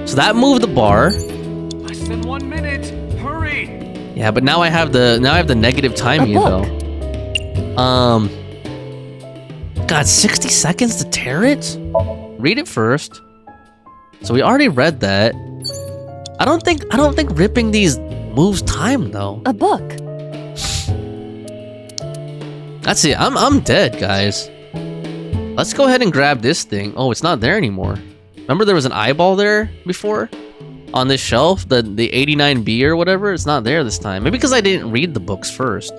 So that moved the bar. Less than 1 minute. Hurry. Yeah, but now I have the negative timing though. God, 60 seconds to tear it? Read it first. So we already read that. I don't think ripping these moves time though. A book. That's it. I'm dead, guys. Let's go ahead and grab this thing. Oh, it's not there anymore. Remember there was an eyeball there before? On this shelf? The 89B or whatever? It's not there this time. Maybe because I didn't read the books first.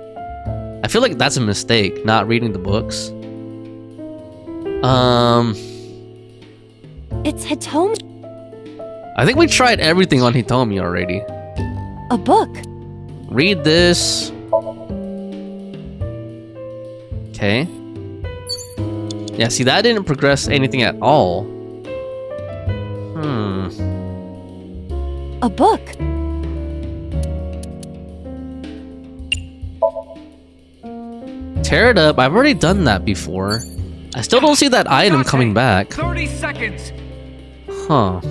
I feel like that's a mistake, not reading the books. It's Hitomi. I think we tried everything on Hitomi already. A book. Read this. Okay. Yeah, see, that didn't progress anything at all. A book. Tear it up. I've already done that before. I still don't see that item coming back. 30 seconds. Huh.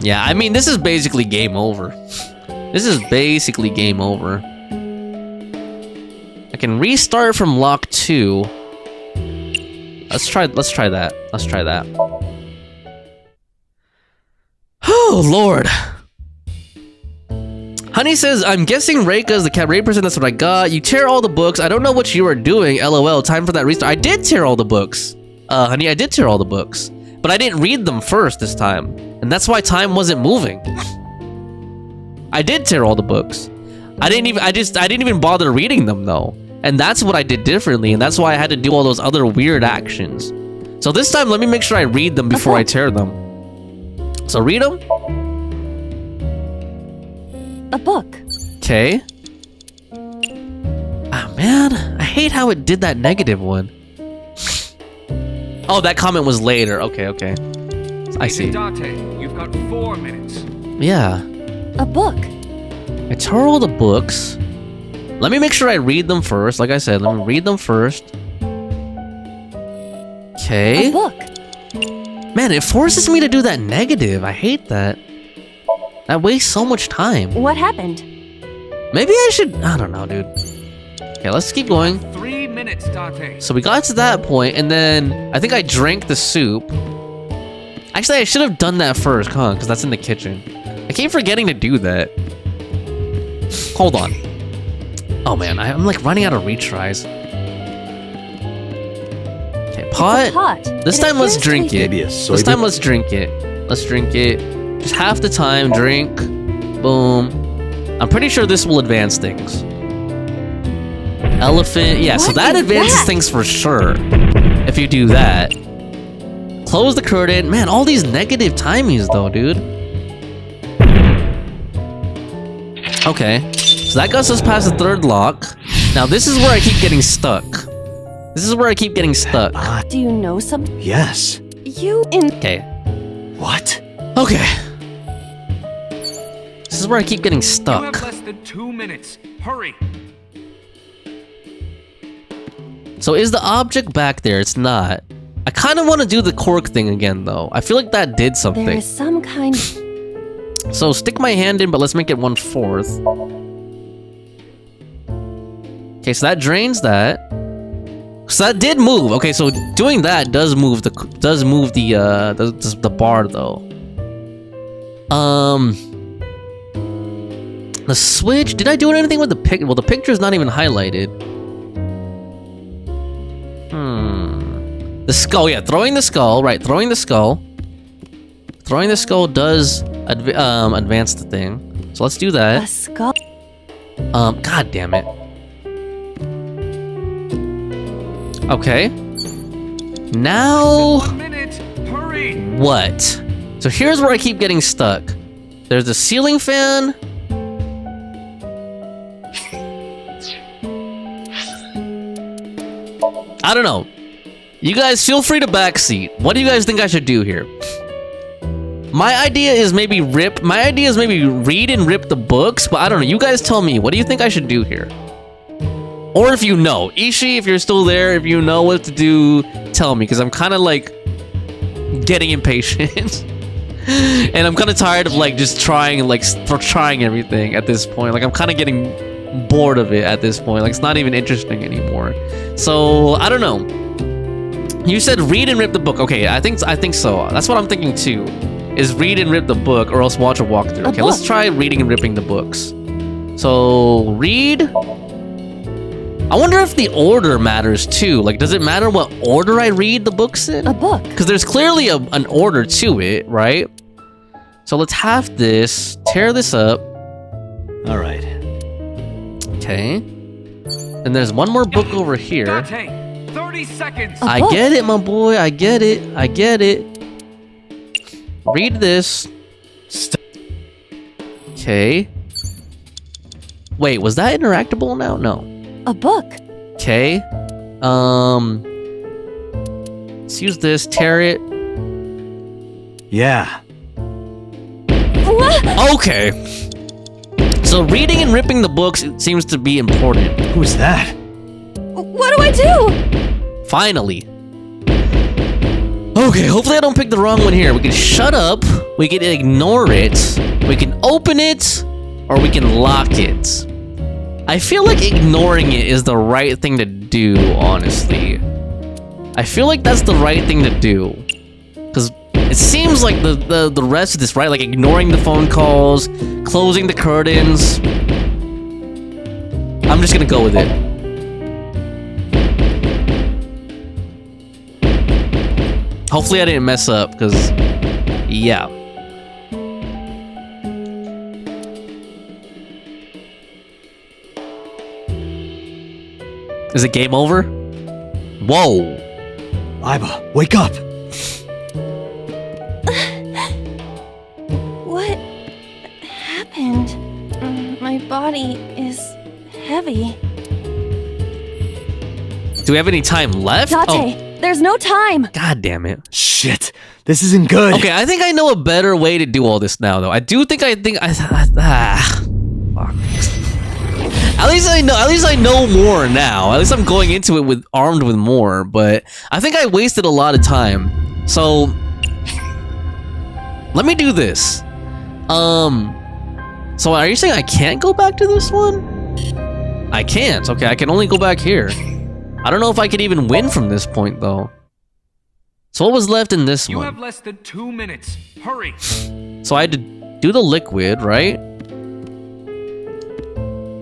Yeah, I mean, this is basically game over. This is basically game over. I can restart from lock 2. Let's try that. Let's try that. Oh, Lord. Honey says, I'm guessing Reika is the cat rape person. That's what I got. You tear all the books. I don't know what you are doing. LOL. Time for that restart. I did tear all the books. Honey, I did tear all the books. But I didn't read them first this time, and that's why time wasn't moving. I did tear all the books. I didn't even bother reading them though. And that's what I did differently, and that's why I had to do all those other weird actions. So this time, let me make sure I read them before I tear them. So read them. A book. Okay. Ah, man. I hate how it did that negative one. Oh, that comment was later. Okay, okay. I see. Date, you've got 4 minutes. Yeah. A book. I tore all the books. Let me make sure I read them first. Like I said, let me read them first. Okay. A book. Man, it forces me to do that negative. I hate that. That wastes so much time. What happened? Maybe I should... I don't know, dude. Okay, let's keep going. 3 minutes, Date. So we got to that point, and then I think I drank the soup. Actually, I should have done that first, huh? Because that's in the kitchen. I keep forgetting to do that. Hold on. Oh man, I'm like running out of retries. Okay, pot. This time let's drink it. This time let's drink it. Let's drink it. Just half the time, drink. Boom. I'm pretty sure this will advance things. Elephant. Yeah, so that advances things for sure. If you do that. Close the curtain. Man, all these negative timings though, dude. Okay. So that gets us past the third lock. Now this is where I keep getting stuck. This is where I keep getting stuck. Do you know something? Yes. You in... Okay. What? Okay. This is where I keep getting You stuck. have less than 2 minutes. Hurry. So is the object back there? It's not. I kind of want to do the cork thing again though. I feel like that did something. There is some kind... So stick my hand in, but let's make it 1/4. Okay, so that drains that. So that did move. Okay, so doing that does move the bar though. The switch. Did I do anything with the pic? Well, the picture is not even highlighted. The skull. Yeah, throwing the skull. Right, throwing the skull. Throwing the skull does advance the thing. So let's do that. A skull. God damn it. Okay. Now. 1 minute. Hurry. What? So here's where I keep getting stuck. There's a ceiling fan. I don't know. You guys feel free to backseat. What do you guys think I should do here? My idea is maybe read and rip the books, but I don't know. You guys tell me. What do you think I should do here? Or if you know. Ishii, if you're still there, if you know what to do, tell me. Because I'm kind of like getting impatient. And I'm kind of tired of like just trying everything at this point. Like I'm kind of getting bored of it at this point. Like it's not even interesting anymore. So I don't know. You said read and rip the book. Okay, I think so. That's what I'm thinking too. Is read and rip the book or else watch a walkthrough. Okay, let's try reading and ripping the books. So read. I wonder if the order matters too. Like, does it matter what order I read the books in? A book. Because there's clearly an order to it, right? So let's have this. Tear this up. All right. Okay. And there's one more book over here. Date, 30 seconds. I get it, my boy. I get it. I get it. Read this. Okay. Wait, was that interactable now? No. A book. Okay. Let's use this. Tear it. Yeah. What? Okay. So reading and ripping the books seems to be important. Who's that? What do I do? Finally. Okay, hopefully I don't pick the wrong one here. We can shut up, we can ignore it, we can open it, or we can lock it. I feel like ignoring it is the right thing to do, honestly. I feel like that's the right thing to do. Because it seems like the rest of this, right? Like ignoring the phone calls, closing the curtains. I'm just gonna go with it. Hopefully I didn't mess up, because, yeah. Is it game over? Whoa. Aiba, wake up! What happened? My body is heavy. Do we have any time left? Date, there's no time. God damn it. Shit, this isn't good. Okay, I think I know a better way to do all this now, though. Fuck. At least I know more now. At least I'm going into it armed with more, but I think I wasted a lot of time. So let me do this. So are you saying I can't go back to this one? I can't. Okay, I can only go back here. I don't know if I could even win from this point, though. So what was left in this one? You have less than 2 minutes. Hurry. So I had to do the liquid, right?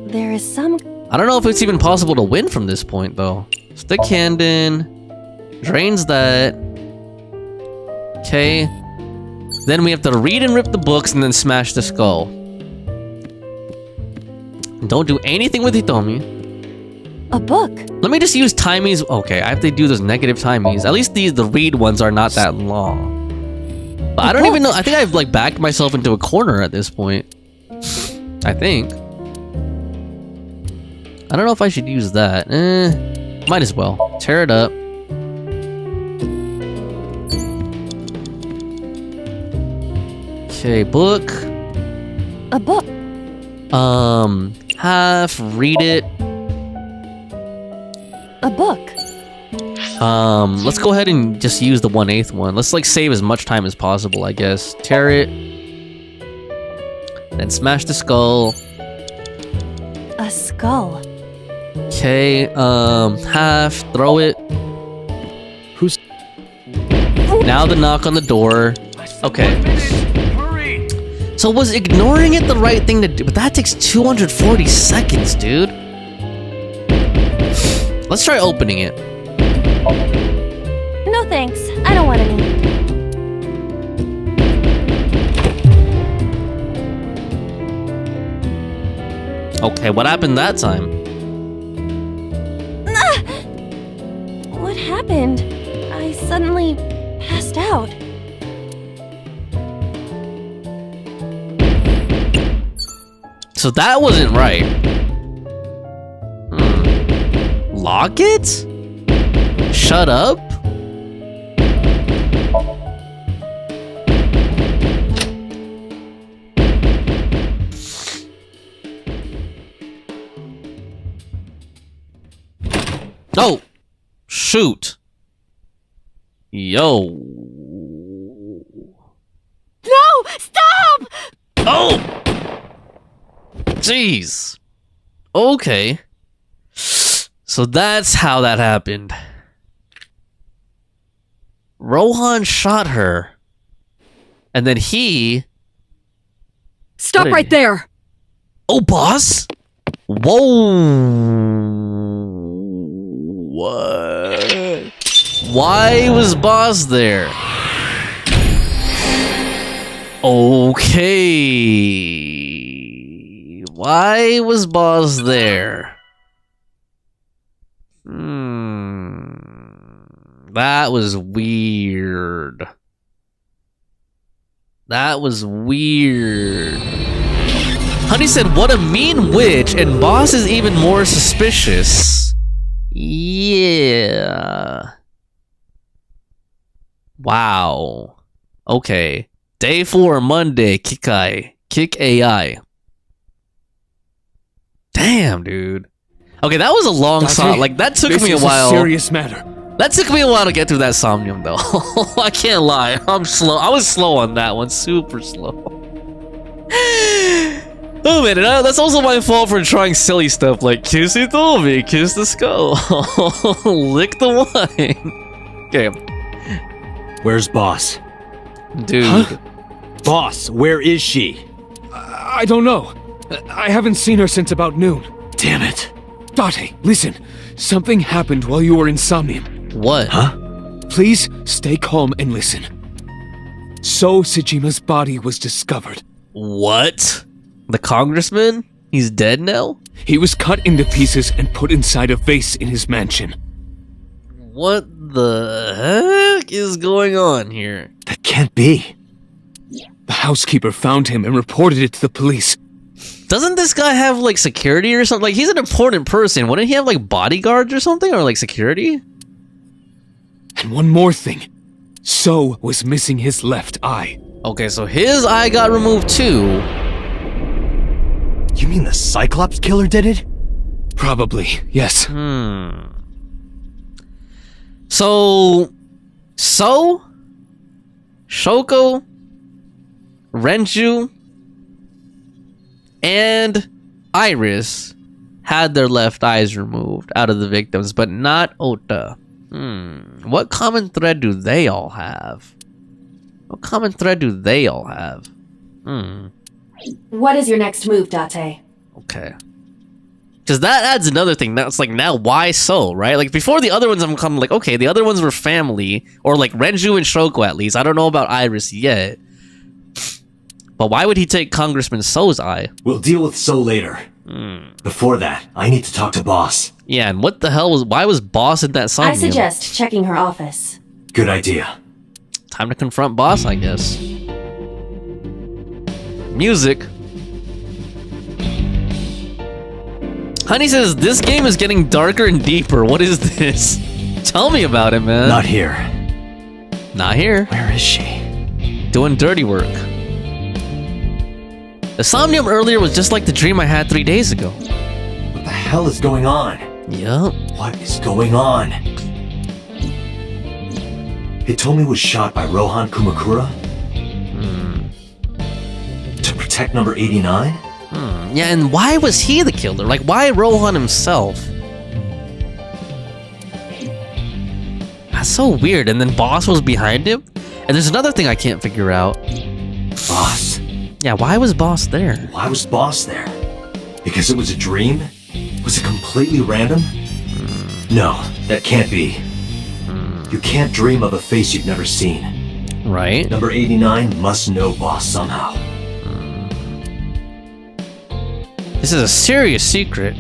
There is some... I don't know if it's even possible to win from this point, though. Stick hand in. Drains that. Okay. Then we have to read and rip the books and then smash the skull. Don't do anything with Hitomi. A book. Let me just use timies. Okay, I have to do those negative timies. At least the read ones are not that long. But I don't even know. I think I've like backed myself into a corner at this point. I think. I don't know if I should use that. Might as well. Tear it up. Okay, book. A book. Half, read it. A book. Let's go ahead and just use the 1/8 one. Let's like save as much time as possible, I guess. Tear it. Then smash the skull. A skull. Okay, half, throw it. Who's... Now the knock on the door. Okay. Hurry. So was ignoring it the right thing to do? But that takes 240 seconds, dude. Let's try opening it. No thanks. I don't want any. Okay, what happened that time? What happened? I suddenly passed out. So that wasn't right. Lock it? Shut up? Oh! Shoot! Yo! No! Stop! Oh! Jeez! Okay. So that's how that happened. Rohan shot her. And then he... Stop right there! Oh, boss? Whoa! What? Why was boss there? Okay. Why was boss there? That was weird. That was weird. Honey said, what a mean witch, and boss is even more suspicious. Yeah. Wow. Okay. Day 4, Monday, Kikai. Kick AI. Damn, dude. Okay, that was a long song. Like, that took me a while. This is a serious matter. That took me a while to get through that Somnium, though. I can't lie. I'm slow. I was slow on that one. Super slow. Oh, man. That's also my fault for trying silly stuff like kiss Hitomi, kiss the skull, lick the wine. Okay. Where's boss? Dude. Huh? Boss, where is she? I don't know. I haven't seen her since about noon. Damn it. Date, listen. Something happened while you were in Somnium. What? Huh? Please stay calm and listen. So Sejima's body was discovered. What? The congressman? He's dead now? He was cut into pieces and put inside a vase in his mansion. What the heck is going on here? That can't be. The housekeeper found him and reported it to the police. Doesn't this guy have like security or something? Like he's an important person. Wouldn't he have like bodyguards or something? Or like security? And one more thing. So was missing his left eye. Okay, so his eye got removed too. You mean the Cyclops killer did it? Probably, yes. So, Shoko, Renju, and Iris had their left eyes removed out of the victims, but not Ota. What common thread do they all have? What is your next move, Date? Okay. Because that adds another thing. That's like, now why so, right? Like before the other ones, I'm kind of like, okay, the other ones were family, or like Renju and Shoko at least. I don't know about Iris yet. But why would he take Congressman So's eye? We'll deal with So later. Before that, I need to talk to Boss. Yeah, and what the hell why was Boss in that Somnium? I suggest checking her office. Good idea. Time to confront Boss, I guess. Music. Honey says, this game is getting darker and deeper. What is this? Tell me about it, man. Not here. Not here. Where is she? Doing dirty work. The Somnium earlier was just like the dream I had 3 days ago. What the hell is going on? Yup. What is going on? Hitomi was shot by Rohan Kumakura? To protect number 89? Yeah, and why was he the killer? Like, why Rohan himself? That's so weird. And then Boss was behind him? And there's another thing I can't figure out. Boss. Yeah, why was Boss there? Why was Boss there? Because it was a dream? Was it completely random? No, that can't be. You can't dream of a face you've never seen. Right? Number 89 must know Boss somehow. This is a serious secret.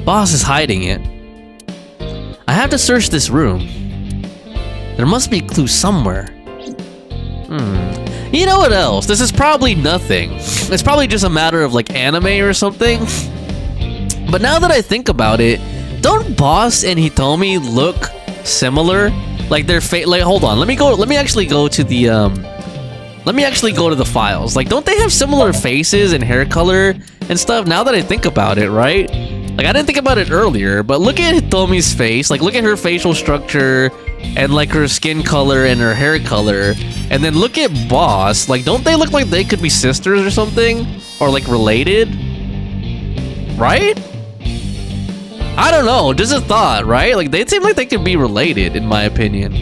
Boss is hiding it. I have to search this room. There must be a clue somewhere. You know what else? This is probably nothing. It's probably just a matter of like anime or something. But now that I think about it, don't Boss and Hitomi look similar? Like their face. Like, hold on. Let me actually go to the files. Like, don't they have similar faces and hair color and stuff? Now that I think about it, right? Like, I didn't think about it earlier, but look at Hitomi's face. Like, look at her facial structure and like her skin color and her hair color. And then look at Boss. Like, don't they look like they could be sisters or something? Or like related? Right? I don't know. Just a thought, right? Like, they seem like they could be related, in my opinion.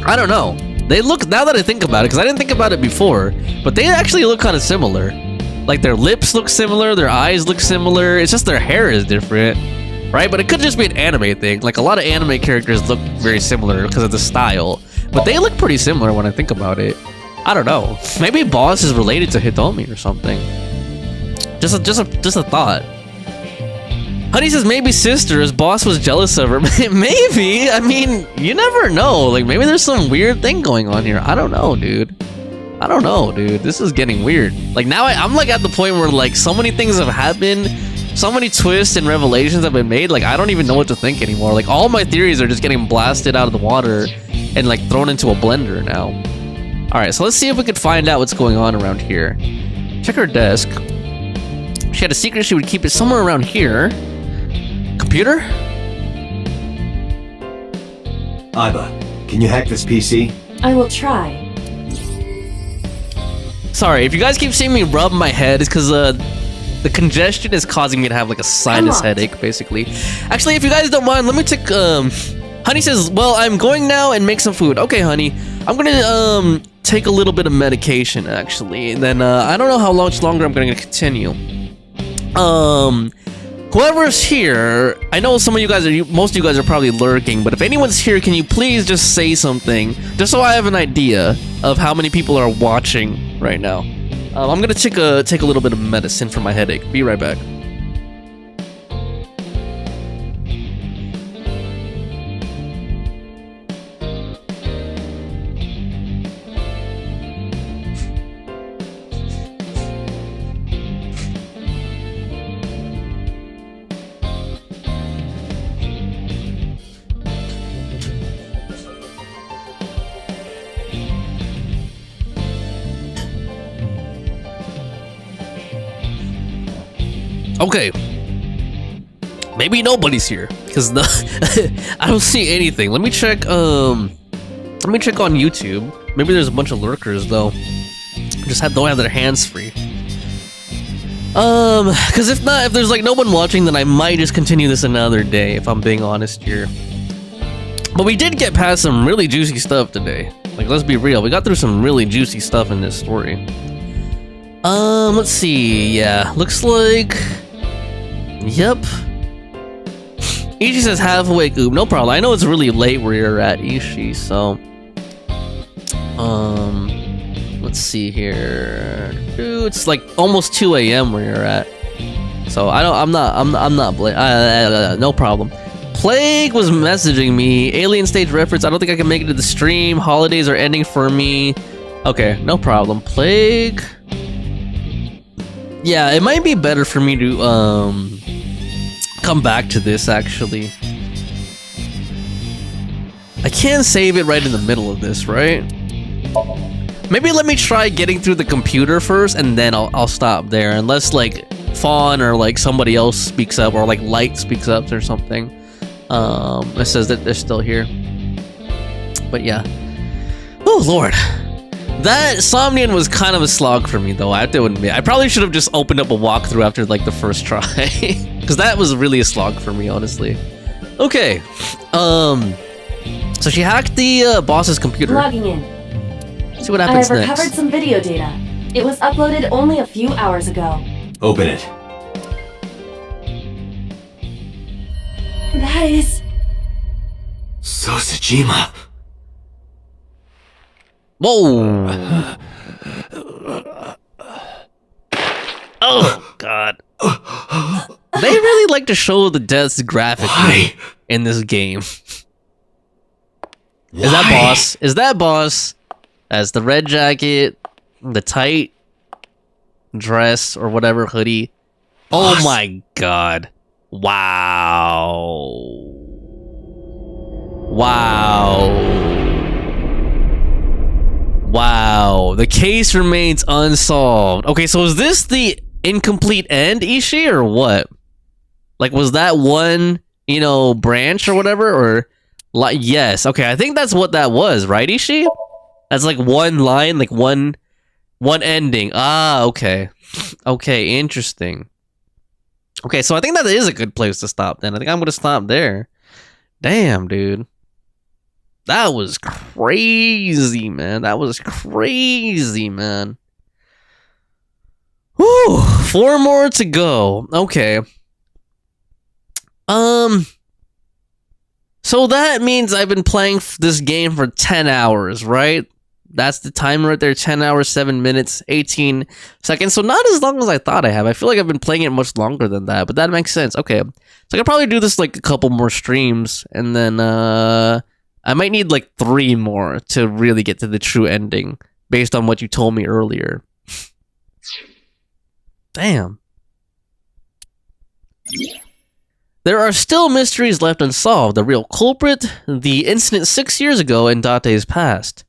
I don't know. They look, now that I think about it, because I didn't think about it before, but they actually look kind of similar. Like, their lips look similar, their eyes look similar, it's just their hair is different, right? But it could just be an anime thing. Like, a lot of anime characters look very similar because of the style, but they look pretty similar when I think about it. I don't know. Maybe Boss is related to Hitomi or something. Just a thought. Honey says maybe sisters. Boss was jealous of her. Maybe. I mean, you never know. Like, maybe there's some weird thing going on here. I don't know, dude. This is getting weird. Like, now I'm like at the point where like so many things have happened, so many twists and revelations have been made. Like, I don't even know what to think anymore. Like, all my theories are just getting blasted out of the water and like thrown into a blender now. All right, so let's see if we could find out what's going on around here. Check her desk. She had a secret. She would keep it somewhere around here. Computer? Aiba, can you hack this PC? I will try. Sorry, if you guys keep seeing me rub my head, it's because the congestion is causing me to have like a sinus headache, basically. Actually, if you guys don't mind, let me take, Honey says, well, I'm going now and make some food. Okay, honey. I'm gonna, take a little bit of medication, actually. And then, I don't know how much longer I'm gonna continue. whoever's here, I know some of you guys are, most of you guys are probably lurking, but if anyone's here, can you please just say something, just so I have an idea of how many people are watching right now. I'm gonna take a little bit of medicine for my headache. Be right back. Okay. Maybe nobody's here because I don't see anything. Let me check. Let me check on YouTube. Maybe there's a bunch of lurkers though. Don't have their hands free. Because if not, if there's like no one watching, then I might just continue this another day. If I'm being honest here. But we did get past some really juicy stuff today. Like, let's be real. We got through some really juicy stuff in this story. Let's see. Yeah, looks like. Yep. Ishi says half awake. Ooh, no problem. I know it's really late where you're at, Ishi. So, let's see here. Dude, it's like almost 2 a.m. where you're at. So I'm not. No problem. Plague was messaging me. Alien stage reference. I don't think I can make it to the stream. Holidays are ending for me. Okay, no problem. Plague. Yeah, it might be better for me to come back to this actually. I can save it right in the middle of this, right? Maybe let me try getting through the computer first, and then I'll stop there, unless like Fawn or like somebody else speaks up, or like Light speaks up or something. It says that they're still here. But yeah. Oh Lord. That Somnium was kind of a slog for me though, I have to admit. I probably should have just opened up a walkthrough after like the first try. Because that was really a slog for me, honestly. Okay. So she hacked the boss's computer. Logging in. See what happens I have next. recovered some video data. It was uploaded only a few hours ago. Open it. That is... Sosajima. Whoa. Oh, God. They really like to show the deaths graphically in this game. Is that boss? Is that boss? As the red jacket, the tight dress or whatever hoodie. Oh my God. Wow. Wow. Wow. The case remains unsolved. Okay, so is this the incomplete end, Ishi, or what? Like, was that one, you know, branch or whatever? Or, like, yes. Okay, I think that's what that was, right, Ishi? That's like one line, like one ending. Ah, okay. Okay, interesting. Okay, so I think that is a good place to stop then. I think I'm gonna stop there. Damn, dude. That was crazy, man. That was crazy, man. Whew, 4 more to go. Okay. So that means I've been playing this game for 10 hours, right? That's the timer right there, 10 hours, 7 minutes, 18 seconds. So not as long as I thought I have. I feel like I've been playing it much longer than that, but that makes sense. Okay. So I could probably do this like a couple more streams, and then I might need like 3 more to really get to the true ending based on what you told me earlier. Damn. There are still mysteries left unsolved. The real culprit, the incident 6 years ago in Date's past.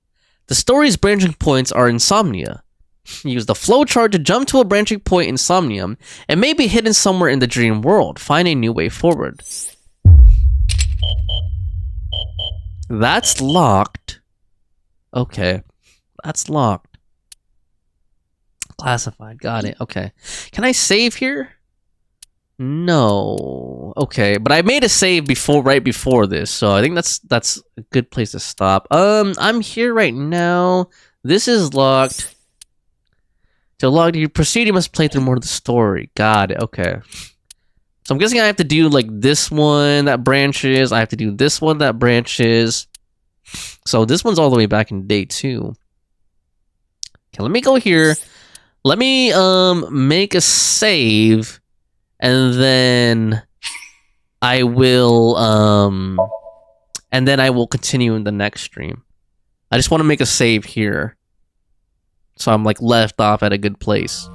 The story's branching points are insomnia. Use the flowchart to jump to a branching point in Somnium and may be hidden somewhere in the dream world. Find a new way forward. That's locked. Okay. That's locked. Classified. Got it. Okay. Can I save here? No. Okay, but I made a save right before this, so I think that's a good place to stop. I'm here right now. This is locked. To log you proceed, you must play through more of the story. Got it. Okay. So I'm guessing I have to do like this one that branches. I have to do this one that branches. So this one's all the way back in day 2. Okay, let me go here. Let me make a save, and then I will continue in the next stream. I just want to make a save here, so I'm like left off at a good place.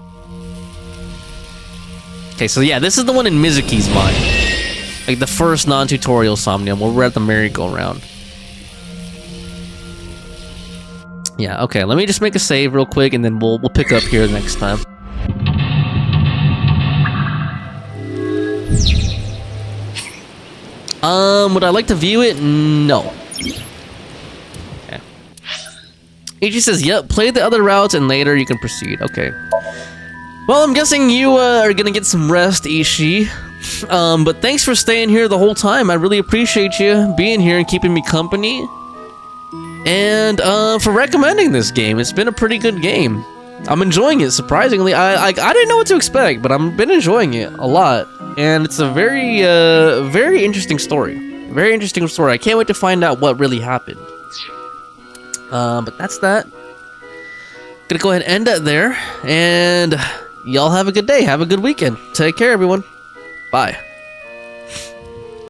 Okay, so yeah, this is the one in Mizuki's mind, like the first non-tutorial Somnium where we're at the merry-go-round. Yeah, okay, let me just make a save real quick, and then we'll pick up here next time. Would I like to view it? No. Okay. Ichi says, yep, play the other routes, and later you can proceed. Okay. Well, I'm guessing you are gonna get some rest, Ishi. But thanks for staying here the whole time. I really appreciate you being here and keeping me company. And for recommending this game. It's been a pretty good game. I'm enjoying it, surprisingly. I didn't know what to expect, but I've been enjoying it a lot. And it's a very, very interesting story. Very interesting story. I can't wait to find out what really happened. But that's that. Gonna go ahead and end it there. And y'all have a good day. Have a good weekend. Take care, everyone. Bye.